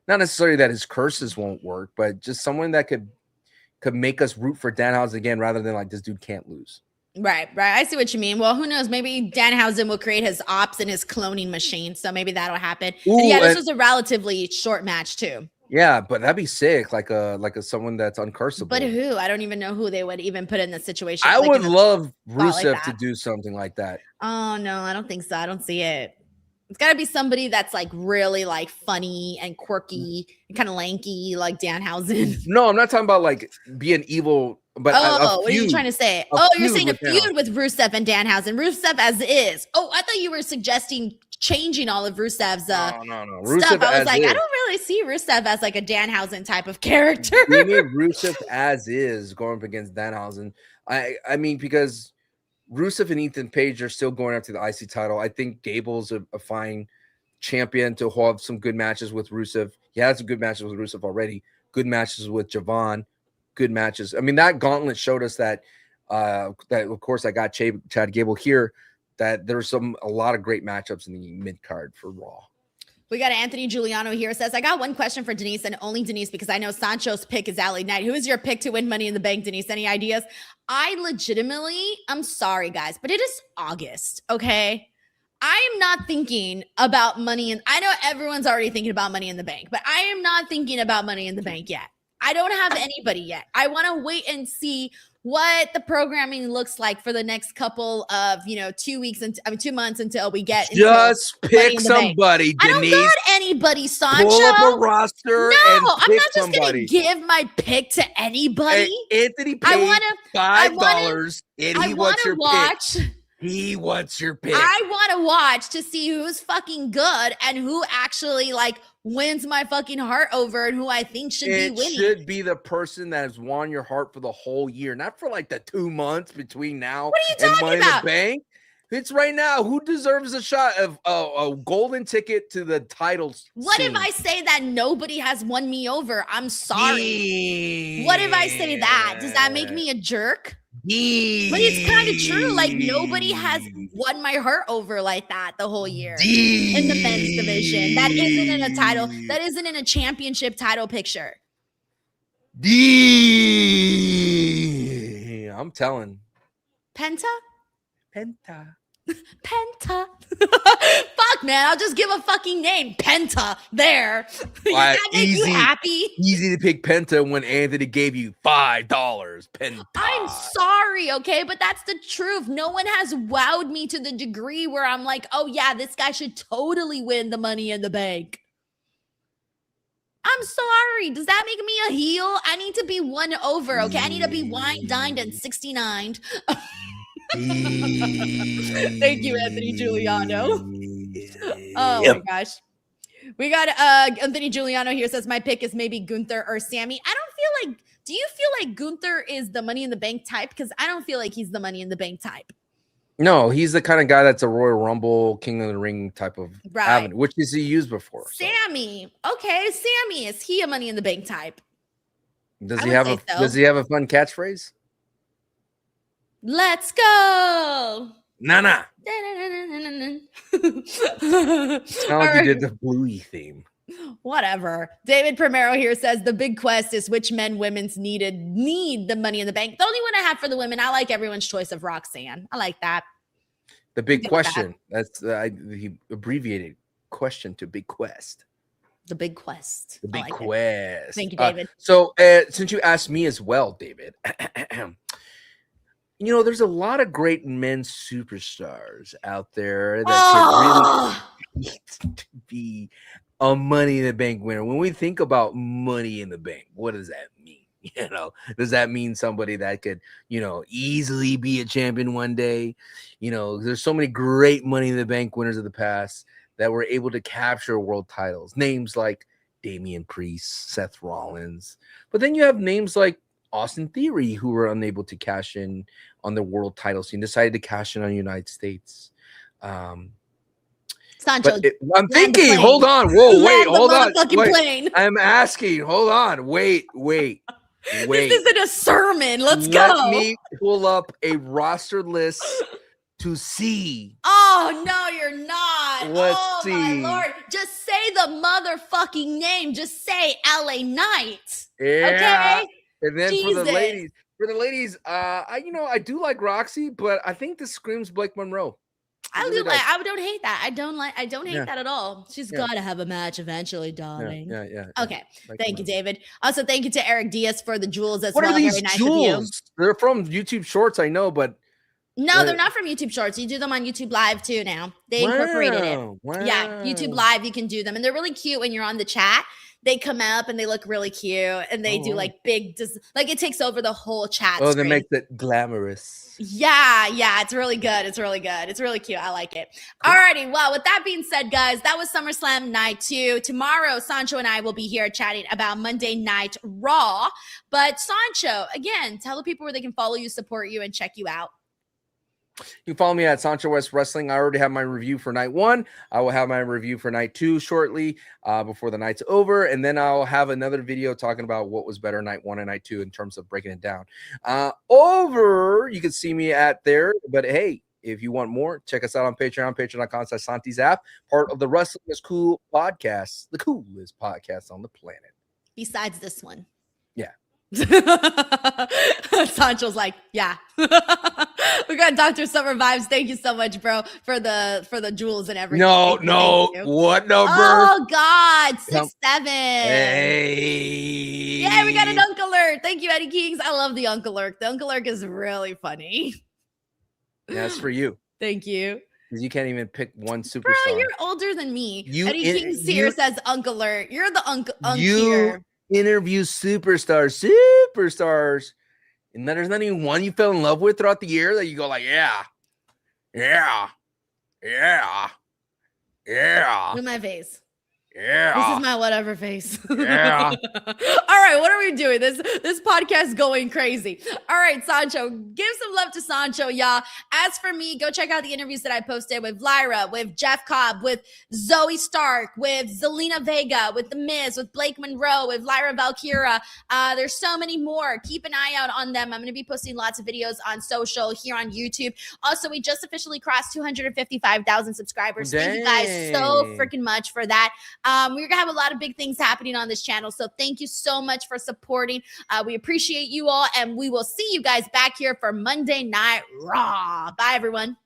not necessarily that his curses won't work, but just someone that could make us root for Danhausen again, rather than like, this dude can't lose. Right. I see what you mean. Well, who knows? Maybe Danhausen will create his ops and his cloning machine, so maybe that'll happen. Ooh, and yeah, this was a relatively short match too. Yeah, but that'd be sick, like a someone that's uncursable. But who? I don't even know who they would even put in this situation. I like would love Rusev like to do something like that. Oh no, I don't think so. I don't see it. It's got to be somebody that's like really like funny and quirky and kind of lanky, like Danhausen. No, I'm not talking about like being evil. But what are you trying to say? You're saying a feud with Rusev and Danhausen. Rusev as is. Oh, I thought you were suggesting changing all of Rusev's no. stuff. Rusev I was like, is. I don't really see Rusev as like a Danhausen type of character. We need Rusev as is going up against Danhausen. I mean, because Rusev and Ethan Page are still going after the IC title. I think Gable's a fine champion to have some good matches with Rusev. He had some good matches with Rusev already. Good matches with Javon. Good matches. I mean, that gauntlet showed us that that of course I got Chad Gable here, that there's a lot of great matchups in the mid card for Raw. We got Anthony Giuliano here, says, I got one question for Denise, and only Denise, because I know Sancho's pick is LA Knight. Who is your pick to win Money in the Bank, Denise? Any ideas? I'm sorry, guys, but it is August, okay? I am not thinking about money. I know everyone's already thinking about Money in the Bank, but I am not thinking about Money in the Bank yet. I don't have anybody yet. I want to wait and see what the programming looks like for the next couple of, 2 months until we get. Just pick somebody, Denise. I don't got anybody, Sancho. Pull up a roster. No, and I'm pick not just going to give my pick to anybody. Hey, Anthony paid $5, and he wants your pick. He wants your pick. I want to watch to see who's fucking good and who actually wins my fucking heart over and who I think should be winning. It should be the person that has won your heart for the whole year, not for the 2 months between now and Money in the Bank. It's right now. Who deserves a shot of a golden ticket to the titles? What if I say that nobody has won me over? I'm sorry. What if I say that? Does that make me a jerk? But it's kind of true. Nobody has won my heart over like that the whole year in the men's division. That isn't in a title. That isn't in a championship title picture. I'm telling. Penta. Penta. Fuck, man. I'll just give a fucking name. Penta. There. That make you happy? Easy to pick Penta when Anthony gave you $5. Penta. I'm sorry, okay? But that's the truth. No one has wowed me to the degree where I'm like, oh, yeah, this guy should totally win the Money in the Bank. I'm sorry. Does that make me a heel? I need to be won over, okay? I need to be wined, dined, and 69'd. Thank you, Anthony Giuliano. Oh my gosh. We got Anthony Giuliano here says my pick is maybe Gunther or Sammy. I don't feel like, do you feel like Gunther is the Money in the Bank type? Because I don't feel like he's the Money in the Bank type. No, he's the kind of guy that's a Royal Rumble, King of the Ring type of avenue, which is he used before. Sammy. Okay, Sammy. Is he a Money in the Bank type? Does he have a fun catchphrase? Let's go. Nah. It's not like you did the Bluey theme. Whatever. David Primero here says the big quest is which men women's need the Money in the Bank. The only one I have for the women, I like everyone's choice of Roxanne. I like that. The big question. That's he abbreviated question to big quest. The big quest. The big quest. Thank you, David. So since you asked me as well, David, you know, there's a lot of great men's superstars out there that could really be a Money in the Bank winner. When we think about Money in the Bank, what does that mean? You know, does that mean somebody that could, you know, easily be a champion one day? You know, there's so many great Money in the Bank winners of the past that were able to capture world titles. Names like Damian Priest, Seth Rollins. But then you have names like Austin Theory, who were unable to cash in on the world title scene, decided to cash in on the United States. Sancho, I'm thinking, hold on. Whoa, wait, hold on. Plane. I'm asking, hold on. Wait. This isn't a sermon. Let go. Let me pull up a roster list to see. Oh, no, you're not. Let's see. My Lord. Just say the motherfucking name. Just say LA Knight. Yeah. Okay? And then Jesus. for the ladies, I do like Roxy, but I think this screams Blake Monroe. I don't hate that. I don't hate that at all. She's got to have a match eventually, darling. Yeah. Okay. Thank you, David. Also, thank you to Eric Diaz for the jewels as what well. What are these Very nice jewels? of you. They're from YouTube Shorts, I know, but no, they're not from YouTube Shorts. You do them on YouTube Live too now. They incorporated it. Wow. Yeah, YouTube Live, you can do them. And they're really cute when you're on the chat. They come up and they look really cute. And they do like big, like it takes over the whole chat they screen. make it glamorous. Yeah, it's really good. It's really good. It's really cute. I like it. Alrighty, well, with that being said, guys, that was SummerSlam Night 2. Tomorrow, Sancho and I will be here chatting about Monday Night Raw. But Sancho, again, tell the people where they can follow you, support you, and check you out. You can follow me at Sancho West Wrestling. I already have my review for night 1. I will have my review for night 2 shortly before the night's over. And then I'll have another video talking about what was better night 1 and night 2 in terms of breaking it down. You can see me at there. But hey, if you want more, check us out on Patreon, patreon.com/SantiZap, part of the Wrestling is Cool podcast, the coolest podcast on the planet. Besides this one. Yeah. Sancho's like, yeah. We got Dr. Summer Vibes. Thank you so much, bro, for the jewels and everything. No. What number? Oh God, 6'7". Hey. Yeah, we got an Uncle Lurk. Thank you, Eddie Kings. I love the Uncle Lurk. The Uncle Lurk is really funny. That's for you. Thank you. Because you can't even pick one superstar. Bro, you're older than me. Eddie Kings here says Uncle Lurk. You're the Uncle here. Interview superstars, and there's not even one you fell in love with throughout the year that you go like, yeah. Look at my face. Yeah. This is my whatever face. Yeah. All right, what are we doing? This podcast is going crazy. All right, Sancho, give some love to Sancho, y'all. As for me, go check out the interviews that I posted with Lyra, with Jeff Cobb, with Zoe Stark, with Zelina Vega, with The Miz, with Blake Monroe, with Lyra Valkyra. There's so many more. Keep an eye out on them. I'm going to be posting lots of videos on social here on YouTube. Also, we just officially crossed 255,000 subscribers. Thank you guys so freaking much for that. We're going to have a lot of big things happening on this channel. So thank you so much for supporting. We appreciate you all. And we will see you guys back here for Monday Night Raw. Bye, everyone.